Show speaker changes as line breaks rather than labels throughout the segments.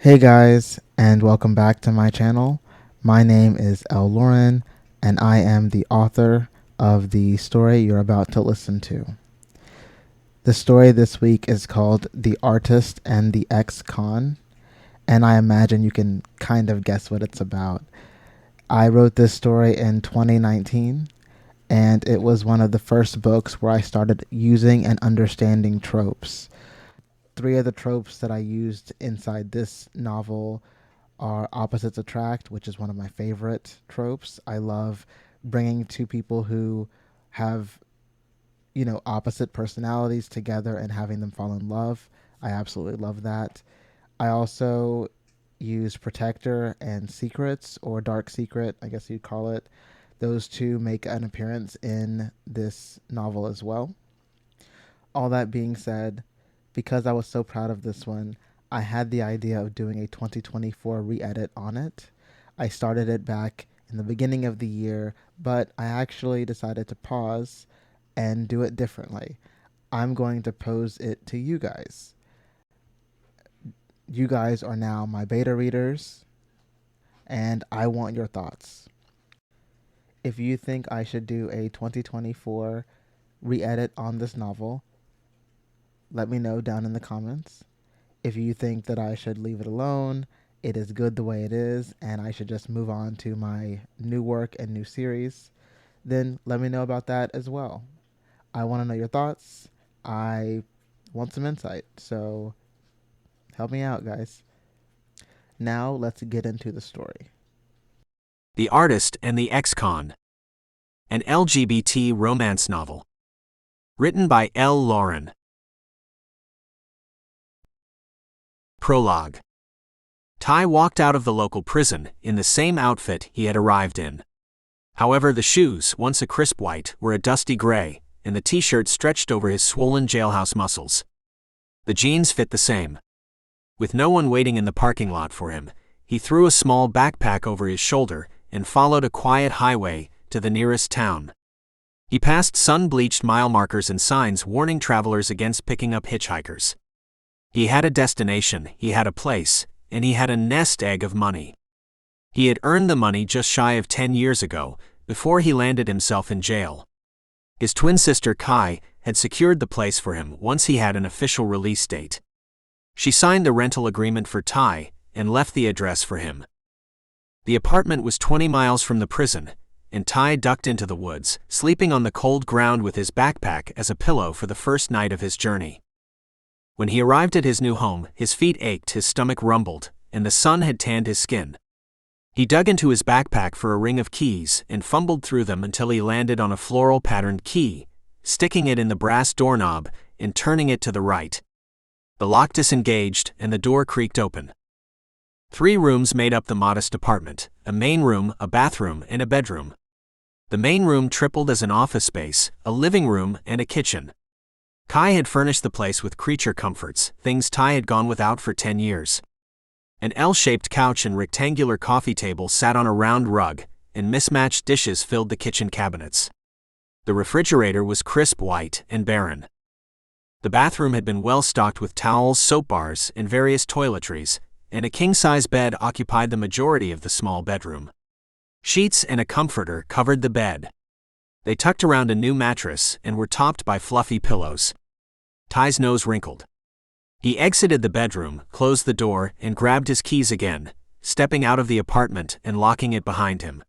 Hey guys, and welcome back to my channel. My name is L. Lauren, and I am the author of the story you're about to listen to. The story this week is called The Artist and the Ex-Con, and I imagine you can kind of guess what it's about. I wrote this story in 2019, and it was one of the first books where I started using and understanding tropes. Three of the tropes that I used inside this novel are opposites attract, which is one of my favorite tropes. I love bringing two people who have, opposite personalities together and having them fall in love. I absolutely love that. I also use protector and secrets, or dark secret, I guess you'd call it. Those two make an appearance in this novel as well. All that being said, because I was so proud of this one, I had the idea of doing a 2024 re-edit on it. I started it back in the beginning of the year, but I actually decided to pause and do it differently. I'm going to pose it to you guys. You guys are now my beta readers, and I want your thoughts. If you think I should do a 2024 re-edit on this novel, let me know down in the comments. If you think that I should leave it alone, it is good the way it is, and I should just move on to my new work and new series, then let me know about that as well. I want to know your thoughts. I want some insight, so help me out, guys. Now let's get into the story.
The Artist and the Ex-Con, an LGBT romance novel. Written by L. Lauren. Prologue. Tai walked out of the local prison in the same outfit he had arrived in. However, the shoes, once a crisp white, were a dusty gray, and the t-shirt stretched over his swollen jailhouse muscles. The jeans fit the same. With no one waiting in the parking lot for him, he threw a small backpack over his shoulder and followed a quiet highway to the nearest town. He passed sun-bleached mile markers and signs warning travelers against picking up hitchhikers. He had a destination, he had a place, and he had a nest egg of money. He had earned the money just shy of 10 years ago, before he landed himself in jail. His twin sister Kai had secured the place for him once he had an official release date. She signed the rental agreement for Tai and left the address for him. The apartment was 20 miles from the prison, and Tai ducked into the woods, sleeping on the cold ground with his backpack as a pillow for the first night of his journey. When he arrived at his new home, his feet ached, his stomach rumbled, and the sun had tanned his skin. He dug into his backpack for a ring of keys and fumbled through them until he landed on a floral-patterned key, sticking it in the brass doorknob and turning it to the right. The lock disengaged and the door creaked open. 3 rooms made up the modest apartment: a main room, a bathroom, and a bedroom. The main room tripled as an office space, a living room, and a kitchen. Kai had furnished the place with creature comforts, things Tai had gone without for 10 years. An L-shaped couch and rectangular coffee table sat on a round rug, and mismatched dishes filled the kitchen cabinets. The refrigerator was crisp white and barren. The bathroom had been well stocked with towels, soap bars, and various toiletries, and a king-size bed occupied the majority of the small bedroom. Sheets and a comforter covered the bed. They tucked around a new mattress and were topped by fluffy pillows. Tai's nose wrinkled. He exited the bedroom, closed the door, and grabbed his keys again, stepping out of the apartment and locking it behind him.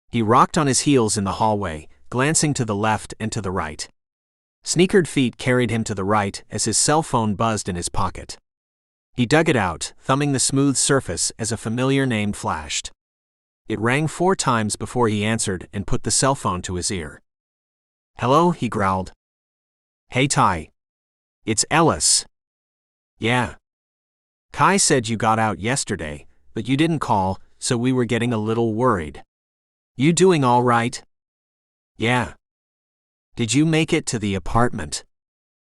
He rocked on his heels in the hallway, glancing to the left and to the right. Sneakered feet carried him to the right as his cell phone buzzed in his pocket. He dug it out, thumbing the smooth surface as a familiar name flashed. It rang 4 times before he answered and put the cell phone to his ear. "Hello," he growled. "Hey Tai. It's Ellis." "Yeah. Kai said you got out yesterday, but you didn't call, so we were getting a little worried. You doing all right?" "Yeah. Did you make it to the apartment?"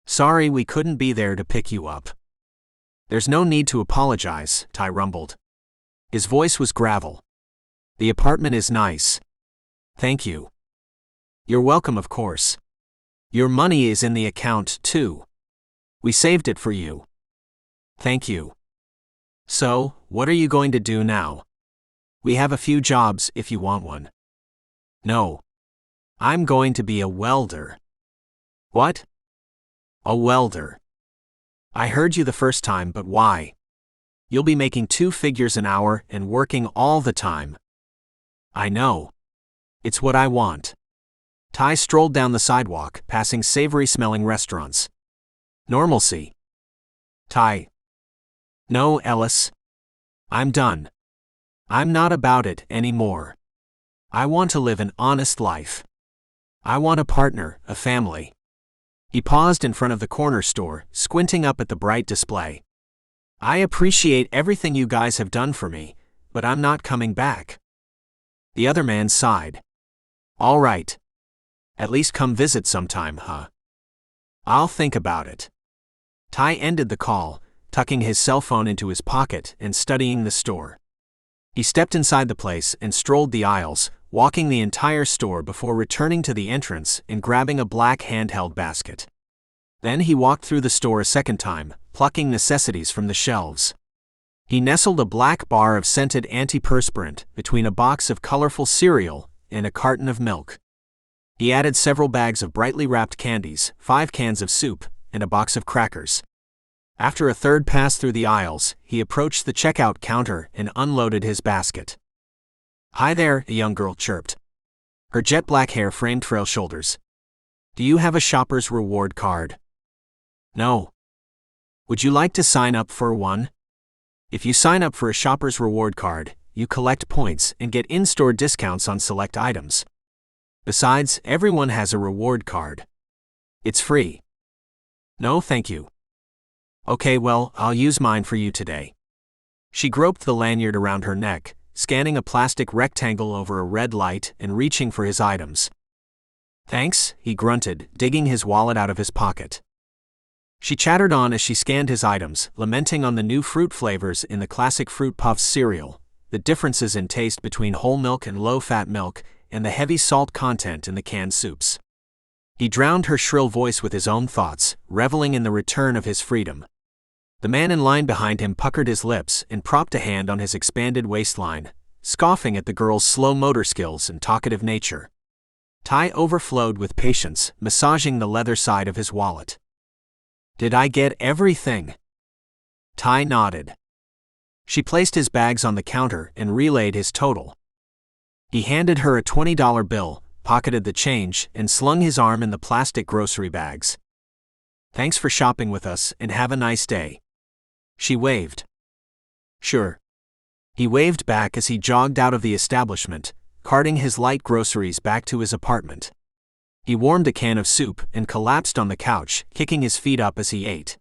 "Sorry we couldn't be there to pick you up." "There's no need to apologize," Tai rumbled. His voice was gravel. "The apartment is nice. Thank you." "You're welcome, of course. Your money is in the account, too. We saved it for you." "Thank you." So, what are you going to do now? We have a few jobs if you want one. No. I'm going to be a welder. What? A welder. I heard you the first time, but why? You'll be making 2 figures an hour and working all the time. I know. It's what I want. Tai strolled down the sidewalk, passing savory-smelling restaurants. Normalcy. Tai. No, Ellis. I'm done. I'm not about it anymore. I want to live an honest life. I want a partner, a family. He paused in front of the corner store, squinting up at the bright display. I appreciate everything you guys have done for me, but I'm not coming back. The other man sighed. All right. At least come visit sometime, huh? I'll think about it. Tai ended the call, tucking his cell phone into his pocket and studying the store. He stepped inside the place and strolled the aisles, walking the entire store before returning to the entrance and grabbing a black handheld basket. Then he walked through the store a second time, plucking necessities from the shelves. He nestled a black bar of scented antiperspirant between a box of colorful cereal and a carton of milk. He added several bags of brightly wrapped candies, 5 cans of soup, and a box of crackers. After a third pass through the aisles, he approached the checkout counter and unloaded his basket. Hi there, a young girl chirped. Her jet black hair framed frail shoulders. Do you have a shopper's reward card? No. Would you like to sign up for one? If you sign up for a shopper's reward card, you collect points and get in-store discounts on select items. Besides, everyone has a reward card. It's free. No, thank you. Okay, well, I'll use mine for you today. She groped the lanyard around her neck, scanning a plastic rectangle over a red light and reaching for his items. Thanks, he grunted, digging his wallet out of his pocket. She chattered on as she scanned his items, lamenting on the new fruit flavors in the classic Fruit Puffs cereal, the differences in taste between whole milk and low-fat milk, and the heavy salt content in the canned soups. He drowned her shrill voice with his own thoughts, reveling in the return of his freedom. The man in line behind him puckered his lips and propped a hand on his expanded waistline, scoffing at the girl's slow motor skills and talkative nature. Tai overflowed with patience, massaging the leather side of his wallet. Did I get everything? Tai nodded. She placed his bags on the counter and relayed his total. He handed her a $20 bill, pocketed the change, and slung his arm in the plastic grocery bags. Thanks for shopping with us and have a nice day. She waved. Sure. He waved back as he jogged out of the establishment, carting his light groceries back to his apartment. He warmed a can of soup and collapsed on the couch, kicking his feet up as he ate.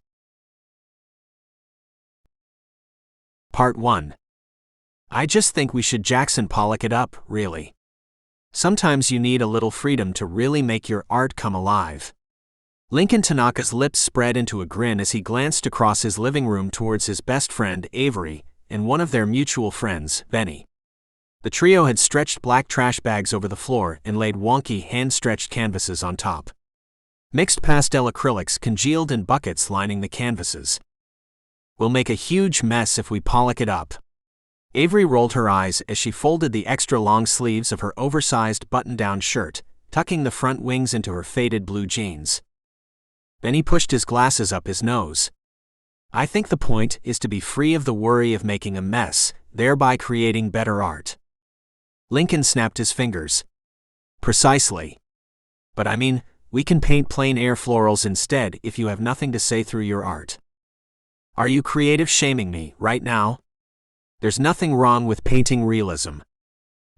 Part 1. I just think we should Jackson Pollock it up, really. Sometimes you need a little freedom to really make your art come alive. Lincoln Tanaka's lips spread into a grin as he glanced across his living room towards his best friend, Avery, and one of their mutual friends, Benny. The trio had stretched black trash bags over the floor and laid wonky, hand-stretched canvases on top. Mixed pastel acrylics congealed in buckets lining the canvases. We'll make a huge mess if we pollock it up. Avery rolled her eyes as she folded the extra long sleeves of her oversized button-down shirt, tucking the front wings into her faded blue jeans. Benny pushed his glasses up his nose. I think the point is to be free of the worry of making a mess, thereby creating better art. Lincoln snapped his fingers. Precisely. But I mean, we can paint plain air florals instead if you have nothing to say through your art. Are you creative shaming me right now? There's nothing wrong with painting realism.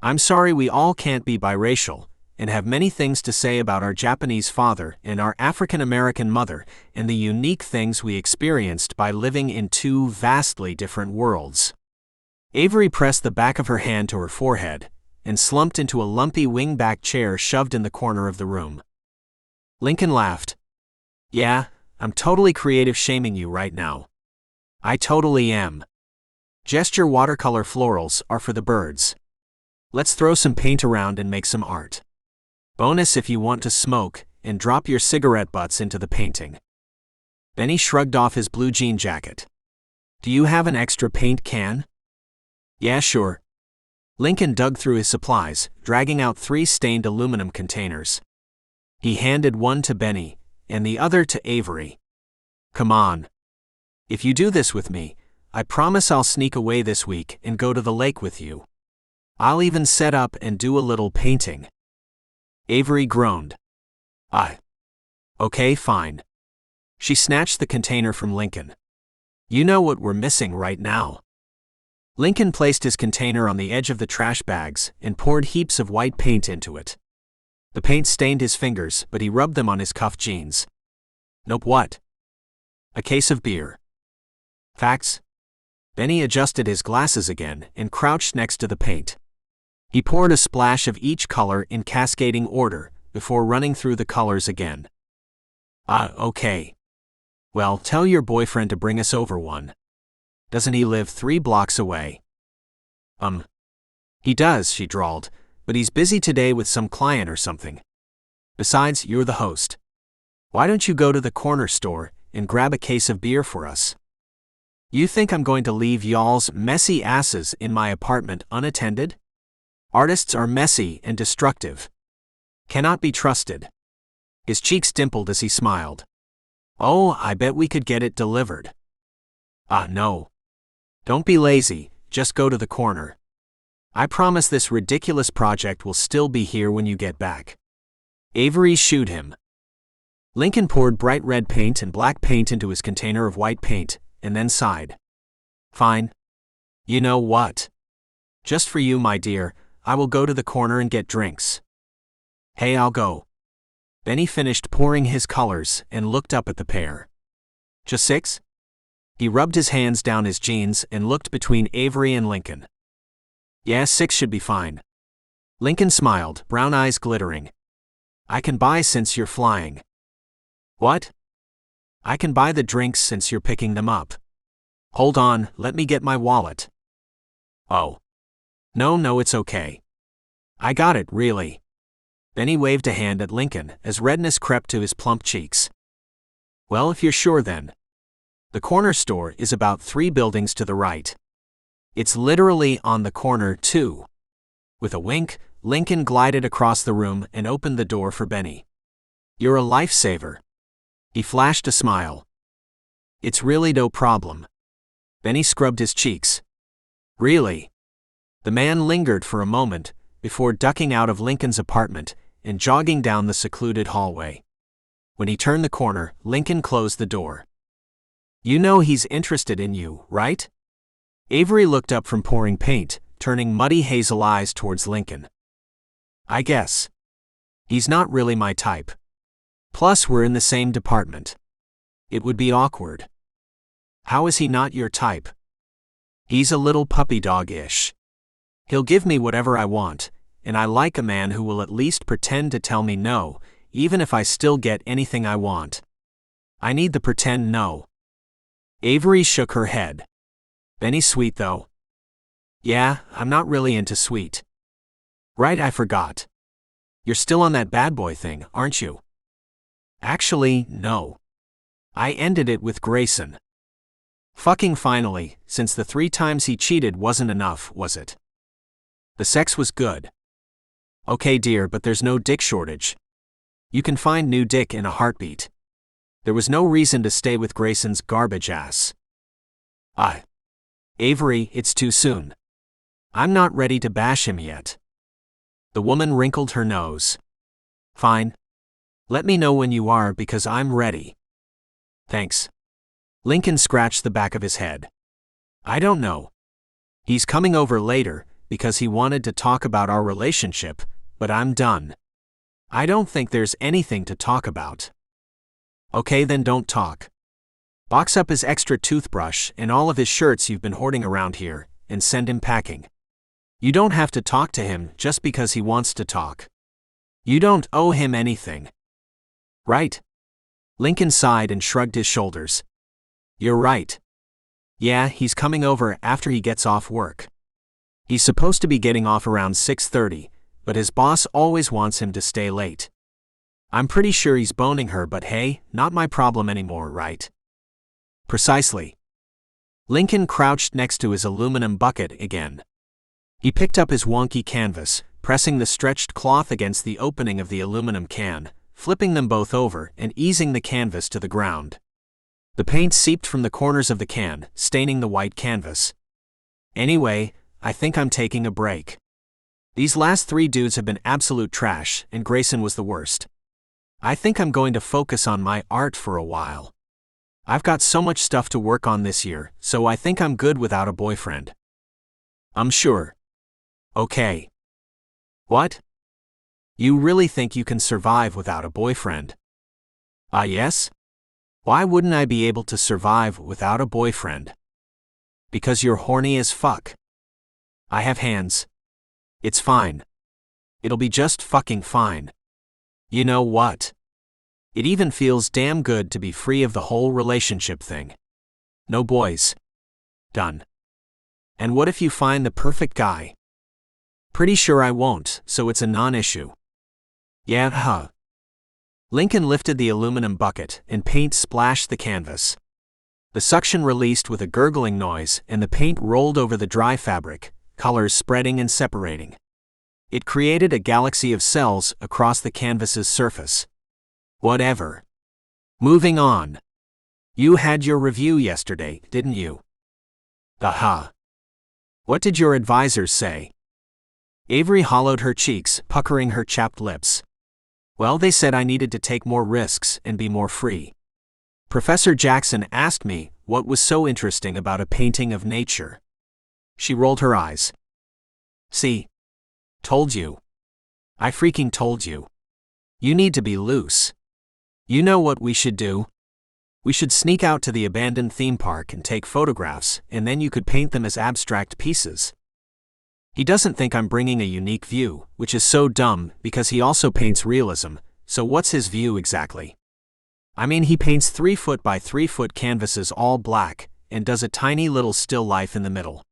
I'm sorry we all can't be biracial, and have many things to say about our Japanese father and our African American mother and the unique things we experienced by living in 2 vastly different worlds. Avery pressed the back of her hand to her forehead and slumped into a lumpy wing-back chair shoved in the corner of the room. Lincoln laughed. Yeah, I'm totally creative shaming you right now. I totally am. Gesture watercolor florals are for the birds. Let's throw some paint around and make some art. Bonus if you want to smoke, and drop your cigarette butts into the painting. Benny shrugged off his blue jean jacket. Do you have an extra paint can? Yeah, sure. Lincoln dug through his supplies, dragging out 3 stained aluminum containers. He handed one to Benny, and the other to Avery. Come on. If you do this with me, I promise I'll sneak away this week and go to the lake with you. I'll even set up and do a little painting. Avery groaned. Okay, fine. She snatched the container from Lincoln. You know what we're missing right now. Lincoln placed his container on the edge of the trash bags and poured heaps of white paint into it. The paint stained his fingers, but he rubbed them on his cuffed jeans. Nope, what? A case of beer. Facts? Benny adjusted his glasses again and crouched next to the paint. He poured a splash of each color in cascading order before running through the colors again. Okay. Well, tell your boyfriend to bring us over one. Doesn't he live 3 blocks away? He does, she drawled, but he's busy today with some client or something. Besides, you're the host. Why don't you go to the corner store and grab a case of beer for us? You think I'm going to leave y'all's messy asses in my apartment unattended? Artists are messy and destructive. Cannot be trusted. His cheeks dimpled as he smiled. Oh, I bet we could get it delivered. No. Don't be lazy, just go to the corner. I promise this ridiculous project will still be here when you get back. Avery shooed him. Lincoln poured bright red paint and black paint into his container of white paint, and then sighed. Fine. You know what? Just for you, my dear, I will go to the corner and get drinks. Hey, I'll go. Benny finished pouring his colors and looked up at the pair. Just 6? He rubbed his hands down his jeans and looked between Avery and Lincoln. Yeah, 6 should be fine. Lincoln smiled, brown eyes glittering. I can buy since you're flying. What? I can buy the drinks since you're picking them up. Hold on, let me get my wallet. Oh. No, it's okay. I got it, really. Benny waved a hand at Lincoln as redness crept to his plump cheeks. Well, if you're sure then. The corner store is about 3 buildings to the right. It's literally on the corner, too. With a wink, Lincoln glided across the room and opened the door for Benny. You're a lifesaver. He flashed a smile. It's really no problem. Benny scrubbed his cheeks. Really? The man lingered for a moment before ducking out of Lincoln's apartment and jogging down the secluded hallway. When he turned the corner, Lincoln closed the door. You know he's interested in you, right? Avery looked up from pouring paint, turning muddy hazel eyes towards Lincoln. I guess. He's not really my type. Plus, we're in the same department. It would be awkward. How is he not your type? He's a little puppy dog-ish. He'll give me whatever I want, and I like a man who will at least pretend to tell me no, even if I still get anything I want. I need the pretend no. Avery shook her head. Benny's sweet though. Yeah, I'm not really into sweet. Right, I forgot. You're still on that bad boy thing, aren't you? Actually, no. I ended it with Grayson. Fucking finally, since the 3 times he cheated wasn't enough, was it? The sex was good. Okay, dear, but there's no dick shortage. You can find new dick in a heartbeat. There was no reason to stay with Grayson's garbage ass. Avery, it's too soon. I'm not ready to bash him yet. The woman wrinkled her nose. Fine. Let me know when you are because I'm ready. Thanks. Lincoln scratched the back of his head. I don't know. He's coming over later because he wanted to talk about our relationship, but I'm done. I don't think there's anything to talk about. Okay, then don't talk. Box up his extra toothbrush and all of his shirts you've been hoarding around here, and send him packing. You don't have to talk to him just because he wants to talk. You don't owe him anything. Right? Lincoln sighed and shrugged his shoulders. You're right. Yeah, he's coming over after he gets off work. He's supposed to be getting off around 6:30, but his boss always wants him to stay late. I'm pretty sure he's boning her, but hey, not my problem anymore, right? Precisely. Lincoln crouched next to his aluminum bucket again. He picked up his wonky canvas, pressing the stretched cloth against the opening of the aluminum can, flipping them both over and easing the canvas to the ground. The paint seeped from the corners of the can, staining the white canvas. Anyway, I think I'm taking a break. These last 3 dudes have been absolute trash, and Grayson was the worst. I think I'm going to focus on my art for a while. I've got so much stuff to work on this year, so I think I'm good without a boyfriend. I'm sure. Okay. What? You really think you can survive without a boyfriend? Yes? Why wouldn't I be able to survive without a boyfriend? Because you're horny as fuck. I have hands. It's fine. It'll be just fucking fine. You know what? It even feels damn good to be free of the whole relationship thing. No boys. Done. And what if you find the perfect guy? Pretty sure I won't, so it's a non-issue. Yeah, huh. Lincoln lifted the aluminum bucket, and paint splashed the canvas. The suction released with a gurgling noise, and the paint rolled over the dry fabric, colors spreading and separating. It created a galaxy of cells across the canvas's surface. Whatever. Moving on. You had your review yesterday, didn't you? Aha. What did your advisors say? Avery hollowed her cheeks, puckering her chapped lips. Well, they said I needed to take more risks and be more free. Professor Jackson asked me what was so interesting about a painting of nature. She rolled her eyes. See? Told you. I freaking told you. You need to be loose. You know what we should do? We should sneak out to the abandoned theme park and take photographs, and then you could paint them as abstract pieces. He doesn't think I'm bringing a unique view, which is so dumb because he also paints realism, so what's his view exactly? I mean, he paints 3-foot by 3-foot canvases all black, and does a tiny little still life in the middle.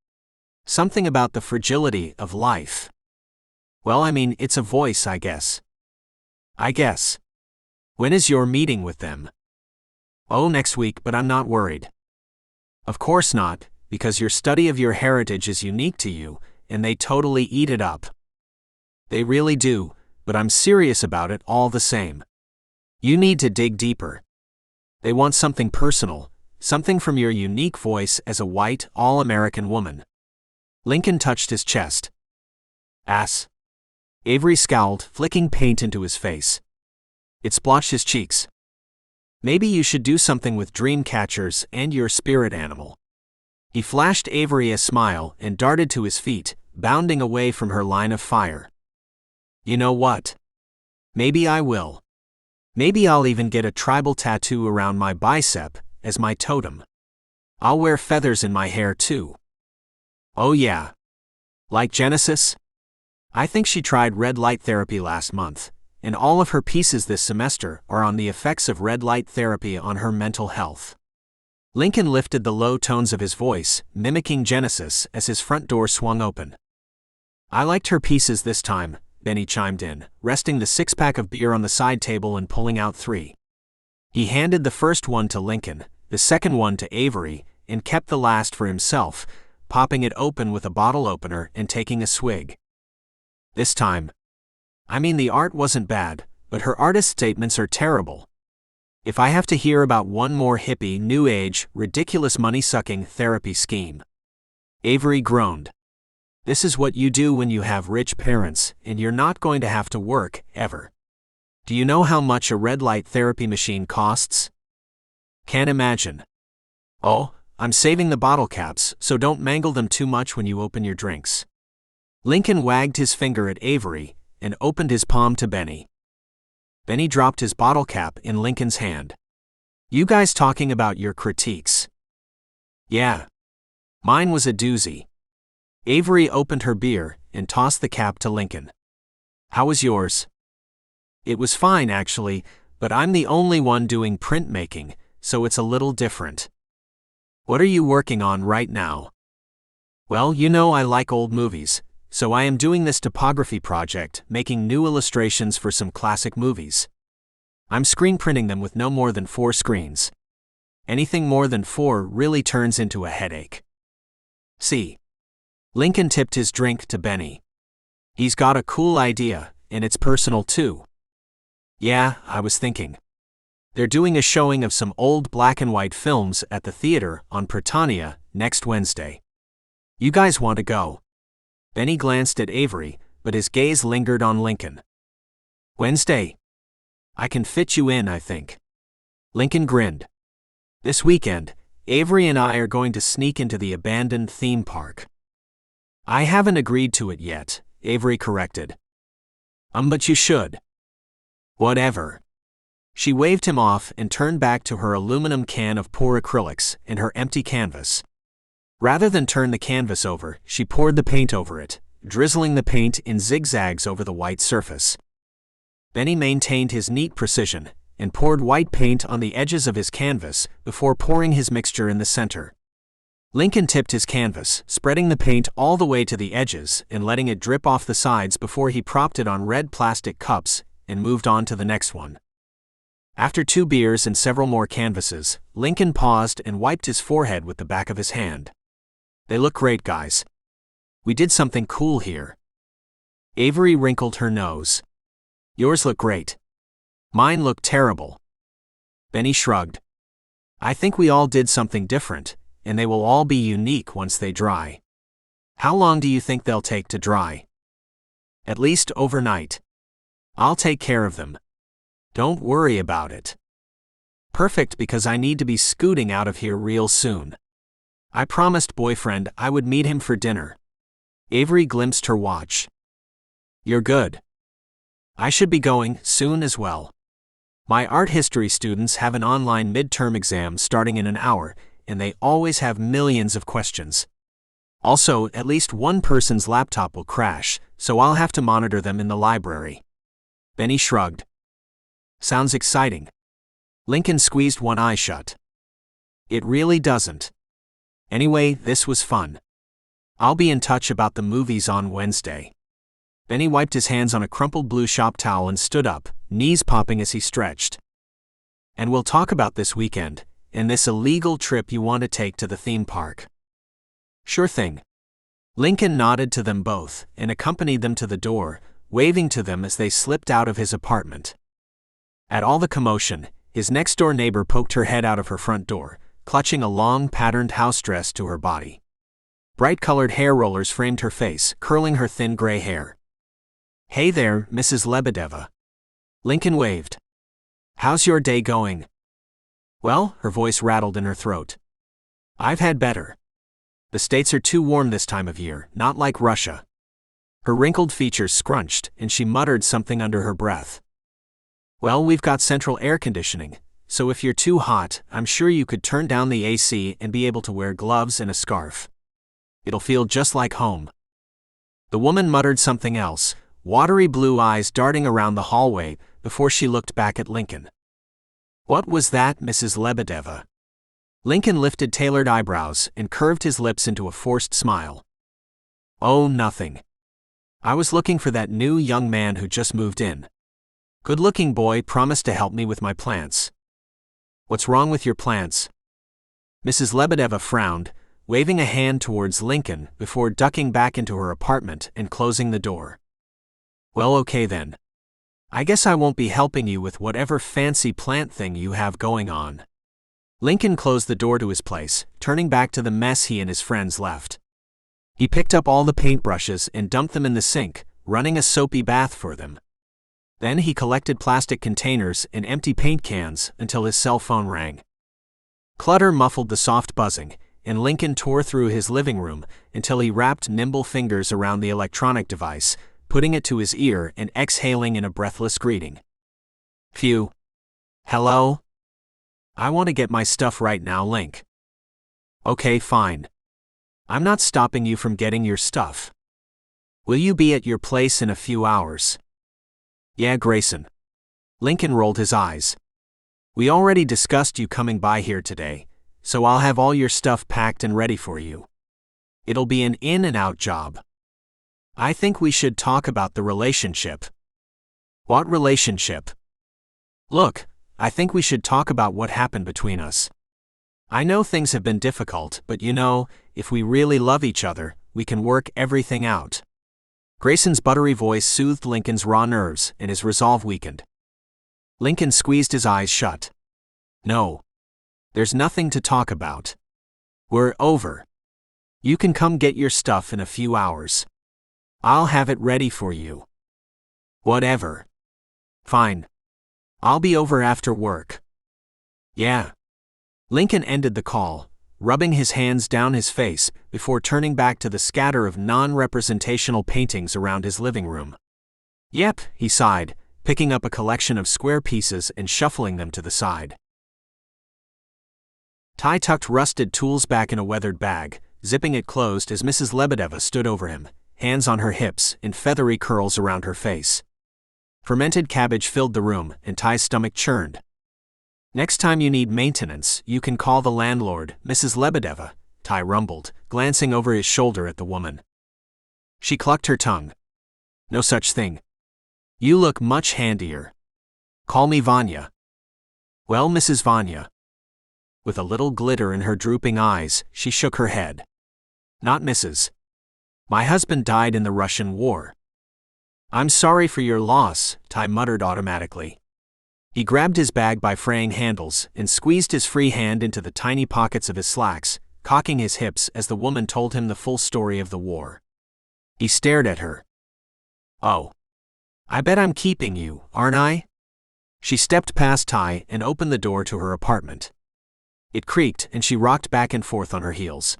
Something about the fragility of life. Well, I mean, it's a voice, I guess. When is your meeting with them? Oh, next week, but I'm not worried. Of course not, because your study of your heritage is unique to you, and they totally eat it up. They really do, but I'm serious about it all the same. You need to dig deeper. They want something personal, something from your unique voice as a white, all-American woman. Lincoln touched his chest. Ass. Avery scowled, flicking paint into his face. It splotched his cheeks. Maybe you should do something with dream catchers and your spirit animal. He flashed Avery a smile and darted to his feet, bounding away from her line of fire. You know what? Maybe I will. Maybe I'll even get a tribal tattoo around my bicep as my totem. I'll wear feathers in my hair too. Oh yeah. Like Genesis? I think she tried red light therapy last month, and all of her pieces this semester are on the effects of red light therapy on her mental health. Lincoln lifted the low tones of his voice, mimicking Genesis as his front door swung open. I liked her pieces this time, Benny chimed in, resting the 6-pack of beer on the side table and pulling out 3. He handed the first one to Lincoln, the second one to Avery, and kept the last for himself, popping it open with a bottle opener and taking a swig. This time. I mean, the art wasn't bad, but her artist statements are terrible. If I have to hear about one more hippie, new age, ridiculous money-sucking therapy scheme. Avery groaned. This is what you do when you have rich parents, and you're not going to have to work, ever. Do you know how much a red light therapy machine costs? Can't imagine. Oh, I'm saving the bottle caps, so don't mangle them too much when you open your drinks. Lincoln wagged his finger at Avery, and opened his palm to Benny. Benny dropped his bottle cap in Lincoln's hand. You guys talking about your critiques? Yeah. Mine was a doozy. Avery opened her beer and tossed the cap to Lincoln. How was yours? It was fine, actually, but I'm the only one doing printmaking, so it's a little different. What are you working on right now? Well, you know I like old movies, so I am doing this topography project, making new illustrations for some classic movies. I'm screen printing them with no more than 4 screens. Anything more than 4 really turns into a headache. See. Lincoln tipped his drink to Benny. He's got a cool idea, and it's personal too. Yeah, I was thinking. They're doing a showing of some old black and white films at the theater on Britannia next Wednesday. You guys want to go? Benny glanced at Avery, but his gaze lingered on Lincoln. Wednesday? I can fit you in, I think. Lincoln grinned. This weekend, Avery and I are going to sneak into the abandoned theme park. I haven't agreed to it yet, Avery corrected. But you should. Whatever. She waved him off and turned back to her aluminum can of pour acrylics and her empty canvas. Rather than turn the canvas over, she poured the paint over it, drizzling the paint in zigzags over the white surface. Benny maintained his neat precision and poured white paint on the edges of his canvas before pouring his mixture in the center. Lincoln tipped his canvas, spreading the paint all the way to the edges and letting it drip off the sides before he propped it on red plastic cups and moved on to the next one. After 2 beers and several more canvases, Lincoln paused and wiped his forehead with the back of his hand. They look great, guys. We did something cool here. Avery wrinkled her nose. Yours look great. Mine look terrible. Benny shrugged. I think we all did something different, and they will all be unique once they dry. How long do you think they'll take to dry? At least overnight. I'll take care of them. Don't worry about it. Perfect, because I need to be scooting out of here real soon. I promised boyfriend I would meet him for dinner. Avery glimpsed her watch. You're good. I should be going soon as well. My art history students have an online midterm exam starting in an hour, and they always have millions of questions. Also, at least one person's laptop will crash, so I'll have to monitor them in the library. Benny shrugged. Sounds exciting. Lincoln squeezed one eye shut. It really doesn't. Anyway, this was fun. I'll be in touch about the movies on Wednesday. Benny wiped his hands on a crumpled blue shop towel and stood up, knees popping as he stretched. And we'll talk about this weekend, and this illegal trip you want to take to the theme park. Sure thing. Lincoln nodded to them both and accompanied them to the door, waving to them as they slipped out of his apartment. At all the commotion, his next-door neighbor poked her head out of her front door, clutching a long, patterned house dress to her body. Bright-colored hair rollers framed her face, curling her thin gray hair. Hey there, Mrs. Lebedeva. Lincoln waved. How's your day going? Well, her voice rattled in her throat. I've had better. The States are too warm this time of year, not like Russia. Her wrinkled features scrunched, and she muttered something under her breath. Well, we've got central air conditioning, so if you're too hot, I'm sure you could turn down the AC and be able to wear gloves and a scarf. It'll feel just like home. The woman muttered something else, watery blue eyes darting around the hallway before she looked back at Lincoln. What was that, Mrs. Lebedeva? Lincoln lifted tailored eyebrows and curved his lips into a forced smile. Oh, nothing. I was looking for that new young man who just moved in. Good-looking boy promised to help me with my plants. What's wrong with your plants? Mrs. Lebedeva frowned, waving a hand towards Lincoln before ducking back into her apartment and closing the door. Well, okay then. I guess I won't be helping you with whatever fancy plant thing you have going on. Lincoln closed the door to his place, turning back to the mess he and his friends left. He picked up all the paintbrushes and dumped them in the sink, running a soapy bath for them. Then he collected plastic containers and empty paint cans until his cell phone rang. Clutter muffled the soft buzzing, and Lincoln tore through his living room until he wrapped nimble fingers around the electronic device, putting it to his ear and exhaling in a breathless greeting. Phew. Hello? I want to get my stuff right now, Link. Okay, fine. I'm not stopping you from getting your stuff. Will you be at your place in a few hours? Yeah, Grayson. Lincoln rolled his eyes. We already discussed you coming by here today, so I'll have all your stuff packed and ready for you. It'll be an in and out job. I think we should talk about the relationship. What relationship? Look, I think we should talk about what happened between us. I know things have been difficult, but if we really love each other, we can work everything out. Grayson's buttery voice soothed Lincoln's raw nerves, and his resolve weakened. Lincoln squeezed his eyes shut. No. There's nothing to talk about. We're over. You can come get your stuff in a few hours. I'll have it ready for you. Whatever. Fine. I'll be over after work. Yeah. Lincoln ended the call, rubbing his hands down his face before turning back to the scatter of non-representational paintings around his living room. Yep, he sighed, picking up a collection of square pieces and shuffling them to the side. Tai tucked rusted tools back in a weathered bag, zipping it closed as Mrs. Lebedeva stood over him, hands on her hips and feathery curls around her face. Fermented cabbage filled the room, and Tai's stomach churned. Next time you need maintenance, you can call the landlord, Mrs. Lebedeva, Tai rumbled, glancing over his shoulder at the woman. She clucked her tongue. No such thing. You look much handier. Call me Vanya. Well, Mrs. Vanya. With a little glitter in her drooping eyes, she shook her head. Not Mrs. My husband died in the Russian war. I'm sorry for your loss, Tai muttered automatically. He grabbed his bag by fraying handles and squeezed his free hand into the tiny pockets of his slacks, cocking his hips as the woman told him the full story of the war. He stared at her. Oh. I bet I'm keeping you, aren't I? She stepped past Tai and opened the door to her apartment. It creaked and she rocked back and forth on her heels.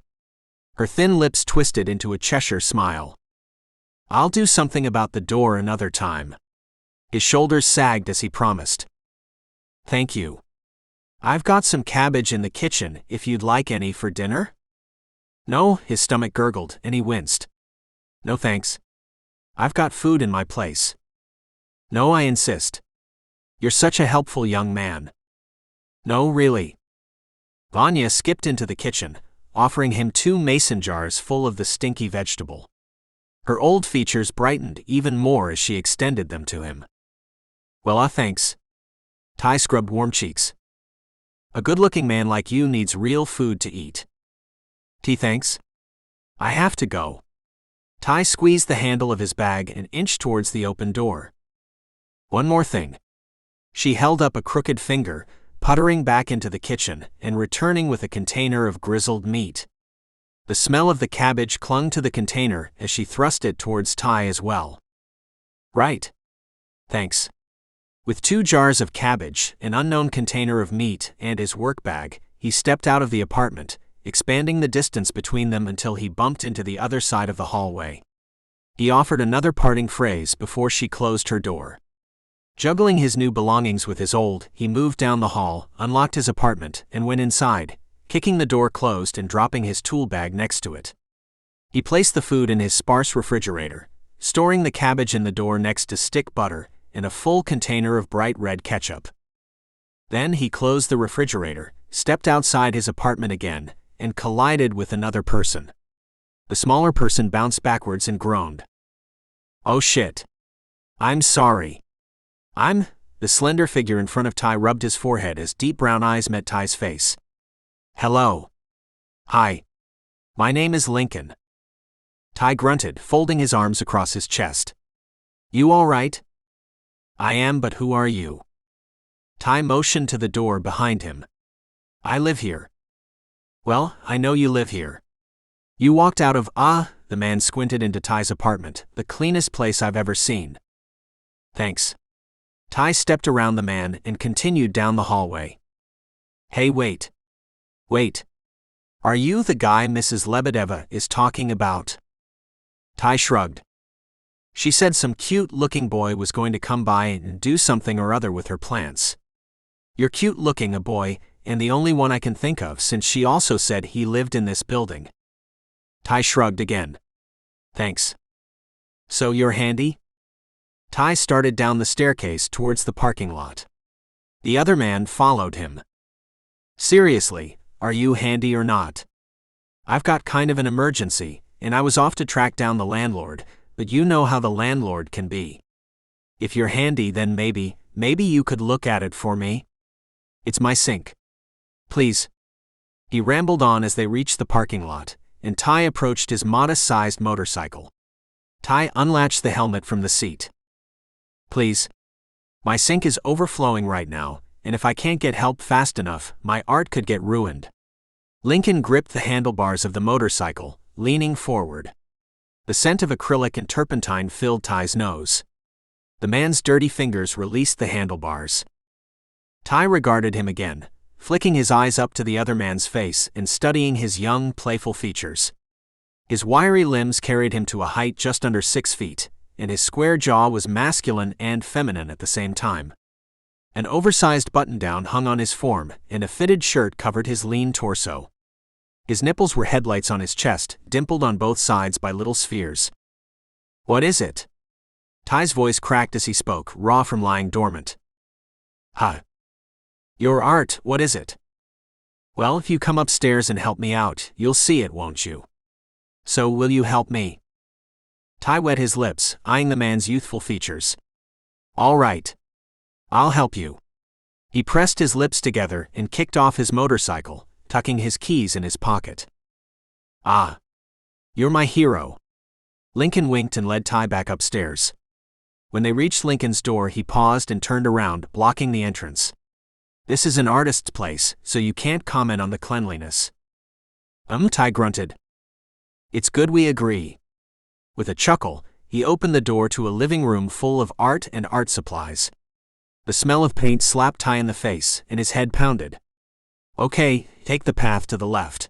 Her thin lips twisted into a Cheshire smile. I'll do something about the door another time. His shoulders sagged as he promised. Thank you. I've got some cabbage in the kitchen if you'd like any for dinner? No, his stomach gurgled and he winced. No thanks. I've got food in my place. No, I insist. You're such a helpful young man. No, really. Vanya skipped into the kitchen, offering him 2 mason jars full of the stinky vegetable. Her old features brightened even more as she extended them to him. Well, thanks. Tai scrubbed warm cheeks. A good-looking man like you needs real food to eat. Tea, thanks. I have to go. Tai squeezed the handle of his bag and inched towards the open door. One more thing. She held up a crooked finger, puttering back into the kitchen and returning with a container of grizzled meat. The smell of the cabbage clung to the container as she thrust it towards Tai as well. Right. Thanks. With 2 jars of cabbage, an unknown container of meat, and his work bag, he stepped out of the apartment, expanding the distance between them until he bumped into the other side of the hallway. He offered another parting phrase before she closed her door. Juggling his new belongings with his old, he moved down the hall, unlocked his apartment, and went inside, kicking the door closed and dropping his tool bag next to it. He placed the food in his sparse refrigerator, storing the cabbage in the door next to stick butter and a full container of bright red ketchup. Then he closed the refrigerator, stepped outside his apartment again, and collided with another person. The smaller person bounced backwards and groaned. Oh shit. I'm sorry. The slender figure in front of Tai rubbed his forehead as deep brown eyes met Tai's face. Hello. Hi. My name is Lincoln. Tai grunted, folding his arms across his chest. You all right? I am, but who are you? Tai motioned to the door behind him. I live here. Well, I know you live here. You walked out of, the man squinted into Tai's apartment, the cleanest place I've ever seen. Thanks. Tai stepped around the man and continued down the hallway. Hey, wait. Wait. Are you the guy Mrs. Lebedeva is talking about? Tai shrugged. She said some cute-looking boy was going to come by and do something or other with her plants. You're cute-looking, a boy, and the only one I can think of since she also said he lived in this building. Tai shrugged again. Thanks. So you're handy? Tai started down the staircase towards the parking lot. The other man followed him. Seriously, are you handy or not? I've got kind of an emergency, and I was off to track down the landlord, but you know how the landlord can be. If you're handy, then maybe you could look at it for me? It's my sink. Please. He rambled on as they reached the parking lot, and Tai approached his modest-sized motorcycle. Tai unlatched the helmet from the seat. "Please. My sink is overflowing right now, and if I can't get help fast enough, my art could get ruined." Lincoln gripped the handlebars of the motorcycle, leaning forward. The scent of acrylic and turpentine filled Tai's nose. The man's dirty fingers released the handlebars. Tai regarded him again, flicking his eyes up to the other man's face and studying his young, playful features. His wiry limbs carried him to a height just under 6 feet, and his square jaw was masculine and feminine at the same time. An oversized button-down hung on his form, and a fitted shirt covered his lean torso. His nipples were headlights on his chest, dimpled on both sides by little spheres. "What is it?" Tai's voice cracked as he spoke, raw from lying dormant. "Huh. Your art, what is it?" "Well, if you come upstairs and help me out, you'll see it, won't you?" "So will you help me?" Tai wet his lips, eyeing the man's youthful features. "All right. I'll help you." He pressed his lips together and kicked off his motorcycle, tucking his keys in his pocket. "Ah. You're my hero." Lincoln winked and led Tai back upstairs. When they reached Lincoln's door, he paused and turned around, blocking the entrance. "This is an artist's place, so you can't comment on the cleanliness." Tai grunted. "It's good we agree." With a chuckle, he opened the door to a living room full of art and art supplies. The smell of paint slapped Tai in the face, and his head pounded. "Okay, take the path to the left.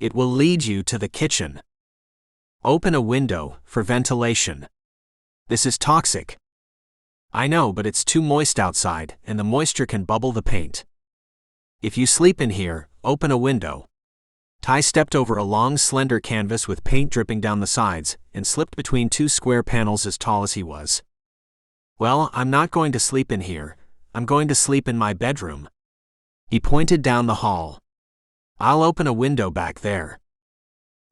It will lead you to the kitchen. Open a window for ventilation. This is toxic." "I know, but it's too moist outside, and the moisture can bubble the paint." "If you sleep in here, open a window." Tai stepped over a long, slender canvas with paint dripping down the sides, and slipped between 2 square panels as tall as he was. "Well, I'm not going to sleep in here. I'm going to sleep in my bedroom." He pointed down the hall. "I'll open a window back there."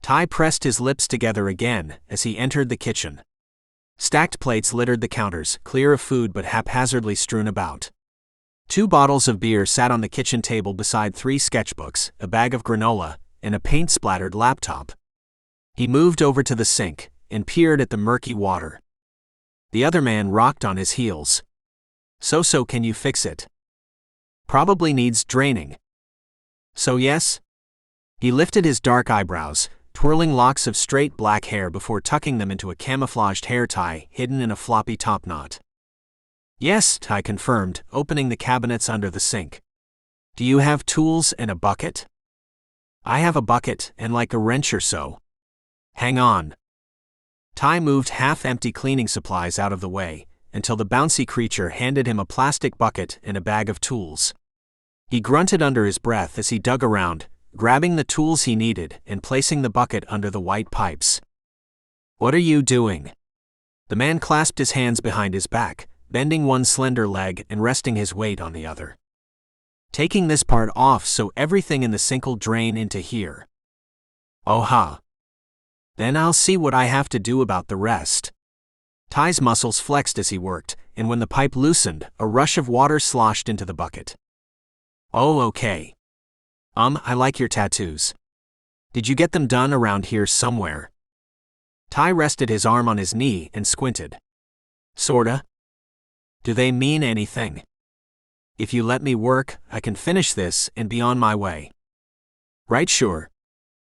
Tai pressed his lips together again as he entered the kitchen. Stacked plates littered the counters, clear of food but haphazardly strewn about. 2 bottles of beer sat on the kitchen table beside 3 sketchbooks, a bag of granola, and a paint-splattered laptop. He moved over to the sink and peered at the murky water. The other man rocked on his heels. So can you fix it?" "Probably needs draining." "So yes?" He lifted his dark eyebrows, twirling locks of straight black hair before tucking them into a camouflaged hair tie hidden in a floppy topknot. "Yes," Tai confirmed, opening the cabinets under the sink. "Do you have tools and a bucket?" "I have a bucket and like a wrench or so." "Hang on." Tai moved half-empty cleaning supplies out of the way, until the bouncy creature handed him a plastic bucket and a bag of tools. He grunted under his breath as he dug around, grabbing the tools he needed and placing the bucket under the white pipes. "What are you doing?" The man clasped his hands behind his back, bending one slender leg and resting his weight on the other. "Taking this part off so everything in the sink'll drain into here." "Oh ha. Then I'll see what I have to do about the rest." Tai's muscles flexed as he worked, and when the pipe loosened, a rush of water sloshed into the bucket. "Oh, okay. I like your tattoos. Did you get them done around here somewhere?" Tai rested his arm on his knee and squinted. "Sorta. Do they mean anything?" "If you let me work, I can finish this and be on my way." "Right, sure.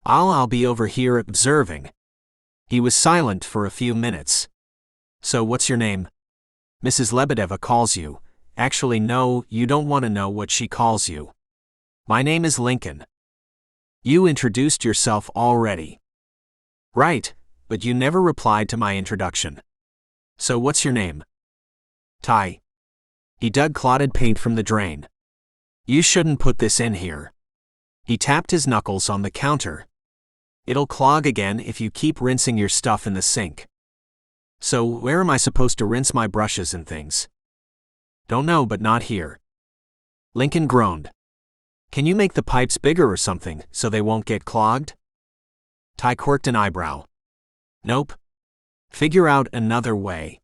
I'll be over here observing." He was silent for a few minutes. "So what's your name?" "Mrs. Lebedeva calls you." "Actually no, you don't want to know what she calls you." "My name is Lincoln." "You introduced yourself already." "Right, but you never replied to my introduction." "So what's your name?" "Tai." He dug clotted paint from the drain. "You shouldn't put this in here." He tapped his knuckles on the counter. "It'll clog again if you keep rinsing your stuff in the sink." "So where am I supposed to rinse my brushes and things?" "Don't know, but not here." Lincoln groaned. "Can you make the pipes bigger or something so they won't get clogged?" Tai quirked an eyebrow. "Nope. Figure out another way."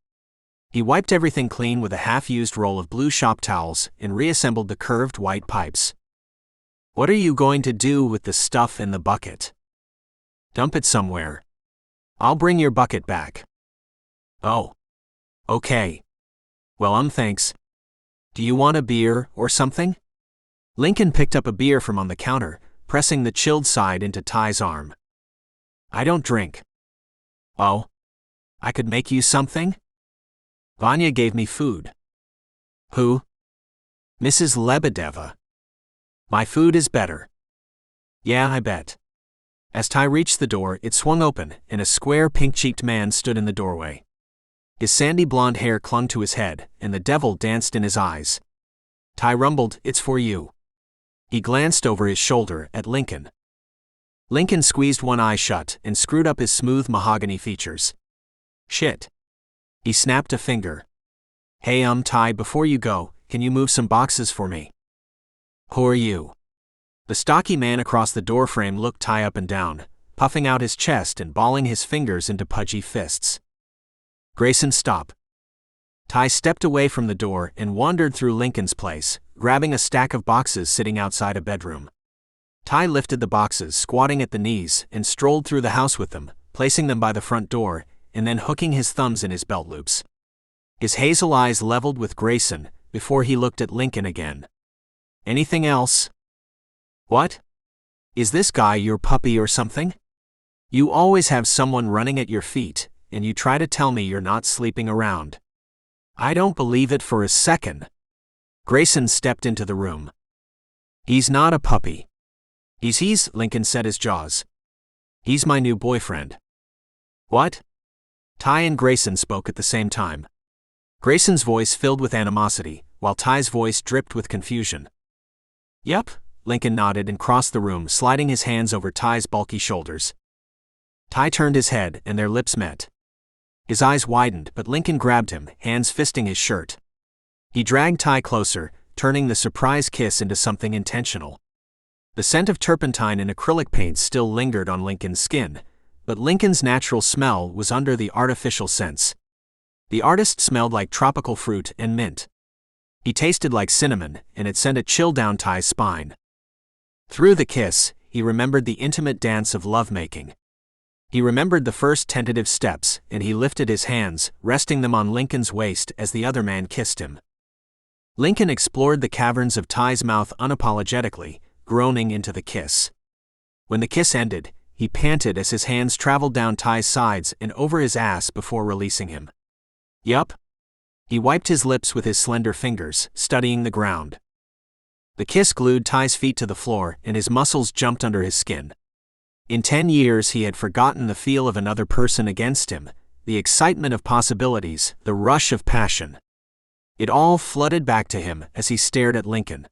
He wiped everything clean with a half-used roll of blue shop towels and reassembled the curved white pipes. What are you going to do with the stuff in the bucket? Dump it somewhere. I'll bring your bucket back. Oh. Okay. Well, thanks. Do you want a beer or something? Lincoln picked up a beer from on the counter, pressing the chilled side into Ty's arm. I don't drink. Oh. I could make you something? Vanya gave me food. Who? Mrs. Lebedeva. My food is better. Yeah, I bet. As Ty reached the door, it swung open, and a square, pink-cheeked man stood in the doorway. His sandy blonde hair clung to his head, and the devil danced in his eyes. Ty rumbled, "It's for you." He glanced over his shoulder at Lincoln. Lincoln squeezed one eye shut and screwed up his smooth mahogany features. Shit. He snapped a finger. Hey, Ty, before you go, can you move some boxes for me? Who are you? The stocky man across the doorframe looked Ty up and down, puffing out his chest and balling his fingers into pudgy fists. Grayson, stop. Ty stepped away from the door and wandered through Lincoln's place, grabbing a stack of boxes sitting outside a bedroom. Ty lifted the boxes, squatting at the knees, and strolled through the house with them, placing them by the front door, and then hooking his thumbs in his belt loops. His hazel eyes leveled with Grayson before he looked at Lincoln again. Anything else? What? Is this guy your puppy or something? You always have someone running at your feet, and you try to tell me you're not sleeping around. I don't believe it for a second. Grayson stepped into the room. He's not a puppy. He's, Lincoln set his jaws. He's my new boyfriend. What? Ty and Grayson spoke at the same time. Grayson's voice filled with animosity, while Ty's voice dripped with confusion. Yep, Lincoln nodded and crossed the room, sliding his hands over Ty's bulky shoulders. Ty turned his head, and their lips met. His eyes widened, but Lincoln grabbed him, hands fisting his shirt. He dragged Ty closer, turning the surprise kiss into something intentional. The scent of turpentine and acrylic paint still lingered on Lincoln's skin, but Lincoln's natural smell was under the artificial scents. The artist smelled like tropical fruit and mint. He tasted like cinnamon, and it sent a chill down Ty's spine. Through the kiss, he remembered the intimate dance of lovemaking. He remembered the first tentative steps, and he lifted his hands, resting them on Lincoln's waist as the other man kissed him. Lincoln explored the caverns of Ty's mouth unapologetically, groaning into the kiss. When the kiss ended, he panted as his hands traveled down Ty's sides and over his ass before releasing him. Yup. He wiped his lips with his slender fingers, studying the ground. The kiss glued Ty's feet to the floor, and his muscles jumped under his skin. In 10 years he had forgotten the feel of another person against him, the excitement of possibilities, the rush of passion. It all flooded back to him as he stared at Lincoln.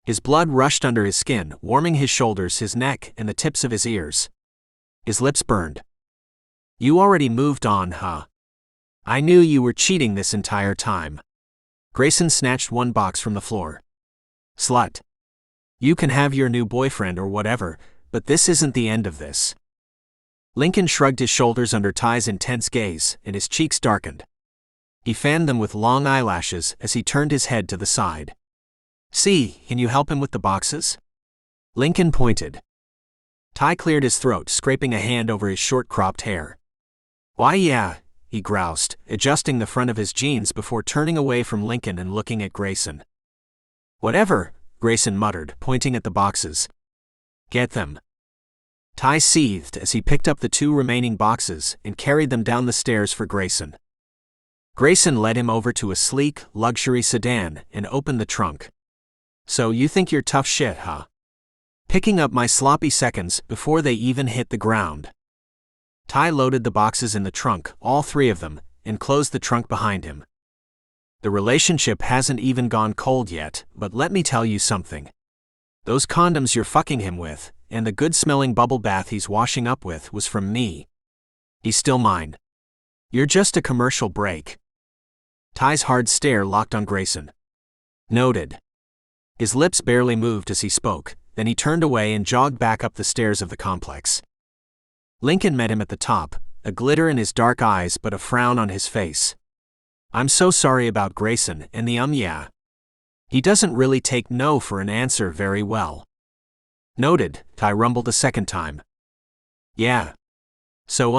His blood rushed under his skin, warming his shoulders, his neck, and the tips of his ears. His lips burned. You already moved on, huh? I knew you were cheating this entire time. Grayson snatched one box from the floor. Slut. You can have your new boyfriend or whatever, but this isn't the end of this. Lincoln shrugged his shoulders under Ty's intense gaze, and his cheeks darkened. He fanned them with long eyelashes as he turned his head to the side. See, can you help him with the boxes? Lincoln pointed. Ty cleared his throat, scraping a hand over his short-cropped hair. Why, yeah, he groused, adjusting the front of his jeans before turning away from Lincoln and looking at Grayson. Whatever, Grayson muttered, pointing at the boxes. Get them. Ty seethed as he picked up the 2 remaining boxes and carried them down the stairs for Grayson. Grayson led him over to a sleek, luxury sedan and opened the trunk. So you think you're tough shit, huh? Picking up my sloppy seconds before they even hit the ground. Ty loaded the boxes in the trunk, all 3 of them, and closed the trunk behind him. The relationship hasn't even gone cold yet, but let me tell you something. Those condoms you're fucking him with, and the good-smelling bubble bath he's washing up with was from me. He's still mine. You're just a commercial break. Ty's hard stare locked on Grayson. Noted. His lips barely moved as he spoke, then he turned away and jogged back up the stairs of the complex. Lincoln met him at the top, a glitter in his dark eyes but a frown on his face. I'm so sorry about Grayson, and the yeah. He doesn't really take no for an answer very well. Noted, Tai rumbled a second time. Yeah. So,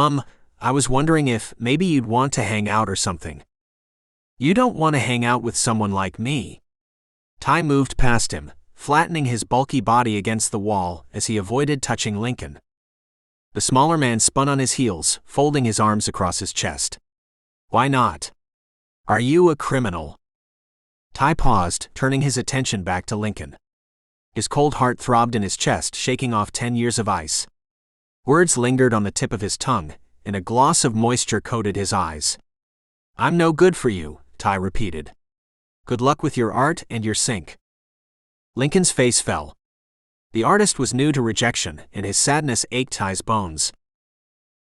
I was wondering if maybe you'd want to hang out or something. You don't want to hang out with someone like me. Tai moved past him, flattening his bulky body against the wall as he avoided touching Lincoln. The smaller man spun on his heels, folding his arms across his chest. Why not? Are you a criminal? Tai paused, turning his attention back to Lincoln. His cold heart throbbed in his chest, shaking off 10 years of ice. Words lingered on the tip of his tongue, and a gloss of moisture coated his eyes. I'm no good for you, Tai repeated. Good luck with your art and your sink. Lincoln's face fell. The artist was new to rejection, and his sadness ached Tai's bones.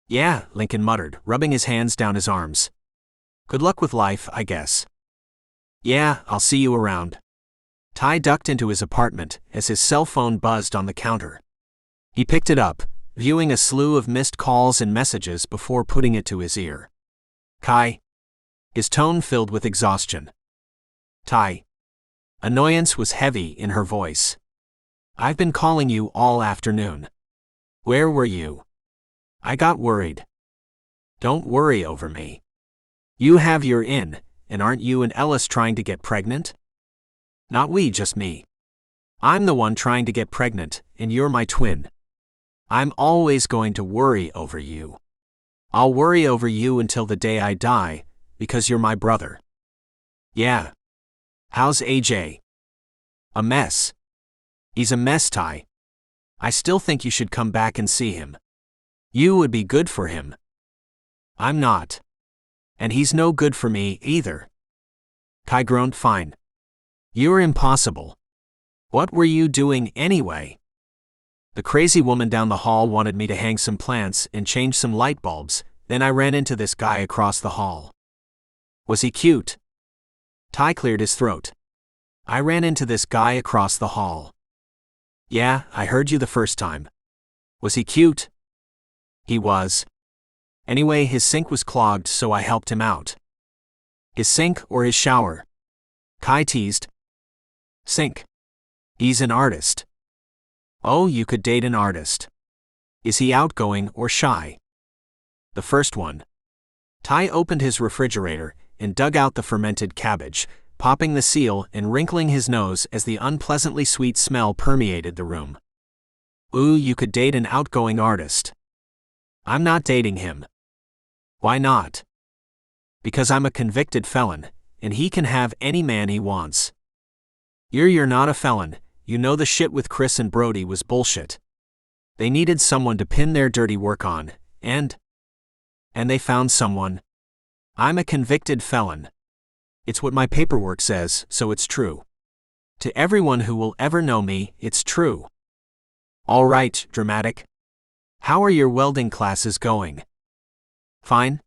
Yeah, Lincoln muttered, rubbing his hands down his arms. Good luck with life, I guess. Yeah, I'll see you around. Tai ducked into his apartment as his cell phone buzzed on the counter. He picked it up, viewing a slew of missed calls and messages before putting it to his ear. Kai? His tone filled with exhaustion. Tai. Annoyance was heavy in her voice. I've been calling you all afternoon. Where were you? I got worried. Don't worry over me. You have your in, and aren't you and Ellis trying to get pregnant? Not we, just me. I'm the one trying to get pregnant, and you're my twin. I'm always going to worry over you. I'll worry over you until the day I die, because you're my brother. Yeah. How's AJ? A mess. He's a mess, Tai. I still think you should come back and see him. You would be good for him. I'm not. And he's no good for me, either. Kai groaned. Fine. You're impossible. What were you doing anyway? The crazy woman down the hall wanted me to hang some plants and change some light bulbs, then I ran into this guy across the hall. Was he cute? Tai cleared his throat. I ran into this guy across the hall. Yeah, I heard you the first time. Was he cute? He was. Anyway, his sink was clogged, so I helped him out. His sink or his shower? Kai teased. Sink. He's an artist. Oh, you could date an artist. Is he outgoing or shy? The first one. Tai opened his refrigerator and dug out the fermented cabbage, popping the seal and wrinkling his nose as the unpleasantly sweet smell permeated the room. Ooh, you could date an outgoing artist. I'm not dating him. Why not? Because I'm a convicted felon, and he can have any man he wants. You're not a felon, you know the shit with Chris and Brody was bullshit. They needed someone to pin their dirty work on, and they found someone. I'm a convicted felon. It's what my paperwork says, so it's true. To everyone who will ever know me, it's true. All right, dramatic. How are your welding classes going? Fine.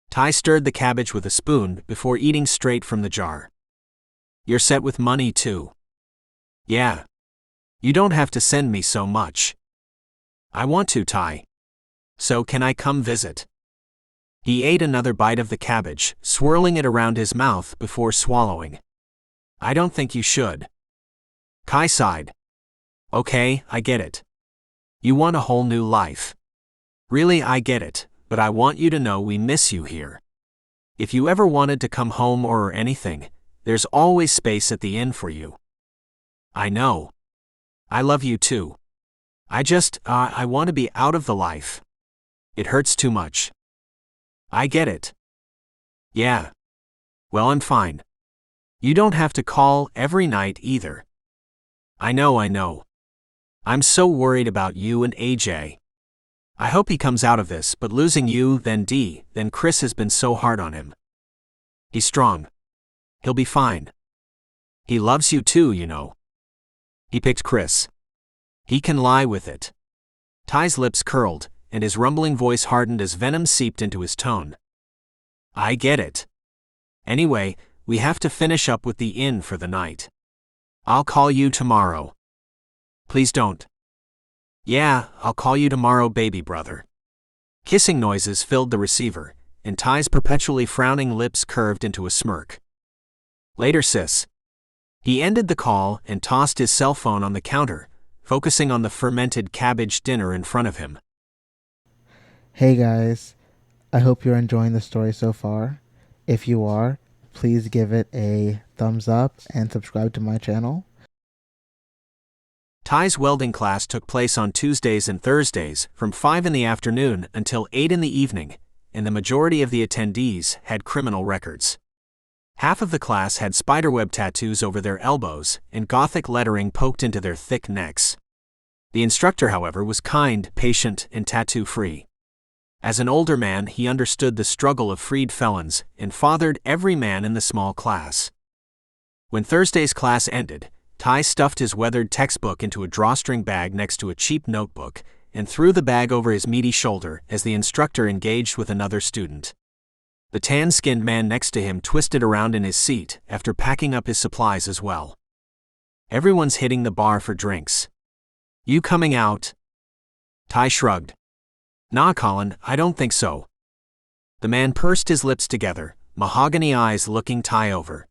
Tai stirred the cabbage with a spoon before eating straight from the jar. You're set with money too. Yeah. You don't have to send me so much. I want to, Tai. So can I come visit? He ate another bite of the cabbage, swirling it around his mouth before swallowing. I don't think you should. Kai sighed. Okay, I get it. You want a whole new life. Really, I get it, but I want you to know we miss you here. If you ever wanted to come home or anything, there's always space at the inn for you. I know. I love you too. I want to be out of the life. It hurts too much. I get it. Yeah. Well, I'm fine. You don't have to call every night either. I know. I'm so worried about you and AJ. I hope he comes out of this, but losing you, then Chris has been so hard on him. He's strong. He'll be fine. He loves you too, you know. He picked Chris. He can lie with it. Tai's lips curled, and his rumbling voice hardened as venom seeped into his tone. I get it. Anyway, we have to finish up with the inn for the night. I'll call you tomorrow. Please don't. Yeah, I'll call you tomorrow, baby brother. Kissing noises filled the receiver, and Tai's perpetually frowning lips curved into a smirk. Later, sis. He ended the call and tossed his cell phone on the counter, focusing on the fermented cabbage dinner in front of him.
Hey guys, I hope you're enjoying the story so far. If you are, please give it a thumbs up and subscribe to my channel.
Tai's welding class took place on Tuesdays and Thursdays from 5 in the afternoon until 8 in the evening, and the majority of the attendees had criminal records. Half of the class had spiderweb tattoos over their elbows and Gothic lettering poked into their thick necks. The instructor, however, was kind, patient, and tattoo-free. As an older man, he understood the struggle of freed felons and fathered every man in the small class. When Thursday's class ended, Tai stuffed his weathered textbook into a drawstring bag next to a cheap notebook and threw the bag over his meaty shoulder as the instructor engaged with another student. The tan-skinned man next to him twisted around in his seat after packing up his supplies as well. Everyone's hitting the bar for drinks. You coming out? Tai shrugged. Nah, Colin, I don't think so. The man pursed his lips together, mahogany eyes looking Tai over.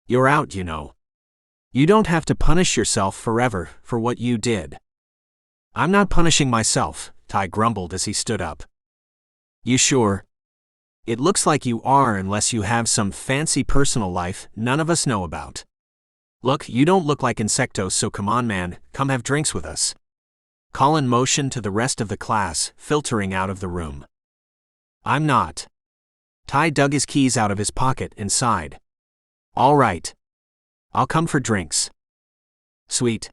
You're out, you know. You don't have to punish yourself forever for what you did. I'm not punishing myself, Tai grumbled as he stood up. You sure? It looks like you are unless you have some fancy personal life none of us know about. Look, you don't look like Insectos, so come on man, come have drinks with us. Colin motioned to the rest of the class, filtering out of the room. I'm not. Tai dug his keys out of his pocket and sighed. All right. I'll come for drinks. Sweet.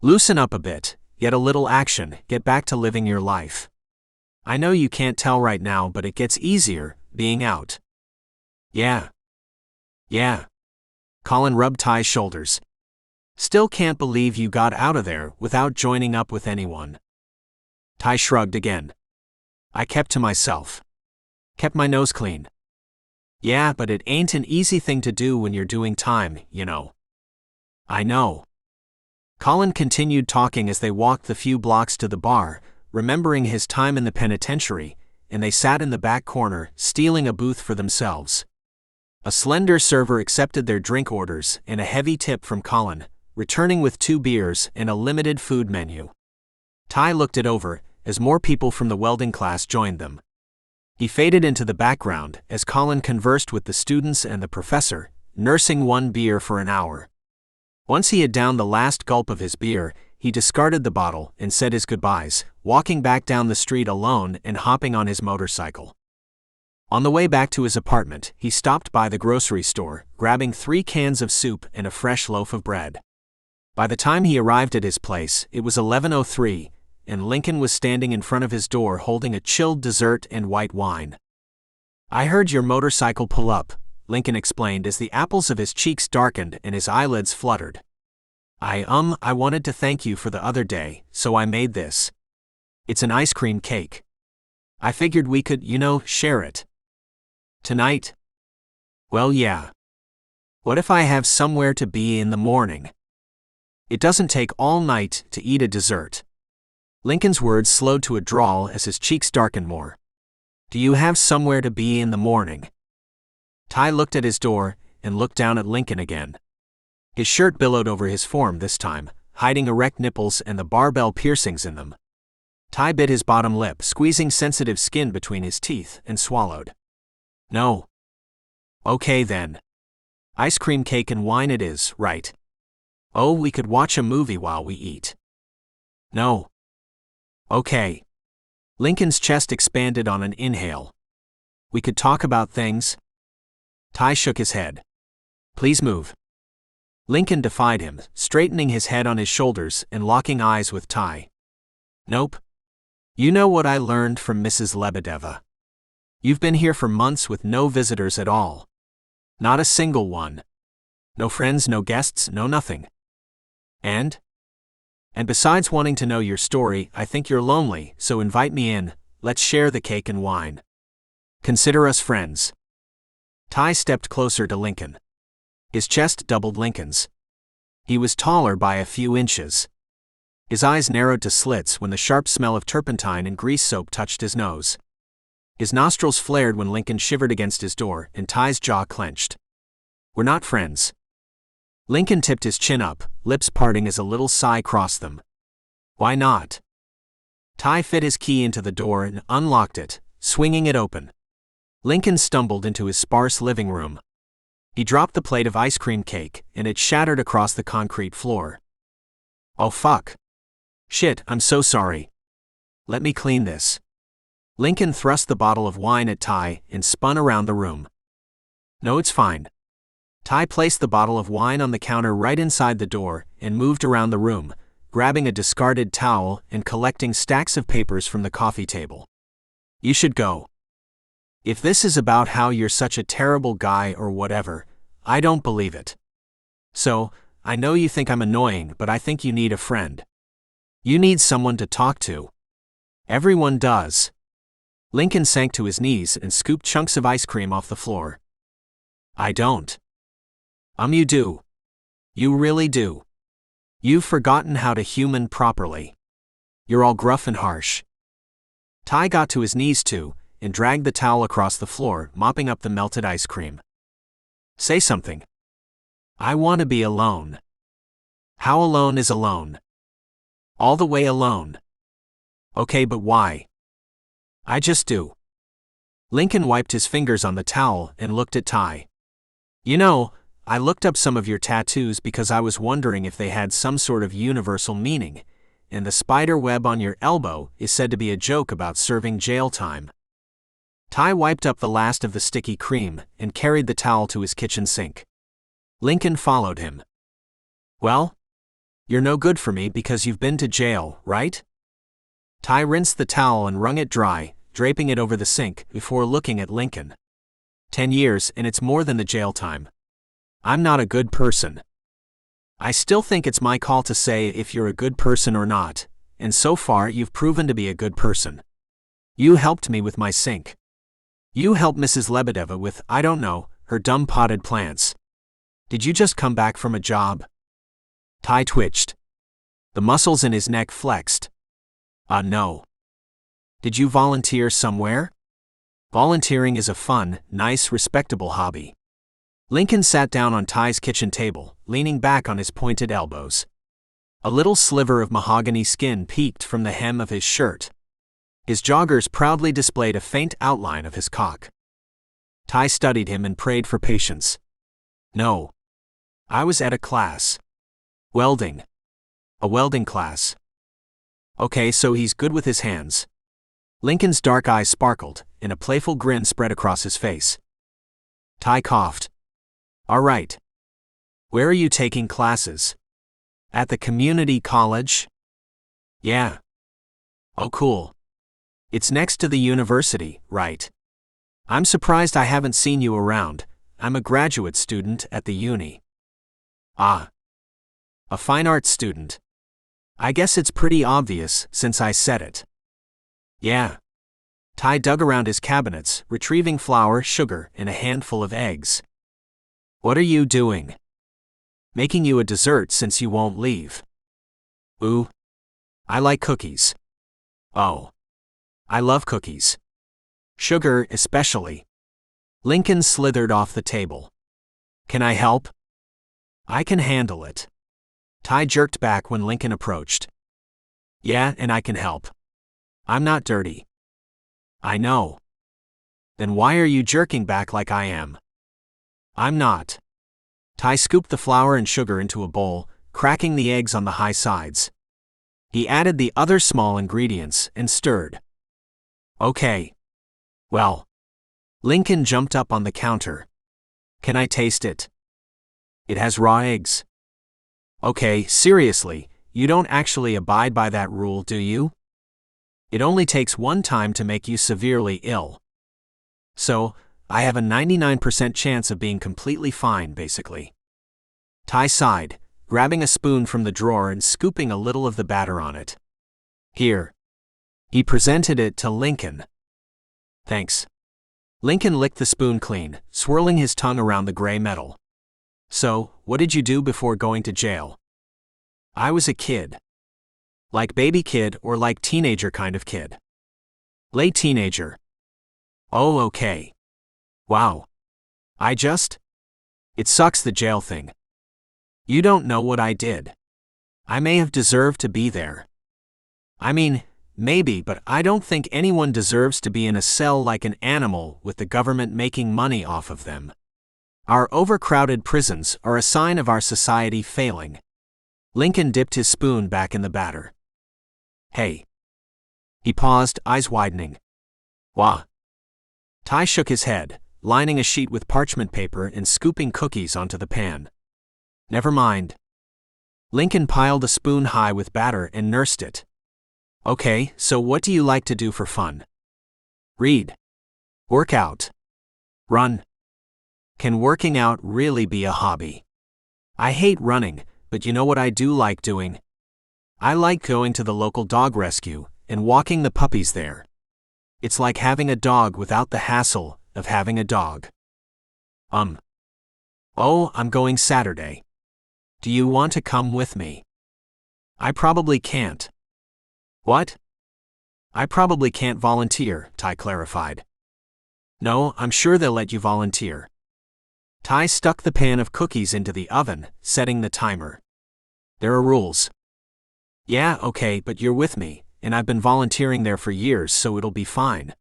Loosen up a bit, get a little action, get back to living your life. I know you can't tell right now, but it gets easier, being out. Yeah. Colin rubbed Tai's shoulders. Still can't believe you got out of there without joining up with anyone. Tai shrugged again. I kept to myself. Kept my nose clean. Yeah, but it ain't an easy thing to do when you're doing time, you know. I know. Colin continued talking as they walked the few blocks to the bar, remembering his time in the penitentiary, and they sat in the back corner, stealing a booth for themselves. A slender server accepted their drink orders and a heavy tip from Colin, returning with 2 beers and a limited food menu. Tai looked it over as more people from the welding class joined them. He faded into the background as Colin conversed with the students and the professor, nursing 1 beer for an hour. Once he had downed the last gulp of his beer, he discarded the bottle and said his goodbyes, walking back down the street alone and hopping on his motorcycle. On the way back to his apartment, he stopped by the grocery store, grabbing 3 cans of soup and a fresh loaf of bread. By the time he arrived at his place, it was 11:03, and Lincoln was standing in front of his door holding a chilled dessert and white wine. I heard your motorcycle pull up, Lincoln explained as the apples of his cheeks darkened and his eyelids fluttered. I wanted to thank you for the other day, so I made this. It's an ice cream cake. I figured we could, share it. Tonight? Well, yeah. What if I have somewhere to be in the morning? It doesn't take all night to eat a dessert. Lincoln's words slowed to a drawl as his cheeks darkened more. Do you have somewhere to be in the morning? Tai looked at his door and looked down at Lincoln again. His shirt billowed over his form this time, hiding erect nipples and the barbell piercings in them. Tai bit his bottom lip, squeezing sensitive skin between his teeth, and swallowed. No. Okay then. Ice cream cake and wine it is, right? Oh, we could watch a movie while we eat. No. Okay. Lincoln's chest expanded on an inhale. We could talk about things. Tai shook his head. Please move. Lincoln defied him, straightening his head on his shoulders and locking eyes with Tai. Nope. You know what I learned from Mrs. Lebedeva. You've been here for months with no visitors at all. Not a single one. No friends, no guests, no nothing. And besides wanting to know your story, I think you're lonely, so invite me in, let's share the cake and wine. Consider us friends. Tai stepped closer to Lincoln. His chest doubled Lincoln's. He was taller by a few inches. His eyes narrowed to slits when the sharp smell of turpentine and grease soap touched his nose. His nostrils flared when Lincoln shivered against his door and Tai's jaw clenched. We're not friends. Lincoln tipped his chin up, lips parting as a little sigh crossed them. Why not? Tai fit his key into the door and unlocked it, swinging it open. Lincoln stumbled into his sparse living room. He dropped the plate of ice cream cake, and it shattered across the concrete floor. Oh fuck. Shit, I'm so sorry. Let me clean this. Lincoln thrust the bottle of wine at Tai and spun around the room. No, it's fine. Tai placed the bottle of wine on the counter right inside the door and moved around the room, grabbing a discarded towel and collecting stacks of papers from the coffee table. You should go. If this is about how you're such a terrible guy or whatever, I don't believe it. So, I know you think I'm annoying, but I think you need a friend. You need someone to talk to. Everyone does. Lincoln sank to his knees and scooped chunks of ice cream off the floor. I don't. You do. You really do. You've forgotten how to human properly. You're all gruff and harsh. Tai got to his knees too, and dragged the towel across the floor, mopping up the melted ice cream. Say something. I want to be alone. How alone is alone? All the way alone. Okay, but why? I just do. Lincoln wiped his fingers on the towel and looked at Tai. You know, I looked up some of your tattoos because I was wondering if they had some sort of universal meaning, and the spider web on your elbow is said to be a joke about serving jail time. Tai wiped up the last of the sticky cream and carried the towel to his kitchen sink. Lincoln followed him. Well? You're no good for me because you've been to jail, right? Tai rinsed the towel and wrung it dry, draping it over the sink before looking at Lincoln. 10 years and it's more than the jail time. I'm not a good person. I still think it's my call to say if you're a good person or not, and so far you've proven to be a good person. You helped me with my sink. You helped Mrs. Lebedeva with, I don't know, her dumb potted plants. Did you just come back from a job? Tai twitched. The muscles in his neck flexed. No. Did you volunteer somewhere? Volunteering is a fun, nice, respectable hobby. Lincoln sat down on Tai's kitchen table, leaning back on his pointed elbows. A little sliver of mahogany skin peeked from the hem of his shirt. His joggers proudly displayed a faint outline of his cock. Tai studied him and prayed for patience. No. I was at a class. Welding. A welding class. Okay, so he's good with his hands. Lincoln's dark eyes sparkled, and a playful grin spread across his face. Tai coughed. All right. Where are you taking classes? At the community college? Yeah. Oh, cool. It's next to the university, right? I'm surprised I haven't seen you around. I'm a graduate student at the uni. Ah. A fine arts student. I guess it's pretty obvious since I said it. Yeah. Tai dug around his cabinets, retrieving flour, sugar, and a handful of eggs. What are you doing? Making you a dessert since you won't leave. Ooh. I like cookies. Oh. I love cookies. Sugar, especially. Lincoln slithered off the table. Can I help? I can handle it. Tai jerked back when Lincoln approached. Yeah, and I can help. I'm not dirty. I know. Then why are you jerking back like I am? I'm not. Tai scooped the flour and sugar into a bowl, cracking the eggs on the high sides. He added the other small ingredients and stirred. Okay. Well. Lincoln jumped up on the counter. Can I taste it? It has raw eggs. Okay, seriously, you don't actually abide by that rule, do you? It only takes one time to make you severely ill. So, I have a 99% chance of being completely fine, basically. Tai sighed, grabbing a spoon from the drawer and scooping a little of the batter on it. Here. He presented it to Lincoln. Thanks. Lincoln licked the spoon clean, swirling his tongue around the gray metal. So, what did you do before going to jail? I was a kid. Like baby kid or like teenager kind of kid? Late teenager. Oh, okay. Wow. It sucks the jail thing. You don't know what I did. I may have deserved to be there. I mean, maybe, but I don't think anyone deserves to be in a cell like an animal with the government making money off of them. Our overcrowded prisons are a sign of our society failing. Lincoln dipped his spoon back in the batter. Hey. He paused, eyes widening. Wah. Tai shook his head, lining a sheet with parchment paper and scooping cookies onto the pan. Never mind. Lincoln piled a spoon high with batter and nursed it. Okay, so what do you like to do for fun? Read. Work out. Run. Can working out really be a hobby? I hate running, but you know what I do like doing? I like going to the local dog rescue and walking the puppies there. It's like having a dog without the hassle of having a dog. Oh, I'm going Saturday. Do you want to come with me? I probably can't. What? I probably can't volunteer, Tai clarified. No, I'm sure they'll let you volunteer. Tai stuck the pan of cookies into the oven, setting the timer. There are rules. Yeah, okay, but you're with me, and I've been volunteering there for years, so it'll be fine.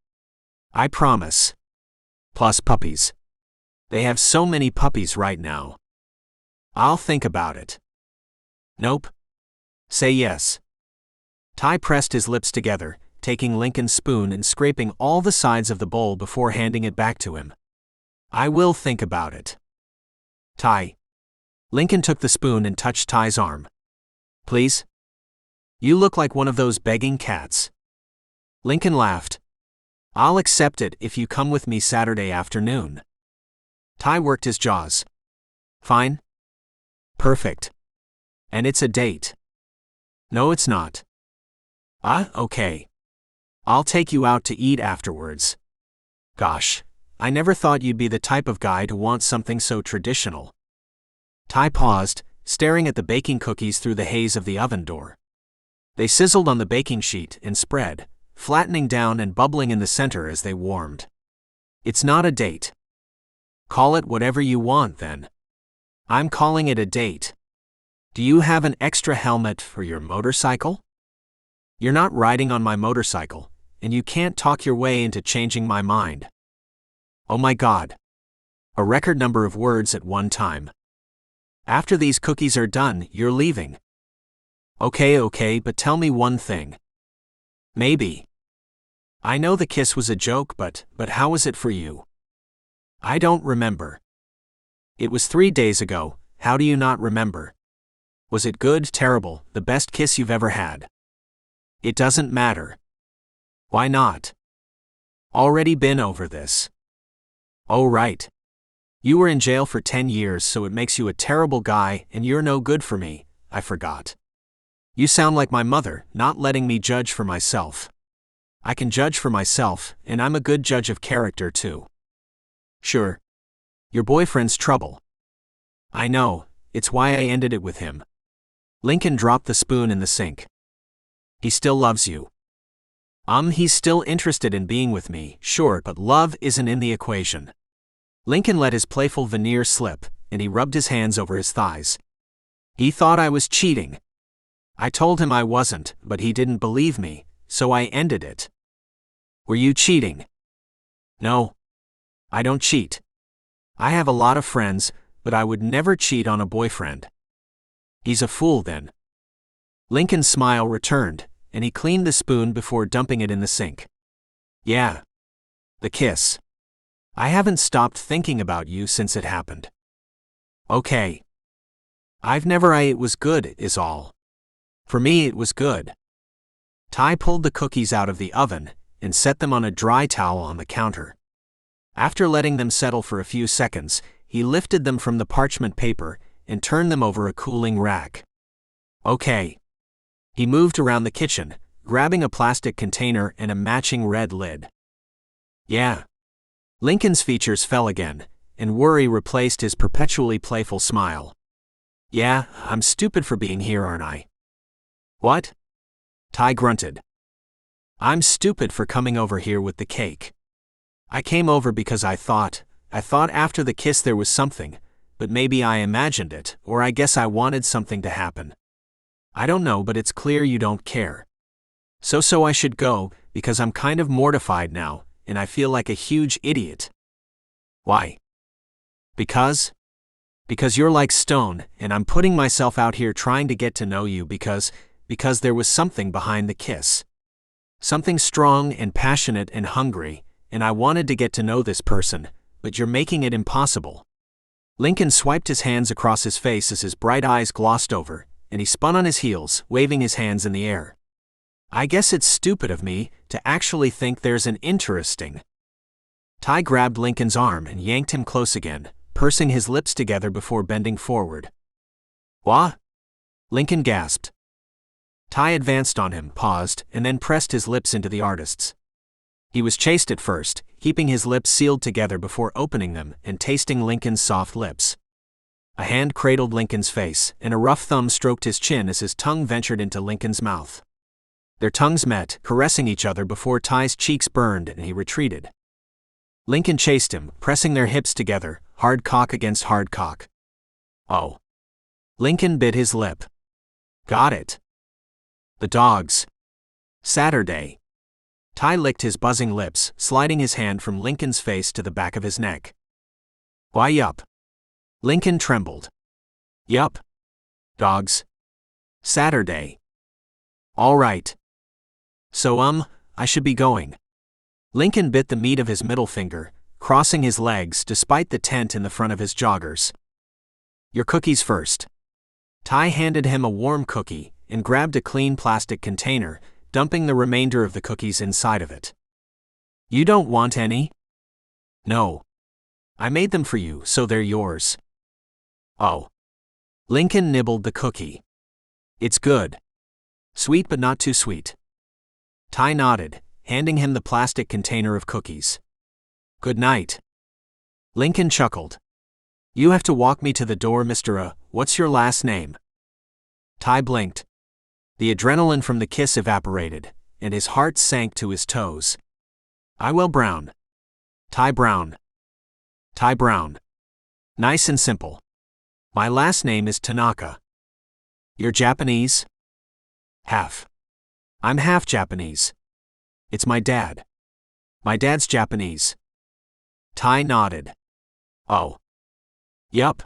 I promise. Plus puppies. They have so many puppies right now. I'll think about it. Nope. Say yes. Tai pressed his lips together, taking Lincoln's spoon and scraping all the sides of the bowl before handing it back to him. I will think about it. Tai. Lincoln took the spoon and touched Tai's arm. Please? You look like one of those begging cats. Lincoln laughed. I'll accept it if you come with me Saturday afternoon. Tai worked his jaws. Fine? Perfect. And it's a date. No, it's not. Okay. I'll take you out to eat afterwards. Gosh, I never thought you'd be the type of guy to want something so traditional. Tai paused, staring at the baking cookies through the haze of the oven door. They sizzled on the baking sheet and spread, flattening down and bubbling in the center as they warmed. It's not a date. Call it whatever you want then. I'm calling it a date. Do you have an extra helmet for your motorcycle? You're not riding on my motorcycle, and you can't talk your way into changing my mind. Oh my God. A record number of words at one time. After these cookies are done, you're leaving. Okay, but tell me one thing. Maybe. I know the kiss was a joke, but how was it for you? I don't remember. It was 3 days ago, how do you not remember? Was it good, terrible, the best kiss you've ever had? It doesn't matter. Why not? Already been over this. Oh right. You were in jail for 10 years, so it makes you a terrible guy and you're no good for me, I forgot. You sound like my mother, not letting me judge for myself. I can judge for myself, and I'm a good judge of character too. Sure. Your boyfriend's trouble. I know, it's why I ended it with him. Lincoln dropped the spoon in the sink. He still loves you. He's still interested in being with me, sure, but love isn't in the equation. Lincoln let his playful veneer slip, and he rubbed his hands over his thighs. He thought I was cheating. I told him I wasn't, but he didn't believe me, so I ended it. Were you cheating? No. I don't cheat. I have a lot of friends, but I would never cheat on a boyfriend. He's a fool then. Lincoln's smile returned, and he cleaned the spoon before dumping it in the sink. Yeah. The kiss. I haven't stopped thinking about you since it happened. Okay. It was good, is all. For me it was good. Tai pulled the cookies out of the oven and set them on a dry towel on the counter. After letting them settle for a few seconds, he lifted them from the parchment paper and turned them over a cooling rack. Okay. He moved around the kitchen, grabbing a plastic container and a matching red lid. Yeah. Lincoln's features fell again, and worry replaced his perpetually playful smile. Yeah, I'm stupid for being here, aren't I? What? Tai grunted. I'm stupid for coming over here with the cake. I came over because I thought after the kiss there was something, but maybe I imagined it, or I guess I wanted something to happen. I don't know, but it's clear you don't care. So I should go, because I'm kind of mortified now, and I feel like a huge idiot. Why? Because you're like stone, and I'm putting myself out here trying to get to know you because there was something behind the kiss. Something strong and passionate and hungry, and I wanted to get to know this person, but you're making it impossible. Lincoln swiped his hands across his face as his bright eyes glossed over, and he spun on his heels, waving his hands in the air. I guess it's stupid of me to actually think there's an interesting. Tai grabbed Lincoln's arm and yanked him close again, pursing his lips together before bending forward. What? Lincoln gasped. Tai advanced on him, paused, and then pressed his lips into the artist's. He was chaste at first, keeping his lips sealed together before opening them and tasting Lincoln's soft lips. A hand cradled Lincoln's face, and a rough thumb stroked his chin as his tongue ventured into Lincoln's mouth. Their tongues met, caressing each other before Tai's cheeks burned and he retreated. Lincoln chased him, pressing their hips together, hard cock against hard cock. Oh. Lincoln bit his lip. Got it. The dogs. Saturday. Tai licked his buzzing lips, sliding his hand from Lincoln's face to the back of his neck. Why yup? Lincoln trembled. Yup. Dogs. Saturday. All right. So I should be going. Lincoln bit the meat of his middle finger, crossing his legs despite the tent in the front of his joggers. Your cookies first. Tai handed him a warm cookie and grabbed a clean plastic container, dumping the remainder of the cookies inside of it. You don't want any? No. I made them for you, so they're yours. Oh. Lincoln nibbled the cookie. It's good. Sweet but not too sweet. Tai nodded, handing him the plastic container of cookies. Good night. Lincoln chuckled. You have to walk me to the door, Mr. What's your last name? Tai blinked. The adrenaline from the kiss evaporated, and his heart sank to his toes. Brown. Tai Brown. Tai Brown. Nice and simple. My last name is Tanaka. You're Japanese? Half. I'm half Japanese. It's my dad. My dad's Japanese. Tai nodded. Oh. Yup.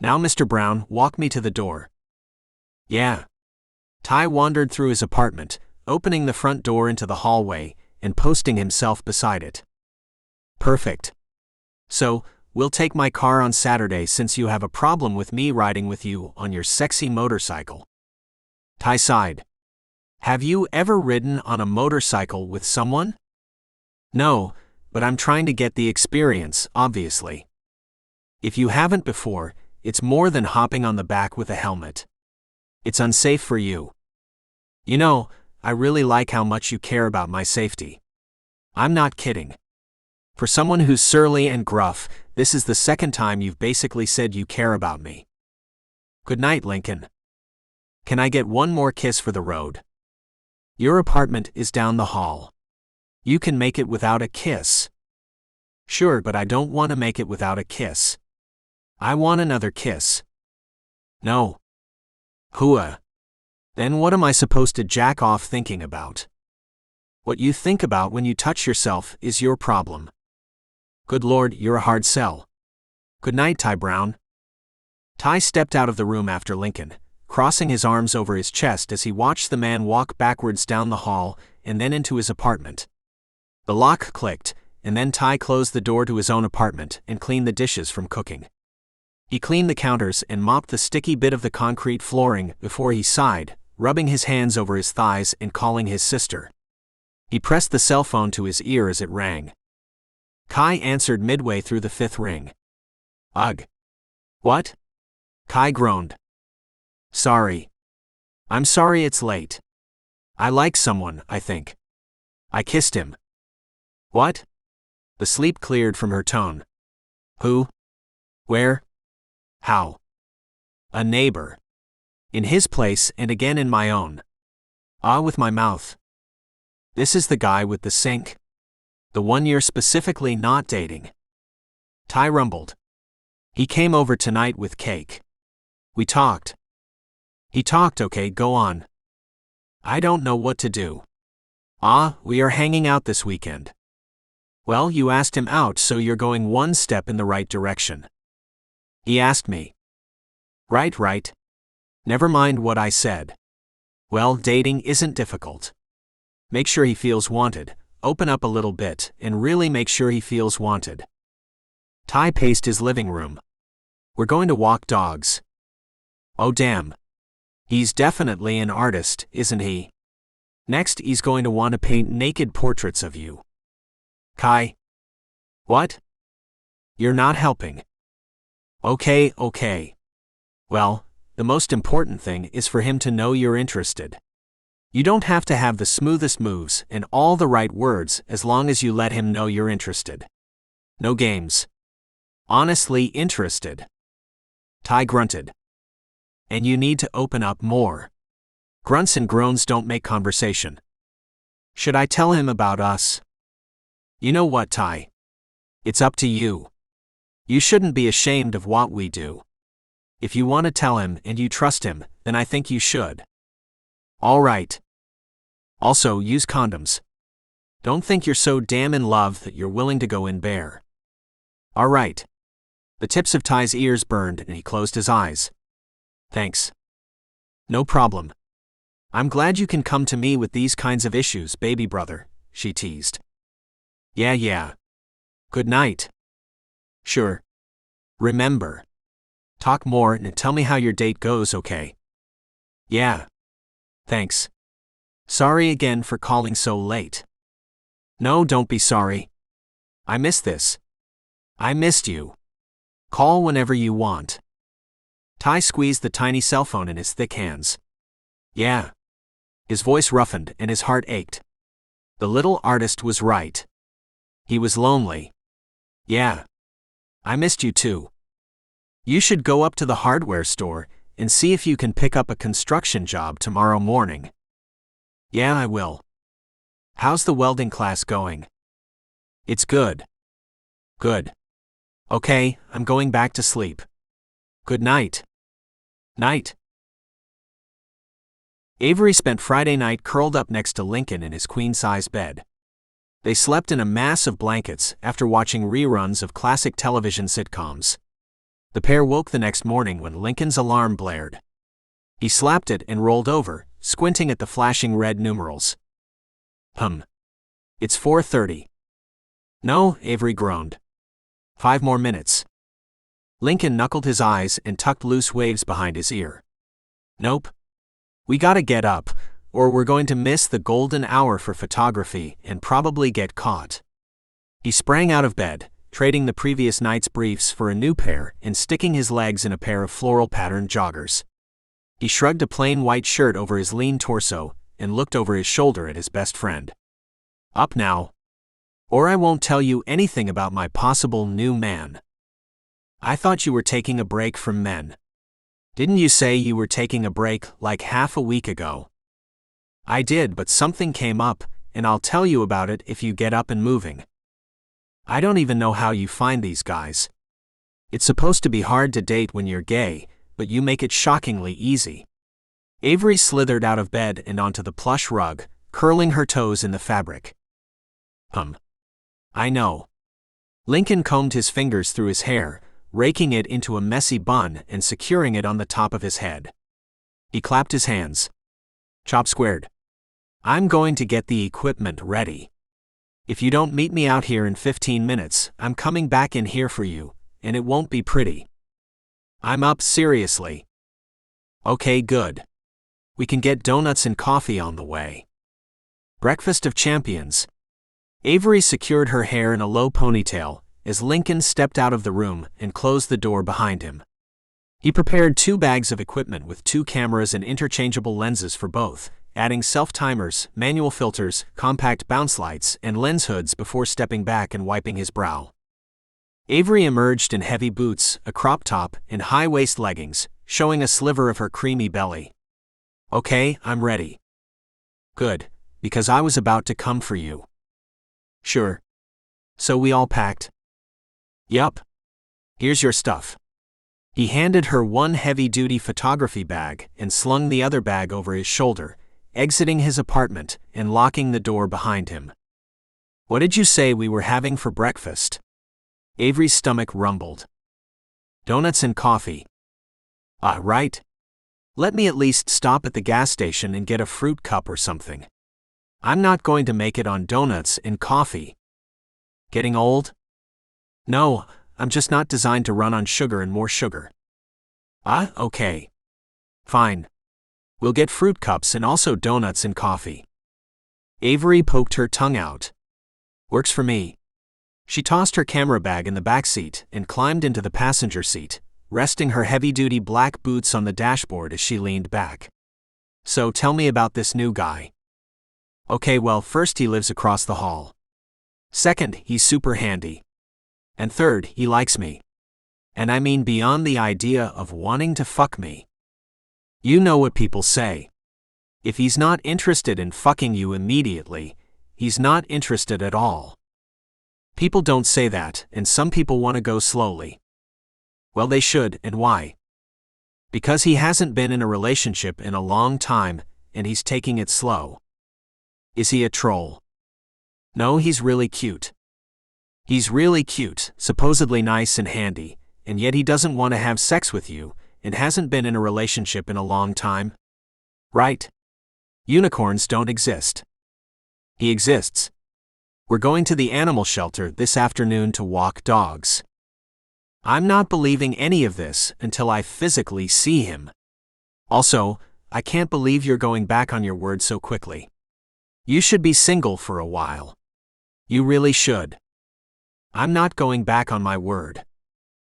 Now, Mr. Brown, walk me to the door. Yeah. Tai wandered through his apartment, opening the front door into the hallway and posting himself beside it. Perfect. So, we'll take my car on Saturday since you have a problem with me riding with you on your sexy motorcycle. Tai sighed. Have you ever ridden on a motorcycle with someone? No, but I'm trying to get the experience, obviously. If you haven't before, it's more than hopping on the back with a helmet. It's unsafe for you. You know, I really like how much you care about my safety. I'm not kidding. For someone who's surly and gruff, this is the second time you've basically said you care about me. Good night, Lincoln. Can I get one more kiss for the road? Your apartment is down the hall. You can make it without a kiss. Sure, but I don't want to make it without a kiss. I want another kiss. No. Hua. Then what am I supposed to jack off thinking about? What you think about when you touch yourself is your problem. Good Lord, you're a hard sell. Good night, Tai Brown. Tai stepped out of the room after Lincoln, crossing his arms over his chest as he watched the man walk backwards down the hall and then into his apartment. The lock clicked, and then Tai closed the door to his own apartment and cleaned the dishes from cooking. He cleaned the counters and mopped the sticky bit of the concrete flooring before he sighed, rubbing his hands over his thighs and calling his sister. He pressed the cell phone to his ear as it rang. Kai answered midway through the fifth ring. Ugh. What? Kai groaned. Sorry. I'm sorry it's late. I like someone, I think. I kissed him. What? The sleep cleared from her tone. Who? Where? How? A neighbor. In his place and again in my own. With my mouth. This is the guy with the sink? The one you're specifically not dating? Tai rumbled. He came over tonight with cake. We talked. He talked, okay, go on. I don't know what to do. Ah, we are hanging out this weekend. Well, you asked him out, so you're going one step in the right direction. He asked me. Right. Never mind what I said. Well, dating isn't difficult. Make sure he feels wanted, open up a little bit, and really make sure he feels wanted. Tai paced his living room. We're going to walk dogs. Oh damn. He's definitely an artist, isn't he? Next, he's going to want to paint naked portraits of you. Kai. What? You're not helping. Okay. Well, the most important thing is for him to know you're interested. You don't have to have the smoothest moves and all the right words as long as you let him know you're interested. No games. Honestly interested. Tai grunted. And you need to open up more. Grunts and groans don't make conversation. Should I tell him about us? You know what, Tai? It's up to you. You shouldn't be ashamed of what we do. If you want to tell him and you trust him, then I think you should. All right. Also, use condoms. Don't think you're so damn in love that you're willing to go in bare. All right. The tips of Tai's ears burned and he closed his eyes. Thanks. No problem. I'm glad you can come to me with these kinds of issues, baby brother, she teased. Yeah. Good night. Sure. Remember. Talk more and tell me how your date goes, okay? Yeah. Thanks. Sorry again for calling so late. No, don't be sorry. I missed this. I missed you. Call whenever you want. Tai squeezed the tiny cell phone in his thick hands. Yeah. His voice roughened and his heart ached. The little artist was right. He was lonely. Yeah. I missed you too. You should go up to the hardware store and see if you can pick up a construction job tomorrow morning. Yeah, I will. How's the welding class going? It's good. Good. Okay, I'm going back to sleep. Good night. Night. Avery spent Friday night curled up next to Lincoln in his queen-size bed. They slept in a mass of blankets after watching reruns of classic television sitcoms. The pair woke the next morning when Lincoln's alarm blared. He slapped it and rolled over, squinting at the flashing red numerals. It's 4:30. No, Avery groaned. 5 more minutes. Lincoln knuckled his eyes and tucked loose waves behind his ear. Nope. We gotta get up, or we're going to miss the golden hour for photography and probably get caught. He sprang out of bed, trading the previous night's briefs for a new pair and sticking his legs in a pair of floral-patterned joggers. He shrugged a plain white shirt over his lean torso and looked over his shoulder at his best friend. Up now. Or I won't tell you anything about my possible new man. I thought you were taking a break from men. Didn't you say you were taking a break like half a week ago? I did, but something came up, and I'll tell you about it if you get up and moving. I don't even know how you find these guys. It's supposed to be hard to date when you're gay, but you make it shockingly easy. Avery slithered out of bed and onto the plush rug, curling her toes in the fabric. I know. Lincoln combed his fingers through his hair, raking it into a messy bun and securing it on the top of his head. He clapped his hands. Chop squared. I'm going to get the equipment ready. If you don't meet me out here in 15 minutes, I'm coming back in here for you, and it won't be pretty. I'm up, seriously. Okay, good. We can get donuts and coffee on the way. Breakfast of champions. Avery secured her hair in a low ponytail as Lincoln stepped out of the room and closed the door behind him. He prepared 2 bags of equipment with 2 cameras and interchangeable lenses for both, adding self-timers, manual filters, compact bounce lights, and lens hoods before stepping back and wiping his brow. Avery emerged in heavy boots, a crop top, and high-waist leggings, showing a sliver of her creamy belly. Okay, I'm ready. Good, because I was about to come for you. Sure. So we all packed? Yup. Here's your stuff. He handed her one heavy-duty photography bag and slung the other bag over his shoulder, exiting his apartment and locking the door behind him. "What did you say we were having for breakfast?" Avery's stomach rumbled. "Donuts and coffee." "Ah, right. Let me at least stop at the gas station and get a fruit cup or something. I'm not going to make it on donuts and coffee." "Getting old?" "No, I'm just not designed to run on sugar and more sugar." "Ah, okay. Fine. We'll get fruit cups and also donuts and coffee." Avery poked her tongue out. "Works for me." She tossed her camera bag in the back seat and climbed into the passenger seat, resting her heavy-duty black boots on the dashboard as she leaned back. "So tell me about this new guy." "Okay, well, first, he lives across the hall. Second, he's super handy. And third, he likes me. And I mean beyond the idea of wanting to fuck me. You know what people say. If he's not interested in fucking you immediately, he's not interested at all. People don't say that, and some people want to go slowly. Well, they should, and why? Because he hasn't been in a relationship in a long time, and he's taking it slow. Is he a troll? No, he's really cute. He's really cute, supposedly nice and handy, and yet he doesn't want to have sex with you, and hasn't been in a relationship in a long time. Right? Unicorns don't exist. He exists. We're going to the animal shelter this afternoon to walk dogs. I'm not believing any of this until I physically see him. Also, I can't believe you're going back on your word so quickly. You should be single for a while. You really should." "I'm not going back on my word.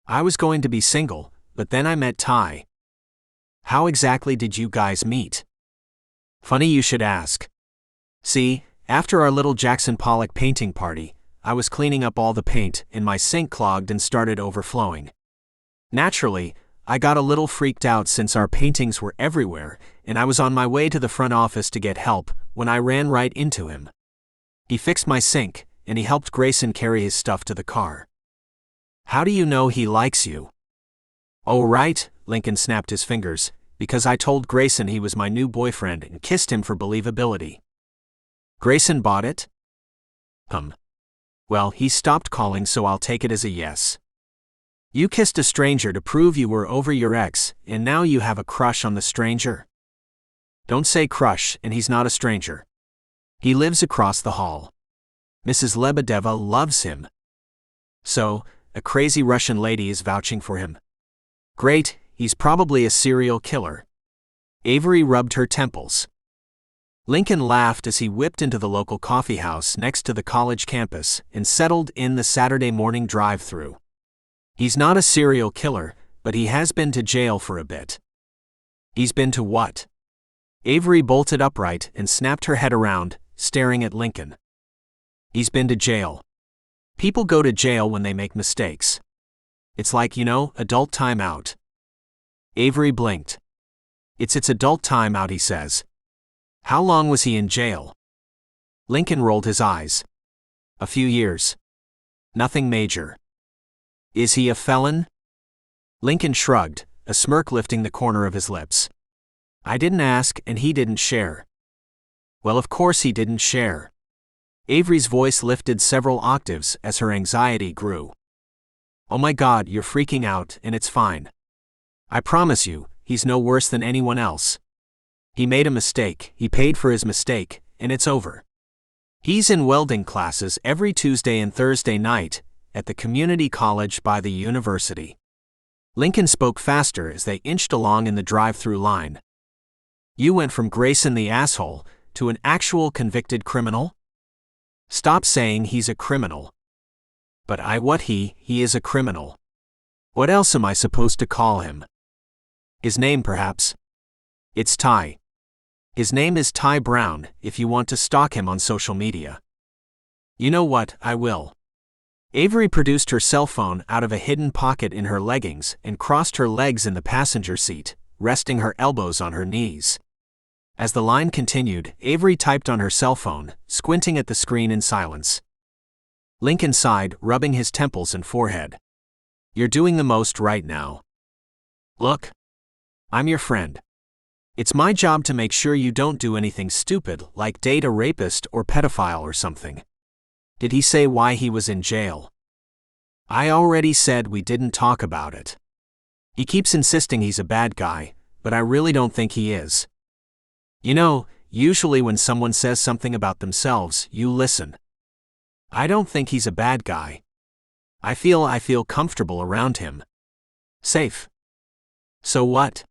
I was going to be single, but then I met Tai." "How exactly did you guys meet?" "Funny you should ask. See, after our little Jackson Pollock painting party, I was cleaning up all the paint, and my sink clogged and started overflowing. Naturally, I got a little freaked out since our paintings were everywhere, and I was on my way to the front office to get help when I ran right into him. He fixed my sink, and he helped Grayson carry his stuff to the car." "How do you know he likes you?" "Oh, right," Lincoln snapped his fingers, "because I told Grayson he was my new boyfriend and kissed him for believability." "Grayson bought it?" Well, he stopped calling, so I'll take it as a yes. You kissed a stranger to prove you were over your ex, and now you have a crush on the stranger? Don't say crush, and he's not a stranger. He lives across the hall. Mrs. Lebedeva loves him. So, a crazy Russian lady is vouching for him. Great, he's probably a serial killer. Avery rubbed her temples. Lincoln laughed as he whipped into the local coffee house next to the college campus and settled in the Saturday morning drive-thru. He's not a serial killer, but he has been to jail for a bit. He's been to what? Avery bolted upright and snapped her head around, staring at Lincoln. He's been to jail. People go to jail when they make mistakes. It's like, adult time out. Avery blinked. It's adult time out, he says. How long was he in jail? Lincoln rolled his eyes. A few years. Nothing major. Is he a felon? Lincoln shrugged, a smirk lifting the corner of his lips. I didn't ask, and he didn't share. Well, of course he didn't share. Avery's voice lifted several octaves as her anxiety grew. Oh my God, you're freaking out, and it's fine. I promise you, he's no worse than anyone else. He made a mistake, he paid for his mistake, and it's over. He's in welding classes every Tuesday and Thursday night at the community college by the university. Lincoln spoke faster as they inched along in the drive-through line. You went from Grayson the asshole to an actual convicted criminal? Stop saying he's a criminal. But he is a criminal. What else am I supposed to call him? His name, perhaps? It's Tai. His name is Tai Brown, if you want to stalk him on social media. You know what, I will. Avery produced her cell phone out of a hidden pocket in her leggings and crossed her legs in the passenger seat, resting her elbows on her knees. As the line continued, Avery typed on her cell phone, squinting at the screen in silence. Lincoln sighed, rubbing his temples and forehead. You're doing the most right now. Look. I'm your friend. It's my job to make sure you don't do anything stupid like date a rapist or pedophile or something. Did he say why he was in jail? I already said we didn't talk about it. He keeps insisting he's a bad guy, but I really don't think he is. You know, usually when someone says something about themselves, you listen. I don't think he's a bad guy. I feel comfortable around him. Safe. So what?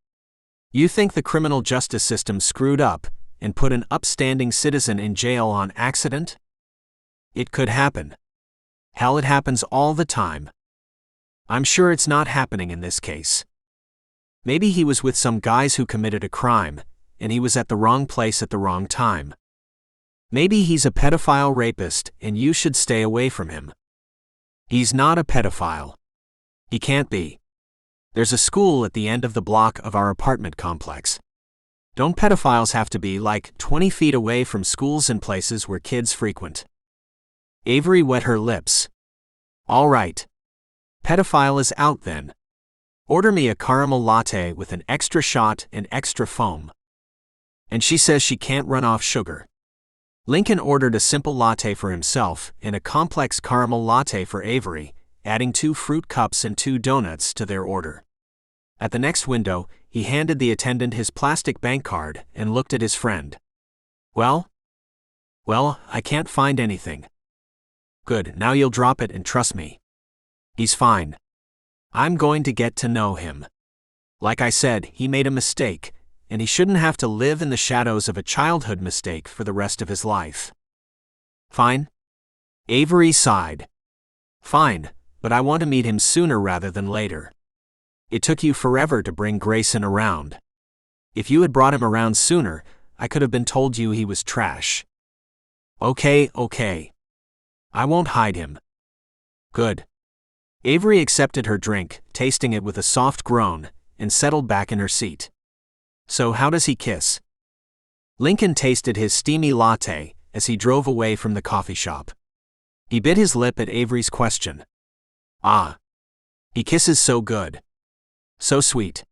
You think the criminal justice system screwed up and put an upstanding citizen in jail on accident? It could happen. Hell, it happens all the time. I'm sure it's not happening in this case. Maybe he was with some guys who committed a crime, and he was at the wrong place at the wrong time. Maybe he's a pedophile rapist and you should stay away from him. He's not a pedophile. He can't be. There's a school at the end of the block of our apartment complex. Don't pedophiles have to be like 20 feet away from schools and places where kids frequent? Avery wet her lips. All right. Pedophile is out then. Order me a caramel latte with an extra shot and extra foam. And she says she can't run off sugar. Lincoln ordered a simple latte for himself and a complex caramel latte for Avery, adding 2 fruit cups and 2 donuts to their order. At the next window, he handed the attendant his plastic bank card and looked at his friend. Well, I can't find anything. Good, now you'll drop it and trust me. He's fine. I'm going to get to know him. Like I said, he made a mistake, and he shouldn't have to live in the shadows of a childhood mistake for the rest of his life. Fine? Avery sighed. Fine, but I want to meet him sooner rather than later. It took you forever to bring Grayson around. If you had brought him around sooner, I could have been told you he was trash. Okay. I won't hide him. Good. Avery accepted her drink, tasting it with a soft groan, and settled back in her seat. So how does he kiss? Lincoln tasted his steamy latte as he drove away from the coffee shop. He bit his lip at Avery's question. He kisses so good. So sweet.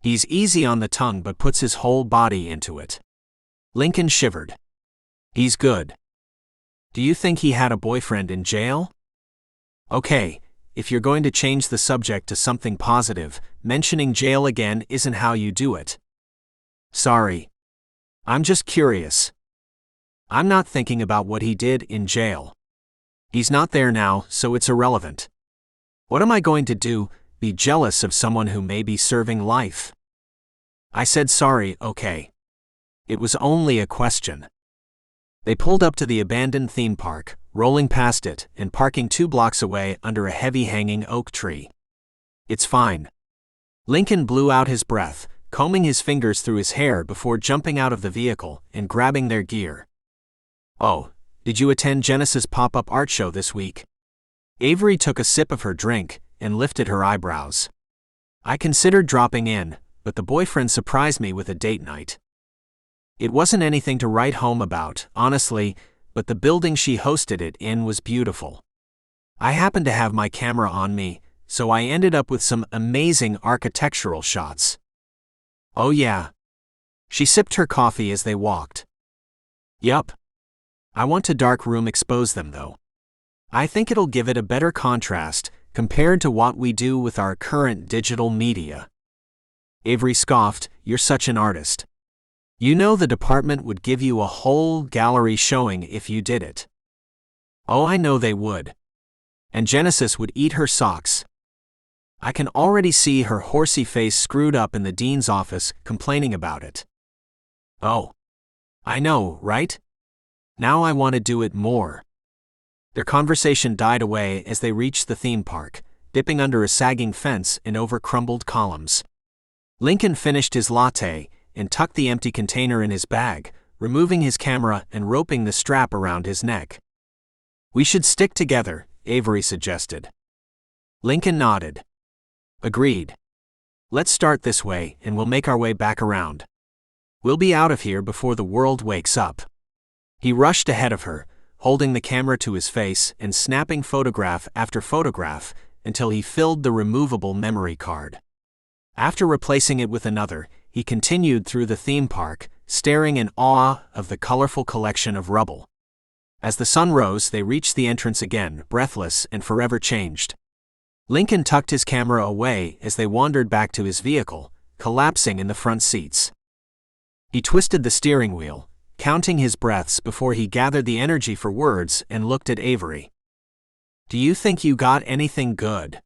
He's easy on the tongue but puts his whole body into it. Lincoln shivered. He's good. Do you think he had a boyfriend in jail? Okay, if you're going to change the subject to something positive, mentioning jail again isn't how you do it. Sorry. I'm just curious. I'm not thinking about what he did in jail. He's not there now, so it's irrelevant. What am I going to do, be jealous of someone who may be serving life? I said sorry, okay. It was only a question. They pulled up to the abandoned theme park, rolling past it and parking 2 blocks away under a heavy hanging oak tree. It's fine. Lincoln blew out his breath, combing his fingers through his hair before jumping out of the vehicle and grabbing their gear. Oh, did you attend Genesis' pop-up art show this week? Avery took a sip of her drink and lifted her eyebrows. I considered dropping in, but the boyfriend surprised me with a date night. It wasn't anything to write home about, honestly, but the building she hosted it in was beautiful. I happened to have my camera on me, so I ended up with some amazing architectural shots. Oh yeah. She sipped her coffee as they walked. Yup. I want to dark room expose them though. I think it'll give it a better contrast compared to what we do with our current digital media. Avery scoffed, you're such an artist. You know the department would give you a whole gallery showing if you did it. Oh, I know they would. And Genesis would eat her socks. I can already see her horsey face screwed up in the dean's office complaining about it. Oh. I know, right? Now I want to do it more. Their conversation died away as they reached the theme park, dipping under a sagging fence and over crumbled columns. Lincoln finished his latte and tucked the empty container in his bag, removing his camera and roping the strap around his neck. We should stick together, Avery suggested. Lincoln nodded. Agreed. Let's start this way and we'll make our way back around. We'll be out of here before the world wakes up. He rushed ahead of her, holding the camera to his face and snapping photograph after photograph until he filled the removable memory card. After replacing it with another, he continued through the theme park, staring in awe of the colorful collection of rubble. As the sun rose, they reached the entrance again, breathless and forever changed. Lincoln tucked his camera away as they wandered back to his vehicle, collapsing in the front seats. He twisted the steering wheel, counting his breaths before he gathered the energy for words and looked at Avery. "Do you think you got anything good?"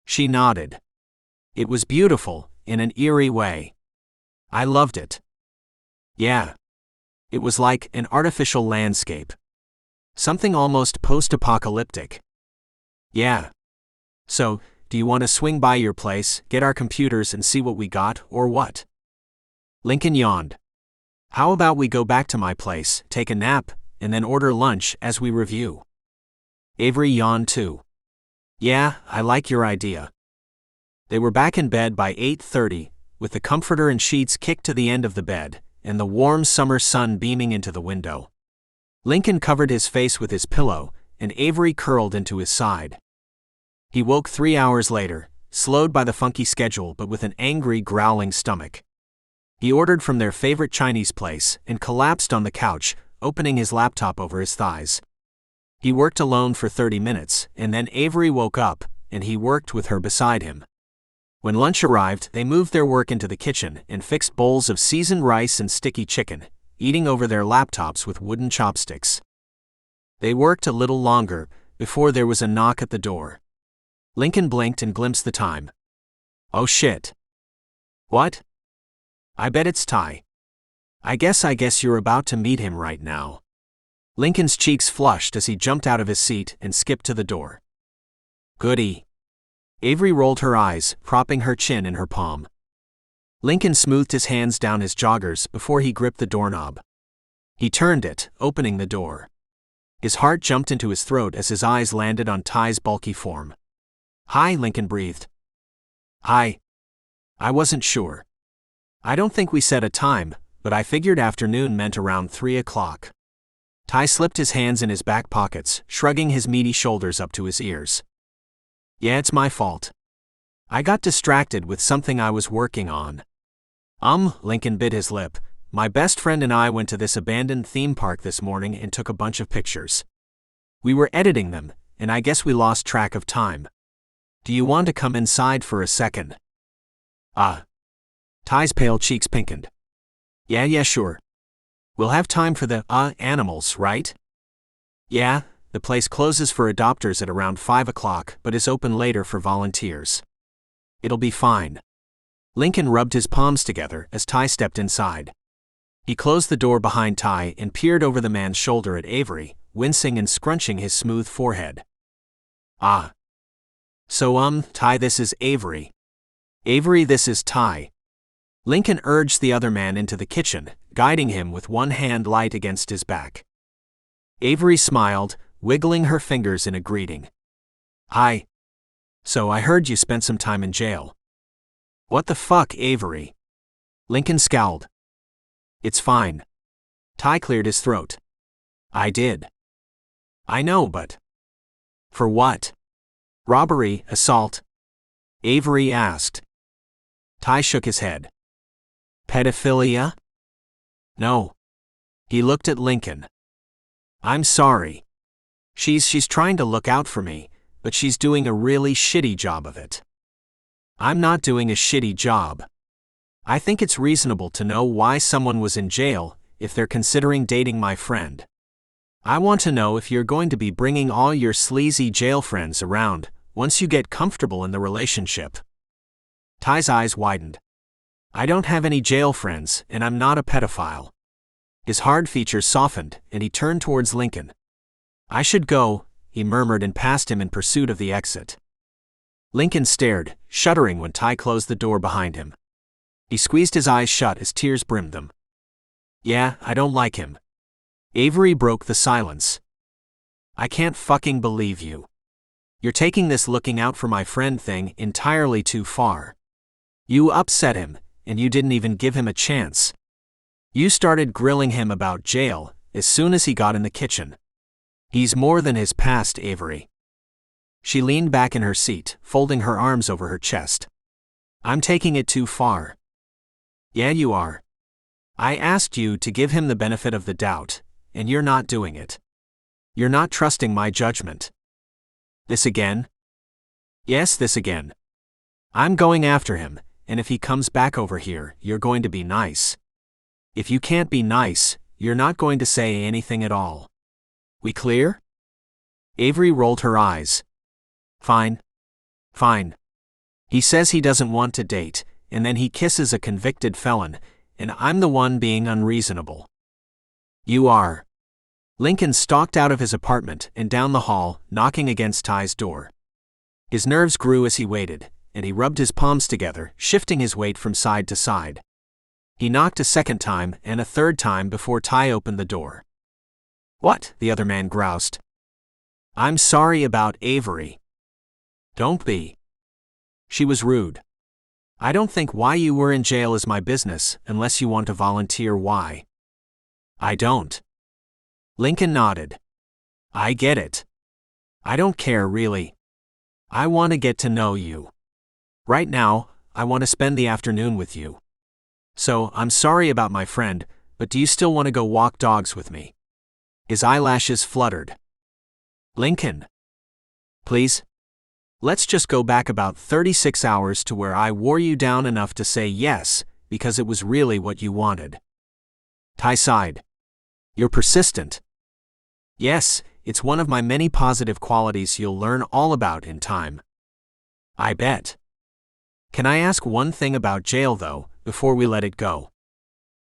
She nodded. "It was beautiful, in an eerie way. I loved it." "Yeah. It was like an artificial landscape. Something almost post-apocalyptic." "Yeah. So, do you want to swing by your place, get our computers and see what we got, or what?" Lincoln yawned. "How about we go back to my place, take a nap, and then order lunch as we review?" Avery yawned too. "Yeah, I like your idea." They were back in bed by 8:30, with the comforter and sheets kicked to the end of the bed, and the warm summer sun beaming into the window. Lincoln covered his face with his pillow, and Avery curled into his side. He woke 3 hours later, slowed by the funky schedule but with an angry, growling stomach. He ordered from their favorite Chinese place and collapsed on the couch, opening his laptop over his thighs. He worked alone for 30 minutes, and then Avery woke up, and he worked with her beside him. When lunch arrived, they moved their work into the kitchen and fixed bowls of seasoned rice and sticky chicken, eating over their laptops with wooden chopsticks. They worked a little longer, before there was a knock at the door. Lincoln blinked and glimpsed the time. "Oh shit." "What?" "I bet it's Tai. I guess you're about to meet him right now." Lincoln's cheeks flushed as he jumped out of his seat and skipped to the door. "Goody." Avery rolled her eyes, propping her chin in her palm. Lincoln smoothed his hands down his joggers before he gripped the doorknob. He turned it, opening the door. His heart jumped into his throat as his eyes landed on Tai's bulky form. "Hi," Lincoln breathed. "Hi. I wasn't sure. I don't think we set a time, but I figured afternoon meant around 3 o'clock. Tai slipped his hands in his back pockets, shrugging his meaty shoulders up to his ears. "Yeah, it's my fault. I got distracted with something I was working on." Lincoln bit his lip. "My best friend and I went to this abandoned theme park this morning and took a bunch of pictures. We were editing them, and I guess we lost track of time. Do you want to come inside for a second?" Tai's pale cheeks pinkened. Yeah, sure. We'll have time for the, animals, right?" "Yeah, the place closes for adopters at around 5 o'clock, but is open later for volunteers. It'll be fine." Lincoln rubbed his palms together as Tai stepped inside. He closed the door behind Tai and peered over the man's shoulder at Avery, wincing and scrunching his smooth forehead. So, Tai, this is Avery." "Avery, this is Tai." Lincoln urged the other man into the kitchen, guiding him with one hand light against his back. Avery smiled, wiggling her fingers in a greeting. "Hi. So I heard you spent some time in jail." "What the fuck, Avery?" Lincoln scowled. "It's fine." Tai cleared his throat. "I did." "I know, but..." "For what? Robbery, assault?" Avery asked. Tai shook his head. "Pedophilia?" "No." He looked at Lincoln. "I'm sorry. She's trying to look out for me, but she's doing a really shitty job of it." "I'm not doing a shitty job. I think it's reasonable to know why someone was in jail if they're considering dating my friend. I want to know if you're going to be bringing all your sleazy jail friends around once you get comfortable in the relationship." Tai's eyes widened. "I don't have any jail friends, and I'm not a pedophile." His hard features softened, and he turned towards Lincoln. "I should go," he murmured and passed him in pursuit of the exit. Lincoln stared, shuddering when Tai closed the door behind him. He squeezed his eyes shut as tears brimmed them. "Yeah, I don't like him." Avery broke the silence. "I can't fucking believe you. You're taking this looking out for my friend thing entirely too far. You upset him, and you didn't even give him a chance. You started grilling him about jail as soon as he got in the kitchen. He's more than his past, Avery." She leaned back in her seat, folding her arms over her chest. "I'm taking it too far." Yeah, you are. I asked you to give him the benefit of the doubt, and you're not doing it. You're not trusting my judgment. This again? Yes, this again. I'm going after him, and if he comes back over here, you're going to be nice. If you can't be nice, you're not going to say anything at all. We clear? Avery rolled her eyes. Fine. Fine. He says he doesn't want to date, and then he kisses a convicted felon, and I'm the one being unreasonable. You are. Lincoln stalked out of his apartment and down the hall, knocking against Tai's door. His nerves grew as he waited, and he rubbed his palms together, shifting his weight from side to side. He knocked a second time and a third time before Tai opened the door. What? The other man groused. I'm sorry about Avery. Don't be. She was rude. I don't think why you were in jail is my business, unless you want to volunteer why. I don't. Lincoln nodded. I get it. I don't care really. I want to get to know you. Right now, I want to spend the afternoon with you. So, I'm sorry about my friend, but do you still want to go walk dogs with me? His eyelashes fluttered. Lincoln. Please? Let's just go back about 36 hours to where I wore you down enough to say yes, because it was really what you wanted. Tai sighed. You're persistent. Yes, it's one of my many positive qualities you'll learn all about in time. I bet. Can I ask one thing about jail though, before we let it go?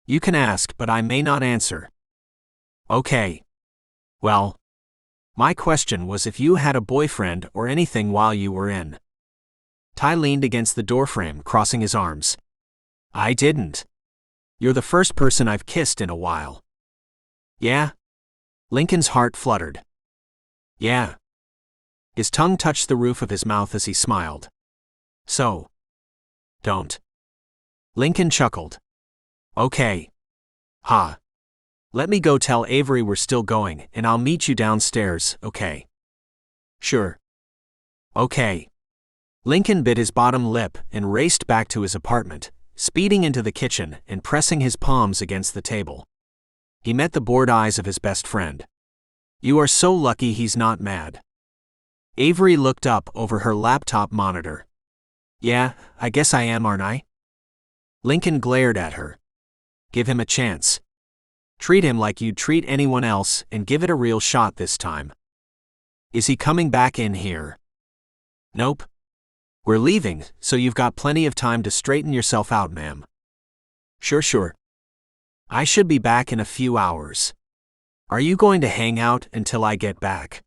You can ask, but I may not answer. Okay. Well, my question was if you had a boyfriend or anything while you were in. Tai leaned against the doorframe, crossing his arms. I didn't. You're the first person I've kissed in a while. Yeah? Lincoln's heart fluttered. Yeah. His tongue touched the roof of his mouth as he smiled. So. Don't. Lincoln chuckled. Okay. Ha. Let me go tell Avery we're still going, and I'll meet you downstairs, okay? Sure. Okay. Lincoln bit his bottom lip and raced back to his apartment, speeding into the kitchen and pressing his palms against the table. He met the bored eyes of his best friend. You are so lucky he's not mad. Avery looked up over her laptop monitor. Yeah, I guess I am, aren't I? Lincoln glared at her. Give him a chance. Treat him like you'd treat anyone else and give it a real shot this time. Is he coming back in here? Nope. We're leaving, so you've got plenty of time to straighten yourself out, ma'am. Sure. I should be back in a few hours. Are you going to hang out until I get back?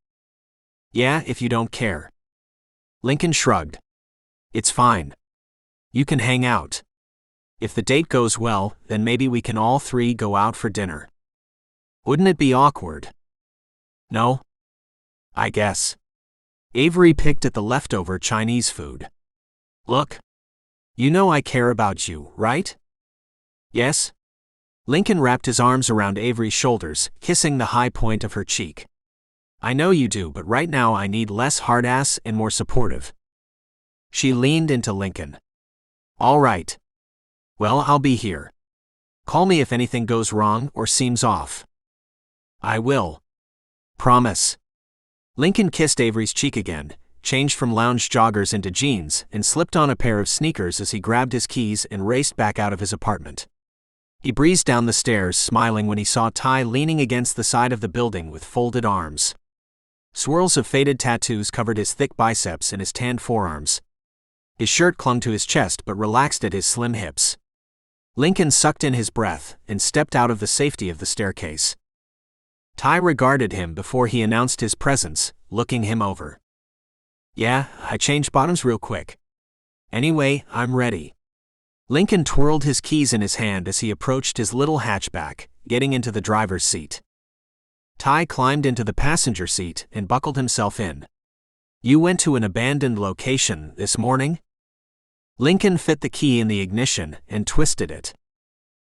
Yeah, if you don't care. Lincoln shrugged. It's fine. You can hang out. If the date goes well, then maybe we can all three go out for dinner. Wouldn't it be awkward? No? I guess. Avery picked at the leftover Chinese food. Look. You know I care about you, right? Yes? Lincoln wrapped his arms around Avery's shoulders, kissing the high point of her cheek. I know you do, but right now I need less hard-ass and more supportive. She leaned into Lincoln. All right. Well, I'll be here. Call me if anything goes wrong or seems off. I will. Promise. Lincoln kissed Avery's cheek again, changed from lounge joggers into jeans, and slipped on a pair of sneakers as he grabbed his keys and raced back out of his apartment. He breezed down the stairs, smiling when he saw Tai leaning against the side of the building with folded arms. Swirls of faded tattoos covered his thick biceps and his tanned forearms. His shirt clung to his chest but relaxed at his slim hips. Lincoln sucked in his breath and stepped out of the safety of the staircase. Tai regarded him before he announced his presence, looking him over. Yeah, I changed bottoms real quick. Anyway, I'm ready. Lincoln twirled his keys in his hand as he approached his little hatchback, getting into the driver's seat. Tai climbed into the passenger seat and buckled himself in. You went to an abandoned location this morning? Lincoln fit the key in the ignition and twisted it.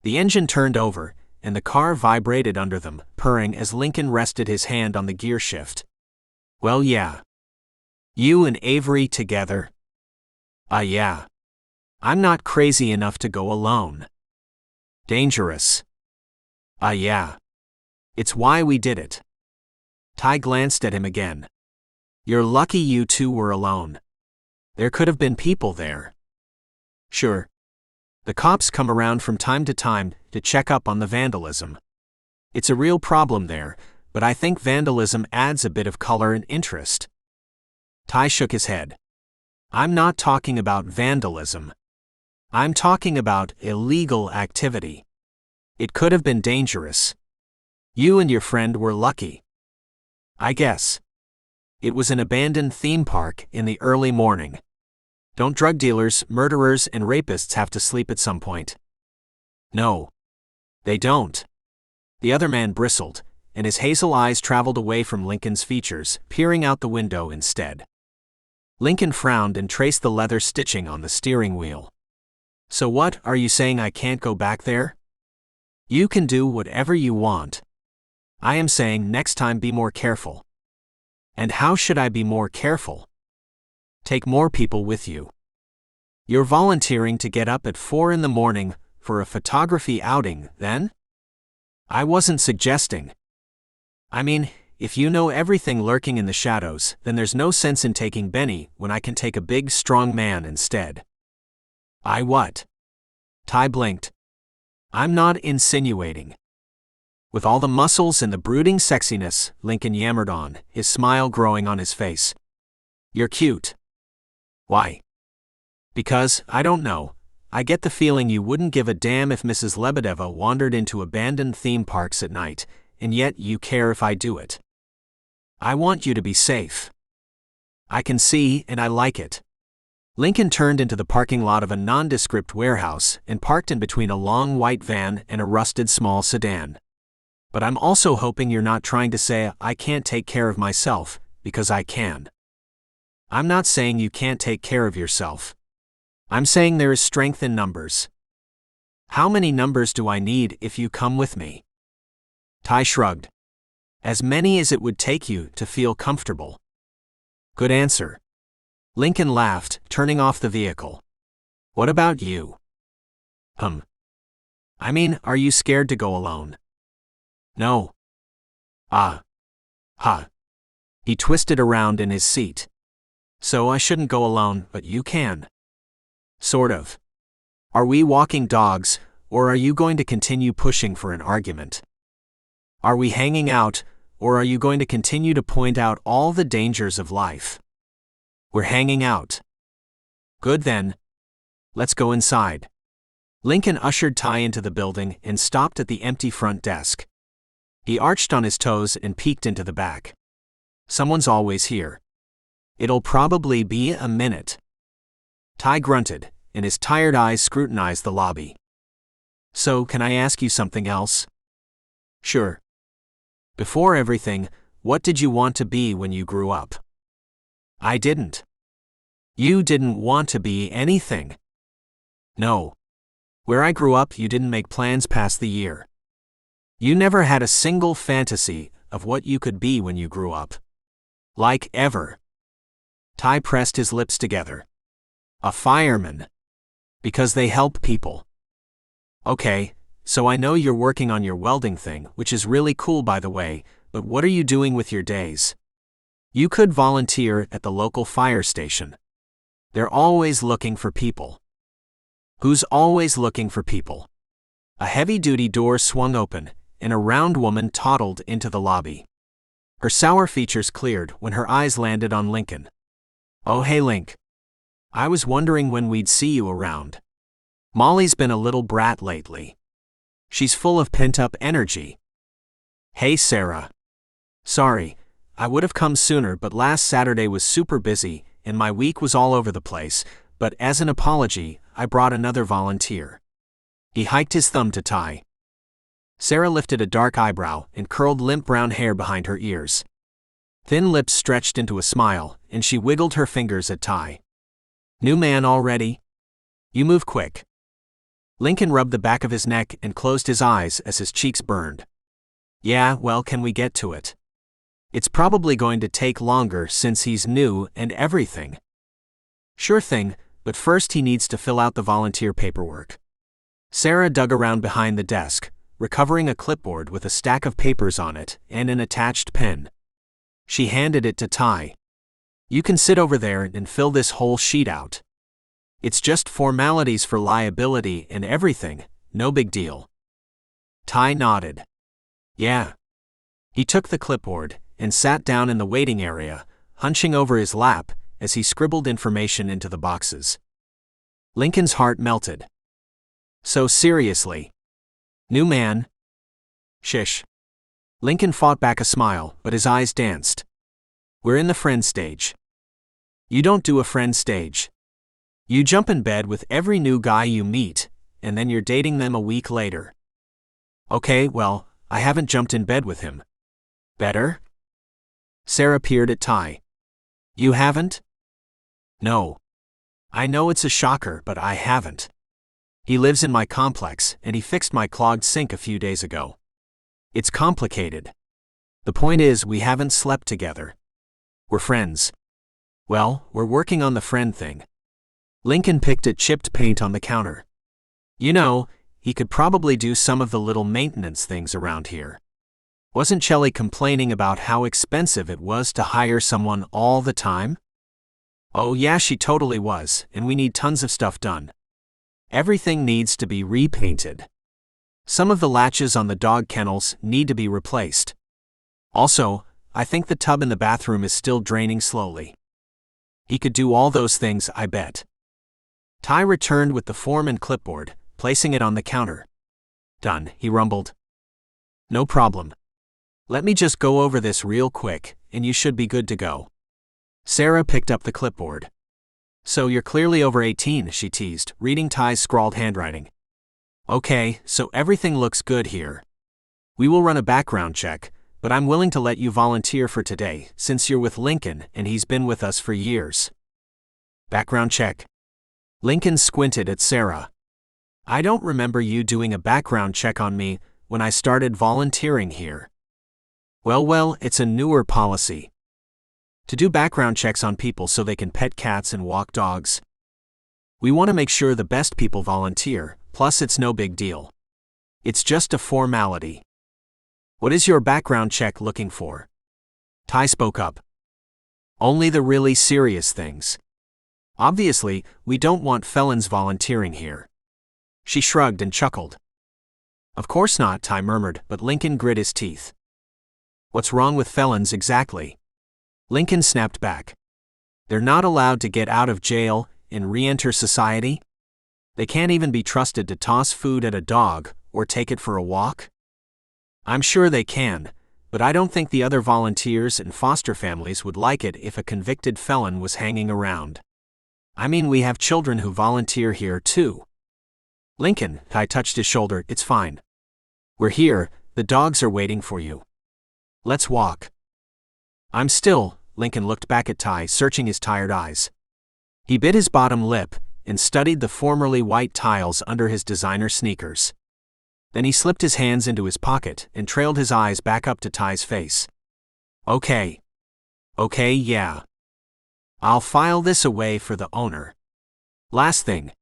The engine turned over, and the car vibrated under them, purring as Lincoln rested his hand on the gear shift. Well, yeah. You and Avery together? Yeah. I'm not crazy enough to go alone. Dangerous. Yeah. It's why we did it. Tai glanced at him again. You're lucky you two were alone. There could have been people there. Sure. The cops come around from time to time to check up on the vandalism. It's a real problem there, but I think vandalism adds a bit of color and interest. Tai shook his head. I'm not talking about vandalism. I'm talking about illegal activity. It could have been dangerous. You and your friend were lucky. I guess. It was an abandoned theme park in the early morning. Don't drug dealers, murderers, and rapists have to sleep at some point? No. They don't. The other man bristled, and his hazel eyes traveled away from Lincoln's features, peering out the window instead. Lincoln frowned and traced the leather stitching on the steering wheel. So what, are you saying I can't go back there? You can do whatever you want. I am saying next time be more careful. And how should I be more careful? Take more people with you. You're volunteering to get up at 4 in the morning for a photography outing, then? I wasn't suggesting. I mean, if you know everything lurking in the shadows, then there's no sense in taking Benny when I can take a big, strong man instead. I what? Tai blinked. I'm not insinuating. With all the muscles and the brooding sexiness, Lincoln yammered on, his smile growing on his face. You're cute. Why? Because, I don't know, I get the feeling you wouldn't give a damn if Mrs. Lebedeva wandered into abandoned theme parks at night, and yet you care if I do it. I want you to be safe. I can see, and I like it. Lincoln turned into the parking lot of a nondescript warehouse and parked in between a long white van and a rusted small sedan. But I'm also hoping you're not trying to say I can't take care of myself, because I can. I'm not saying you can't take care of yourself. I'm saying there is strength in numbers. How many numbers do I need if you come with me? Tai shrugged. As many as it would take you to feel comfortable. Good answer. Lincoln laughed, turning off the vehicle. What about you? I mean, are you scared to go alone? No. Ha. He twisted around in his seat. So I shouldn't go alone, but you can. Sort of. Are we walking dogs, or are you going to continue pushing for an argument? Are we hanging out, or are you going to continue to point out all the dangers of life? We're hanging out. Good then. Let's go inside. Lincoln ushered Tai into the building and stopped at the empty front desk. He arched on his toes and peeked into the back. Someone's always here. It'll probably be a minute. Tai grunted, and his tired eyes scrutinized the lobby. So, can I ask you something else? Sure. Before everything, what did you want to be when you grew up? I didn't. You didn't want to be anything. No. Where I grew up, you didn't make plans past the year. You never had a single fantasy of what you could be when you grew up. Like ever. Tai pressed his lips together. A fireman. Because they help people. Okay, so I know you're working on your welding thing, which is really cool by the way, but what are you doing with your days? You could volunteer at the local fire station. They're always looking for people. Who's always looking for people? A heavy-duty door swung open, and a round woman toddled into the lobby. Her sour features cleared when her eyes landed on Lincoln. Oh hey Link. I was wondering when we'd see you around. Molly's been a little brat lately. She's full of pent-up energy. Hey Sarah. Sorry, I would have come sooner but last Saturday was super busy and my week was all over the place, but as an apology, I brought another volunteer. He hiked his thumb to Tai. Sarah lifted a dark eyebrow and curled limp brown hair behind her ears. Thin lips stretched into a smile, and she wiggled her fingers at Tai. New man already? You move quick. Lincoln rubbed the back of his neck and closed his eyes as his cheeks burned. Yeah, well, can we get to it? It's probably going to take longer since he's new and everything. Sure thing, but first he needs to fill out the volunteer paperwork. Sarah dug around behind the desk, recovering a clipboard with a stack of papers on it and an attached pen. She handed it to Tai. "You can sit over there and fill this whole sheet out. It's just formalities for liability and everything, no big deal." Tai nodded. "Yeah." He took the clipboard and sat down in the waiting area, hunching over his lap as he scribbled information into the boxes. Lincoln's heart melted. "So seriously? New man?" "Shish." Lincoln fought back a smile, but his eyes danced. "We're in the friend stage." "You don't do a friend stage. You jump in bed with every new guy you meet, and then you're dating them a week later." "Okay, well, I haven't jumped in bed with him." "Better?" Sarah peered at Tai. "You haven't?" "No. I know it's a shocker, but I haven't. He lives in my complex, and he fixed my clogged sink a few days ago. It's complicated. The point is, we haven't slept together. We're friends. Well, we're working on the friend thing." Lincoln picked at chipped paint on the counter. "You know, he could probably do some of the little maintenance things around here. Wasn't Shelley complaining about how expensive it was to hire someone all the time?" "Oh yeah, she totally was, and we need tons of stuff done. Everything needs to be repainted. Some of the latches on the dog kennels need to be replaced. Also, I think the tub in the bathroom is still draining slowly. He could do all those things, I bet." Tai returned with the form and clipboard, placing it on the counter. "Done," he rumbled. "No problem. Let me just go over this real quick, and you should be good to go." Sarah picked up the clipboard. "So you're clearly over 18, she teased, reading Tai's scrawled handwriting. "Okay, so everything looks good here. We will run a background check, but I'm willing to let you volunteer for today, since you're with Lincoln and he's been with us for years." "Background check?" Lincoln squinted at Sarah. "I don't remember you doing a background check on me when I started volunteering here." Well, it's a newer policy. To do background checks on people so they can pet cats and walk dogs. We want to make sure the best people volunteer, plus it's no big deal. It's just a formality." "What is your background check looking for?" Tai spoke up. "Only the really serious things. Obviously, we don't want felons volunteering here." She shrugged and chuckled. "Of course not," Tai murmured, but Lincoln grit his teeth. "What's wrong with felons exactly?" Lincoln snapped back. "They're not allowed to get out of jail and re-enter society? They can't even be trusted to toss food at a dog or take it for a walk?" "I'm sure they can, but I don't think the other volunteers and foster families would like it if a convicted felon was hanging around. I mean, we have children who volunteer here too." "Lincoln," Tai touched his shoulder, "it's fine. We're here, the dogs are waiting for you. Let's walk." "I'm still," Lincoln looked back at Tai, searching his tired eyes. He bit his bottom lip and studied the formerly white tiles under his designer sneakers. Then he slipped his hands into his pocket and trailed his eyes back up to Tai's face. Okay, yeah. I'll file this away for the owner. Last thing.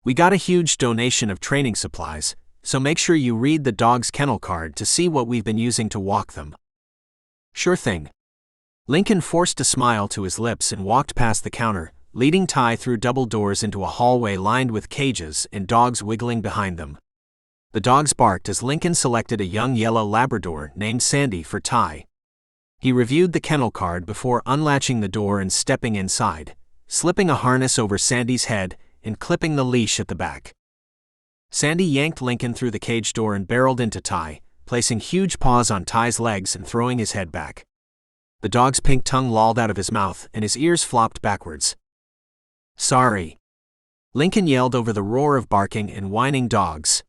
We got a huge donation of training supplies, so make sure you read the dog's kennel card to see what we've been using to walk them." "Sure thing." Lincoln forced a smile to his lips and walked past the counter, leading Tai through double doors into a hallway lined with cages and dogs wiggling behind them. The dogs barked as Lincoln selected a young yellow Labrador named Sandy for Tai. He reviewed the kennel card before unlatching the door and stepping inside, slipping a harness over Sandy's head and clipping the leash at the back. Sandy yanked Lincoln through the cage door and barreled into Tai, placing huge paws on Tai's legs and throwing his head back. The dog's pink tongue lolled out of his mouth and his ears flopped backwards. "Sorry." Lincoln yelled over the roar of barking and whining dogs.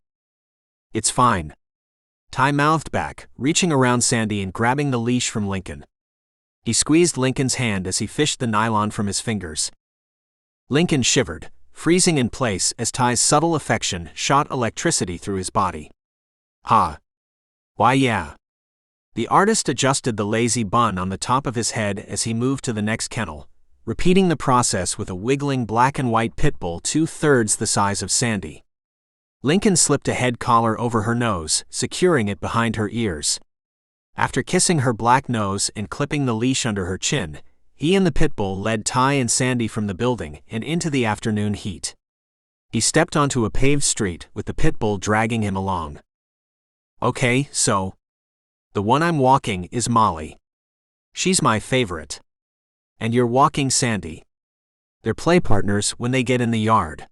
"It's fine." Tai mouthed back, reaching around Sandy and grabbing the leash from Lincoln. He squeezed Lincoln's hand as he fished the nylon from his fingers. Lincoln shivered, freezing in place as Tai's subtle affection shot electricity through his body. "Ha. Why yeah." The artist adjusted the lazy bun on the top of his head as he moved to the next kennel, repeating the process with a wiggling black and white pit bull 2/3 the size of Sandy. Lincoln slipped a head collar over her nose, securing it behind her ears. After kissing her black nose and clipping the leash under her chin, he and the pit bull led Tai and Sandy from the building and into the afternoon heat. He stepped onto a paved street with the pit bull dragging him along. Okay, so the one I'm walking is Molly. She's my favorite. And you're walking Sandy. They're play partners when they get in the yard.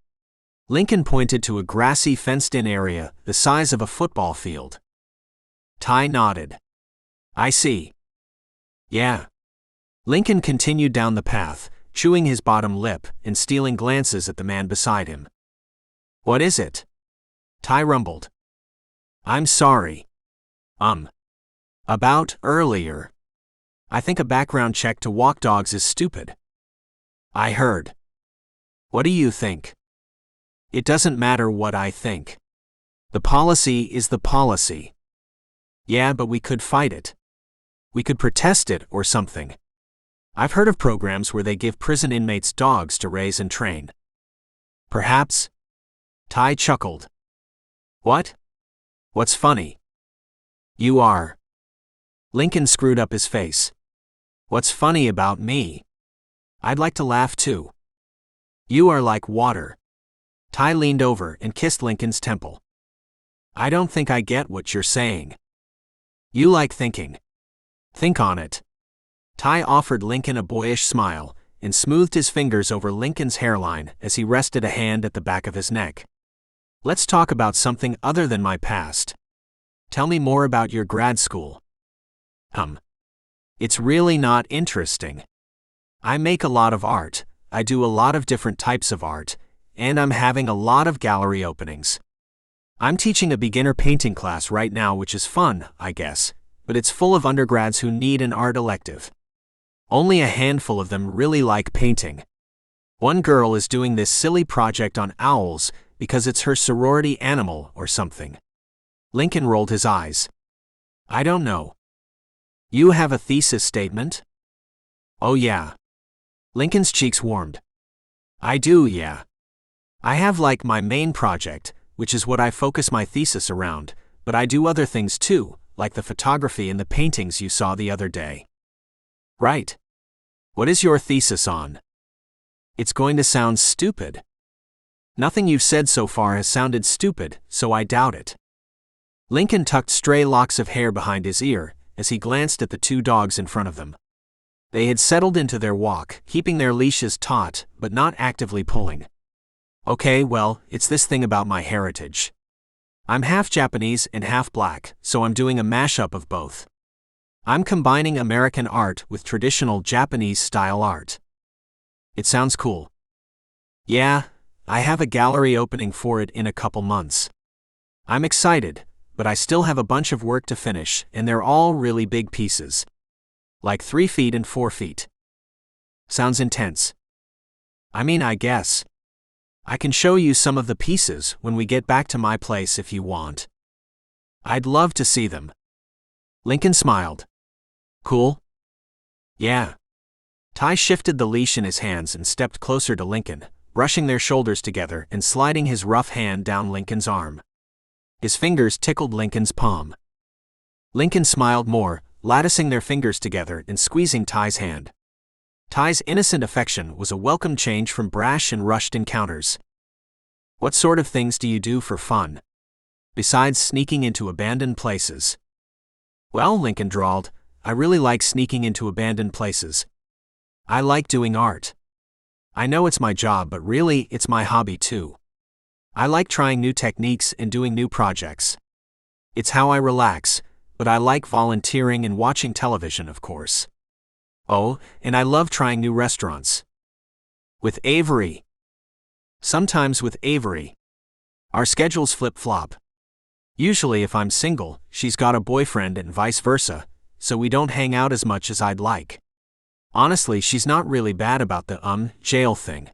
Lincoln pointed to a grassy fenced-in area the size of a football field. Tai nodded. I see. Yeah. Lincoln continued down the path, chewing his bottom lip and stealing glances at the man beside him. What is it? Tai rumbled. I'm sorry. About earlier. I think a background check to walk dogs is stupid. I heard. What do you think? It doesn't matter what I think. The policy is the policy. Yeah, but we could fight it. We could protest it or something. I've heard of programs where they give prison inmates dogs to raise and train. Perhaps? Tai chuckled. What? What's funny? You are. Lincoln screwed up his face. What's funny about me? I'd like to laugh too. You are like water. Tai leaned over and kissed Lincoln's temple. I don't think I get what you're saying. You like thinking. Think on it. Tai offered Lincoln a boyish smile and smoothed his fingers over Lincoln's hairline as he rested a hand at the back of his neck. Let's talk about something other than my past. Tell me more about your grad school. It's really not interesting. I make a lot of art, I do a lot of different types of art, and I'm having a lot of gallery openings. I'm teaching a beginner painting class right now, which is fun, I guess, but it's full of undergrads who need an art elective. Only a handful of them really like painting. One girl is doing this silly project on owls because it's her sorority animal or something. Lincoln rolled his eyes. I don't know. You have a thesis statement? Oh yeah. Lincoln's cheeks warmed. I do, yeah. I have like my main project, which is what I focus my thesis around, but I do other things too, like the photography and the paintings you saw the other day. Right. What is your thesis on? It's going to sound stupid. Nothing you've said so far has sounded stupid, so I doubt it. Lincoln tucked stray locks of hair behind his ear as he glanced at the two dogs in front of them. They had settled into their walk, keeping their leashes taut, but not actively pulling. Okay, well, it's this thing about my heritage. I'm half Japanese and half black, so I'm doing a mashup of both. I'm combining American art with traditional Japanese-style art. It sounds cool. Yeah, I have a gallery opening for it in a couple months. I'm excited, but I still have a bunch of work to finish, and they're all really big pieces. Like 3 feet and 4 feet. Sounds intense. I mean, I guess. I can show you some of the pieces when we get back to my place if you want. I'd love to see them. Lincoln smiled. Cool? Yeah. Tai shifted the leash in his hands and stepped closer to Lincoln, brushing their shoulders together and sliding his rough hand down Lincoln's arm. His fingers tickled Lincoln's palm. Lincoln smiled more, latticing their fingers together and squeezing Tai's hand. Tai's innocent affection was a welcome change from brash and rushed encounters. What sort of things do you do for fun? Besides sneaking into abandoned places? Well, Lincoln drawled, I really like sneaking into abandoned places. I like doing art. I know it's my job, but really, it's my hobby too. I like trying new techniques and doing new projects. It's how I relax, but I like volunteering and watching television, of course. Oh, and I love trying new restaurants. With Avery. Sometimes with Avery. Our schedules flip-flop. Usually if I'm single, she's got a boyfriend and vice versa, so we don't hang out as much as I'd like. Honestly, she's not really bad about the jail thing.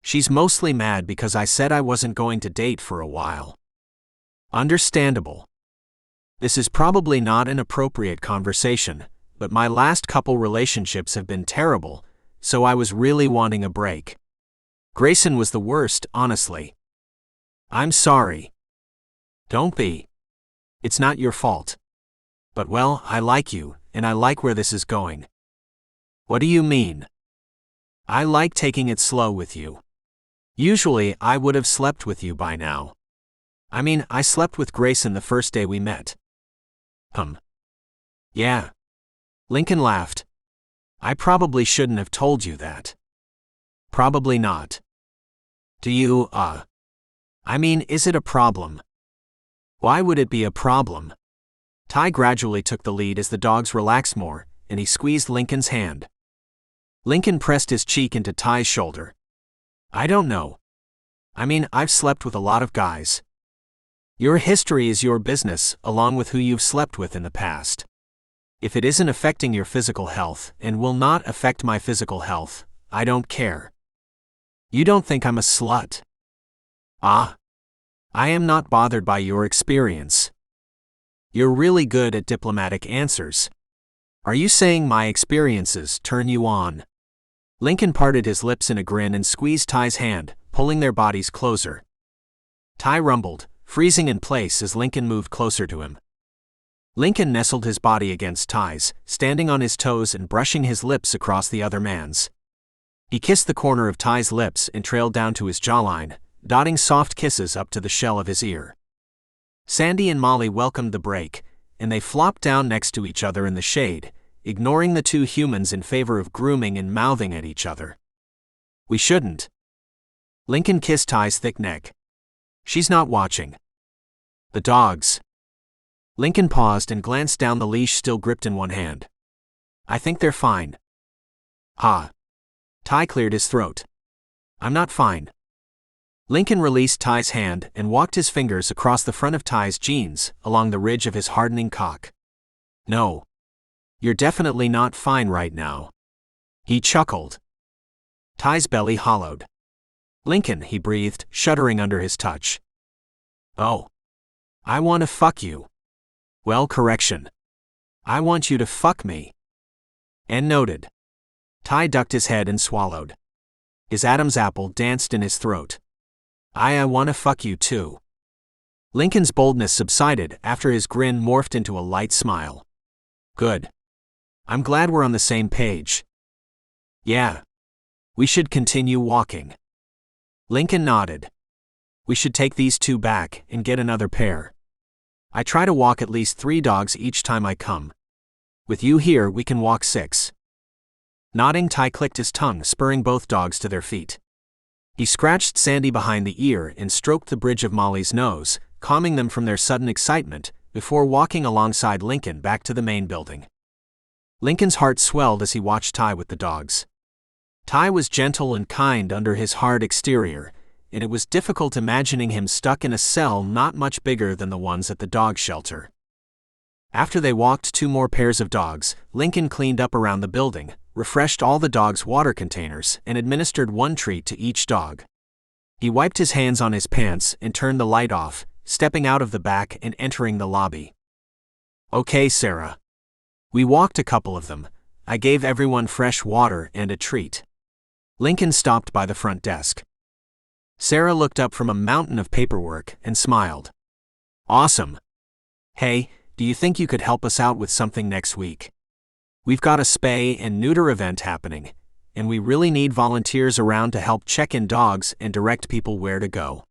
She's mostly mad because I said I wasn't going to date for a while. Understandable. This is probably not an appropriate conversation, but my last couple relationships have been terrible, so I was really wanting a break. Grayson was the worst, honestly. I'm sorry. Don't be. It's not your fault. But well, I like you, and I like where this is going. What do you mean? I like taking it slow with you. Usually, I would have slept with you by now. I mean, I slept with Grayson the first day we met. Yeah. Lincoln laughed. I probably shouldn't have told you that. Probably not. Do you, I mean, is it a problem? Why would it be a problem? Tai gradually took the lead as the dogs relaxed more, and he squeezed Lincoln's hand. Lincoln pressed his cheek into Tai's shoulder. I don't know. I mean, I've slept with a lot of guys. Your history is your business, along with who you've slept with in the past. If it isn't affecting your physical health and will not affect my physical health, I don't care. You don't think I'm a slut? I am not bothered by your experience. You're really good at diplomatic answers. Are you saying my experiences turn you on? Lincoln parted his lips in a grin and squeezed Tai's hand, pulling their bodies closer. Tai rumbled, freezing in place as Lincoln moved closer to him. Lincoln nestled his body against Tai's, standing on his toes and brushing his lips across the other man's. He kissed the corner of Tai's lips and trailed down to his jawline, dotting soft kisses up to the shell of his ear. Sandy and Molly welcomed the break, and they flopped down next to each other in the shade, ignoring the two humans in favor of grooming and mouthing at each other. We shouldn't. Lincoln kissed Tai's thick neck. She's not watching. The dogs. Lincoln paused and glanced down the leash still gripped in one hand. I think they're fine. Tai cleared his throat. I'm not fine. Lincoln released Tai's hand and walked his fingers across the front of Tai's jeans, along the ridge of his hardening cock. No. You're definitely not fine right now. He chuckled. Tai's belly hollowed. Lincoln, he breathed, shuddering under his touch. Oh. I want to fuck you. Well, correction. I want you to fuck me. And noted. Tai ducked his head and swallowed. His Adam's apple danced in his throat. I want to fuck you too. Lincoln's boldness subsided after his grin morphed into a light smile. Good. I'm glad we're on the same page. Yeah. We should continue walking. Lincoln nodded. We should take these two back and get another pair. I try to walk at least 3 dogs each time I come. With you here, we can walk 6. Nodding, Tai clicked his tongue, spurring both dogs to their feet. He scratched Sandy behind the ear and stroked the bridge of Molly's nose, calming them from their sudden excitement, before walking alongside Lincoln back to the main building. Lincoln's heart swelled as he watched Tai with the dogs. Tai was gentle and kind under his hard exterior, and it was difficult imagining him stuck in a cell not much bigger than the ones at the dog shelter. After they walked 2 more pairs of dogs, Lincoln cleaned up around the building, refreshed all the dogs' water containers, and administered 1 treat to each dog. He wiped his hands on his pants and turned the light off, stepping out of the back and entering the lobby. Okay, Sarah. We walked a couple of them. I gave everyone fresh water and a treat. Lincoln stopped by the front desk. Sarah looked up from a mountain of paperwork and smiled. Awesome. Hey, do you think you could help us out with something next week? We've got a spay and neuter event happening, and we really need volunteers around to help check in dogs and direct people where to go.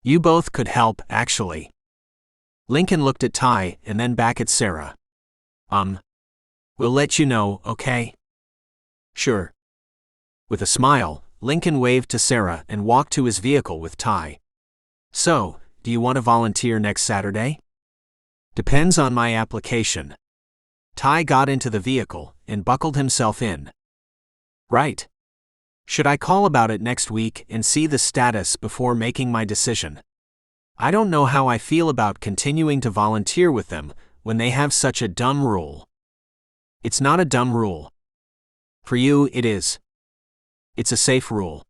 You both could help, actually. Lincoln looked at Tai and then back at Sarah. We'll let you know, okay? Sure. With a smile, Lincoln waved to Sarah and walked to his vehicle with Tai. So, do you want to volunteer next Saturday? Depends on my application. Tai got into the vehicle and buckled himself in. Right. Should I call about it next week and see the status before making my decision? I don't know how I feel about continuing to volunteer with them when they have such a dumb rule. It's not a dumb rule. For you, it is. It's a safe rule.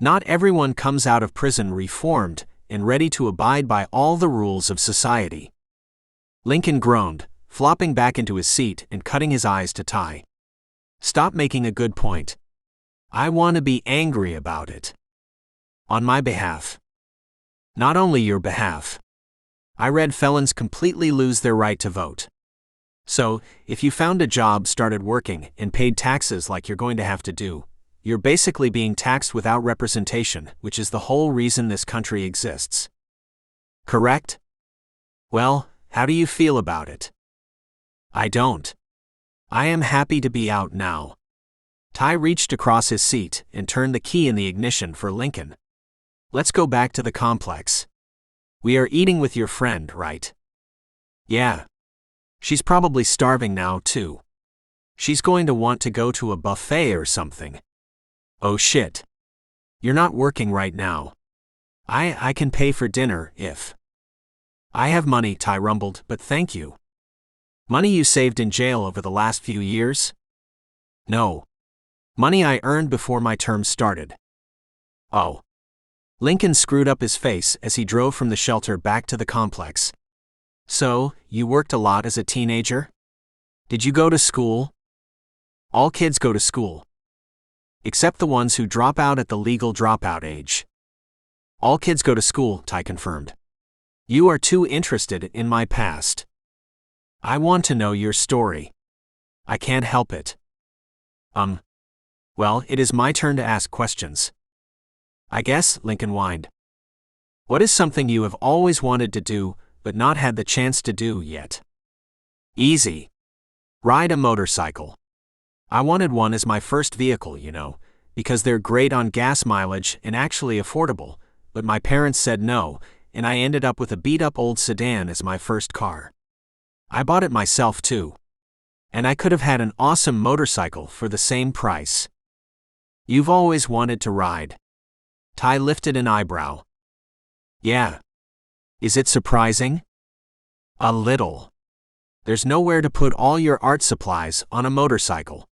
Not everyone comes out of prison reformed and ready to abide by all the rules of society. Lincoln groaned, flopping back into his seat and cutting his eyes to Tai. Stop making a good point. I want to be angry about it. On my behalf. Not only your behalf. I read felons completely lose their right to vote. So, if you found a job, started working, and paid taxes like you're going to have to do, you're basically being taxed without representation, which is the whole reason this country exists. Correct? Well, how do you feel about it? I don't. I am happy to be out now. Tai reached across his seat and turned the key in the ignition for Lincoln. Let's go back to the complex. We are eating with your friend, right? Yeah. She's probably starving now, too. She's going to want to go to a buffet or something. Oh shit. You're not working right now. I can pay for dinner if. I have money, Tai rumbled, but thank you. Money you saved in jail over the last few years? No. Money I earned before my term started. Oh. Lincoln screwed up his face as he drove from the shelter back to the complex. So, you worked a lot as a teenager? Did you go to school? All kids go to school. Except the ones who drop out at the legal dropout age. All kids go to school, Tai confirmed. You are too interested in my past. I want to know your story. I can't help it. Well, it is my turn to ask questions. I guess, Lincoln whined. What is something you have always wanted to do, but not had the chance to do yet? Easy. Ride a motorcycle. I wanted one as my first vehicle, because they're great on gas mileage and actually affordable, but my parents said no, and I ended up with a beat-up old sedan as my first car. I bought it myself too. And I could have had an awesome motorcycle for the same price. You've always wanted to ride. Tai lifted an eyebrow. Yeah. Is it surprising? A little. There's nowhere to put all your art supplies on a motorcycle.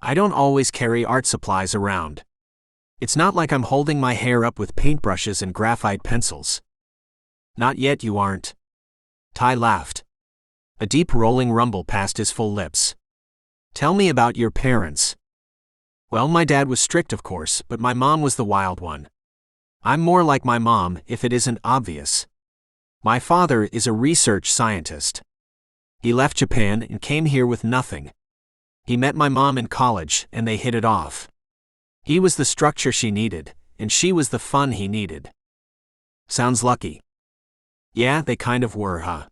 I don't always carry art supplies around. It's not like I'm holding my hair up with paintbrushes and graphite pencils. Not yet, you aren't. Tai laughed. A deep rolling rumble passed his full lips. Tell me about your parents. Well, my dad was strict, of course, but my mom was the wild one. I'm more like my mom, if it isn't obvious. My father is a research scientist. He left Japan and came here with nothing. He met my mom in college, and they hit it off. He was the structure she needed, and she was the fun he needed. Sounds lucky. Yeah, they kind of were, huh?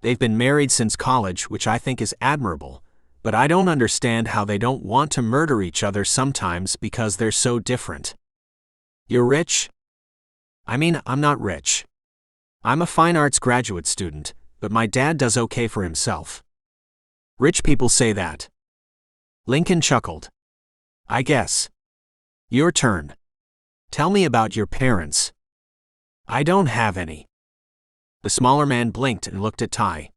They've been married since college, which I think is admirable, but I don't understand how they don't want to murder each other sometimes because they're so different. You're rich? I mean, I'm not rich. I'm a fine arts graduate student, but my dad does okay for himself. Rich people say that. Lincoln chuckled. I guess. Your turn. Tell me about your parents. I don't have any. The smaller man blinked and looked at Tai.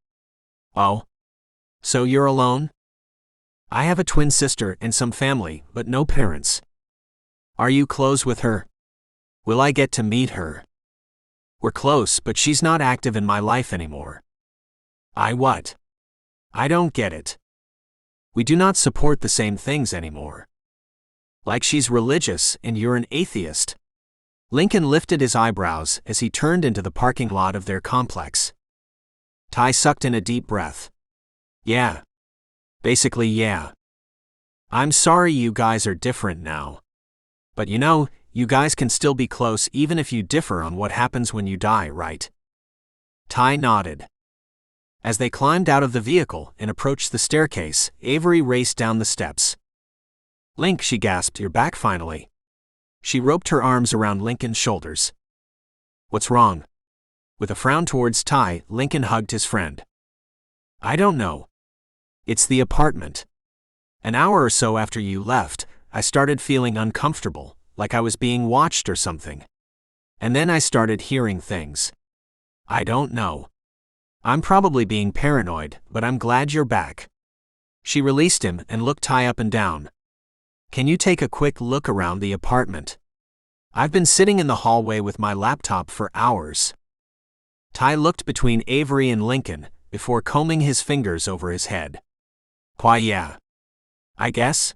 Oh? So you're alone? I have a twin sister and some family, but no parents. Are you close with her? Will I get to meet her? We're close, but she's not active in my life anymore. I what? I don't get it. We do not support the same things anymore. Like she's religious and you're an atheist. Lincoln lifted his eyebrows as he turned into the parking lot of their complex. Tai sucked in a deep breath. Yeah. Basically, yeah. I'm sorry you guys are different now. But you guys can still be close even if you differ on what happens when you die, right? Tai nodded. As they climbed out of the vehicle and approached the staircase, Avery raced down the steps. Link, she gasped, you're back finally. She roped her arms around Lincoln's shoulders. What's wrong? With a frown towards Tai, Lincoln hugged his friend. I don't know. It's the apartment. An hour or so after you left, I started feeling uncomfortable, like I was being watched or something. And then I started hearing things. I don't know. I'm probably being paranoid, but I'm glad you're back. She released him and looked Tai up and down. Can you take a quick look around the apartment? I've been sitting in the hallway with my laptop for hours. Tai looked between Avery and Lincoln before combing his fingers over his head. Why, yeah. I guess.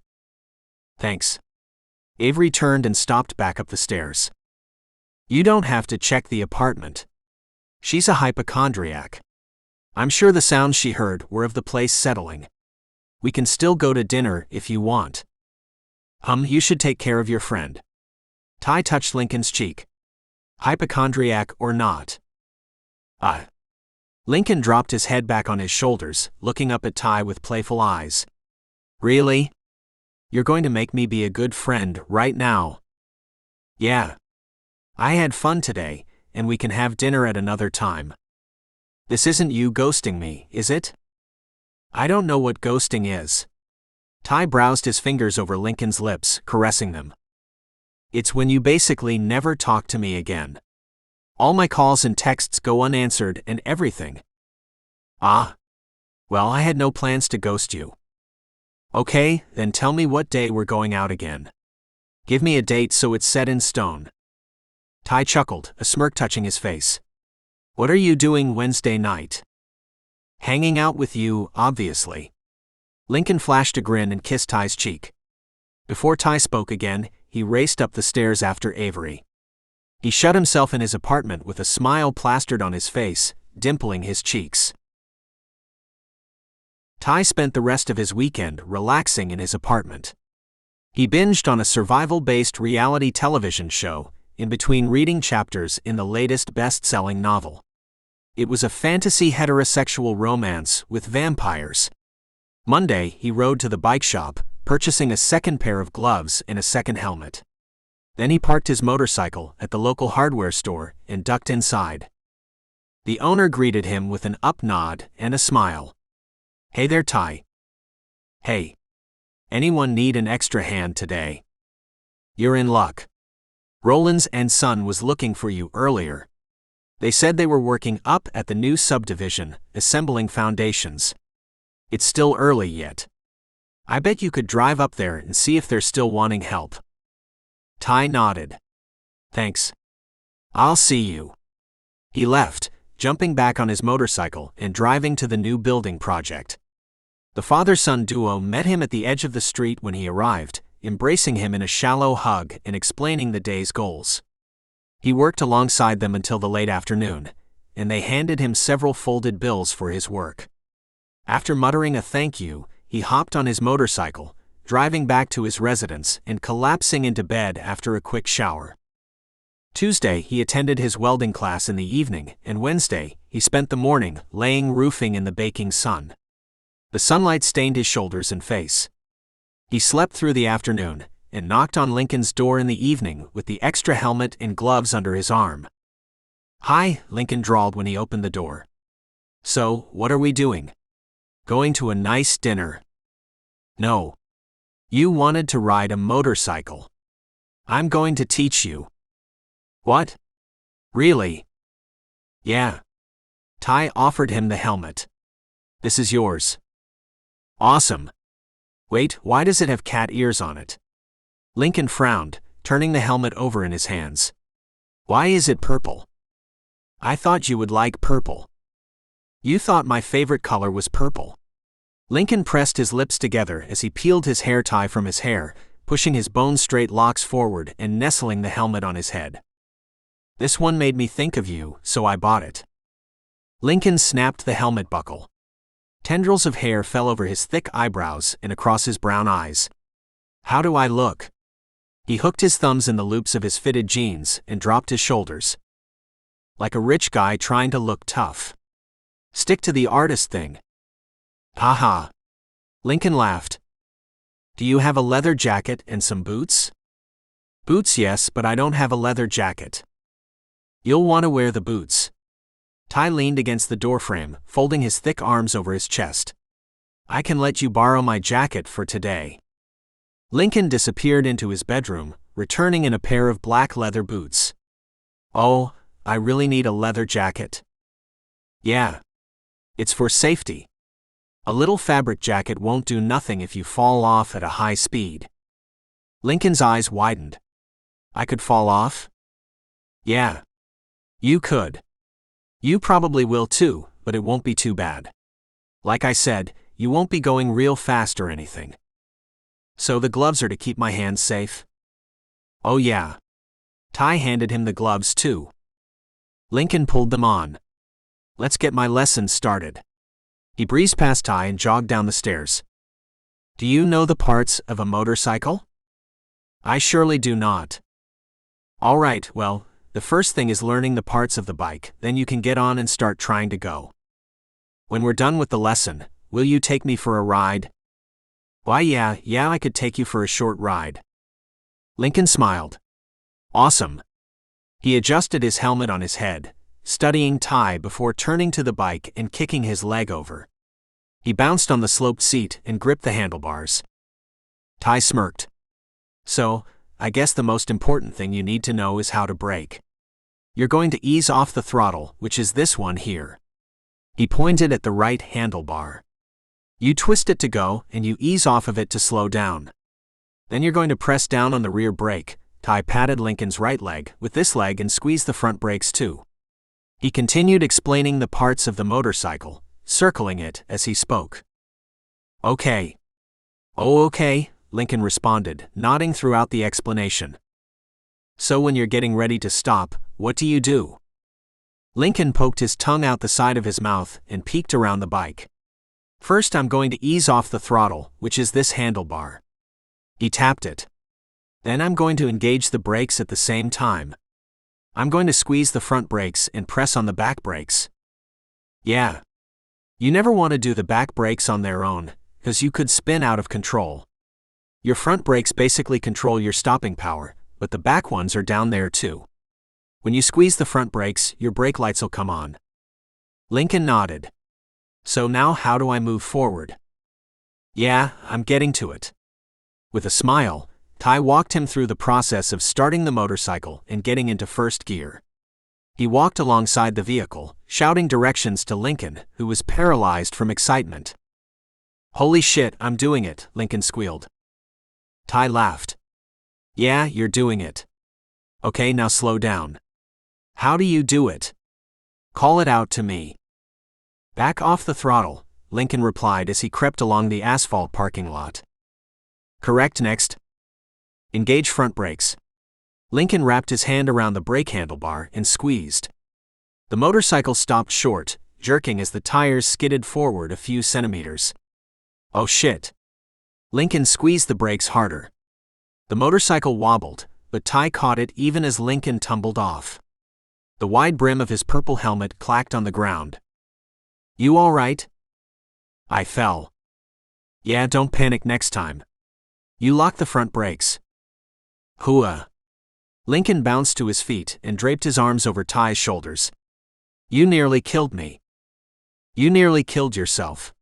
Thanks. Avery turned and stopped back up the stairs. You don't have to check the apartment. She's a hypochondriac. I'm sure the sounds she heard were of the place settling. We can still go to dinner if you want. You should take care of your friend. Tai touched Lincoln's cheek. Hypochondriac or not. Lincoln dropped his head back on his shoulders, looking up at Tai with playful eyes. Really? You're going to make me be a good friend right now? Yeah. I had fun today, and we can have dinner at another time. This isn't you ghosting me, is it? I don't know what ghosting is. Tai browsed his fingers over Lincoln's lips, caressing them. It's when you basically never talk to me again. All my calls and texts go unanswered and everything. Well, I had no plans to ghost you. Okay, then tell me what day we're going out again. Give me a date so it's set in stone. Tai chuckled, a smirk touching his face. What are you doing Wednesday night? Hanging out with you, obviously. Lincoln flashed a grin and kissed Tai's cheek. Before Tai spoke again, he raced up the stairs after Avery. He shut himself in his apartment with a smile plastered on his face, dimpling his cheeks. Tai spent the rest of his weekend relaxing in his apartment. He binged on a survival-based reality television show, in between reading chapters in the latest best-selling novel. It was a fantasy heterosexual romance with vampires. Monday, he rode to the bike shop, purchasing a second pair of gloves and a second helmet. Then he parked his motorcycle at the local hardware store and ducked inside. The owner greeted him with an up nod and a smile. Hey there, Tai. Hey. Anyone need an extra hand today? You're in luck. Rollins and Son was looking for you earlier. They said they were working up at the new subdivision, assembling foundations. It's still early yet. I bet you could drive up there and see if they're still wanting help. Tai nodded. Thanks. I'll see you. He left, jumping back on his motorcycle and driving to the new building project. The father-son duo met him at the edge of the street when he arrived, embracing him in a shallow hug and explaining the day's goals. He worked alongside them until the late afternoon, and they handed him several folded bills for his work. After muttering a thank you, he hopped on his motorcycle, driving back to his residence and collapsing into bed after a quick shower. Tuesday, he attended his welding class in the evening, and Wednesday, he spent the morning laying roofing in the baking sun. The sunlight stained his shoulders and face. He slept through the afternoon and knocked on Lincoln's door in the evening with the extra helmet and gloves under his arm. Hi, Lincoln drawled when he opened the door. So, what are we doing? Going to a nice dinner? No. You wanted to ride a motorcycle. I'm going to teach you. What? Really? Yeah. Tai offered him the helmet. This is yours. Awesome. Wait, why does it have cat ears on it? Lincoln frowned, turning the helmet over in his hands. Why is it purple? I thought you would like purple. You thought my favorite color was purple. Lincoln pressed his lips together as he peeled his hair tie from his hair, pushing his bone-straight locks forward and nestling the helmet on his head. This one made me think of you, so I bought it. Lincoln snapped the helmet buckle. Tendrils of hair fell over his thick eyebrows and across his brown eyes. How do I look? He hooked his thumbs in the loops of his fitted jeans and dropped his shoulders. Like a rich guy trying to look tough. Stick to the artist thing. Haha. Lincoln laughed. Do you have a leather jacket and some boots? Boots, yes, but I don't have a leather jacket. You'll want to wear the boots. Tai leaned against the doorframe, folding his thick arms over his chest. I can let you borrow my jacket for today. Lincoln disappeared into his bedroom, returning in a pair of black leather boots. Oh, I really need a leather jacket. Yeah. It's for safety. A little fabric jacket won't do nothing if you fall off at a high speed. Lincoln's eyes widened. I could fall off? Yeah. You could. You probably will too, but it won't be too bad. Like I said, you won't be going real fast or anything. So the gloves are to keep my hands safe? Oh yeah. Tai handed him the gloves too. Lincoln pulled them on. Let's get my lesson started. He breezed past Tai and jogged down the stairs. Do you know the parts of a motorcycle? I surely do not. All right, well, the first thing is learning the parts of the bike, then you can get on and start trying to go. When we're done with the lesson, will you take me for a ride? Why yeah, I could take you for a short ride. Lincoln smiled. Awesome. He adjusted his helmet on his head, studying Tai before turning to the bike and kicking his leg over. He bounced on the sloped seat and gripped the handlebars. Tai smirked. So, I guess the most important thing you need to know is how to brake. You're going to ease off the throttle, which is this one here. He pointed at the right handlebar. You twist it to go, and you ease off of it to slow down. Then you're going to press down on the rear brake. Tai patted Lincoln's right leg with this leg and squeeze the front brakes too. He continued explaining the parts of the motorcycle, circling it as he spoke. Okay. Oh, okay, Lincoln responded, nodding throughout the explanation. So when you're getting ready to stop, what do you do? Lincoln poked his tongue out the side of his mouth and peeked around the bike. First, I'm going to ease off the throttle, which is this handlebar. He tapped it. Then I'm going to engage the brakes at the same time. I'm going to squeeze the front brakes and press on the back brakes. Yeah. You never want to do the back brakes on their own, because you could spin out of control. Your front brakes basically control your stopping power, but the back ones are down there too. When you squeeze the front brakes, your brake lights will come on. Lincoln nodded. So now how do I move forward? Yeah, I'm getting to it. With a smile, Tai walked him through the process of starting the motorcycle and getting into first gear. He walked alongside the vehicle, shouting directions to Lincoln, who was paralyzed from excitement. Holy shit, I'm doing it, Lincoln squealed. Tai laughed. Yeah, you're doing it. Okay, now slow down. How do you do it? Call it out to me. Back off the throttle, Lincoln replied as he crept along the asphalt parking lot. Correct, next. Engage front brakes. Lincoln wrapped his hand around the brake handlebar and squeezed. The motorcycle stopped short, jerking as the tires skidded forward a few centimeters. Oh shit. Lincoln squeezed the brakes harder. The motorcycle wobbled, but Tai caught it even as Lincoln tumbled off. The wide brim of his purple helmet clacked on the ground. You all right? I fell. Yeah, don't panic next time. You lock the front brakes. Hooah. Lincoln bounced to his feet and draped his arms over Tai's shoulders. You nearly killed me. You nearly killed yourself.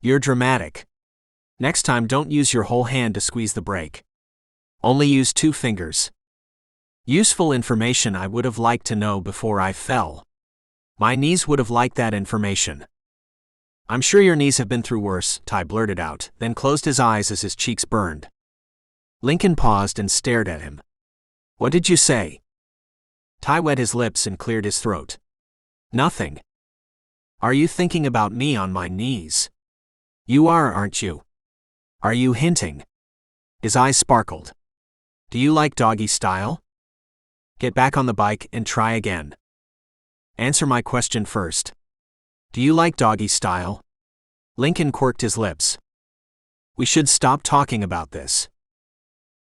You're dramatic. Next time don't use your whole hand to squeeze the brake. Only use 2 fingers. Useful information I would have liked to know before I fell. My knees would have liked that information. I'm sure your knees have been through worse, Tai blurted out, then closed his eyes as his cheeks burned. Lincoln paused and stared at him. What did you say? Tai wet his lips and cleared his throat. Nothing. Are you thinking about me on my knees? You are, aren't you? Are you hinting? His eyes sparkled. Do you like doggy style? Get back on the bike and try again. Answer my question first. Do you like doggy style? Lincoln quirked his lips. We should stop talking about this.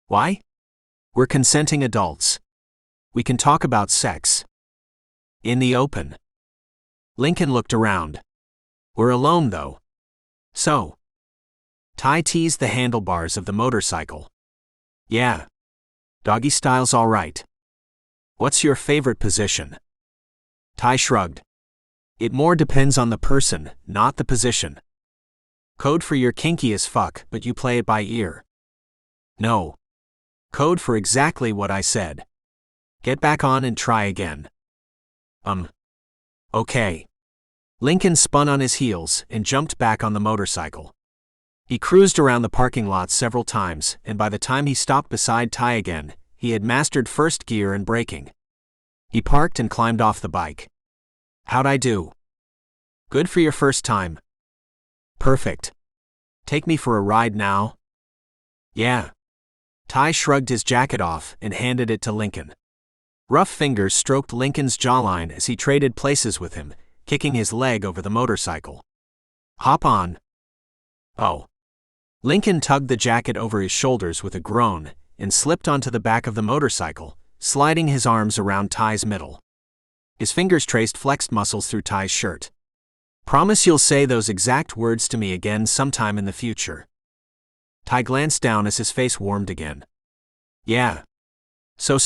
Why? We're consenting adults. We can talk about sex. In the open. Lincoln looked around. We're alone though. So. Tai teased the handlebars of the motorcycle. Yeah. Doggy style's all right. What's your favorite position? Tai shrugged. It more depends on the person, not the position. Code for you're kinky as fuck, but you play it by ear. No. Code for exactly what I said. Get back on and try again. Okay. Lincoln spun on his heels and jumped back on the motorcycle. He cruised around the parking lot several times, and by the time he stopped beside Tai again, he had mastered first gear and braking. He parked and climbed off the bike. How'd I do? Good for your first time. Perfect. Take me for a ride now? Yeah. Tai shrugged his jacket off and handed it to Lincoln. Rough fingers stroked Lincoln's jawline as he traded places with him, kicking his leg over the motorcycle. "Hop on." "Oh." Lincoln tugged the jacket over his shoulders with a groan and slipped onto the back of the motorcycle, sliding his arms around Tai's middle. His fingers traced flexed muscles through Tai's shirt. "Promise you'll say those exact words to me again sometime in the future." Tai glanced down as his face warmed again. "Yeah. So,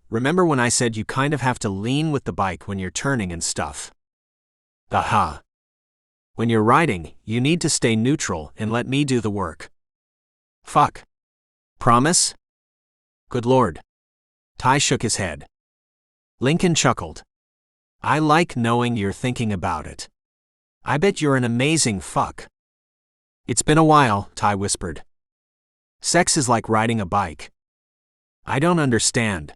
remember when I said you kind of have to lean with the bike when you're turning and stuff?" "Aha. When you're riding, you need to stay neutral and let me do the work." "Fuck. Promise?" "Good lord." Tai shook his head. Lincoln chuckled. "I like knowing you're thinking about it. I bet you're an amazing fuck." "It's been a while," Tai whispered. "Sex is like riding a bike." "I don't understand."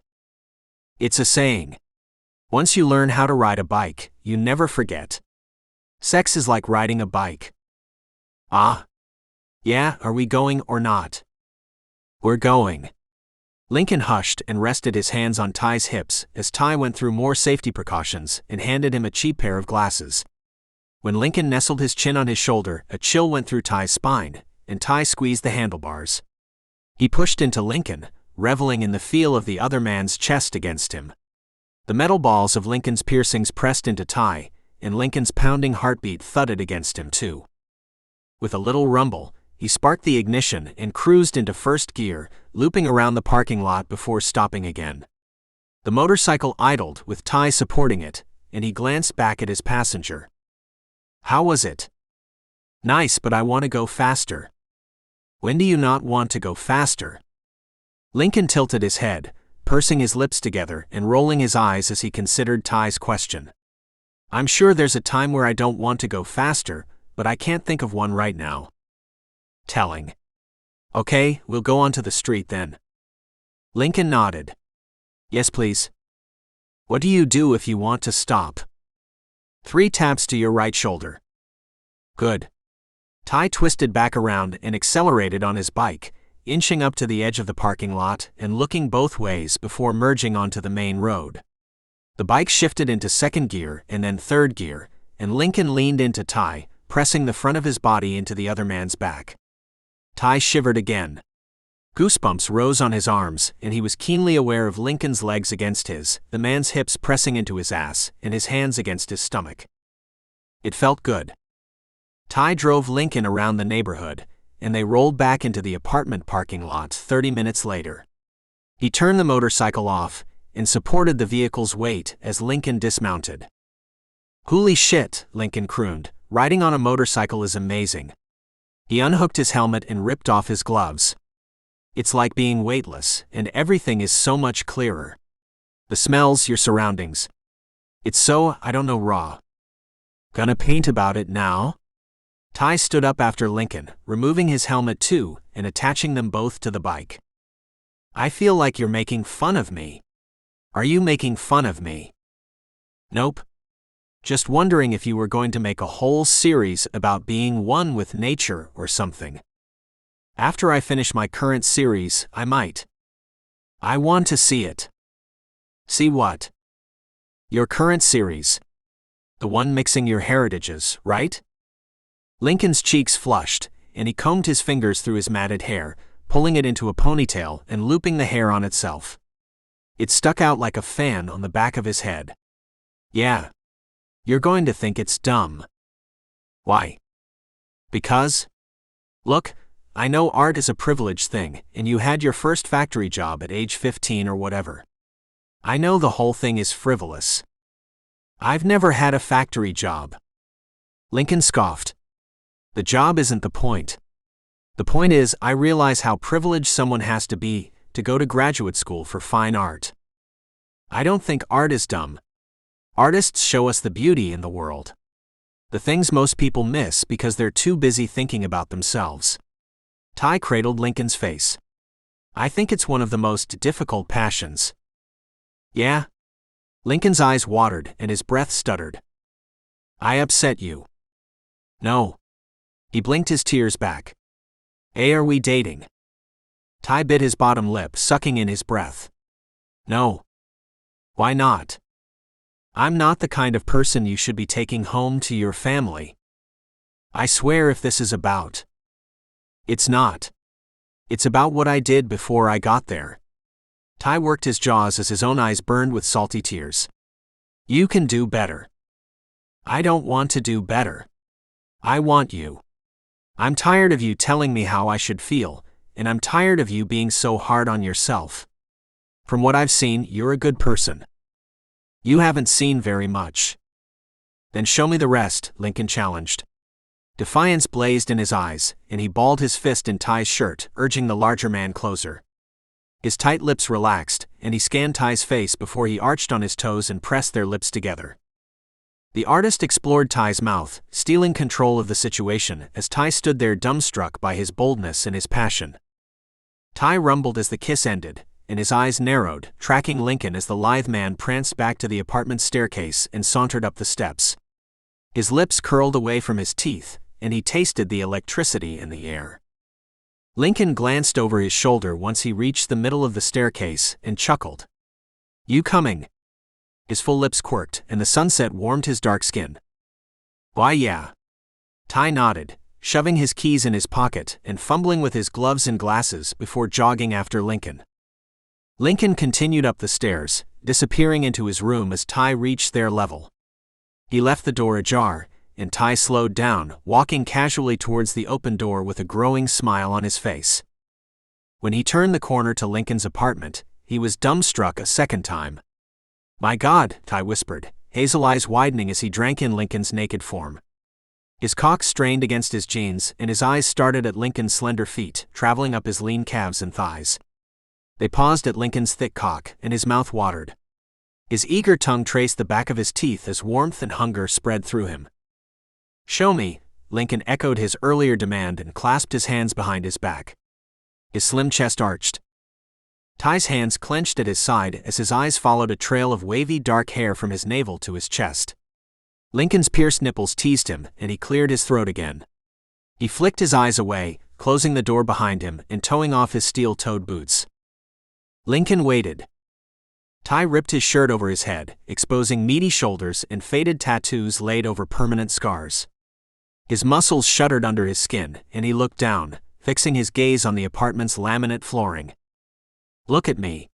"It's a saying. Once you learn how to ride a bike, you never forget. Sex is like riding a bike." "Ah? Yeah, are we going or not?" "We're going." Lincoln hushed and rested his hands on Tai's hips as Tai went through more safety precautions and handed him a cheap pair of glasses. When Lincoln nestled his chin on his shoulder, a chill went through Tai's spine, and Tai squeezed the handlebars. He pushed into Lincoln, reveling in the feel of the other man's chest against him. The metal balls of Lincoln's piercings pressed into Tai, and Lincoln's pounding heartbeat thudded against him too. With a little rumble, he sparked the ignition and cruised into first gear, looping around the parking lot before stopping again. The motorcycle idled with Tai supporting it, and he glanced back at his passenger. "How was it?" "Nice, but I want to go faster." "When do you not want to go faster?" Lincoln tilted his head, pursing his lips together and rolling his eyes as he considered Tai's question. "I'm sure there's a time where I don't want to go faster, but I can't think of one right now." Telling. "Okay, we'll go onto the street then." Lincoln nodded. "Yes, please." "What do you do if you want to stop?" 3 taps to your right shoulder." "Good." Tai twisted back around and accelerated on his bike, inching up to the edge of the parking lot and looking both ways before merging onto the main road. The bike shifted into second gear and then third gear, and Lincoln leaned into Tai, pressing the front of his body into the other man's back. Tai shivered again. Goosebumps rose on his arms, and he was keenly aware of Lincoln's legs against his, the man's hips pressing into his ass, and his hands against his stomach. It felt good. Tai drove Lincoln around the neighborhood, and they rolled back into the apartment parking lot 30 minutes later. He turned the motorcycle off and supported the vehicle's weight as Lincoln dismounted. "Holy shit," Lincoln crooned, "riding on a motorcycle is amazing." He unhooked his helmet and ripped off his gloves. "It's like being weightless, and everything is so much clearer. The smells, your surroundings. It's so, I don't know, raw." "Gonna paint about it now?" Tai stood up after Lincoln, removing his helmet too and attaching them both to the bike. "I feel like you're making fun of me." "Are you making fun of me?" "Nope. Just wondering if you were going to make a whole series about being one with nature or something. After I finish my current series, I might." "I want to see it." "See what?" "Your current series. The one mixing your heritages, right?" Lincoln's cheeks flushed, and he combed his fingers through his matted hair, pulling it into a ponytail and looping the hair on itself. It stuck out like a fan on the back of his head. "Yeah. You're going to think it's dumb." "Why?" "Because? Look, I know art is a privileged thing, and you had your first factory job at age 15 or whatever. I know the whole thing is frivolous. I've never had a factory job." Lincoln scoffed. "The job isn't the point. The point is, I realize how privileged someone has to be to go to graduate school for fine art. I don't think art is dumb. Artists show us the beauty in the world. The things most people miss because they're too busy thinking about themselves." Tai cradled Lincoln's face. "I think it's one of the most difficult passions." "Yeah?" Lincoln's eyes watered and his breath stuttered. "I upset you?" "No." He blinked his tears back. "Hey, are we dating?" Tai bit his bottom lip, sucking in his breath. "No." "Why not?" I'm not the kind of person you should be taking home to your family. I swear if this is about. It's not. It's about what I did before I got there. Tai worked his jaws as his own eyes burned with salty tears. You can do better. I don't want to do better. I want you. I'm tired of you telling me how I should feel, and I'm tired of you being so hard on yourself. From what I've seen, you're a good person. You haven't seen very much. Then show me the rest, Lincoln challenged. Defiance blazed in his eyes, and he balled his fist in Tai's shirt, urging the larger man closer. His tight lips relaxed, and he scanned Tai's face before he arched on his toes and pressed their lips together. The artist explored Tai's mouth, stealing control of the situation as Tai stood there dumbstruck by his boldness and his passion. Tai rumbled as the kiss ended, and his eyes narrowed, tracking Lincoln as the lithe man pranced back to the apartment staircase and sauntered up the steps. His lips curled away from his teeth, and he tasted the electricity in the air. Lincoln glanced over his shoulder once he reached the middle of the staircase and chuckled. You coming? His full lips quirked, and the sunset warmed his dark skin. Why yeah. Tai nodded, shoving his keys in his pocket and fumbling with his gloves and glasses before jogging after Lincoln. Lincoln continued up the stairs, disappearing into his room as Tai reached their level. He left the door ajar, and Tai slowed down, walking casually towards the open door with a growing smile on his face. When he turned the corner to Lincoln's apartment, he was dumbstruck a second time. My God, Tai whispered, hazel eyes widening as he drank in Lincoln's naked form. His cock strained against his jeans, and his eyes started at Lincoln's slender feet, traveling up his lean calves and thighs. They paused at Lincoln's thick cock, and his mouth watered. His eager tongue traced the back of his teeth as warmth and hunger spread through him. Show me, Lincoln echoed his earlier demand and clasped his hands behind his back. His slim chest arched. Tai's hands clenched at his side as his eyes followed a trail of wavy dark hair from his navel to his chest. Lincoln's pierced nipples teased him, and he cleared his throat again. He flicked his eyes away, closing the door behind him and toeing off his steel-toed boots. Lincoln waited. Tai ripped his shirt over his head, exposing meaty shoulders and faded tattoos laid over permanent scars. His muscles shuddered under his skin, and he looked down, fixing his gaze on the apartment's laminate flooring. Look at me.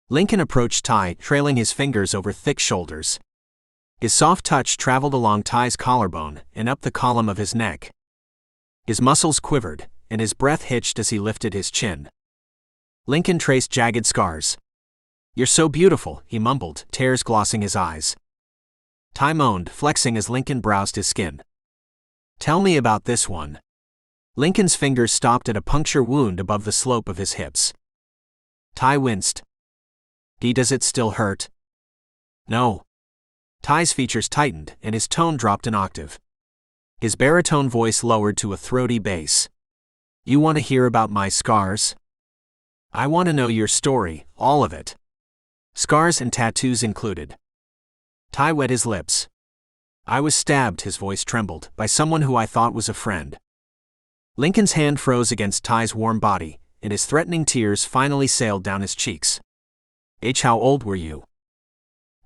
Lincoln approached Tai, trailing his fingers over thick shoulders. His soft touch traveled along Tai's collarbone and up the column of his neck. His muscles quivered, and his breath hitched as he lifted his chin. Lincoln traced jagged scars. You're so beautiful, he mumbled, tears glossing his eyes. Tai moaned, flexing as Lincoln browsed his skin. Tell me about this one. Lincoln's fingers stopped at a puncture wound above the slope of his hips. Tai winced. Does it still hurt? No. Tai's features tightened, and his tone dropped an octave. His baritone voice lowered to a throaty bass. You want to hear about my scars? I want to know your story, all of it. Scars and tattoos included. Tai wet his lips. I was stabbed, his voice trembled, by someone who I thought was a friend. Lincoln's hand froze against Tai's warm body, and his threatening tears finally sailed down his cheeks. How old were you?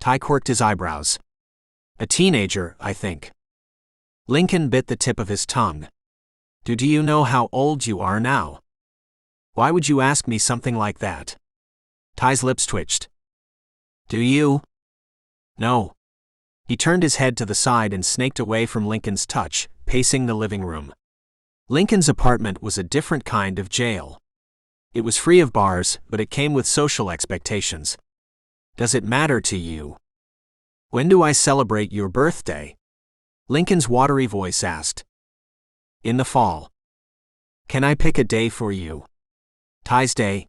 Tai quirked his eyebrows. A teenager, I think. Lincoln bit the tip of his tongue. Do you know how old you are now? Why would you ask me something like that? Tai's lips twitched. Do you? No. He turned his head to the side and snaked away from Lincoln's touch, pacing the living room. Lincoln's apartment was a different kind of jail. It was free of bars, but it came with social expectations. Does it matter to you? When do I celebrate your birthday? Lincoln's watery voice asked. In the fall. Can I pick a day for you? Tai's day?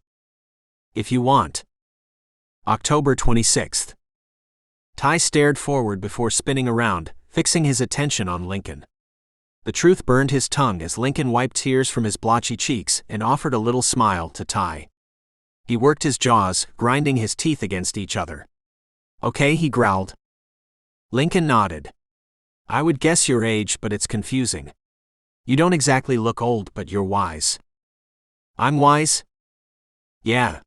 If you want. October 26th. Tai stared forward before spinning around, fixing his attention on Lincoln. The truth burned his tongue as Lincoln wiped tears from his blotchy cheeks and offered a little smile to Tai. He worked his jaws, grinding his teeth against each other. Okay, he growled. Lincoln nodded. I would guess your age, but it's confusing. You don't exactly look old, but you're wise. I'm wise? Yeah.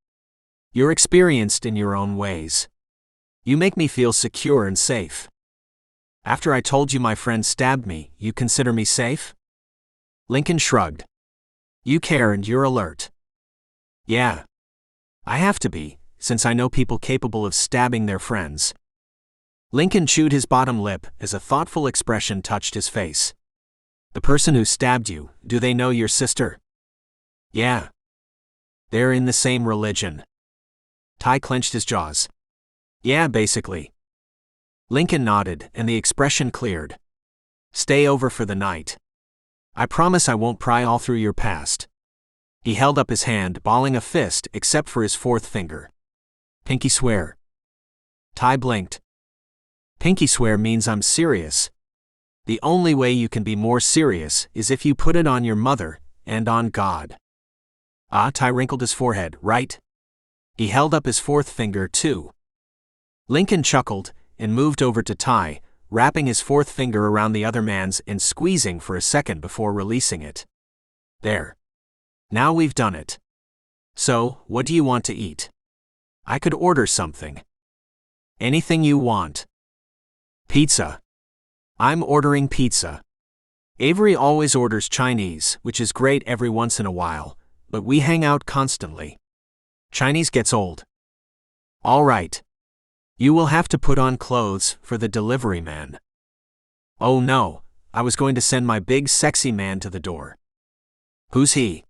You're experienced in your own ways. You make me feel secure and safe. After I told you my friend stabbed me, you consider me safe? Lincoln shrugged. You care and you're alert. Yeah. I have to be, since I know people capable of stabbing their friends. Lincoln chewed his bottom lip as a thoughtful expression touched his face. The person who stabbed you, do they know your sister? Yeah. They're in the same religion. Tai clenched his jaws. Yeah, basically. Lincoln nodded, and the expression cleared. Stay over for the night. I promise I won't pry all through your past. He held up his hand, balling a fist except for his fourth finger. Pinky swear. Tai blinked. Pinky swear means I'm serious. The only way you can be more serious is if you put it on your mother, and on God. Ah, Tai wrinkled his forehead, right? He held up his fourth finger, too. Lincoln chuckled, and moved over to Tai, wrapping his fourth finger around the other man's and squeezing for a second before releasing it. There. Now we've done it. So, what do you want to eat? I could order something. Anything you want. Pizza. I'm ordering pizza. Avery always orders Chinese, which is great every once in a while, but we hang out constantly. Chinese gets old. All right. You will have to put on clothes for the delivery man. Oh no, I was going to send my big sexy man to the door. Who's he?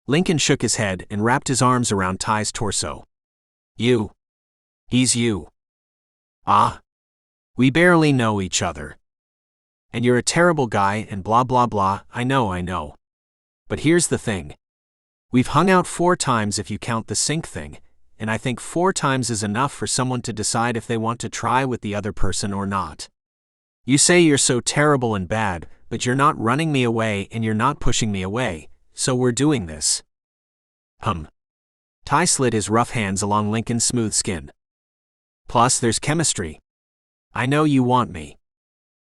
Lincoln shook his head and wrapped his arms around Tai's torso. You. He's you. Ah. We barely know each other. And you're a terrible guy and blah blah blah, I know. But here's the thing. We've hung out 4 times if you count the sink thing, and I think 4 times is enough for someone to decide if they want to try with the other person or not. You say you're so terrible and bad, but you're not running me away and you're not pushing me away, so we're doing this. Tai slid his rough hands along Lincoln's smooth skin. Plus there's chemistry. I know you want me.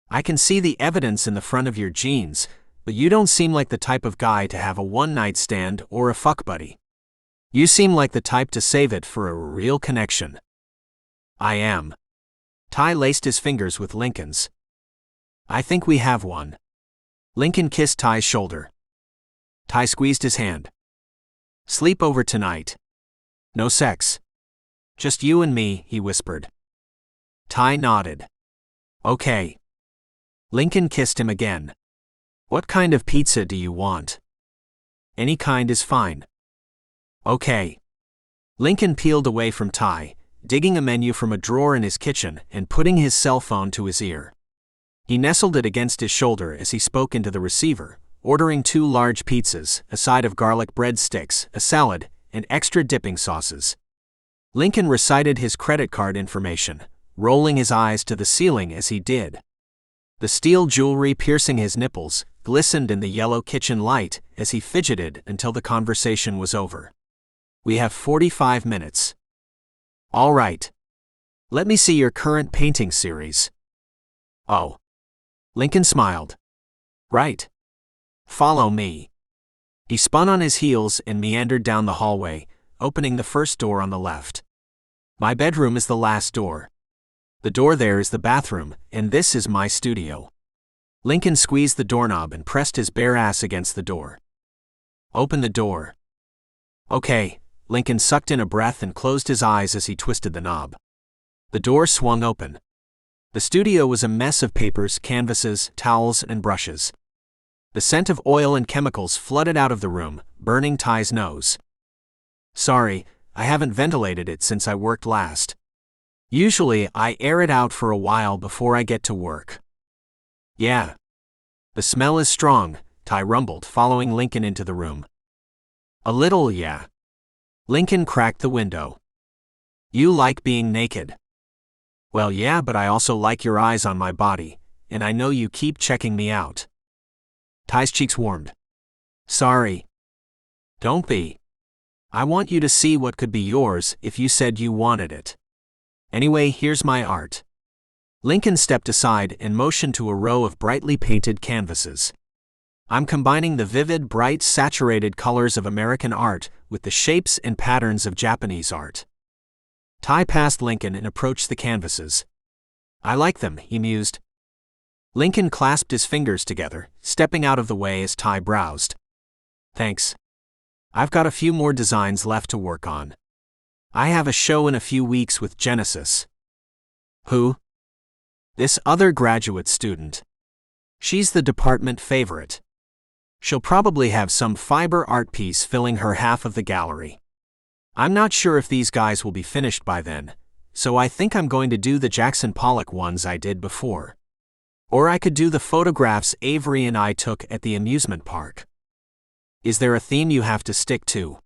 I can see the evidence in the front of your jeans, but you don't seem like the type of guy to have a one-night stand or a fuck buddy. You seem like the type to save it for a real connection. I am. Tai laced his fingers with Lincoln's. I think we have one. Lincoln kissed Tai's shoulder. Tai squeezed his hand. Sleep over tonight. No sex. Just you and me, he whispered. Tai nodded. Okay. Lincoln kissed him again. What kind of pizza do you want? Any kind is fine. Okay. Lincoln peeled away from Tai, digging a menu from a drawer in his kitchen and putting his cell phone to his ear. He nestled it against his shoulder as he spoke into the receiver, ordering 2 large pizzas, a side of garlic breadsticks, a salad, and extra dipping sauces. Lincoln recited his credit card information, rolling his eyes to the ceiling as he did. The steel jewelry piercing his nipples glistened in the yellow kitchen light as he fidgeted until the conversation was over. We have 45 minutes. All right. Let me see your current painting series. Oh. Lincoln smiled. Right. Follow me. He spun on his heels and meandered down the hallway, opening the first door on the left. My bedroom is the last door. The door there is the bathroom, and this is my studio. Lincoln squeezed the doorknob and pressed his bare ass against the door. Open the door. Okay, Lincoln sucked in a breath and closed his eyes as he twisted the knob. The door swung open. The studio was a mess of papers, canvases, towels, and brushes. The scent of oil and chemicals flooded out of the room, burning Tai's nose. Sorry, I haven't ventilated it since I worked last. Usually, I air it out for a while before I get to work. Yeah. The smell is strong, Tai rumbled, following Lincoln into the room. A little, yeah. Lincoln cracked the window. You like being naked. Well, yeah, but I also like your eyes on my body, and I know you keep checking me out. Tai's cheeks warmed. Sorry. Don't be. I want you to see what could be yours if you said you wanted it. Anyway, here's my art. Lincoln stepped aside and motioned to a row of brightly painted canvases. I'm combining the vivid, bright, saturated colors of American art with the shapes and patterns of Japanese art. Tai passed Lincoln and approached the canvases. I like them, he mused. Lincoln clasped his fingers together, stepping out of the way as Tai browsed. Thanks. I've got a few more designs left to work on. I have a show in a few weeks with Genesis. Who? This other graduate student. She's the department favorite. She'll probably have some fiber art piece filling her half of the gallery. I'm not sure if these guys will be finished by then, so I think I'm going to do the Jackson Pollock ones I did before. Or I could do the photographs Avery and I took at the amusement park. Is there a theme you have to stick to?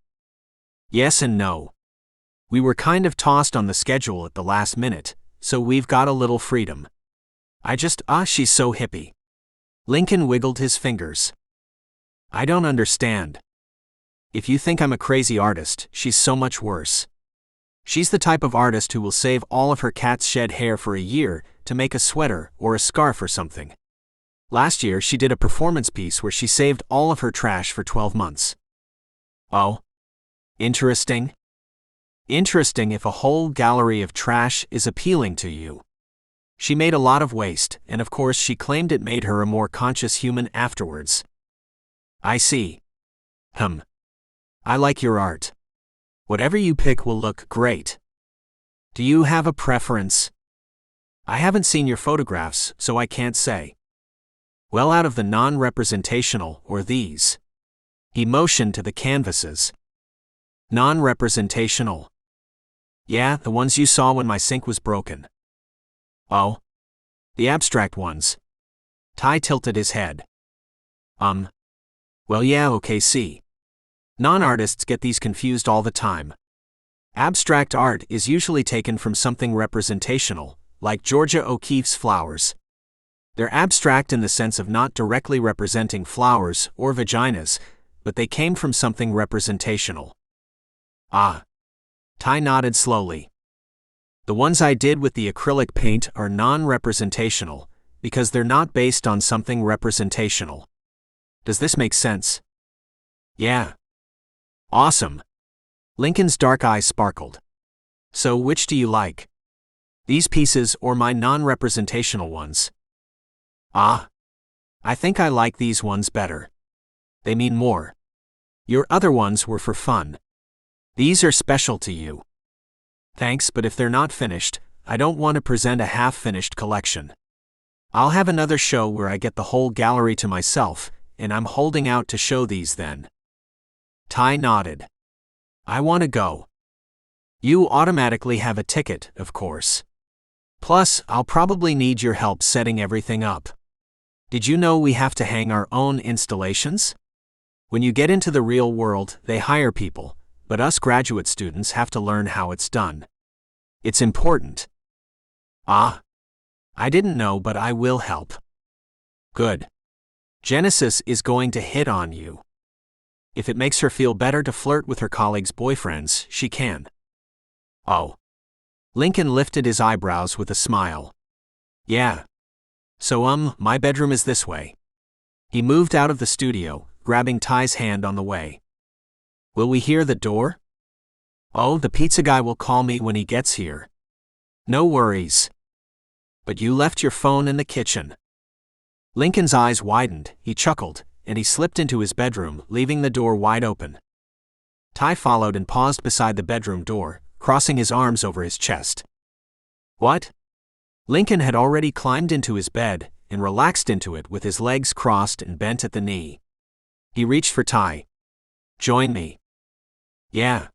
Yes and no. We were kind of tossed on the schedule at the last minute, so we've got a little freedom. She's so hippie. Lincoln wiggled his fingers. I don't understand. If you think I'm a crazy artist, she's so much worse. She's the type of artist who will save all of her cat's shed hair for a year to make a sweater or a scarf or something. Last year she did a performance piece where she saved all of her trash for 12 months. Oh? Interesting? Interesting if a whole gallery of trash is appealing to you. She made a lot of waste, and of course she claimed it made her a more conscious human afterwards. I see. I like your art. Whatever you pick will look great. Do you have a preference? I haven't seen your photographs, so I can't say. Well, out of the non-representational, or these. He motioned to the canvases. Non-representational. Yeah, the ones you saw when my sink was broken. Oh? The abstract ones. Tai tilted his head. Well yeah, okay, see. Non-artists get these confused all the time. Abstract art is usually taken from something representational, like Georgia O'Keeffe's flowers. They're abstract in the sense of not directly representing flowers or vaginas, but they came from something representational. Ah. Tai nodded slowly. The ones I did with the acrylic paint are non-representational, because they're not based on something representational. Does this make sense? Yeah. Awesome. Lincoln's dark eyes sparkled. So which do you like? These pieces or my non-representational ones? Ah. I think I like these ones better. They mean more. Your other ones were for fun. These are special to you. Thanks, but if they're not finished, I don't want to present a half-finished collection. I'll have another show where I get the whole gallery to myself, and I'm holding out to show these then. Tai nodded. I want to go. You automatically have a ticket, of course. Plus, I'll probably need your help setting everything up. Did you know we have to hang our own installations? When you get into the real world, they hire people, but us graduate students have to learn how it's done. It's important. Ah. I didn't know, but I will help. Good. Genesis is going to hit on you. If it makes her feel better to flirt with her colleagues' boyfriends, she can. Oh. Lincoln lifted his eyebrows with a smile. Yeah. So my bedroom is this way. He moved out of the studio, grabbing Tai's hand on the way. Will we hear the door? Oh, the pizza guy will call me when he gets here. No worries. But you left your phone in the kitchen. Lincoln's eyes widened, he chuckled, and he slipped into his bedroom, leaving the door wide open. Tai followed and paused beside the bedroom door, crossing his arms over his chest. What? Lincoln had already climbed into his bed and relaxed into it with his legs crossed and bent at the knee. He reached for Tai. Join me. Yeah.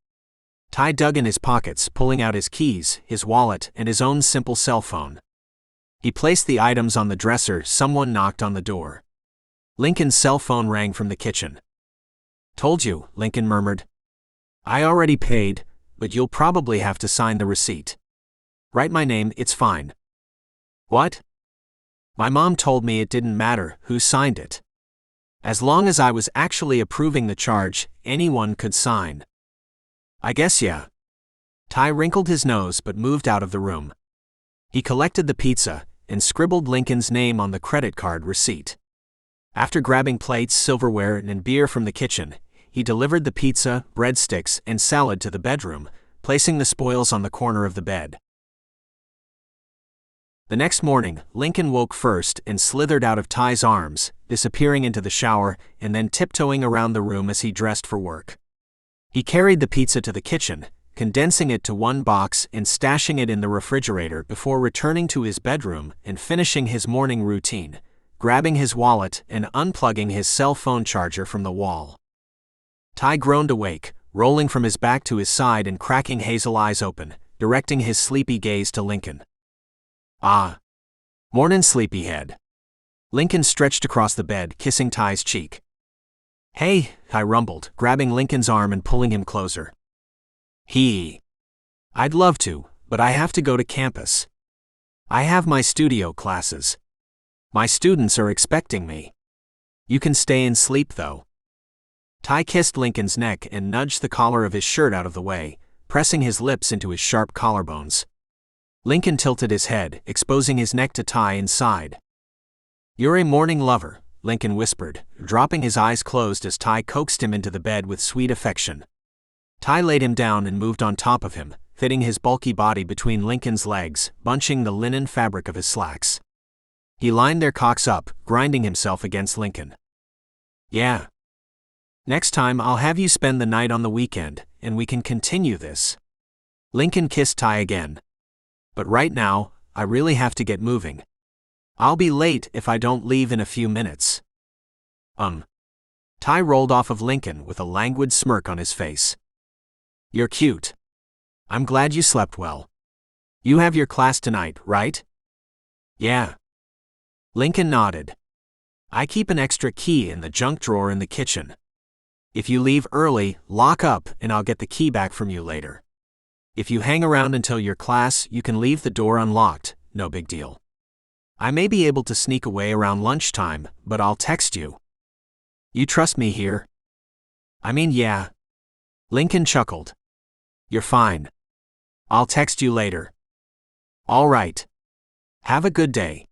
Tai dug in his pockets, pulling out his keys, his wallet, and his own simple cell phone. He placed the items on the dresser. Someone knocked on the door. Lincoln's cell phone rang from the kitchen. Told you, Lincoln murmured. I already paid, but you'll probably have to sign the receipt. Write my name, it's fine. What? My mom told me it didn't matter who signed it. As long as I was actually approving the charge, anyone could sign. I guess yeah. Tai wrinkled his nose but moved out of the room. He collected the pizza and scribbled Lincoln's name on the credit card receipt. After grabbing plates, silverware, and beer from the kitchen, he delivered the pizza, breadsticks, and salad to the bedroom, placing the spoils on the corner of the bed. The next morning, Lincoln woke first and slithered out of Ty's arms, disappearing into the shower and then tiptoeing around the room as he dressed for work. He carried the pizza to the kitchen, condensing it to one box and stashing it in the refrigerator before returning to his bedroom and finishing his morning routine, grabbing his wallet and unplugging his cell phone charger from the wall. Ty groaned awake, rolling from his back to his side and cracking hazel eyes open, directing his sleepy gaze to Lincoln. "Ah. Mornin', sleepyhead." Lincoln stretched across the bed, kissing Ty's cheek. "Hey," Ty rumbled, grabbing Lincoln's arm and pulling him closer. "I'd love to, but I have to go to campus. I have my studio classes. My students are expecting me. You can stay and sleep, though." Ty kissed Lincoln's neck and nudged the collar of his shirt out of the way, pressing his lips into his sharp collarbones. Lincoln tilted his head, exposing his neck to Ty and sighed. "You're a morning lover," Lincoln whispered, dropping his eyes closed as Ty coaxed him into the bed with sweet affection. Ty laid him down and moved on top of him, fitting his bulky body between Lincoln's legs, bunching the linen fabric of his slacks. He lined their cocks up, grinding himself against Lincoln. "Yeah. Next time I'll have you spend the night on the weekend, and we can continue this." Lincoln kissed Ty again. "But right now, I really have to get moving. I'll be late if I don't leave in a few minutes." Ty rolled off of Lincoln with a languid smirk on his face. "You're cute. I'm glad you slept well. You have your class tonight, right?" "Yeah." Lincoln nodded. "I keep an extra key in the junk drawer in the kitchen. If you leave early, lock up and I'll get the key back from you later. If you hang around until your class, you can leave the door unlocked, no big deal. I may be able to sneak away around lunchtime, but I'll text you. You trust me here?" "I mean, yeah." Lincoln chuckled. "You're fine. I'll text you later." "All right. Have a good day."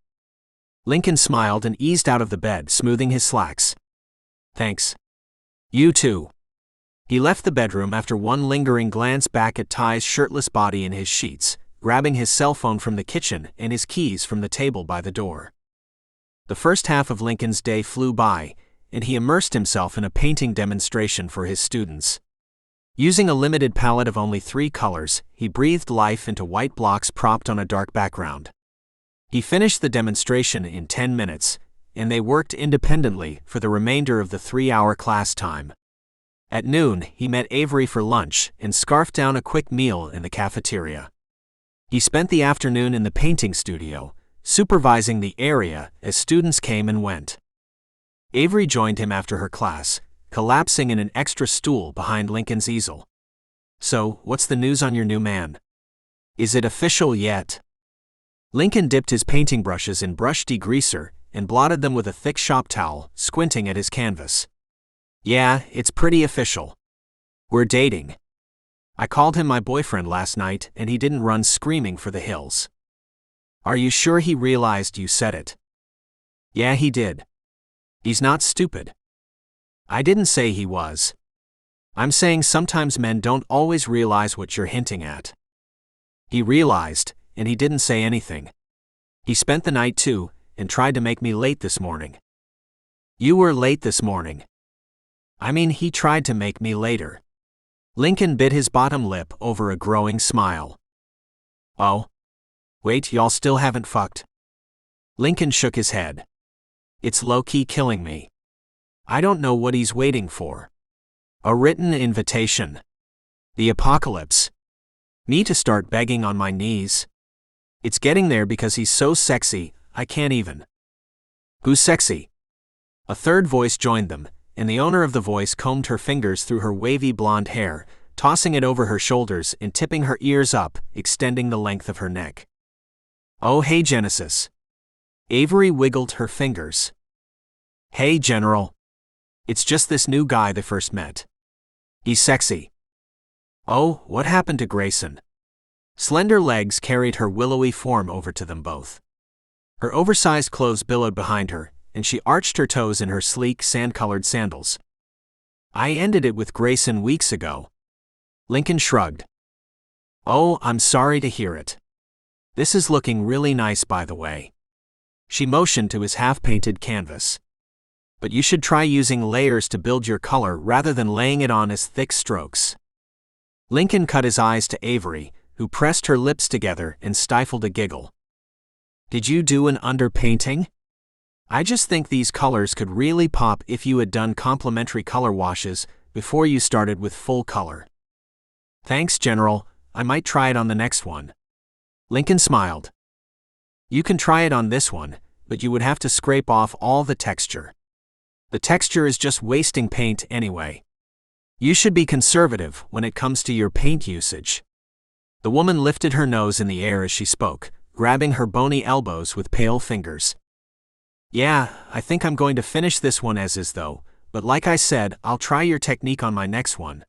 Lincoln smiled and eased out of the bed, smoothing his slacks. "Thanks. You too." He left the bedroom after one lingering glance back at Ty's shirtless body in his sheets, grabbing his cell phone from the kitchen and his keys from the table by the door. The first half of Lincoln's day flew by, and he immersed himself in a painting demonstration for his students. Using a limited palette of only 3 colors, he breathed life into white blocks propped on a dark background. He finished the demonstration in 10 minutes, and they worked independently for the remainder of the 3-hour class time. At noon, he met Avery for lunch and scarfed down a quick meal in the cafeteria. He spent the afternoon in the painting studio, supervising the area as students came and went. Avery joined him after her class, collapsing in an extra stool behind Lincoln's easel. "So, what's the news on your new man? Is it official yet?" Lincoln dipped his painting brushes in brush degreaser and blotted them with a thick shop towel, squinting at his canvas. "Yeah, it's pretty official. We're dating. I called him my boyfriend last night and he didn't run screaming for the hills." "Are you sure he realized you said it?" "Yeah, he did. He's not stupid." "I didn't say he was. I'm saying sometimes men don't always realize what you're hinting at." "He realized, and he didn't say anything. He spent the night too, and tried to make me late this morning." "You were late this morning." "I mean, he tried to make me later." Lincoln bit his bottom lip over a growing smile. "Oh? Wait, y'all still haven't fucked?" Lincoln shook his head. "It's low-key killing me. I don't know what he's waiting for. A written invitation. The apocalypse. Me to start begging on my knees. It's getting there because he's so sexy, I can't even." "Who's sexy?" A third voice joined them, and the owner of the voice combed her fingers through her wavy blonde hair, tossing it over her shoulders and tipping her ears up, extending the length of her neck. "Oh, hey, Genesis." Avery wiggled her fingers. "Hey, General. It's just this new guy they first met. He's sexy." "Oh, what happened to Grayson?" Slender legs carried her willowy form over to them both. Her oversized clothes billowed behind her, and she arched her toes in her sleek, sand-colored sandals. "I ended it with Grayson weeks ago." Lincoln shrugged. Oh, I'm sorry to hear it. This is looking really nice, by the way. She motioned to his half-painted canvas. But you should try using layers to build your color rather than laying it on as thick strokes. Lincoln cut his eyes to Avery, who pressed her lips together and stifled a giggle. Did you do an underpainting? I just think these colors could really pop if you had done complementary color washes before you started with full color. Thanks, General. I might try it on the next one. Lincoln smiled. You can try it on this one, but you would have to scrape off all the texture. The texture is just wasting paint anyway. You should be conservative when it comes to your paint usage. The woman lifted her nose in the air as she spoke, grabbing her bony elbows with pale fingers. Yeah, I think I'm going to finish this one as is though, but like I said, I'll try your technique on my next one.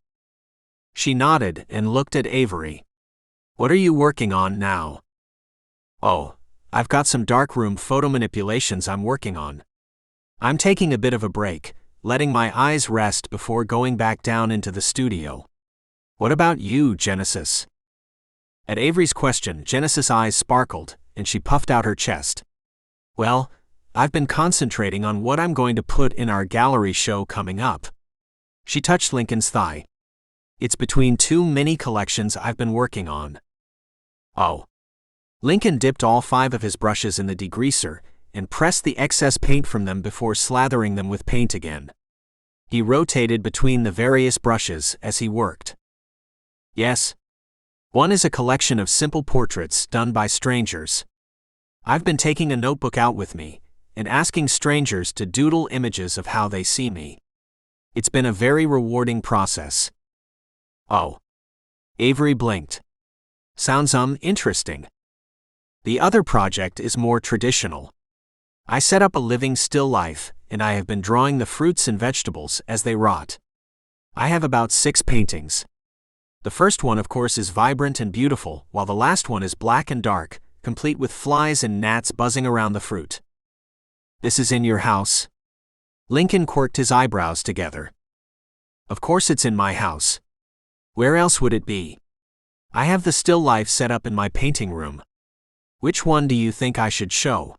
She nodded and looked at Avery. What are you working on now? Oh, I've got some darkroom photo manipulations I'm working on. I'm taking a bit of a break, letting my eyes rest before going back down into the studio. What about you, Genesis? At Avery's question, Genesis' eyes sparkled, and she puffed out her chest. Well, I've been concentrating on what I'm going to put in our gallery show coming up. She touched Lincoln's thigh. It's between two mini collections I've been working on. Oh. Lincoln dipped all 5 of his brushes in the degreaser and pressed the excess paint from them before slathering them with paint again. He rotated between the various brushes as he worked. Yes. One is a collection of simple portraits done by strangers. I've been taking a notebook out with me and asking strangers to doodle images of how they see me. It's been a very rewarding process. Oh. Avery blinked. Sounds interesting. The other project is more traditional. I set up a living still life, and I have been drawing the fruits and vegetables as they rot. I have about 6 paintings. The first one, of course, is vibrant and beautiful, while the last one is black and dark, complete with flies and gnats buzzing around the fruit. This is in your house? Lincoln quirked his eyebrows together. Of course it's in my house. Where else would it be? I have the still life set up in my painting room. Which one do you think I should show?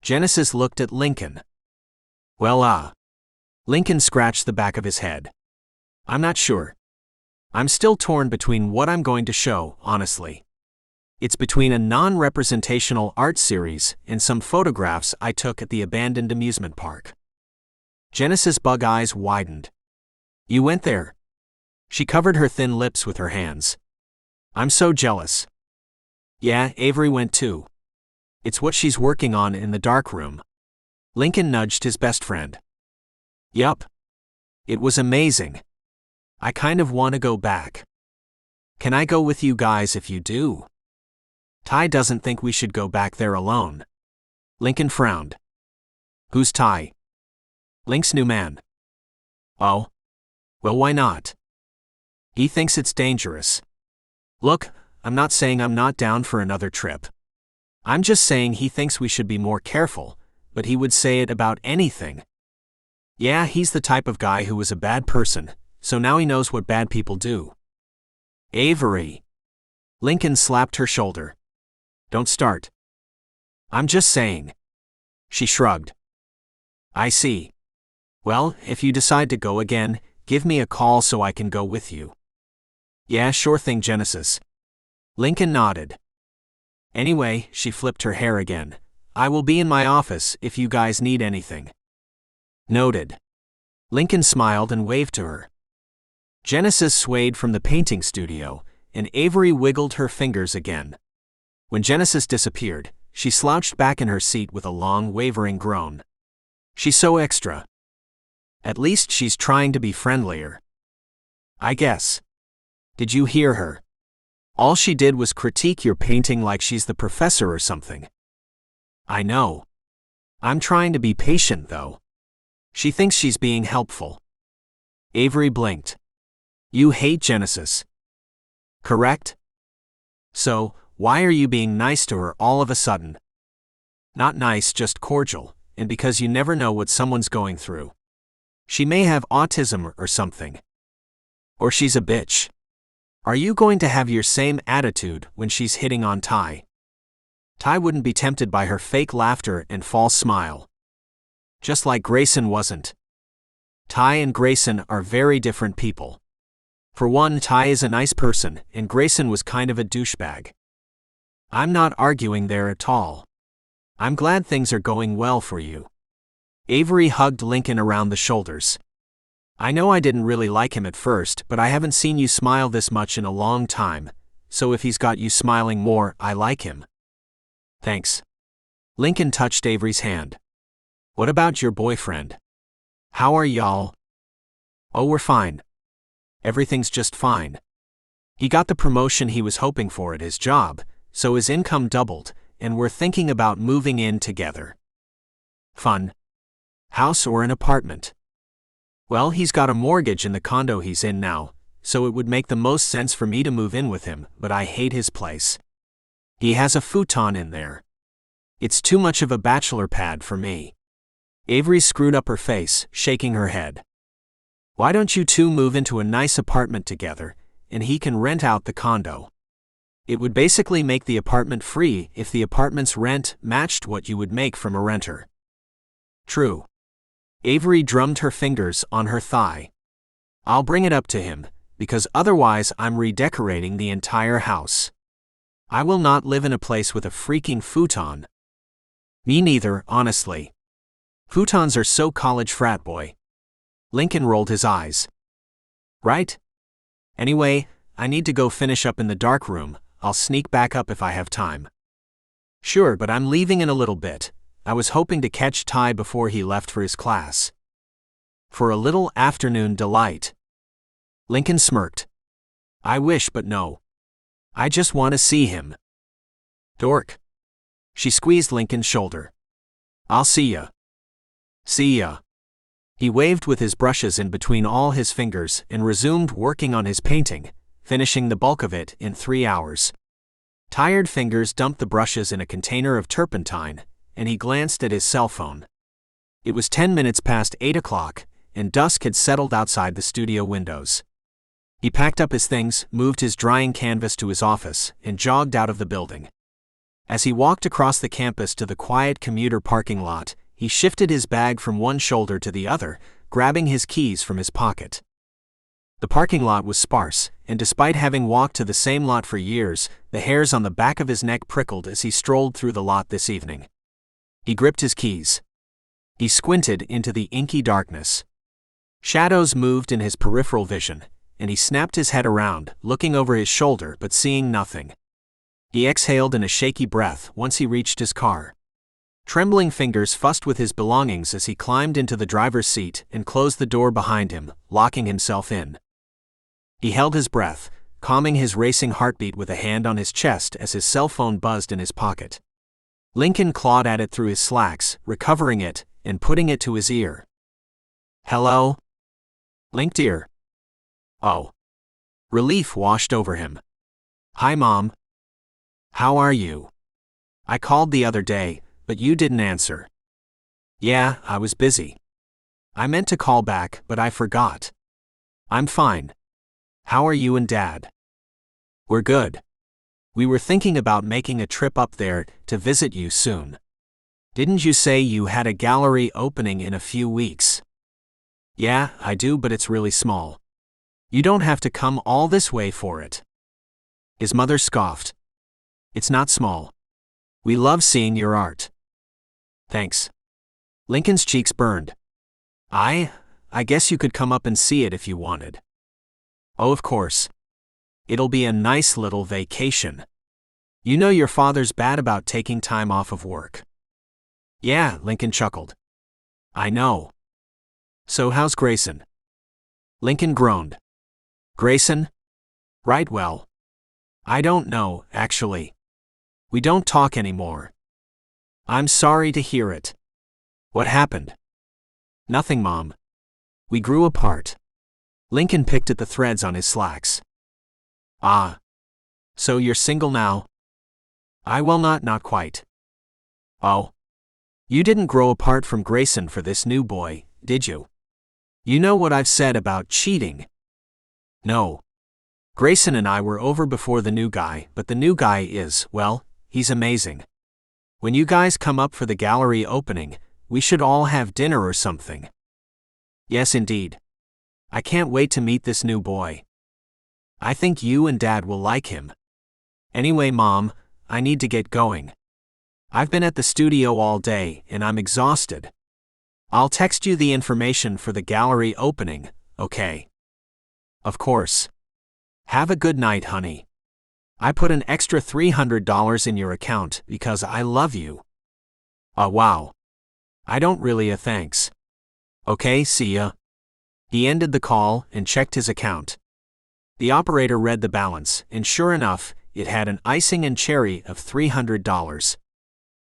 Genesis looked at Lincoln. Well, Lincoln scratched the back of his head. I'm not sure. I'm still torn between what I'm going to show, honestly. It's between a non-representational art series and some photographs I took at the abandoned amusement park. Genesis' bug eyes widened. You went there? She covered her thin lips with her hands. I'm so jealous. Yeah, Avery went too. It's what she's working on in the darkroom. Lincoln nudged his best friend. Yup. It was amazing. I kind of want to go back. Can I go with you guys if you do? Tai doesn't think we should go back there alone. Lincoln frowned. Who's Tai? Link's new man. Oh? Well, why not? He thinks it's dangerous. Look, I'm not saying I'm not down for another trip. I'm just saying he thinks we should be more careful, but he would say it about anything. Yeah, he's the type of guy who was a bad person, so now he knows what bad people do. Avery. Lincoln slapped her shoulder. Don't start. I'm just saying. She shrugged. I see. Well, if you decide to go again, give me a call so I can go with you. Yeah, sure thing, Genesis. Lincoln nodded. Anyway, she flipped her hair again. I will be in my office if you guys need anything. Noted. Lincoln smiled and waved to her. Genesis swayed from the painting studio, and Avery wiggled her fingers again. When Genesis disappeared, she slouched back in her seat with a long, wavering groan. She's so extra. At least she's trying to be friendlier. I guess. Did you hear her? All she did was critique your painting like she's the professor or something. I know. I'm trying to be patient, though. She thinks she's being helpful. Avery blinked. You hate Genesis. Correct? So, why are you being nice to her all of a sudden? Not nice, just cordial, and because you never know what someone's going through. She may have autism or something. Or she's a bitch. Are you going to have your same attitude when she's hitting on Tai? Tai wouldn't be tempted by her fake laughter and false smile. Just like Grayson wasn't. Tai and Grayson are very different people. For one, Tai is a nice person, and Grayson was kind of a douchebag. I'm not arguing there at all. I'm glad things are going well for you. Avery hugged Lincoln around the shoulders. I know I didn't really like him at first, but I haven't seen you smile this much in a long time, so if he's got you smiling more, I like him. Thanks. Lincoln touched Avery's hand. What about your boyfriend? How are y'all? Oh, we're fine. Everything's just fine. He got the promotion he was hoping for at his job, so his income doubled, and we're thinking about moving in together. Fun. House or an apartment? Well, he's got a mortgage in the condo he's in now, so it would make the most sense for me to move in with him, but I hate his place. He has a futon in there. It's too much of a bachelor pad for me. Avery screwed up her face, shaking her head. Why don't you two move into a nice apartment together, and he can rent out the condo? It would basically make the apartment free if the apartment's rent matched what you would make from a renter. True. Avery drummed her fingers on her thigh. I'll bring it up to him, because otherwise I'm redecorating the entire house. I will not live in a place with a freaking futon. Me neither, honestly. Futons are so college frat boy. Lincoln rolled his eyes. Right? Anyway, I need to go finish up in the dark room. I'll sneak back up if I have time. Sure, but I'm leaving in a little bit. I was hoping to catch Tai before he left for his class. For a little afternoon delight. Lincoln smirked. I wish, but no. I just want to see him. Dork. She squeezed Lincoln's shoulder. I'll see ya. See ya. He waved with his brushes in between all his fingers and resumed working on his painting, finishing the bulk of it in 3 hours. Tired fingers dumped the brushes in a container of turpentine, and he glanced at his cell phone. It was 10 minutes past 8 o'clock, and dusk had settled outside the studio windows. He packed up his things, moved his drying canvas to his office, and jogged out of the building. As he walked across the campus to the quiet commuter parking lot, he shifted his bag from one shoulder to the other, grabbing his keys from his pocket. The parking lot was sparse, and despite having walked to the same lot for years, the hairs on the back of his neck prickled as he strolled through the lot this evening. He gripped his keys. He squinted into the inky darkness. Shadows moved in his peripheral vision, and he snapped his head around, looking over his shoulder but seeing nothing. He exhaled in a shaky breath once he reached his car. Trembling fingers fussed with his belongings as he climbed into the driver's seat and closed the door behind him, locking himself in. He held his breath, calming his racing heartbeat with a hand on his chest as his cell phone buzzed in his pocket. Lincoln clawed at it through his slacks, recovering it, and putting it to his ear. Hello? Link dear. Oh. Relief washed over him. Hi Mom. How are you? I called the other day, but you didn't answer. Yeah, I was busy. I meant to call back, but I forgot. I'm fine. How are you and Dad? We're good. We were thinking about making a trip up there to visit you soon. Didn't you say you had a gallery opening in a few weeks? Yeah, I do, but it's really small. You don't have to come all this way for it. His mother scoffed. It's not small. We love seeing your art. Thanks. Lincoln's cheeks burned. I guess you could come up and see it if you wanted. Oh, of course. It'll be a nice little vacation. You know your father's bad about taking time off of work. Yeah, Lincoln chuckled. I know. So how's Grayson? Lincoln groaned. Grayson? Right, well. I don't know, actually. We don't talk anymore. I'm sorry to hear it. What happened? Nothing, Mom. We grew apart. Lincoln picked at the threads on his slacks. Ah. So you're single now? Well, not quite. Oh. You didn't grow apart from Grayson for this new boy, did you? You know what I've said about cheating? No. Grayson and I were over before the new guy, but the new guy is, well, he's amazing. When you guys come up for the gallery opening, we should all have dinner or something. Yes, indeed. I can't wait to meet this new boy. I think you and Dad will like him. Anyway, Mom, I need to get going. I've been at the studio all day, and I'm exhausted. I'll text you the information for the gallery opening, okay? Of course. Have a good night, honey. I put an extra $300 in your account because I love you. Wow. I don't really thanks. Okay, see ya. He ended the call and checked his account. The operator read the balance, and sure enough, it had an icing and cherry of $300.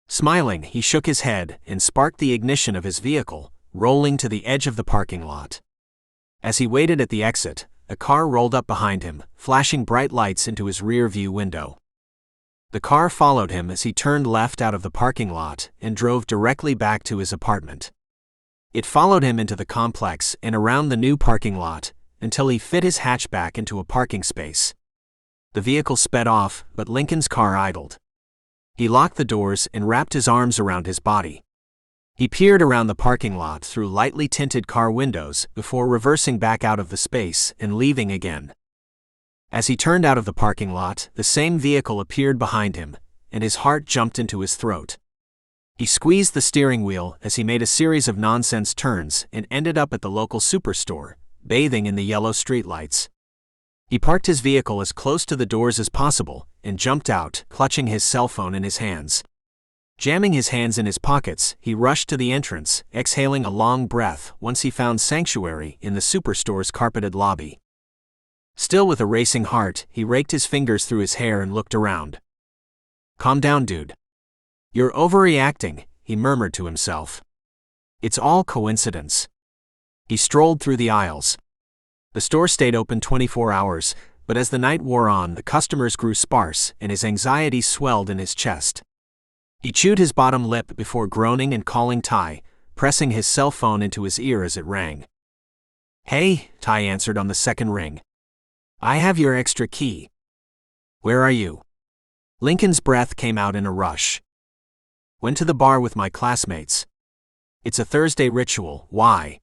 Smiling, he shook his head and sparked the ignition of his vehicle, rolling to the edge of the parking lot. As he waited at the exit, a car rolled up behind him, flashing bright lights into his rear-view window. The car followed him as he turned left out of the parking lot and drove directly back to his apartment. It followed him into the complex and around the new parking lot until he fit his hatchback into a parking space. The vehicle sped off, but Lincoln's car idled. He locked the doors and wrapped his arms around his body. He peered around the parking lot through lightly tinted car windows before reversing back out of the space and leaving again. As he turned out of the parking lot, the same vehicle appeared behind him, and his heart jumped into his throat. He squeezed the steering wheel as he made a series of nonsense turns and ended up at the local superstore, bathing in the yellow streetlights. He parked his vehicle as close to the doors as possible and jumped out, clutching his cell phone in his hands. Jamming his hands in his pockets, he rushed to the entrance, exhaling a long breath once he found sanctuary in the superstore's carpeted lobby. Still with a racing heart, he raked his fingers through his hair and looked around. Calm down, dude. You're overreacting, he murmured to himself. It's all coincidence. He strolled through the aisles. The store stayed open 24 hours, but as the night wore on, the customers grew sparse and his anxiety swelled in his chest. He chewed his bottom lip before groaning and calling Tai, pressing his cell phone into his ear as it rang. Hey, Tai answered on the second ring. I have your extra key. Where are you? Lincoln's breath came out in a rush. Went to the bar with my classmates. It's a Thursday ritual, why?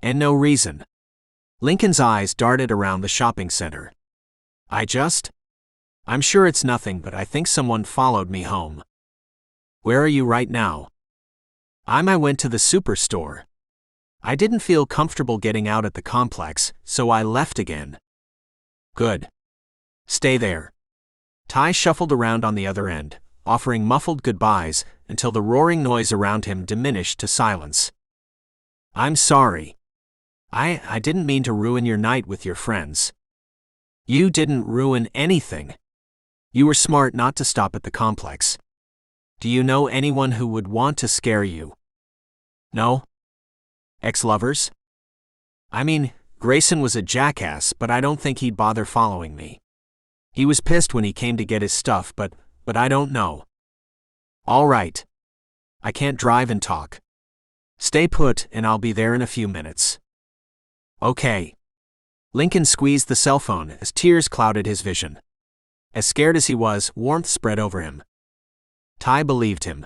And no reason. Lincoln's eyes darted around the shopping center. I'm sure it's nothing, but I think someone followed me home. Where are you right now? I went to the superstore. I didn't feel comfortable getting out at the complex, so I left again. Good. Stay there. Tai shuffled around on the other end, offering muffled goodbyes until the roaring noise around him diminished to silence. I'm sorry. I didn't mean to ruin your night with your friends. You didn't ruin anything. You were smart not to stop at the complex. Do you know anyone who would want to scare you? No? Ex-lovers? Grayson was a jackass, but I don't think he'd bother following me. He was pissed when he came to get his stuff, but I don't know. All right. I can't drive and talk. Stay put and I'll be there in a few minutes. Okay. Lincoln squeezed the cell phone as tears clouded his vision. As scared as he was, warmth spread over him. Tai believed him.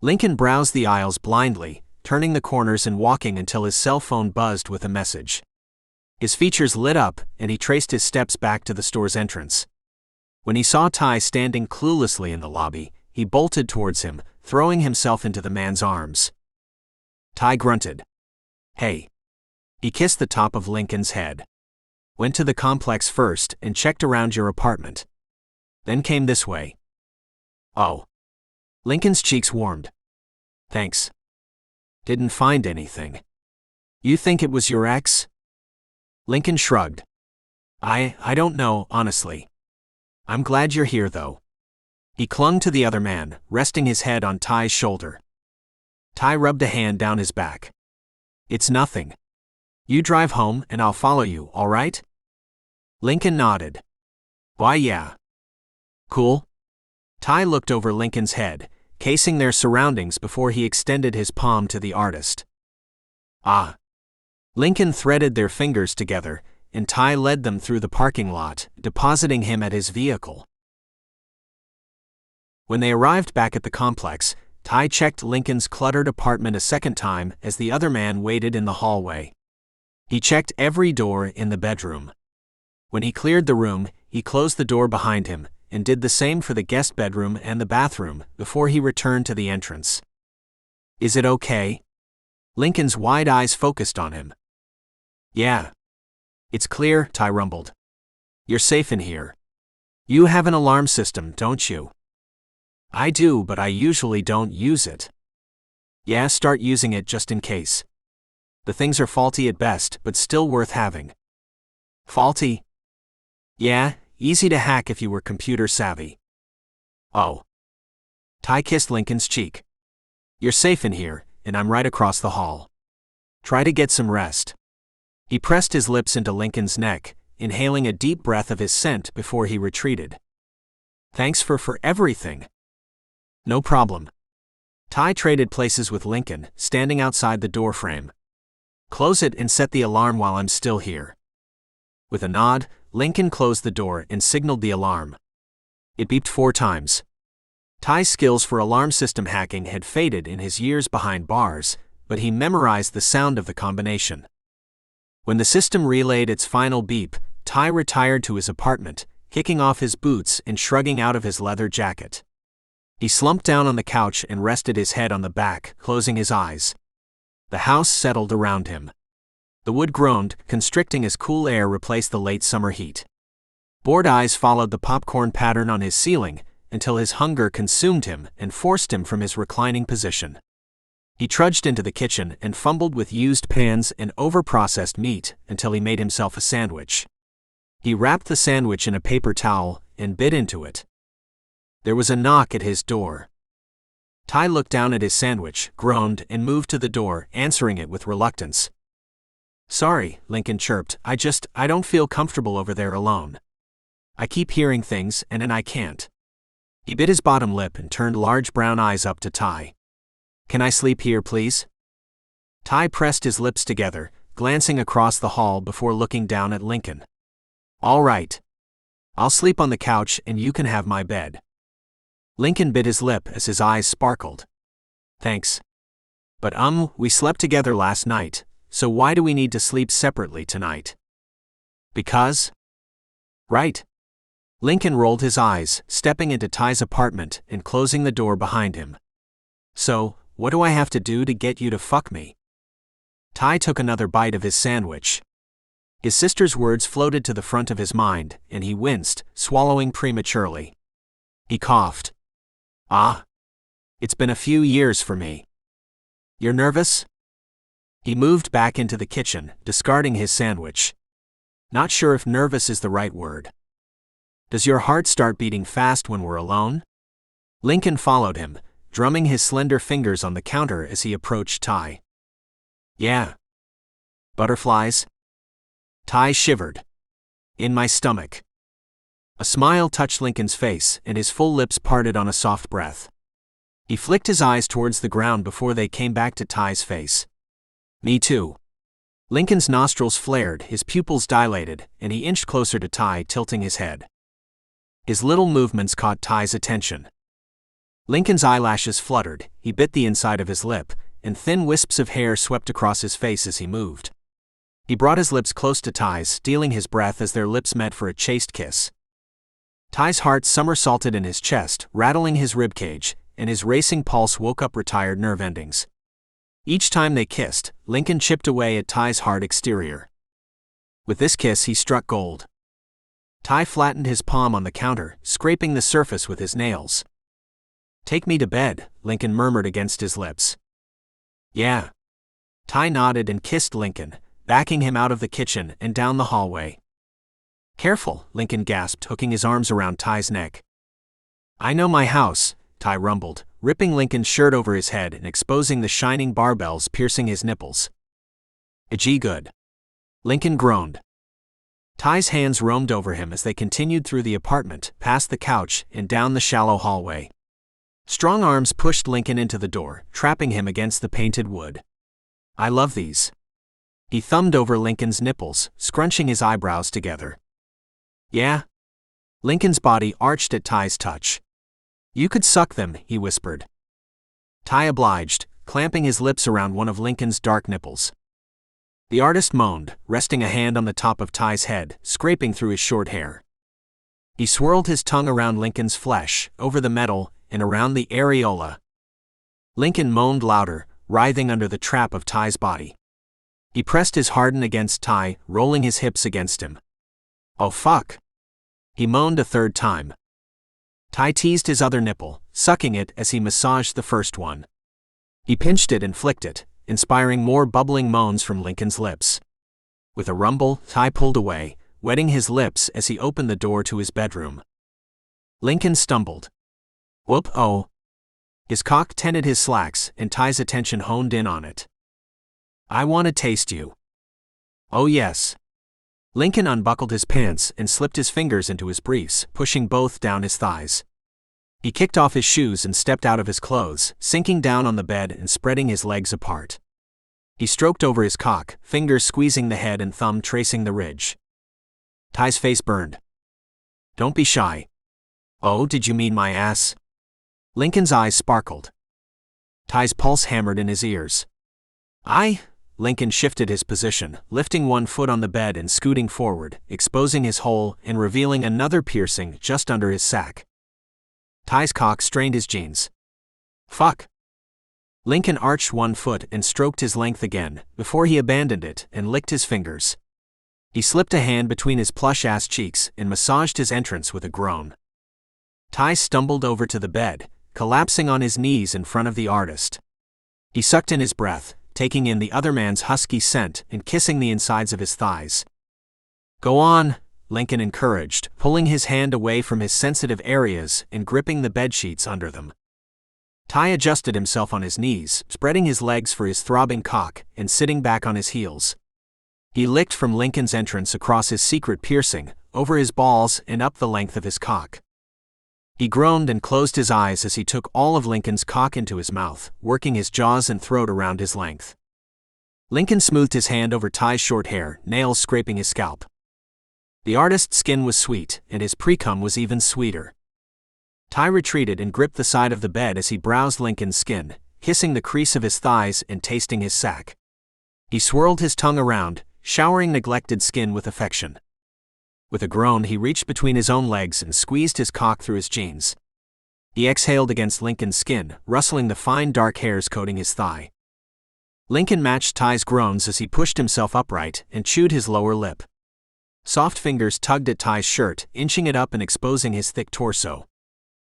Lincoln browsed the aisles blindly, turning the corners and walking until his cell phone buzzed with a message. His features lit up, and he traced his steps back to the store's entrance. When he saw Tai standing cluelessly in the lobby, he bolted towards him, throwing himself into the man's arms. Tai grunted. Hey. He kissed the top of Lincoln's head. Went to the complex first and checked around your apartment. Then came this way. Oh. Lincoln's cheeks warmed. Thanks. Didn't find anything. You think it was your ex? Lincoln shrugged. I don't know, honestly. I'm glad you're here, though. He clung to the other man, resting his head on Tai's shoulder. Tai rubbed a hand down his back. It's nothing. You drive home and I'll follow you, all right? Lincoln nodded. Why, yeah. Cool. Tai looked over Lincoln's head, casing their surroundings before he extended his palm to the artist. Ah. Lincoln threaded their fingers together, and Tai led them through the parking lot, depositing him at his vehicle. When they arrived back at the complex, Tai checked Lincoln's cluttered apartment a second time as the other man waited in the hallway. He checked every door in the bedroom. When he cleared the room, he closed the door behind him, and did the same for the guest bedroom and the bathroom before he returned to the entrance. "Is it okay?" Lincoln's wide eyes focused on him. "Yeah. It's clear," Tai rumbled. "You're safe in here. You have an alarm system, don't you?" "I do, but I usually don't use it." "Yeah, start using it just in case. The things are faulty at best, but still worth having." "Faulty?" "Yeah, easy to hack if you were computer savvy." "Oh." Tai kissed Lincoln's cheek. "You're safe in here, and I'm right across the hall. Try to get some rest." He pressed his lips into Lincoln's neck, inhaling a deep breath of his scent before he retreated. "Thanks for everything." "No problem." Tai traded places with Lincoln, standing outside the doorframe. "Close it and set the alarm while I'm still here." With a nod, Lincoln closed the door and signaled the alarm. It beeped 4 times. Tai's skills for alarm system hacking had faded in his years behind bars, but he memorized the sound of the combination. When the system relayed its final beep, Tai retired to his apartment, kicking off his boots and shrugging out of his leather jacket. He slumped down on the couch and rested his head on the back, closing his eyes. The house settled around him. The wood groaned, constricting as cool air replaced the late summer heat. Bored eyes followed the popcorn pattern on his ceiling, until his hunger consumed him and forced him from his reclining position. He trudged into the kitchen and fumbled with used pans and overprocessed meat until he made himself a sandwich. He wrapped the sandwich in a paper towel and bit into it. There was a knock at his door. Tai looked down at his sandwich, groaned, and moved to the door, answering it with reluctance. "Sorry," Lincoln chirped, I don't feel comfortable over there alone. I keep hearing things, and I can't." He bit his bottom lip and turned large brown eyes up to Tai. "Can I sleep here, please?" Tai pressed his lips together, glancing across the hall before looking down at Lincoln. "All right. I'll sleep on the couch and you can have my bed." Lincoln bit his lip as his eyes sparkled. "Thanks. But we slept together last night, so why do we need to sleep separately tonight?" "Because?" "Right." Lincoln rolled his eyes, stepping into Tai's apartment and closing the door behind him. "So, what do I have to do to get you to fuck me?" Tai took another bite of his sandwich. His sister's words floated to the front of his mind, and he winced, swallowing prematurely. He coughed. It's been a few years for me." "You're nervous?" He moved back into the kitchen, discarding his sandwich. "Not sure if nervous is the right word." "Does your heart start beating fast when we're alone?" Lincoln followed him, drumming his slender fingers on the counter as he approached Tai. "Yeah." "Butterflies?" Tai shivered. "In my stomach." A smile touched Lincoln's face, and his full lips parted on a soft breath. He flicked his eyes towards the ground before they came back to Tai's face. "Me too." Lincoln's nostrils flared, his pupils dilated, and he inched closer to Tai, tilting his head. His little movements caught Tai's attention. Lincoln's eyelashes fluttered, he bit the inside of his lip, and thin wisps of hair swept across his face as he moved. He brought his lips close to Tai's, stealing his breath as their lips met for a chaste kiss. Tai's heart somersaulted in his chest, rattling his ribcage, and his racing pulse woke up retired nerve endings. Each time they kissed, Lincoln chipped away at Tai's hard exterior. With this kiss he struck gold. Tai flattened his palm on the counter, scraping the surface with his nails. "Take me to bed," Lincoln murmured against his lips. "Yeah." Tai nodded and kissed Lincoln, backing him out of the kitchen and down the hallway. "Careful," Lincoln gasped, hooking his arms around Tai's neck. "I know my house," Tai rumbled, ripping Lincoln's shirt over his head and exposing the shining barbells piercing his nipples. "Gee good." Lincoln groaned. Tai's hands roamed over him as they continued through the apartment, past the couch, and down the shallow hallway. Strong arms pushed Lincoln into the door, trapping him against the painted wood. "I love these." He thumbed over Lincoln's nipples, scrunching his eyebrows together. Yeah? Lincoln's body arched at Ty's touch. You could suck them, he whispered. Tai obliged, clamping his lips around one of Lincoln's dark nipples. The artist moaned, resting a hand on the top of Ty's head, scraping through his short hair. He swirled his tongue around Lincoln's flesh, over the metal, and around the areola. Lincoln moaned louder, writhing under the trap of Ty's body. He pressed his harden against Tai, rolling his hips against him. Oh fuck! He moaned a third time. Tai teased his other nipple, sucking it as he massaged the first one. He pinched it and flicked it, inspiring more bubbling moans from Lincoln's lips. With a rumble, Tai pulled away, wetting his lips as he opened the door to his bedroom. Lincoln stumbled. Whoop, oh. His cock tented his slacks, and Tai's attention honed in on it. I want to taste you. Oh yes. Lincoln unbuckled his pants and slipped his fingers into his briefs, pushing both down his thighs. He kicked off his shoes and stepped out of his clothes, sinking down on the bed and spreading his legs apart. He stroked over his cock, fingers squeezing the head and thumb tracing the ridge. Tai's face burned. Don't be shy. Oh, did you mean my ass? Lincoln's eyes sparkled. Tai's pulse hammered in his ears. Lincoln shifted his position, lifting one foot on the bed and scooting forward, exposing his hole and revealing another piercing just under his sack. Tai's cock strained his jeans. Fuck. Lincoln arched one foot and stroked his length again, before he abandoned it and licked his fingers. He slipped a hand between his plush-ass cheeks and massaged his entrance with a groan. Tai stumbled over to the bed, collapsing on his knees in front of the artist. He sucked in his breath, taking in the other man's husky scent and kissing the insides of his thighs. Go on, Lincoln encouraged, pulling his hand away from his sensitive areas and gripping the bedsheets under them. Tai adjusted himself on his knees, spreading his legs for his throbbing cock and sitting back on his heels. He licked from Lincoln's entrance across his secret piercing, over his balls and up the length of his cock. He groaned and closed his eyes as he took all of Lincoln's cock into his mouth, working his jaws and throat around his length. Lincoln smoothed his hand over Tai's short hair, nails scraping his scalp. The artist's skin was sweet, and his pre-cum was even sweeter. Tai retreated and gripped the side of the bed as he browsed Lincoln's skin, kissing the crease of his thighs and tasting his sack. He swirled his tongue around, showering neglected skin with affection. With a groan, he reached between his own legs and squeezed his cock through his jeans. He exhaled against Lincoln's skin, rustling the fine dark hairs coating his thigh. Lincoln matched Tai's groans as he pushed himself upright and chewed his lower lip. Soft fingers tugged at Tai's shirt, inching it up and exposing his thick torso.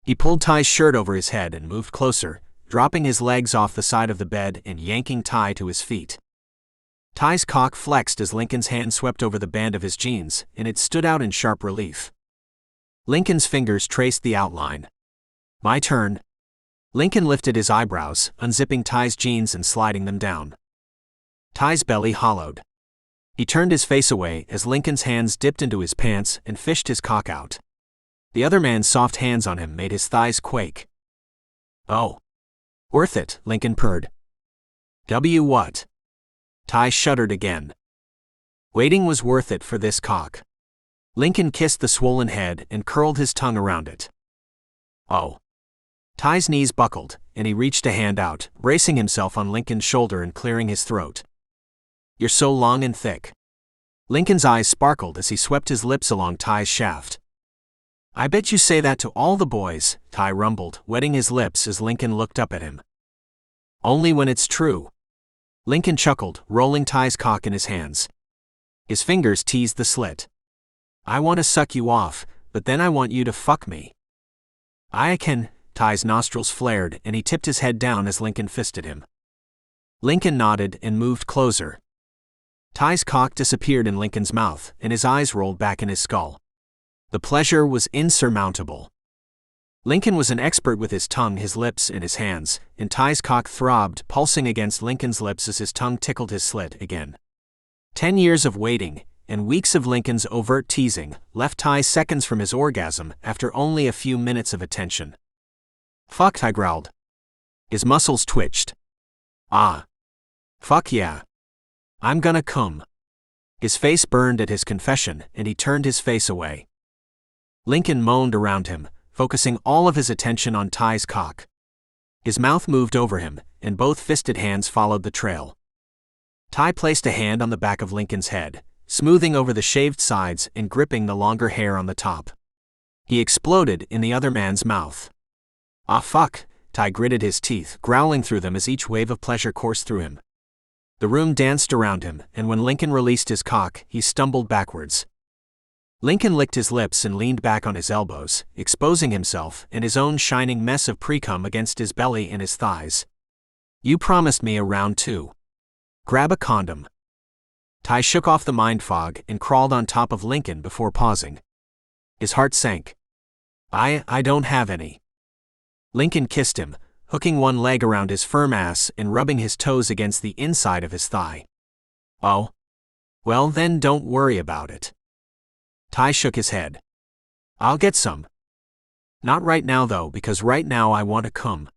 He pulled Tai's shirt over his head and moved closer, dropping his legs off the side of the bed and yanking Tai to his feet. Tai's cock flexed as Lincoln's hand swept over the band of his jeans, and it stood out in sharp relief. Lincoln's fingers traced the outline. My turn. Lincoln lifted his eyebrows, unzipping Tai's jeans and sliding them down. Tai's belly hollowed. He turned his face away as Lincoln's hands dipped into his pants and fished his cock out. The other man's soft hands on him made his thighs quake. Oh. Worth it, Lincoln purred. What? Tai shuddered again. Waiting was worth it for this cock. Lincoln kissed the swollen head and curled his tongue around it. Oh. Tai's knees buckled, and he reached a hand out, bracing himself on Lincoln's shoulder and clearing his throat. You're so long and thick. Lincoln's eyes sparkled as he swept his lips along Tai's shaft. I bet you say that to all the boys, Tai rumbled, wetting his lips as Lincoln looked up at him. Only when it's true. Lincoln chuckled, rolling Tai's cock in his hands. His fingers teased the slit. I want to suck you off, but then I want you to fuck me. I can. Tai's nostrils flared and he tipped his head down as Lincoln fisted him. Lincoln nodded and moved closer. Tai's cock disappeared in Lincoln's mouth and his eyes rolled back in his skull. The pleasure was insurmountable. Lincoln was an expert with his tongue, his lips, and his hands, and Tai's cock throbbed, pulsing against Lincoln's lips as his tongue tickled his slit again. 10 years of waiting, and weeks of Lincoln's overt teasing, left Tai seconds from his orgasm after only a few minutes of attention. Fuck, Tai growled. His muscles twitched. Ah. Fuck yeah. I'm gonna come. His face burned at his confession, and he turned his face away. Lincoln moaned around him, focusing all of his attention on Tai's cock. His mouth moved over him, and both fisted hands followed the trail. Tai placed a hand on the back of Lincoln's head, smoothing over the shaved sides and gripping the longer hair on the top. He exploded in the other man's mouth. Ah fuck, Tai gritted his teeth, growling through them as each wave of pleasure coursed through him. The room danced around him, and when Lincoln released his cock, he stumbled backwards. Lincoln licked his lips and leaned back on his elbows, exposing himself and his own shining mess of pre-cum against his belly and his thighs. You promised me a round 2. Grab a condom. Tai shook off the mind fog and crawled on top of Lincoln before pausing. His heart sank. I don't have any. Lincoln kissed him, hooking one leg around his firm ass and rubbing his toes against the inside of his thigh. Oh? Well then don't worry about it. Tai shook his head. I'll get some. Not right now though, because right now I want to come.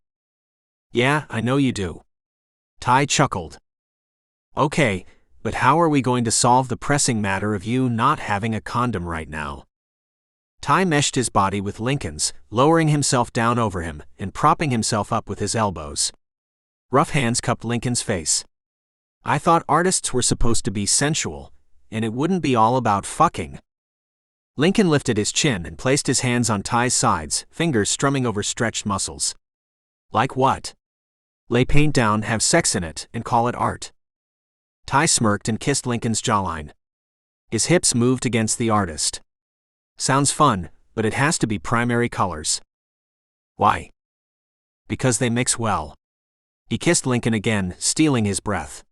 Yeah, I know you do. Tai chuckled. Okay, but how are we going to solve the pressing matter of you not having a condom right now? Tai meshed his body with Lincoln's, lowering himself down over him and propping himself up with his elbows. Rough hands cupped Lincoln's face. I thought artists were supposed to be sensual, and it wouldn't be all about fucking. Lincoln lifted his chin and placed his hands on Tai's sides, fingers strumming over stretched muscles. Like what? Lay paint down, have sex in it, and call it art. Tai smirked and kissed Lincoln's jawline. His hips moved against the artist. Sounds fun, but it has to be primary colors. Why? Because they mix well. He kissed Lincoln again, stealing his breath.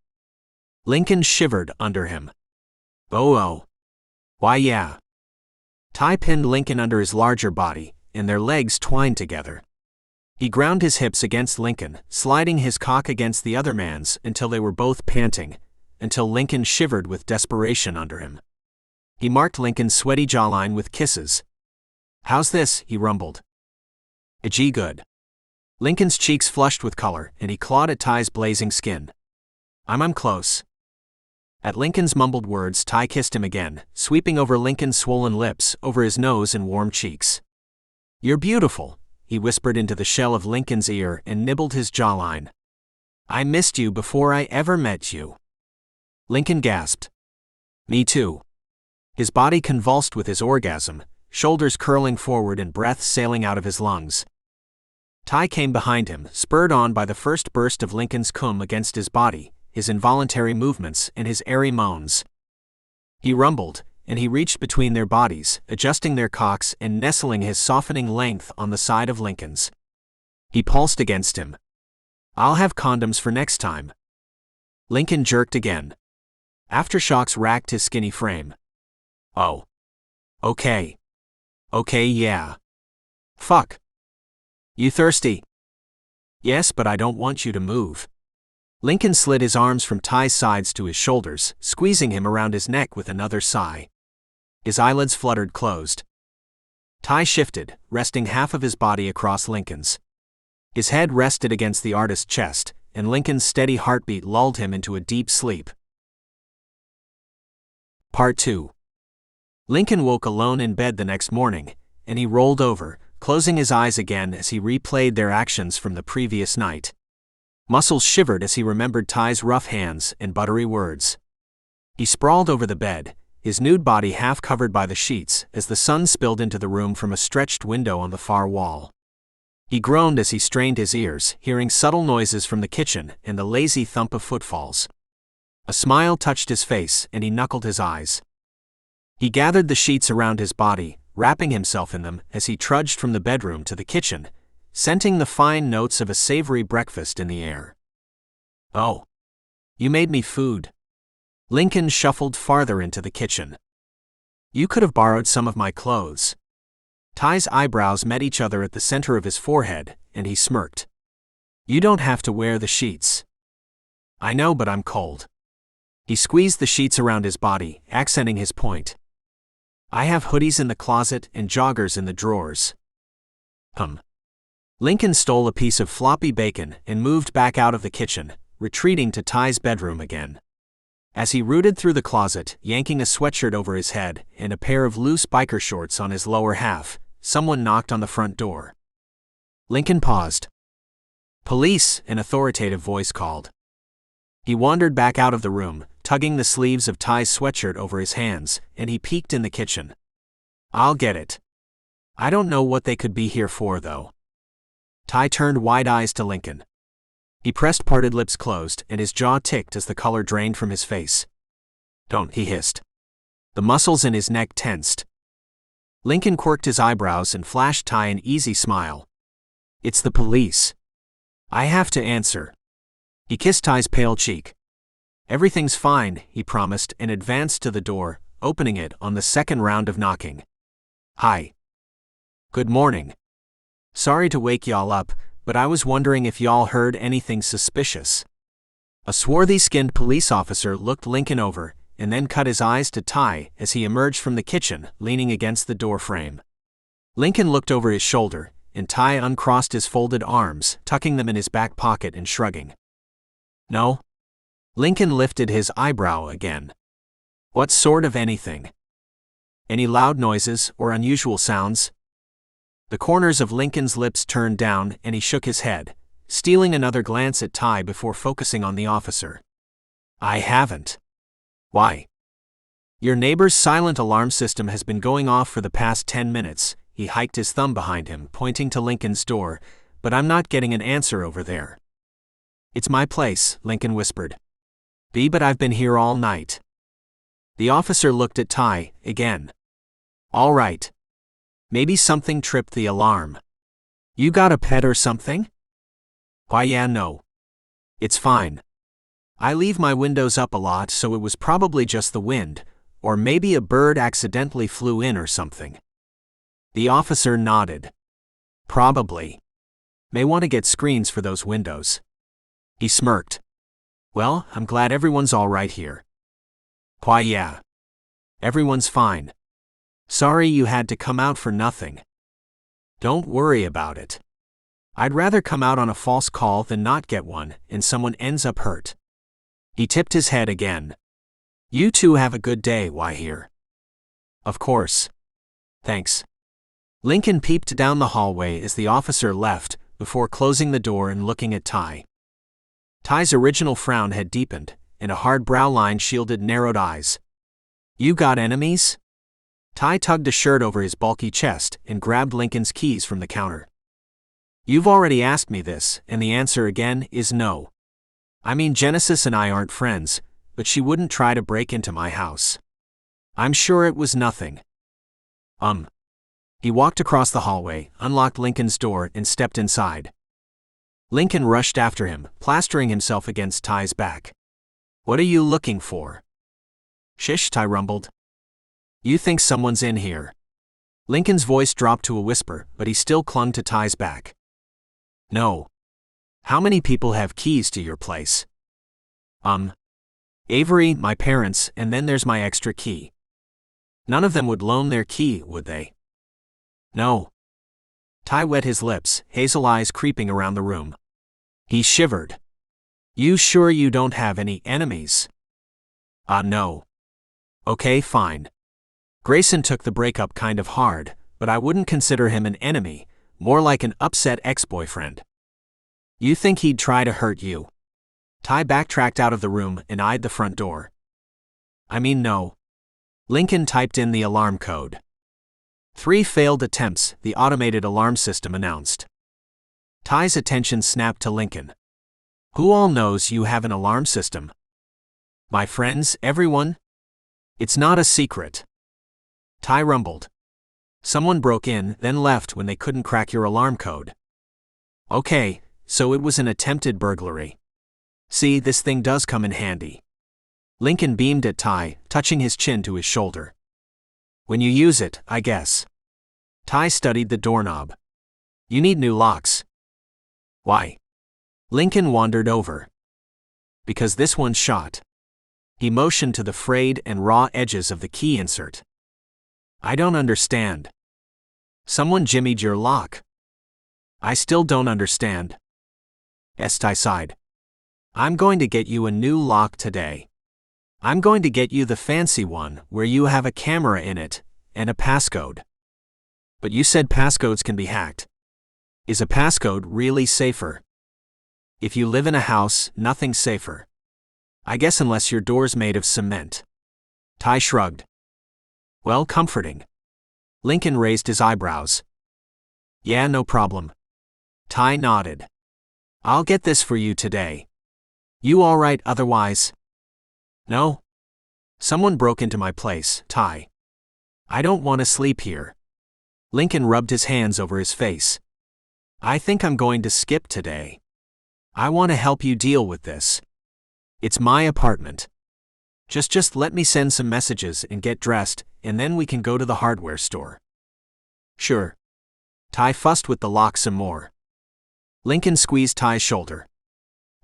Lincoln shivered under him. Oh. Why yeah. Tai pinned Lincoln under his larger body, and their legs twined together. He ground his hips against Lincoln, sliding his cock against the other man's until they were both panting, until Lincoln shivered with desperation under him. He marked Lincoln's sweaty jawline with kisses. How's this? He rumbled. Gee good. Lincoln's cheeks flushed with color, and he clawed at Tai's blazing skin. I'm close. At Lincoln's mumbled words, Tai kissed him again, sweeping over Lincoln's swollen lips, over his nose and warm cheeks. You're beautiful, he whispered into the shell of Lincoln's ear and nibbled his jawline. I missed you before I ever met you. Lincoln gasped. Me too. His body convulsed with his orgasm, shoulders curling forward and breath sailing out of his lungs. Tai came behind him, spurred on by the first burst of Lincoln's cum against his body, his involuntary movements and his airy moans. He rumbled, and he reached between their bodies, adjusting their cocks and nestling his softening length on the side of Lincoln's. He pulsed against him. I'll have condoms for next time. Lincoln jerked again. Aftershocks racked his skinny frame. Oh. Okay. Okay, yeah. Fuck. You thirsty? Yes, but I don't want you to move. Lincoln slid his arms from Tai's sides to his shoulders, squeezing him around his neck with another sigh. His eyelids fluttered closed. Tai shifted, resting half of his body across Lincoln's. His head rested against the artist's chest, and Lincoln's steady heartbeat lulled him into a deep sleep. Part 2. Lincoln woke alone in bed the next morning, and he rolled over, closing his eyes again as he replayed their actions from the previous night. Muscles shivered as he remembered Tai's rough hands and buttery words. He sprawled over the bed, his nude body half covered by the sheets as the sun spilled into the room from a stretched window on the far wall. He groaned as he strained his ears, hearing subtle noises from the kitchen and the lazy thump of footfalls. A smile touched his face and he knuckled his eyes. He gathered the sheets around his body, wrapping himself in them as he trudged from the bedroom to the kitchen, scenting the fine notes of a savory breakfast in the air. Oh. You made me food. Lincoln shuffled farther into the kitchen. You could have borrowed some of my clothes. Tai's eyebrows met each other at the center of his forehead, and he smirked. You don't have to wear the sheets. I know, but I'm cold. He squeezed the sheets around his body, accenting his point. I have hoodies in the closet and joggers in the drawers. Lincoln stole a piece of floppy bacon and moved back out of the kitchen, retreating to Tai's bedroom again. As he rooted through the closet, yanking a sweatshirt over his head and a pair of loose biker shorts on his lower half, someone knocked on the front door. Lincoln paused. "Police," an authoritative voice called. He wandered back out of the room, tugging the sleeves of Ty's sweatshirt over his hands, and he peeked in the kitchen. "I'll get it. I don't know what they could be here for, though." Tai turned wide eyes to Lincoln. He pressed parted lips closed, and his jaw ticked as the color drained from his face. "Don't," he hissed. The muscles in his neck tensed. Lincoln quirked his eyebrows and flashed Tai an easy smile. "It's the police. I have to answer." He kissed Ty's pale cheek. "Everything's fine," he promised, and advanced to the door, opening it on the second round of knocking. "Hi. Good morning. Sorry to wake y'all up, but I was wondering if y'all heard anything suspicious." A swarthy-skinned police officer looked Lincoln over, and then cut his eyes to Tai as he emerged from the kitchen, leaning against the door frame. Lincoln looked over his shoulder, and Tai uncrossed his folded arms, tucking them in his back pocket and shrugging. "No?" Lincoln lifted his eyebrow again. "What sort of anything? Any loud noises or unusual sounds?" The corners of Lincoln's lips turned down, and he shook his head, stealing another glance at Tai before focusing on the officer. "I haven't." "Why?" "Your neighbor's silent alarm system has been going off for the past 10 minutes, he hiked his thumb behind him, pointing to Lincoln's door, "but I'm not getting an answer over there." "It's my place," Lincoln whispered. But I've been here all night." The officer looked at Tai again. "All right. Maybe something tripped the alarm. You got a pet or something?" "Why, yeah, no. It's fine. I leave my windows up a lot, so it was probably just the wind, or maybe a bird accidentally flew in or something." The officer nodded. "Probably. May want to get screens for those windows." He smirked. "Well, I'm glad everyone's all right here." "Why, yeah. Everyone's fine. Sorry you had to come out for nothing." "Don't worry about it. I'd rather come out on a false call than not get one, and someone ends up hurt." He tipped his head again. "You two have a good day, why here?" "Of course. Thanks." Lincoln peeped down the hallway as the officer left, before closing the door and looking at Tai. Tai's original frown had deepened, and a hard brow line shielded narrowed eyes. "You got enemies?" Tai tugged a shirt over his bulky chest and grabbed Lincoln's keys from the counter. "You've already asked me this, and the answer again is no. I mean, Genesis and I aren't friends, but she wouldn't try to break into my house. I'm sure it was nothing." He walked across the hallway, unlocked Lincoln's door, and stepped inside. Lincoln rushed after him, plastering himself against Tai's back. "What are you looking for?" "Shish," Tai rumbled. "You think someone's in here?" Lincoln's voice dropped to a whisper, but he still clung to Tai's back. "No. How many people have keys to your place?" Avery, my parents, and then there's my extra key." "None of them would loan their key, would they?" "No." Tai wet his lips, hazel eyes creeping around the room. He shivered. "You sure you don't have any enemies?" No. "Okay, fine. Grayson took the breakup kind of hard, but I wouldn't consider him an enemy, more like an upset ex-boyfriend." "You think he'd try to hurt you?" Tai backtracked out of the room and eyed the front door. "I mean, no." Lincoln typed in the alarm code. 3 failed attempts, the automated alarm system announced. Tai's attention snapped to Lincoln. "Who all knows you have an alarm system?" "My friends, everyone. It's not a secret." Tai rumbled. "Someone broke in, then left when they couldn't crack your alarm code." "Okay, so it was an attempted burglary. See, this thing does come in handy." Lincoln beamed at Tai, touching his chin to his shoulder. "When you use it, I guess." Tai studied the doorknob. "You need new locks." "Why?" Lincoln wandered over. "Because this one's shot." He motioned to the frayed and raw edges of the key insert. "I don't understand." "Someone jimmied your lock." "I still don't understand." Tai sighed. "I'm going to get you a new lock today." I'm going to get you the fancy one where you have a camera in it and a passcode. But you said passcodes can be hacked. Is a passcode really safer? If you live in a house, nothing's safer. I guess unless your door's made of cement. Tai shrugged. Well, comforting. Lincoln raised his eyebrows. Yeah, no problem. Tai nodded. I'll get this for you today. You all right otherwise? No. Someone broke into my place, Tai. I don't want to sleep here. Lincoln rubbed his hands over his face. I think I'm going to skip today. I want to help you deal with this. It's my apartment. Just let me send some messages and get dressed, and then we can go to the hardware store. Sure. Tai fussed with the lock some more. Lincoln squeezed Tai's shoulder.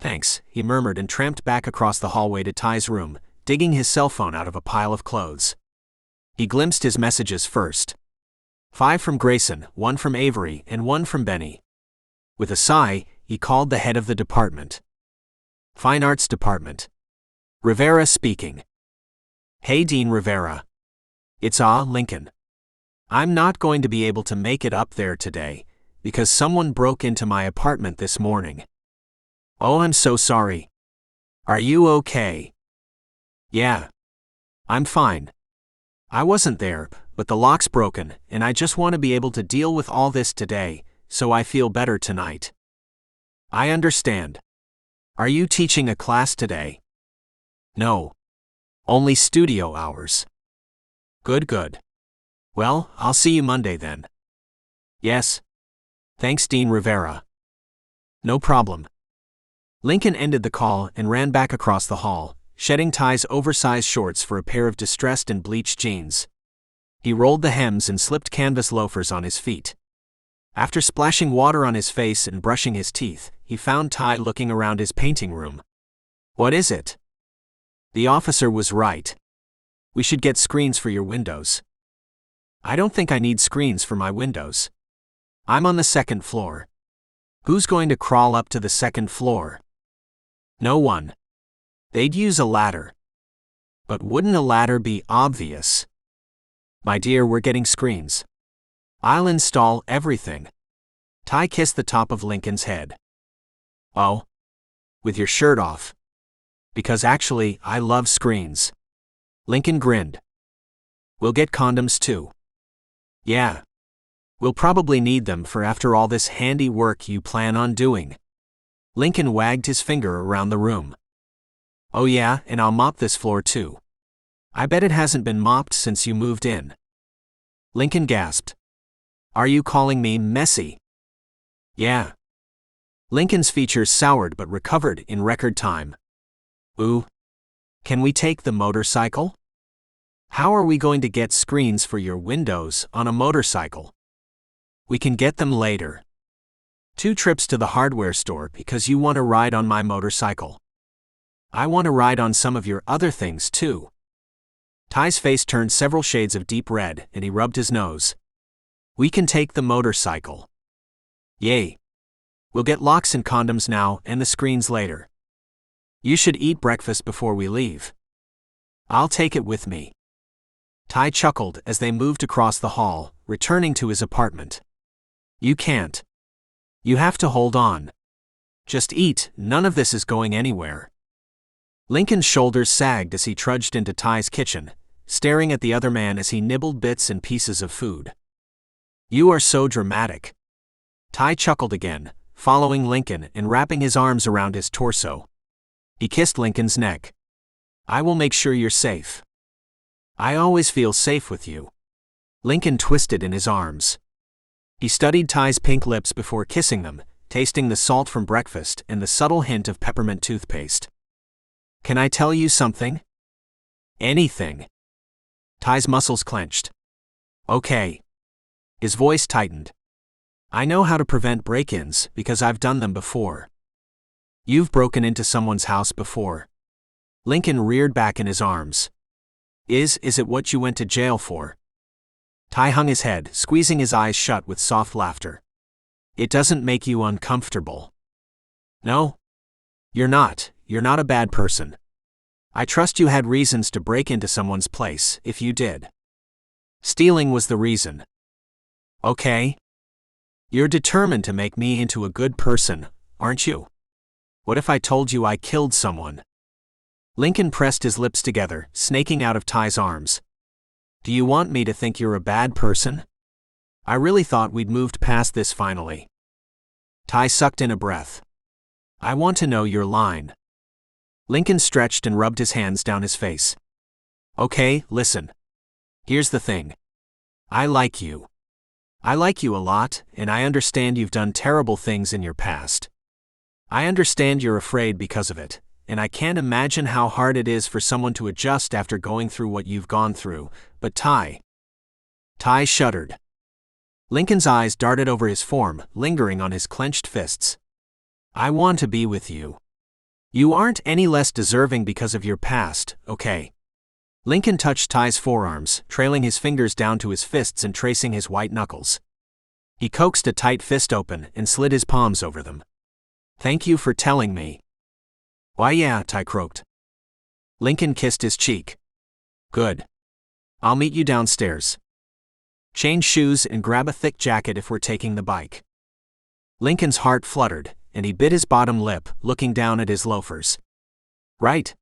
Thanks, he murmured and tramped back across the hallway to Tai's room, digging his cell phone out of a pile of clothes. He glimpsed his messages first. 5 from Grayson, 1 from Avery, and 1 from Benny. With a sigh, he called the head of the department. Fine Arts Department. Rivera speaking. Hey Dean Rivera. It's Lincoln. I'm not going to be able to make it up there today, because someone broke into my apartment this morning. Oh, I'm so sorry. Are you okay? Yeah. I'm fine. I wasn't there, but the lock's broken, and I just want to be able to deal with all this today, so I feel better tonight. I understand. Are you teaching a class today? No. Only studio hours. Good. Well, I'll see you Monday then. Yes. Thanks, Dean Rivera. No problem. Lincoln ended the call and ran back across the hall, shedding Tai's oversized shorts for a pair of distressed and bleached jeans. He rolled the hems and slipped canvas loafers on his feet. After splashing water on his face and brushing his teeth, he found Tai looking around his painting room. What is it? The officer was right. We should get screens for your windows. I don't think I need screens for my windows. I'm on the 2nd floor. Who's going to crawl up to the 2nd floor? No one. They'd use a ladder. But wouldn't a ladder be obvious? My dear, we're getting screens. I'll install everything. Tai kissed the top of Lincoln's head. Oh? With your shirt off? Because actually, I love screens. Lincoln grinned. We'll get condoms too. Yeah. We'll probably need them for after all this handy work you plan on doing. Lincoln wagged his finger around the room. Oh yeah, and I'll mop this floor too. I bet it hasn't been mopped since you moved in. Lincoln gasped. Are you calling me messy? Yeah. Lincoln's features soured but recovered in record time. Ooh. Can we take the motorcycle? How are we going to get screens for your windows on a motorcycle? We can get them later. 2 trips to the hardware store because you want to ride on my motorcycle. I want to ride on some of your other things too. Tai's face turned several shades of deep red and he rubbed his nose. We can take the motorcycle. Yay. We'll get locks and condoms now and the screens later. You should eat breakfast before we leave. I'll take it with me. Tai chuckled as they moved across the hall, returning to his apartment. You can't. You have to hold on. Just eat, none of this is going anywhere. Lincoln's shoulders sagged as he trudged into Tai's kitchen, staring at the other man as he nibbled bits and pieces of food. You are so dramatic. Tai chuckled again, following Lincoln and wrapping his arms around his torso. He kissed Lincoln's neck. I will make sure you're safe. I always feel safe with you. Lincoln twisted in his arms. He studied Tai's pink lips before kissing them, tasting the salt from breakfast and the subtle hint of peppermint toothpaste. Can I tell you something? Anything. Tai's muscles clenched. Okay. His voice tightened. I know how to prevent break-ins because I've done them before. You've broken into someone's house before. Lincoln reared back in his arms. Is it what you went to jail for? Tai hung his head, squeezing his eyes shut with soft laughter. It doesn't make you uncomfortable. No? You're not a bad person. I trust you had reasons to break into someone's place, if you did. Stealing was the reason. Okay. You're determined to make me into a good person, aren't you? What if I told you I killed someone? Lincoln pressed his lips together, snaking out of Ty's arms. Do you want me to think you're a bad person? I really thought we'd moved past this finally. Tai sucked in a breath. I want to know your line. Lincoln stretched and rubbed his hands down his face. Okay, listen. Here's the thing. I like you. I like you a lot, and I understand you've done terrible things in your past. I understand you're afraid because of it, and I can't imagine how hard it is for someone to adjust after going through what you've gone through, but Tai shuddered. Lincoln's eyes darted over his form, lingering on his clenched fists. I want to be with you. You aren't any less deserving because of your past, okay? Lincoln touched Ty's forearms, trailing his fingers down to his fists and tracing his white knuckles. He coaxed a tight fist open and slid his palms over them. Thank you for telling me. Why yeah, Tai croaked. Lincoln kissed his cheek. Good. I'll meet you downstairs. Change shoes and grab a thick jacket if we're taking the bike. Lincoln's heart fluttered, and he bit his bottom lip, looking down at his loafers. Right.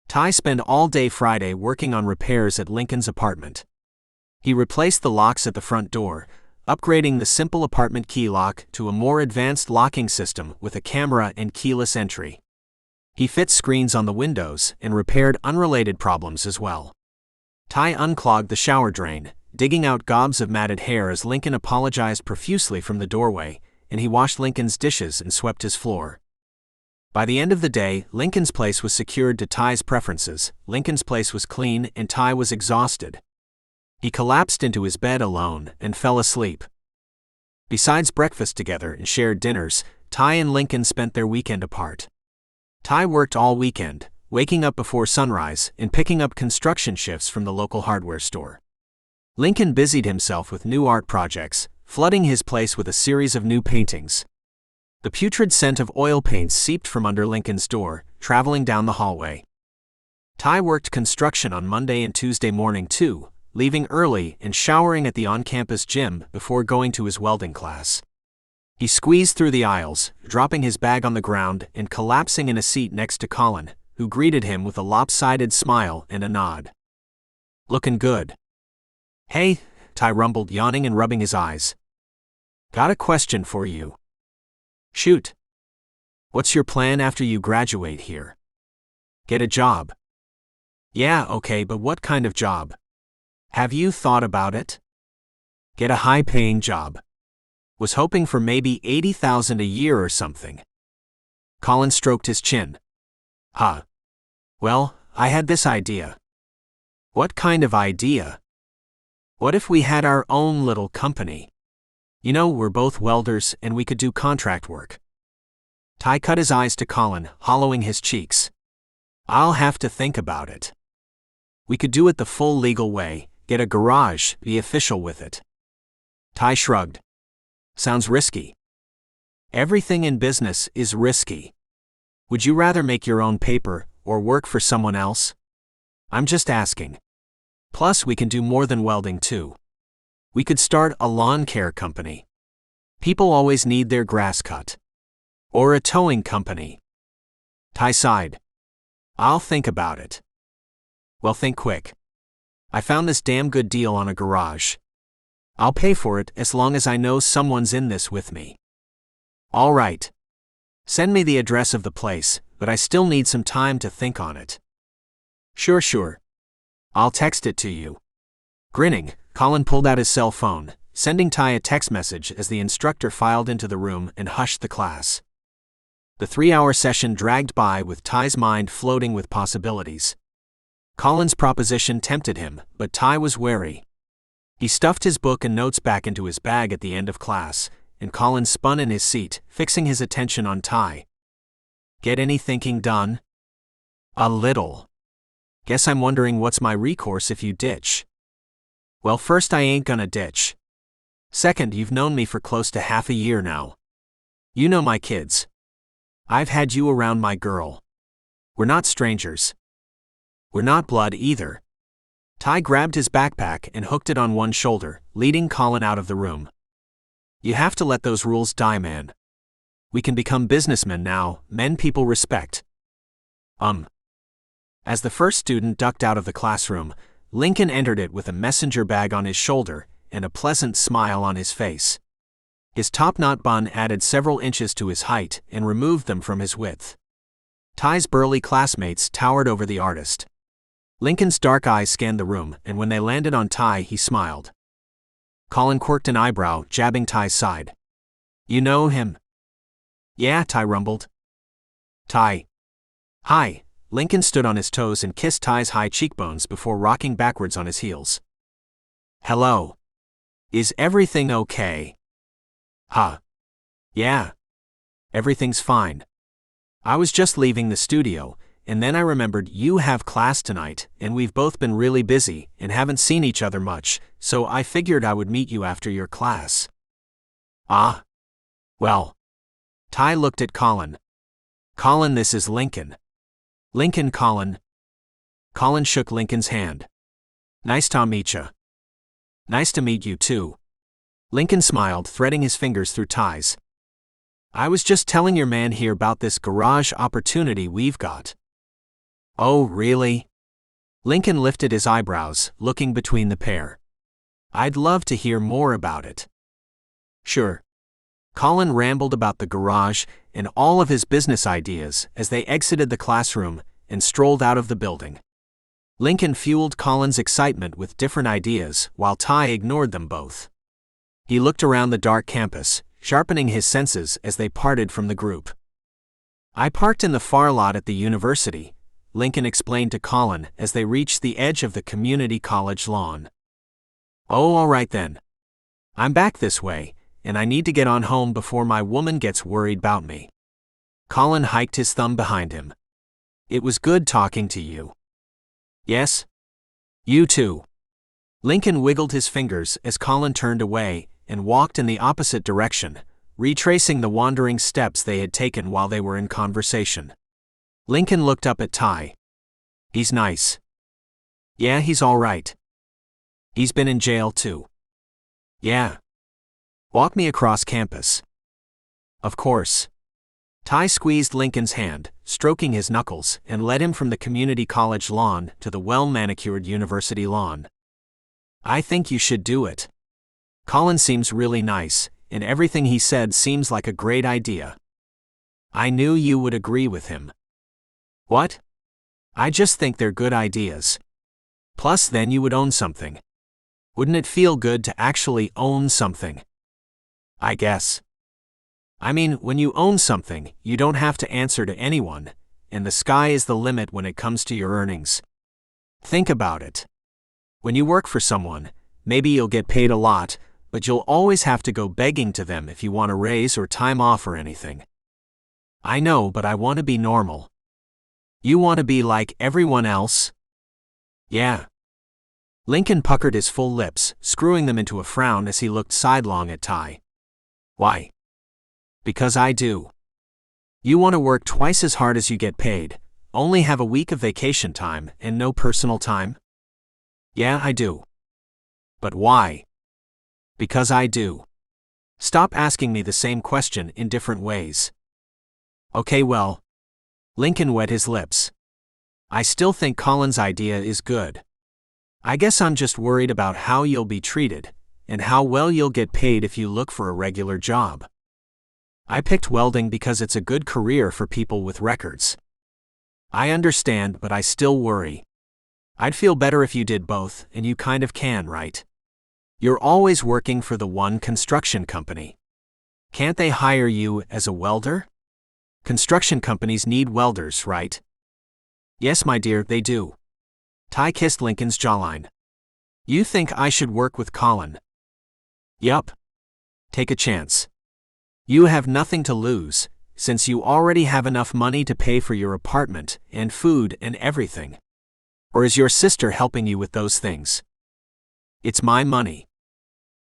Tai spent all day Friday working on repairs at Lincoln's apartment. He replaced the locks at the front door, upgrading the simple apartment key lock to a more advanced locking system with a camera and keyless entry. He fit screens on the windows and repaired unrelated problems as well. Tai unclogged the shower drain, digging out gobs of matted hair as Lincoln apologized profusely from the doorway, and he washed Lincoln's dishes and swept his floor. By the end of the day, Lincoln's place was secured to Ty's preferences. Lincoln's place was clean and Tai was exhausted. He collapsed into his bed alone and fell asleep. Besides breakfast together and shared dinners, Tai and Lincoln spent their weekend apart. Tai worked all weekend, waking up before sunrise and picking up construction shifts from the local hardware store. Lincoln busied himself with new art projects, flooding his place with a series of new paintings. The putrid scent of oil paints seeped from under Lincoln's door, traveling down the hallway. Tai worked construction on Monday and Tuesday morning too, leaving early and showering at the on-campus gym before going to his welding class. He squeezed through the aisles, dropping his bag on the ground and collapsing in a seat next to Colin, who greeted him with a lopsided smile and a nod. Looking good. Hey, Tai rumbled, yawning and rubbing his eyes. Got a question for you. Shoot. What's your plan after you graduate here? Get a job. Yeah, okay, but what kind of job? Have you thought about it? Get a high-paying job. Was hoping for maybe $80,000 a year or something. Colin stroked his chin. Huh. Well, I had this idea. What kind of idea? What if we had our own little company? You know, we're both welders and we could do contract work. Tai cut his eyes to Colin, hollowing his cheeks. I'll have to think about it. We could do it the full legal way, get a garage, be official with it. Tai shrugged. Sounds risky. Everything in business is risky. Would you rather make your own paper or work for someone else? I'm just asking. Plus, we can do more than welding too. We could start a lawn care company. People always need their grass cut. Or a towing company. Tai sighed. I'll think about it. Well, think quick. I found this damn good deal on a garage. I'll pay for it as long as I know someone's in this with me. All right. Send me the address of the place, but I still need some time to think on it. Sure. I'll text it to you. Grinning, Colin pulled out his cell phone, sending Tai a text message as the instructor filed into the room and hushed the class. The 3-hour session dragged by with Tai's mind floating with possibilities. Colin's proposition tempted him, but Tai was wary. He stuffed his book and notes back into his bag at the end of class, and Colin spun in his seat, fixing his attention on Tai. Get any thinking done? A little. Guess I'm wondering what's my recourse if you ditch. Well, first, I ain't gonna ditch. Second, you've known me for close to half a year now. You know my kids. I've had you around my girl. We're not strangers. We're not blood either. Tai grabbed his backpack and hooked it on one shoulder, leading Colin out of the room. You have to let those rules die, man. We can become businessmen now, men people respect. As the first student ducked out of the classroom, Lincoln entered it with a messenger bag on his shoulder and a pleasant smile on his face. His top-knot bun added several inches to his height and removed them from his width. Tai's burly classmates towered over the artist. Lincoln's dark eyes scanned the room, and when they landed on Tai, he smiled. Colin quirked an eyebrow, jabbing Tai's side. You know him? Yeah, Tai rumbled. Tai. Hi. Lincoln stood on his toes and kissed Tai's high cheekbones before rocking backwards on his heels. Hello. Is everything okay? Huh. Yeah. Everything's fine. I was just leaving the studio, and then I remembered you have class tonight, and we've both been really busy and haven't seen each other much, so I figured I would meet you after your class. Ah. Well. Tai looked at Colin. Colin, this is Lincoln. Lincoln, Colin. Colin shook Lincoln's hand. Nice to meet ya. Nice to meet you too. Lincoln smiled, threading his fingers through Tai's. I was just telling your man here about this garage opportunity we've got. Oh, really? Lincoln lifted his eyebrows, looking between the pair. I'd love to hear more about it. Sure. Colin rambled about the garage and all of his business ideas as they exited the classroom and strolled out of the building. Lincoln fueled Colin's excitement with different ideas while Tai ignored them both. He looked around the dark campus, sharpening his senses as they parted from the group. I parked in the far lot at the university, Lincoln explained to Colin as they reached the edge of the community college lawn. Oh, all right then. I'm back this way, and I need to get on home before my woman gets worried about me. Colin hiked his thumb behind him. It was good talking to you. Yes? You too. Lincoln wiggled his fingers as Colin turned away and walked in the opposite direction, retracing the wandering steps they had taken while they were in conversation. Lincoln looked up at Tai. He's nice. Yeah, he's all right. He's been in jail too. Yeah. Walk me across campus. Of course. Tai squeezed Lincoln's hand, stroking his knuckles, and led him from the community college lawn to the well-manicured university lawn. I think you should do it. Colin seems really nice, and everything he said seems like a great idea. I knew you would agree with him. What? I just think they're good ideas. Plus, then you would own something. Wouldn't it feel good to actually own something? I guess. I mean, when you own something, you don't have to answer to anyone, and the sky is the limit when it comes to your earnings. Think about it. When you work for someone, maybe you'll get paid a lot, but you'll always have to go begging to them if you want a raise or time off or anything. I know, but I want to be normal. You want to be like everyone else? Yeah. Lincoln puckered his full lips, screwing them into a frown as he looked sidelong at Tai. Why? Because I do. You want to work twice as hard as you get paid, only have a week of vacation time and no personal time? Yeah, I do. But why? Because I do. Stop asking me the same question in different ways. Okay, well. Lincoln wet his lips. I still think Colin's idea is good. I guess I'm just worried about how you'll be treated, and how well you'll get paid if you look for a regular job. I picked welding because it's a good career for people with records. I understand, but I still worry. I'd feel better if you did both, and you kind of can, right? You're always working for the one construction company. Can't they hire you as a welder? Construction companies need welders, right? Yes, my dear, they do. Tai kissed Lincoln's jawline. You think I should work with Colin? Yup. Take a chance. You have nothing to lose, since you already have enough money to pay for your apartment and food and everything. Or is your sister helping you with those things? It's my money.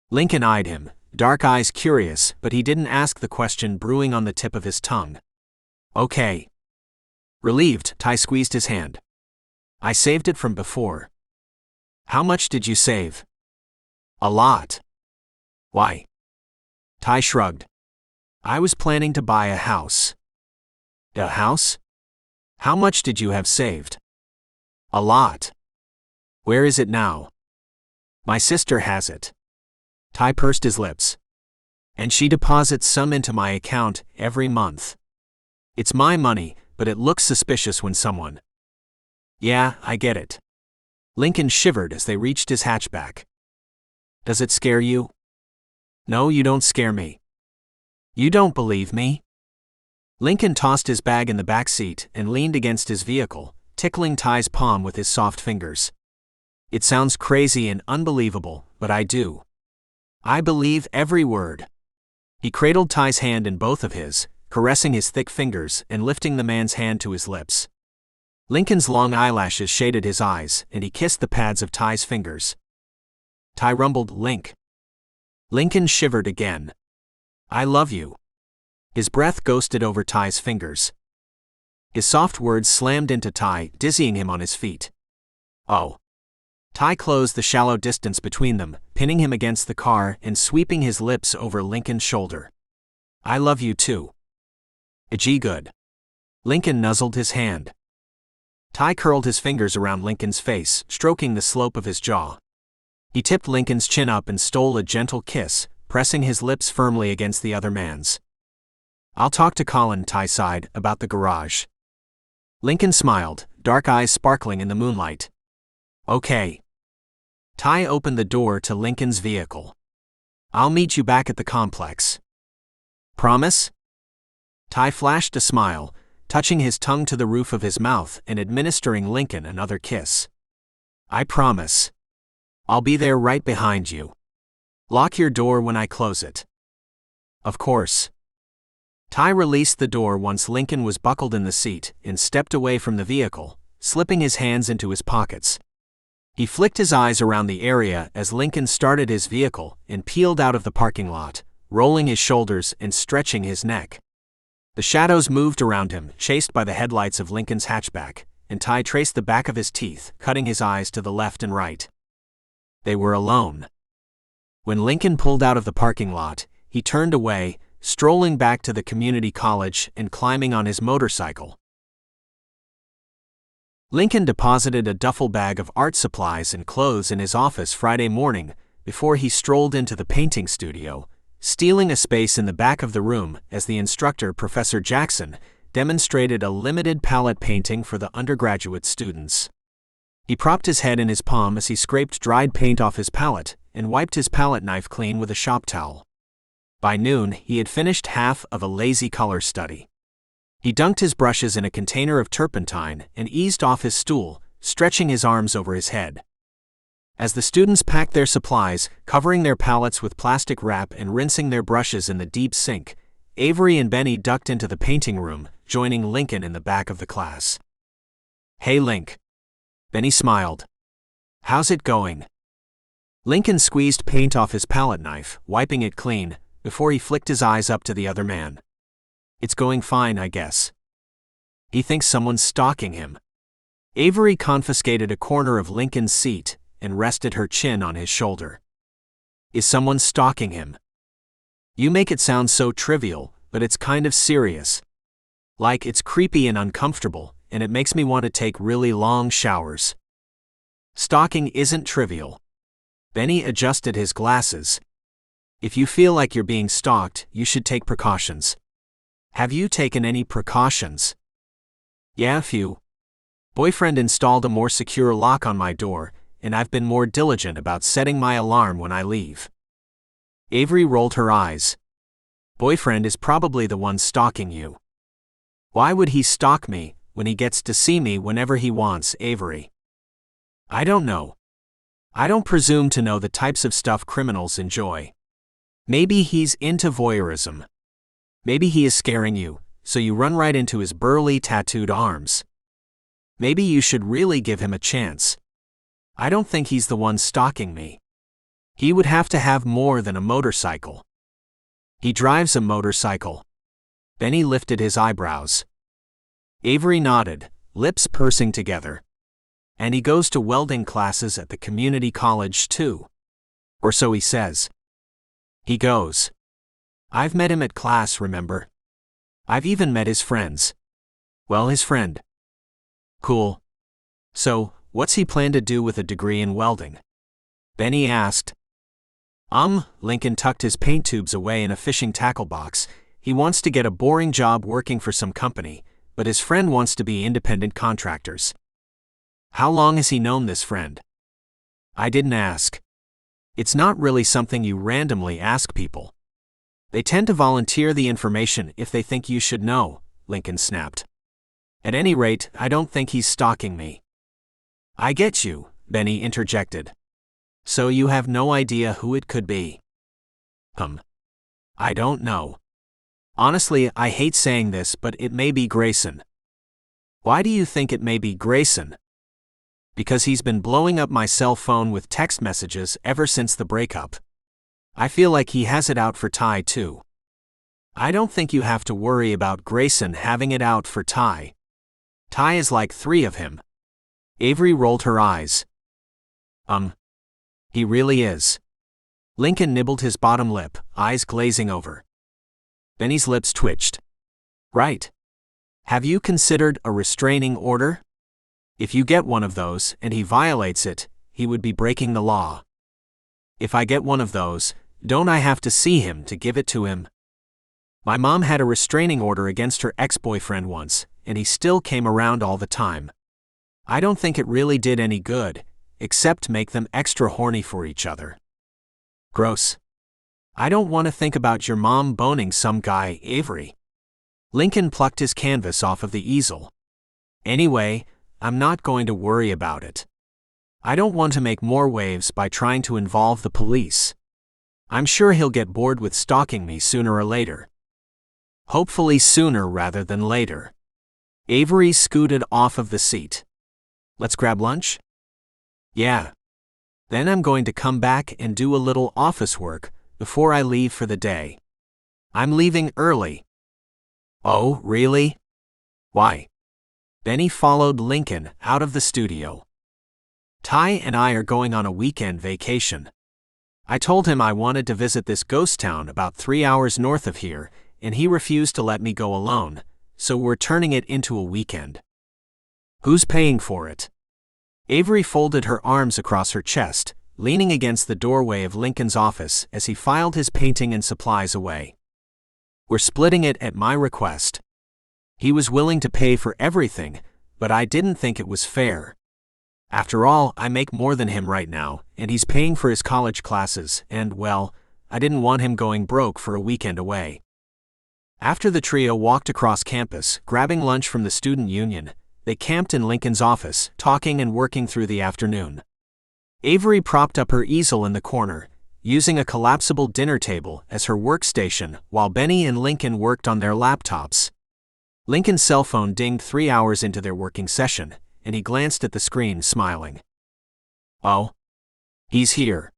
Lincoln eyed him, dark eyes curious, but he didn't ask the question brewing on the tip of his tongue. Okay. Relieved, Tai squeezed his hand. I saved it from before. How much did you save? A lot. Why? Tai shrugged. I was planning to buy a house. A house? How much did you have saved? A lot. Where is it now? My sister has it. Tai pursed his lips. And she deposits some into my account every month. It's my money, but it looks suspicious when someone. Yeah, I get it. Lincoln shivered as they reached his hatchback. Does it scare you? No, you don't scare me. You don't believe me? Lincoln tossed his bag in the back seat and leaned against his vehicle, tickling Tai's palm with his soft fingers. It sounds crazy and unbelievable, but I do. I believe every word. He cradled Tai's hand in both of his, caressing his thick fingers and lifting the man's hand to his lips. Lincoln's long eyelashes shaded his eyes, and he kissed the pads of Tai's fingers. Tai rumbled, Link. Lincoln shivered again. I love you. His breath ghosted over Tai's fingers. His soft words slammed into Tai, dizzying him on his feet. Oh. Tai closed the shallow distance between them, pinning him against the car and sweeping his lips over Lincoln's shoulder. I love you too. Gee, good. Lincoln nuzzled his hand. Tai curled his fingers around Lincoln's face, stroking the slope of his jaw. He tipped Lincoln's chin up and stole a gentle kiss, pressing his lips firmly against the other man's. I'll talk to Colin, Tai sighed, about the garage. Lincoln smiled, dark eyes sparkling in the moonlight. Okay. Tai opened the door to Lincoln's vehicle. I'll meet you back at the complex. Promise? Tai flashed a smile, touching his tongue to the roof of his mouth and administering Lincoln another kiss. I promise. I'll be there right behind you. Lock your door when I close it. Of course. Tai released the door once Lincoln was buckled in the seat and stepped away from the vehicle, slipping his hands into his pockets. He flicked his eyes around the area as Lincoln started his vehicle and peeled out of the parking lot, rolling his shoulders and stretching his neck. The shadows moved around him, chased by the headlights of Lincoln's hatchback, and Tai traced the back of his teeth, cutting his eyes to the left and right. They were alone. When Lincoln pulled out of the parking lot, he turned away, strolling back to the community college and climbing on his motorcycle. Lincoln deposited a duffel bag of art supplies and clothes in his office Friday morning before he strolled into the painting studio, stealing a space in the back of the room as the instructor, Professor Jackson, demonstrated a limited palette painting for the undergraduate students. He propped his head in his palm as he scraped dried paint off his palette and wiped his palette knife clean with a shop towel. By noon, he had finished half of a lazy color study. He dunked his brushes in a container of turpentine and eased off his stool, stretching his arms over his head. As the students packed their supplies, covering their palettes with plastic wrap and rinsing their brushes in the deep sink, Avery and Benny ducked into the painting room, joining Lincoln in the back of the class. Hey, Link. Benny smiled. How's it going? Lincoln squeezed paint off his palette knife, wiping it clean, before he flicked his eyes up to the other man. It's going fine, I guess. He thinks someone's stalking him. Avery confiscated a corner of Lincoln's seat and rested her chin on his shoulder. Is someone stalking him? You make it sound so trivial, but it's kind of serious. Like, it's creepy and uncomfortable, and it makes me want to take really long showers. Stalking isn't trivial. Benny adjusted his glasses. If you feel like you're being stalked, you should take precautions. Have you taken any precautions? Yeah, a few. Boyfriend installed a more secure lock on my door, and I've been more diligent about setting my alarm when I leave. Avery rolled her eyes. Boyfriend is probably the one stalking you. Why would he stalk me when he gets to see me whenever he wants, Avery? I don't know. I don't presume to know the types of stuff criminals enjoy. Maybe he's into voyeurism. Maybe he is scaring you, so you run right into his burly tattooed arms. Maybe you should really give him a chance. I don't think he's the one stalking me. He would have to have more than a motorcycle. He drives a motorcycle. Benny lifted his eyebrows. Avery nodded, lips pursing together. And he goes to welding classes at the community college too. Or so he says. He goes. I've met him at class, remember? I've even met his friends. Well, his friend. Cool. So, what's he plan to do with a degree in welding? Benny asked. Lincoln tucked his paint tubes away in a fishing tackle box. He wants to get a boring job working for some company, but his friend wants to be independent contractors. How long has he known this friend? I didn't ask. It's not really something you randomly ask people. They tend to volunteer the information if they think you should know, Lincoln snapped. At any rate, I don't think he's stalking me. I get you, Benny interjected. So you have no idea who it could be? I don't know. Honestly, I hate saying this, but it may be Grayson. Why do you think it may be Grayson? Because he's been blowing up my cell phone with text messages ever since the breakup. I feel like he has it out for Tai too. I don't think you have to worry about Grayson having it out for Tai. Tai is like 3 of him. Avery rolled her eyes. He really is. Lincoln nibbled his bottom lip, eyes glazing over. Benny's lips twitched. Right. Have you considered a restraining order? If you get one of those and he violates it, he would be breaking the law. If I get one of those, don't I have to see him to give it to him? My mom had a restraining order against her ex-boyfriend once, and he still came around all the time. I don't think it really did any good, except make them extra horny for each other. Gross. I don't want to think about your mom boning some guy, Avery. Lincoln plucked his canvas off of the easel. Anyway, I'm not going to worry about it. I don't want to make more waves by trying to involve the police. I'm sure he'll get bored with stalking me sooner or later. Hopefully sooner rather than later. Avery scooted off of the seat. Let's grab lunch? Yeah. Then I'm going to come back and do a little office work before I leave for the day. I'm leaving early. Oh, really? Why? Benny followed Lincoln out of the studio. Tai and I are going on a weekend vacation. I told him I wanted to visit this ghost town about 3 hours north of here, and he refused to let me go alone, so we're turning it into a weekend. Who's paying for it? Avery folded her arms across her chest, leaning against the doorway of Lincoln's office as he filed his painting and supplies away. We're splitting it at my request. He was willing to pay for everything, but I didn't think it was fair. After all, I make more than him right now, and he's paying for his college classes, and, well, I didn't want him going broke for a weekend away. After the trio walked across campus, grabbing lunch from the student union, they camped in Lincoln's office, talking and working through the afternoon. Avery propped up her easel in the corner, using a collapsible dinner table as her workstation while Benny and Lincoln worked on their laptops. Lincoln's cell phone dinged 3 hours into their working session, and he glanced at the screen, smiling. Oh. He's here.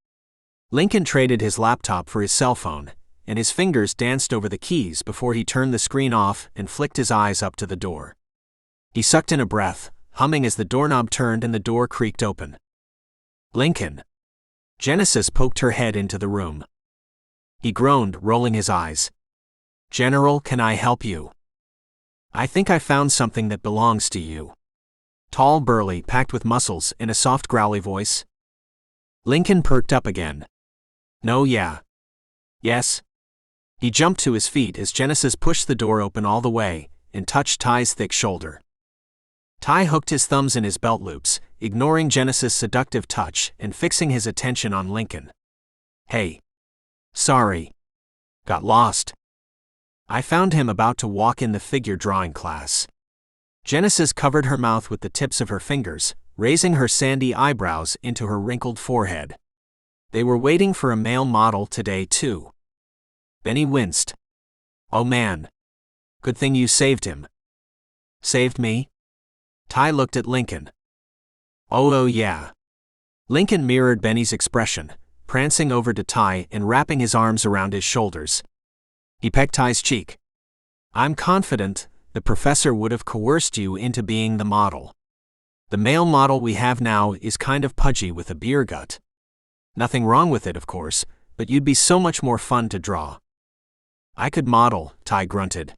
Lincoln traded his laptop for his cell phone, and his fingers danced over the keys before he turned the screen off and flicked his eyes up to the door. He sucked in a breath, humming as the doorknob turned and the door creaked open. Lincoln. Genesis poked her head into the room. He groaned, rolling his eyes. General, can I help you? I think I found something that belongs to you. Tall, burly, packed with muscles, in a soft, growly voice. Lincoln perked up again. No, yeah. Yes. He jumped to his feet as Genesis pushed the door open all the way and touched Tai's thick shoulder. Tai hooked his thumbs in his belt loops, ignoring Genesis' seductive touch and fixing his attention on Lincoln. Hey. Sorry. Got lost. I found him about to walk in the figure drawing class. Genesis covered her mouth with the tips of her fingers, raising her sandy eyebrows into her wrinkled forehead. They were waiting for a male model today too. Benny winced. Oh man. Good thing you saved him. Saved me? Tai looked at Lincoln. Oh yeah. Lincoln mirrored Benny's expression, prancing over to Tai and wrapping his arms around his shoulders. He pecked Tai's cheek. I'm confident the professor would have coerced you into being the model. The male model we have now is kind of pudgy with a beer gut. Nothing wrong with it, of course, but you'd be so much more fun to draw. I could model, Tai grunted.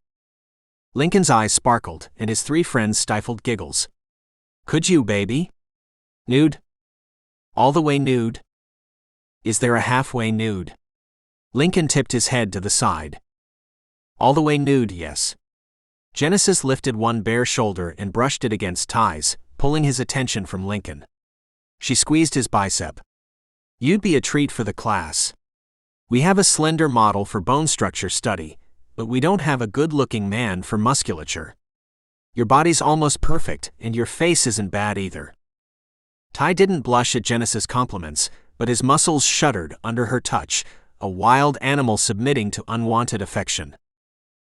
Lincoln's eyes sparkled, and his three friends stifled giggles. Could you, baby? Nude? All the way nude? Is there a halfway nude? Lincoln tipped his head to the side. All the way nude, yes. Genesis lifted one bare shoulder and brushed it against Tai's, pulling his attention from Lincoln. She squeezed his bicep. You'd be a treat for the class. We have a slender model for bone structure study, but we don't have a good-looking man for musculature. Your body's almost perfect, and your face isn't bad either. Tai didn't blush at Genesis' compliments, but his muscles shuddered under her touch, a wild animal submitting to unwanted affection.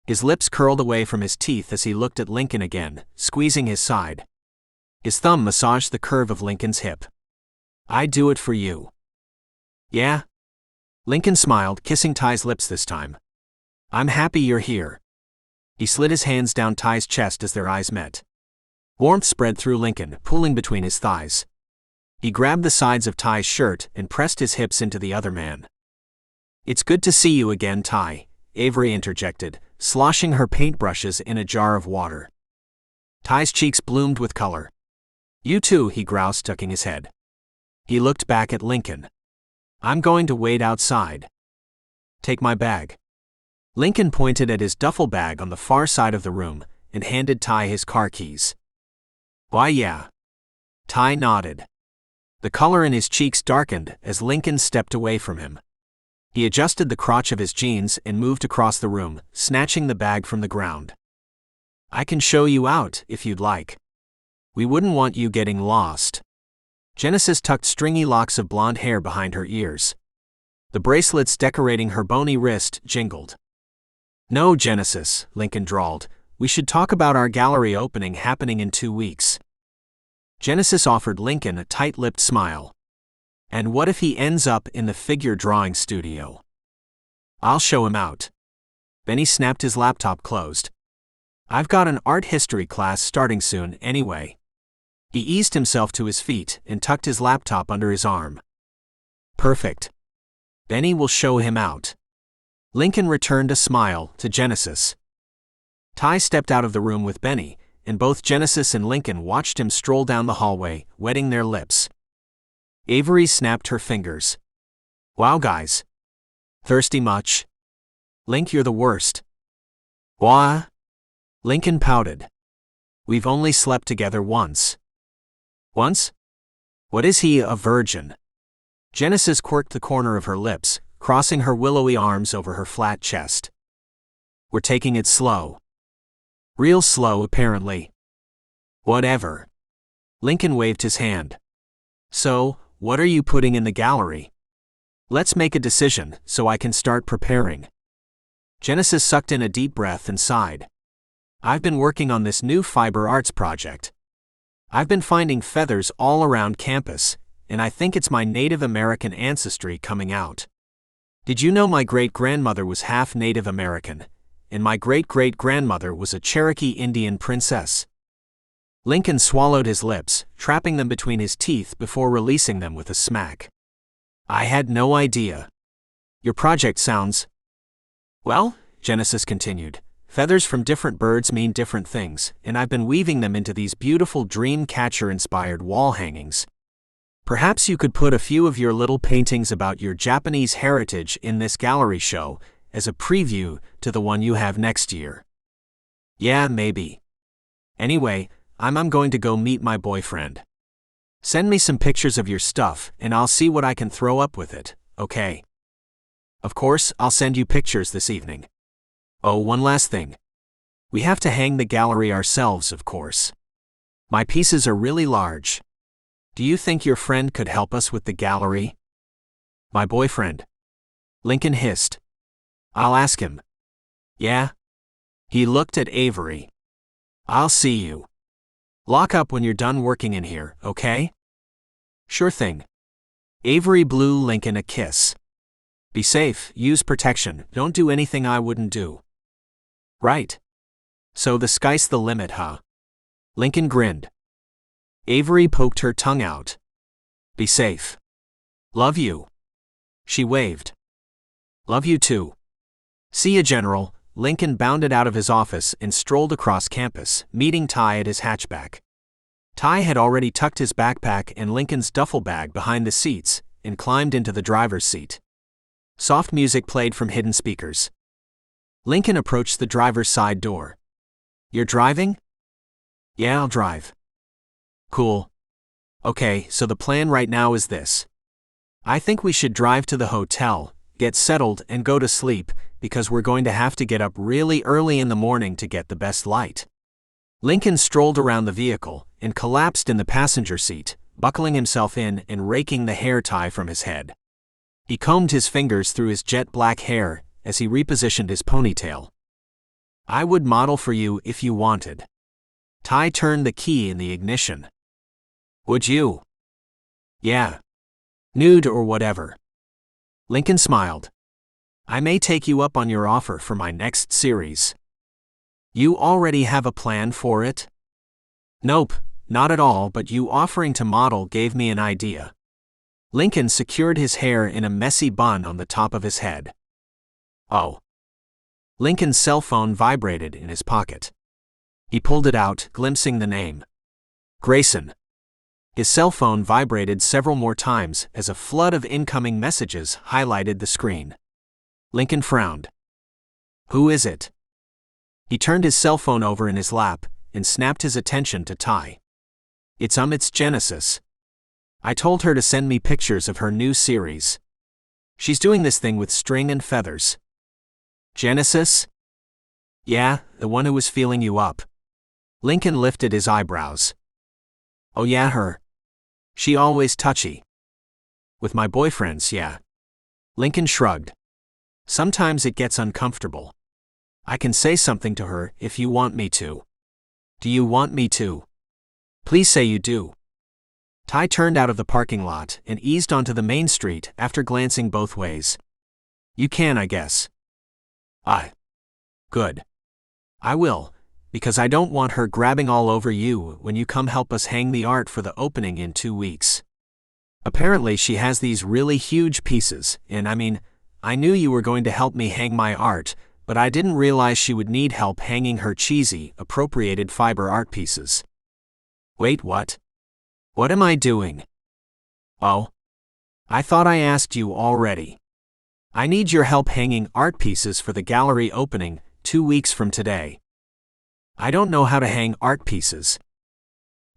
His lips curled away from his teeth as he looked at Lincoln again, squeezing his side. His thumb massaged the curve of Lincoln's hip. I'd do it for you. Yeah? Lincoln smiled, kissing Tai's lips this time. I'm happy you're here. He slid his hands down Tai's chest as their eyes met. Warmth spread through Lincoln, pulling between his thighs. He grabbed the sides of Tai's shirt and pressed his hips into the other man. It's good to see you again, Tai, Avery interjected, sloshing her paintbrushes in a jar of water. Tai's cheeks bloomed with color. You too, he groused, tucking his head. He looked back at Lincoln. I'm going to wait outside. Take my bag. Lincoln pointed at his duffel bag on the far side of the room and handed Tai his car keys. Why, yeah. Tai nodded. The color in his cheeks darkened as Lincoln stepped away from him. He adjusted the crotch of his jeans and moved across the room, snatching the bag from the ground. I can show you out, if you'd like. We wouldn't want you getting lost. Genesis tucked stringy locks of blonde hair behind her ears. The bracelets decorating her bony wrist jingled. No, Genesis, Lincoln drawled. We should talk about our gallery opening happening in 2 weeks. Genesis offered Lincoln a tight-lipped smile. And what if he ends up in the figure drawing studio? I'll show him out. Benny snapped his laptop closed. I've got an art history class starting soon anyway. He eased himself to his feet and tucked his laptop under his arm. Perfect. Benny will show him out. Lincoln returned a smile to Genesis. Tai stepped out of the room with Benny, and both Genesis and Lincoln watched him stroll down the hallway, wetting their lips. Avery snapped her fingers. Wow, guys. Thirsty much? Link, you're the worst. Why? Lincoln pouted. We've only slept together once. Once? What is he, a virgin? Genesis quirked the corner of her lips, crossing her willowy arms over her flat chest. We're taking it slow. Real slow, apparently. Whatever. Lincoln waved his hand. So, what are you putting in the gallery? Let's make a decision, so I can start preparing. Genesis sucked in a deep breath and sighed. I've been working on this new fiber arts project. I've been finding feathers all around campus, and I think it's my Native American ancestry coming out. Did you know my great-grandmother was half Native American, and my great-great-grandmother was a Cherokee Indian princess? Lincoln swallowed his lips, trapping them between his teeth before releasing them with a smack. I had no idea. Your project sounds... Well, Genesis continued, feathers from different birds mean different things, and I've been weaving them into these beautiful dream catcher-inspired wall hangings. Perhaps you could put a few of your little paintings about your Japanese heritage in this gallery show, as a preview to the one you have next year. Yeah, maybe. Anyway, I'm going to go meet my boyfriend. Send me some pictures of your stuff, and I'll see what I can throw up with it, okay? Of course, I'll send you pictures this evening. Oh, one last thing. We have to hang the gallery ourselves, of course. My pieces are really large. Do you think your friend could help us with the gallery? My boyfriend. Lincoln hissed. I'll ask him. Yeah? He looked at Avery. I'll see you. Lock up when you're done working in here, okay? Sure thing. Avery blew Lincoln a kiss. Be safe, use protection, don't do anything I wouldn't do. Right. So the sky's the limit, huh? Lincoln grinned. Avery poked her tongue out. Be safe. Love you. She waved. Love you too. See ya, General. Lincoln bounded out of his office and strolled across campus, meeting Tai at his hatchback. Tai had already tucked his backpack and Lincoln's duffel bag behind the seats and climbed into the driver's seat. Soft music played from hidden speakers. Lincoln approached the driver's side door. You're driving? Yeah, I'll drive. Cool. Okay, so the plan right now is this. I think we should drive to the hotel, get settled, and go to sleep, because we're going to have to get up really early in the morning to get the best light. Lincoln strolled around the vehicle and collapsed in the passenger seat, buckling himself in and raking the hair tie from his head. He combed his fingers through his jet black hair as he repositioned his ponytail. I would model for you if you wanted. Tai turned the key in the ignition. Would you? Yeah. Nude or whatever. Lincoln smiled. I may take you up on your offer for my next series. You already have a plan for it? Nope, not at all, but you offering to model gave me an idea. Lincoln secured his hair in a messy bun on the top of his head. Oh. Lincoln's cell phone vibrated in his pocket. He pulled it out, glimpsing the name. Grayson. His cell phone vibrated several more times as a flood of incoming messages highlighted the screen. Lincoln frowned. Who is it? He turned his cell phone over in his lap and snapped his attention to Tai. It's Genesis. I told her to send me pictures of her new series. She's doing this thing with string and feathers. Genesis? Yeah, the one who was feeling you up. Lincoln lifted his eyebrows. Oh yeah, her. She always touchy. With my boyfriends, yeah. Lincoln shrugged. Sometimes it gets uncomfortable. I can say something to her if you want me to. Do you want me to? Please say you do. Tai turned out of the parking lot and eased onto the main street after glancing both ways. You can, I guess. Good. I will, because I don't want her grabbing all over you when you come help us hang the art for the opening in 2 weeks. Apparently she has these really huge pieces, and I knew you were going to help me hang my art, but I didn't realize she would need help hanging her cheesy, appropriated fiber art pieces. Wait, what? What am I doing? Oh. I thought I asked you already. I need your help hanging art pieces for the gallery opening 2 weeks from today. I don't know how to hang art pieces.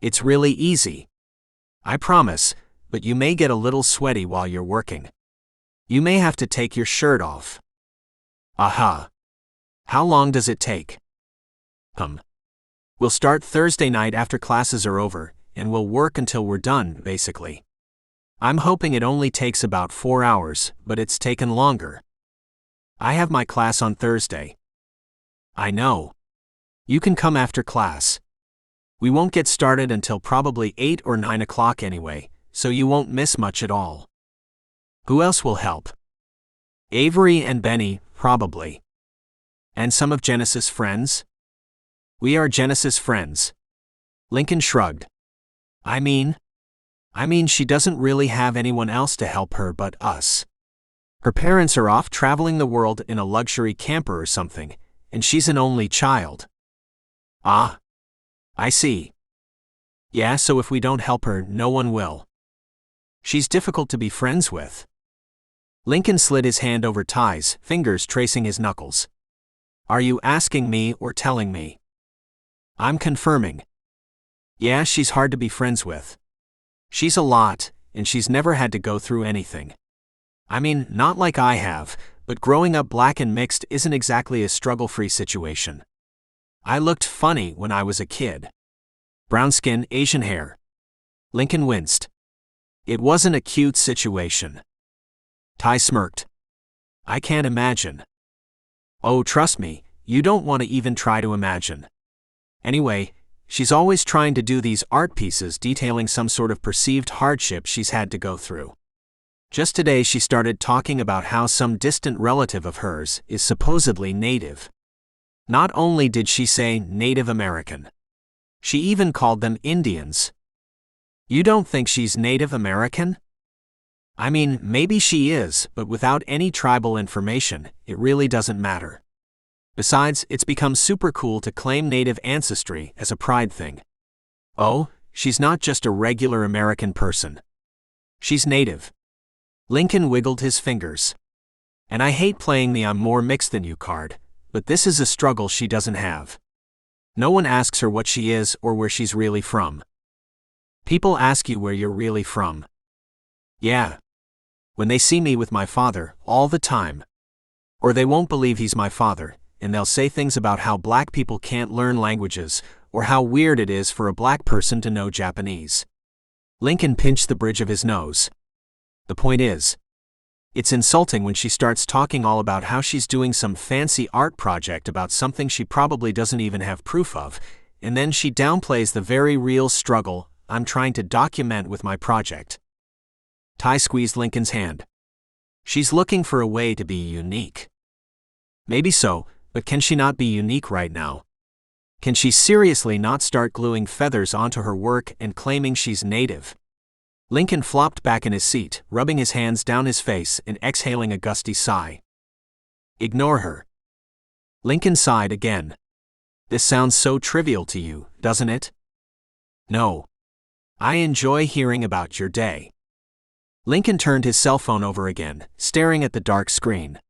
It's really easy. I promise, but you may get a little sweaty while you're working. You may have to take your shirt off. Aha. How long does it take? We'll start Thursday night after classes are over, and we'll work until we're done, basically. I'm hoping it only takes about 4 hours, but it's taken longer. I have my class on Thursday. I know. You can come after class. We won't get started until probably 8 or 9 o'clock anyway, so you won't miss much at all. Who else will help? Avery and Benny, probably. And some of Genesis' friends? We are Genesis' friends. Lincoln shrugged. I mean, she doesn't really have anyone else to help her but us. Her parents are off traveling the world in a luxury camper or something, and she's an only child. Ah. I see. Yeah, so if we don't help her, no one will. She's difficult to be friends with. Lincoln slid his hand over Tai's, fingers tracing his knuckles. Are you asking me or telling me? I'm confirming. Yeah, she's hard to be friends with. She's a lot, and she's never had to go through anything. Not like I have, but growing up black and mixed isn't exactly a struggle-free situation. I looked funny when I was a kid. Brown skin, Asian hair. Lincoln winced. It wasn't a cute situation. Tai smirked. I can't imagine. Oh, trust me, you don't want to even try to imagine. Anyway, she's always trying to do these art pieces detailing some sort of perceived hardship she's had to go through. Just today she started talking about how some distant relative of hers is supposedly native. Not only did she say Native American, she even called them Indians. You don't think she's Native American? I mean, maybe she is, but without any tribal information, it really doesn't matter. Besides, it's become super cool to claim Native ancestry as a pride thing. Oh, she's not just a regular American person. She's Native. Lincoln wiggled his fingers. And I hate playing the I'm more mixed than you card, but this is a struggle she doesn't have. No one asks her what she is or where she's really from. People ask you where you're really from. Yeah. When they see me with my father, all the time. Or they won't believe he's my father, and they'll say things about how black people can't learn languages, or how weird it is for a black person to know Japanese. Lincoln pinched the bridge of his nose. The point is, it's insulting when she starts talking all about how she's doing some fancy art project about something she probably doesn't even have proof of, and then she downplays the very real struggle I'm trying to document with my project. Tai squeezed Lincoln's hand. She's looking for a way to be unique. Maybe so, but can she not be unique right now? Can she seriously not start gluing feathers onto her work and claiming she's Native? Lincoln flopped back in his seat, rubbing his hands down his face and exhaling a gusty sigh. Ignore her. Lincoln sighed again. This sounds so trivial to you, doesn't it? No. I enjoy hearing about your day. Lincoln turned his cell phone over again, staring at the dark screen.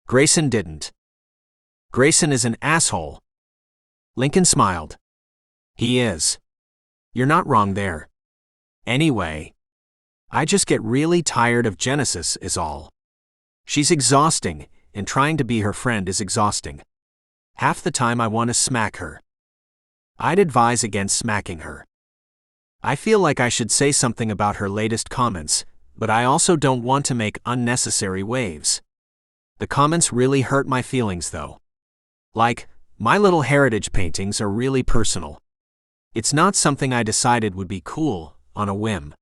Grayson didn't. Grayson is an asshole. Lincoln smiled. He is. You're not wrong there. Anyway, I just get really tired of Genesis is all. She's exhausting, and trying to be her friend is exhausting. Half the time I want to smack her. I'd advise against smacking her. I feel like I should say something about her latest comments, but I also don't want to make unnecessary waves. The comments really hurt my feelings though. Like, my little heritage paintings are really personal. It's not something I decided would be cool, on a whim.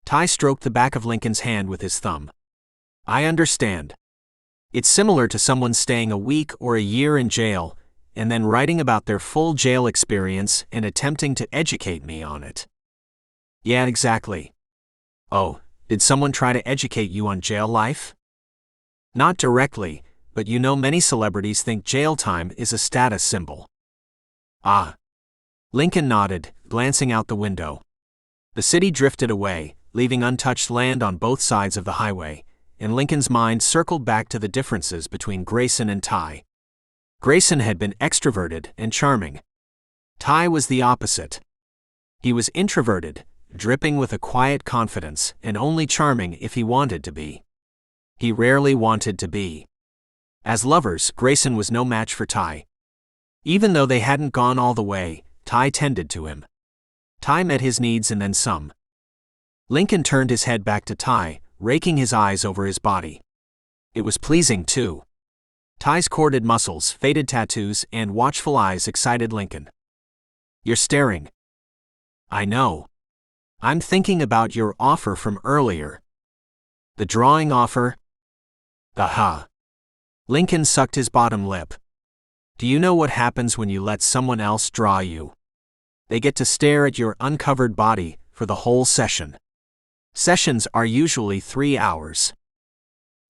Tai stroked the back of Lincoln's hand with his thumb. I understand. It's similar to someone staying a week or a year in jail, and then writing about their full jail experience and attempting to educate me on it. Yeah, exactly. Oh, did someone try to educate you on jail life? Not directly, but you know many celebrities think jail time is a status symbol. Ah. Lincoln nodded, glancing out the window. The city drifted away, leaving untouched land on both sides of the highway, and Lincoln's mind circled back to the differences between Grayson and Tai. Grayson had been extroverted and charming. Tai was the opposite. He was introverted, dripping with a quiet confidence, and only charming if he wanted to be. He rarely wanted to be. As lovers, Grayson was no match for Tai. Even though they hadn't gone all the way, Tai tended to him. Tai met his needs and then some. Lincoln turned his head back to Tai, raking his eyes over his body. It was pleasing too. Tai's corded muscles, faded tattoos, and watchful eyes excited Lincoln. You're staring. I know. I'm thinking about your offer from earlier. The drawing offer? Aha. Lincoln sucked his bottom lip. Do you know what happens when you let someone else draw you? They get to stare at your uncovered body for the whole session. Sessions are usually 3 hours.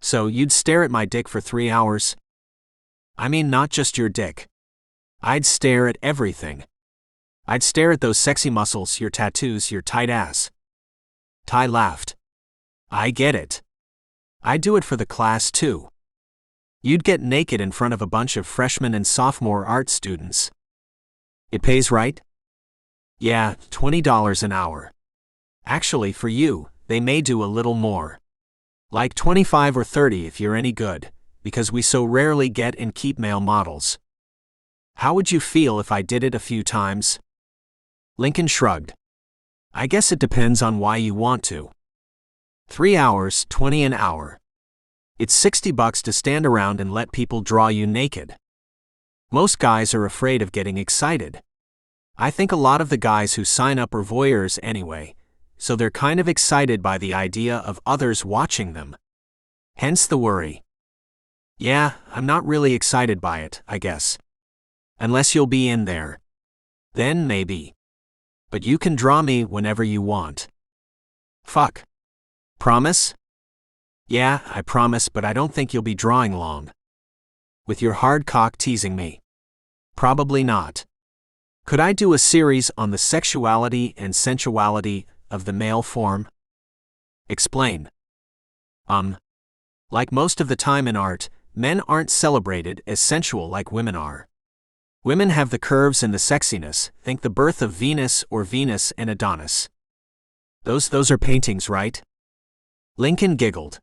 So you'd stare at my dick for 3 hours? I mean, not just your dick. I'd stare at everything. I'd stare at those sexy muscles, your tattoos, your tight ass. Tai laughed. I get it. I'd do it for the class too. You'd get naked in front of a bunch of freshman and sophomore art students. It pays right? Yeah, $20 an hour. Actually, for you, they may do a little more. Like 25 or 30 if you're any good, because we so rarely get and keep male models. How would you feel if I did it a few times? Lincoln shrugged. I guess it depends on why you want to. 3 hours, $20 an hour. It's $60 to stand around and let people draw you naked. Most guys are afraid of getting excited. I think a lot of the guys who sign up are voyeurs anyway, so they're kind of excited by the idea of others watching them. Hence the worry. Yeah, I'm not really excited by it, I guess. Unless you'll be in there. Then maybe. But you can draw me whenever you want. Fuck. Promise? Yeah, I promise, but I don't think you'll be drawing long. With your hard cock teasing me. Probably not. Could I do a series on the sexuality and sensuality of the male form? Explain. Like most of the time in art, men aren't celebrated as sensual like women are. Women have the curves and the sexiness, think the birth of Venus or Venus and Adonis. Those are paintings, right? Lincoln giggled.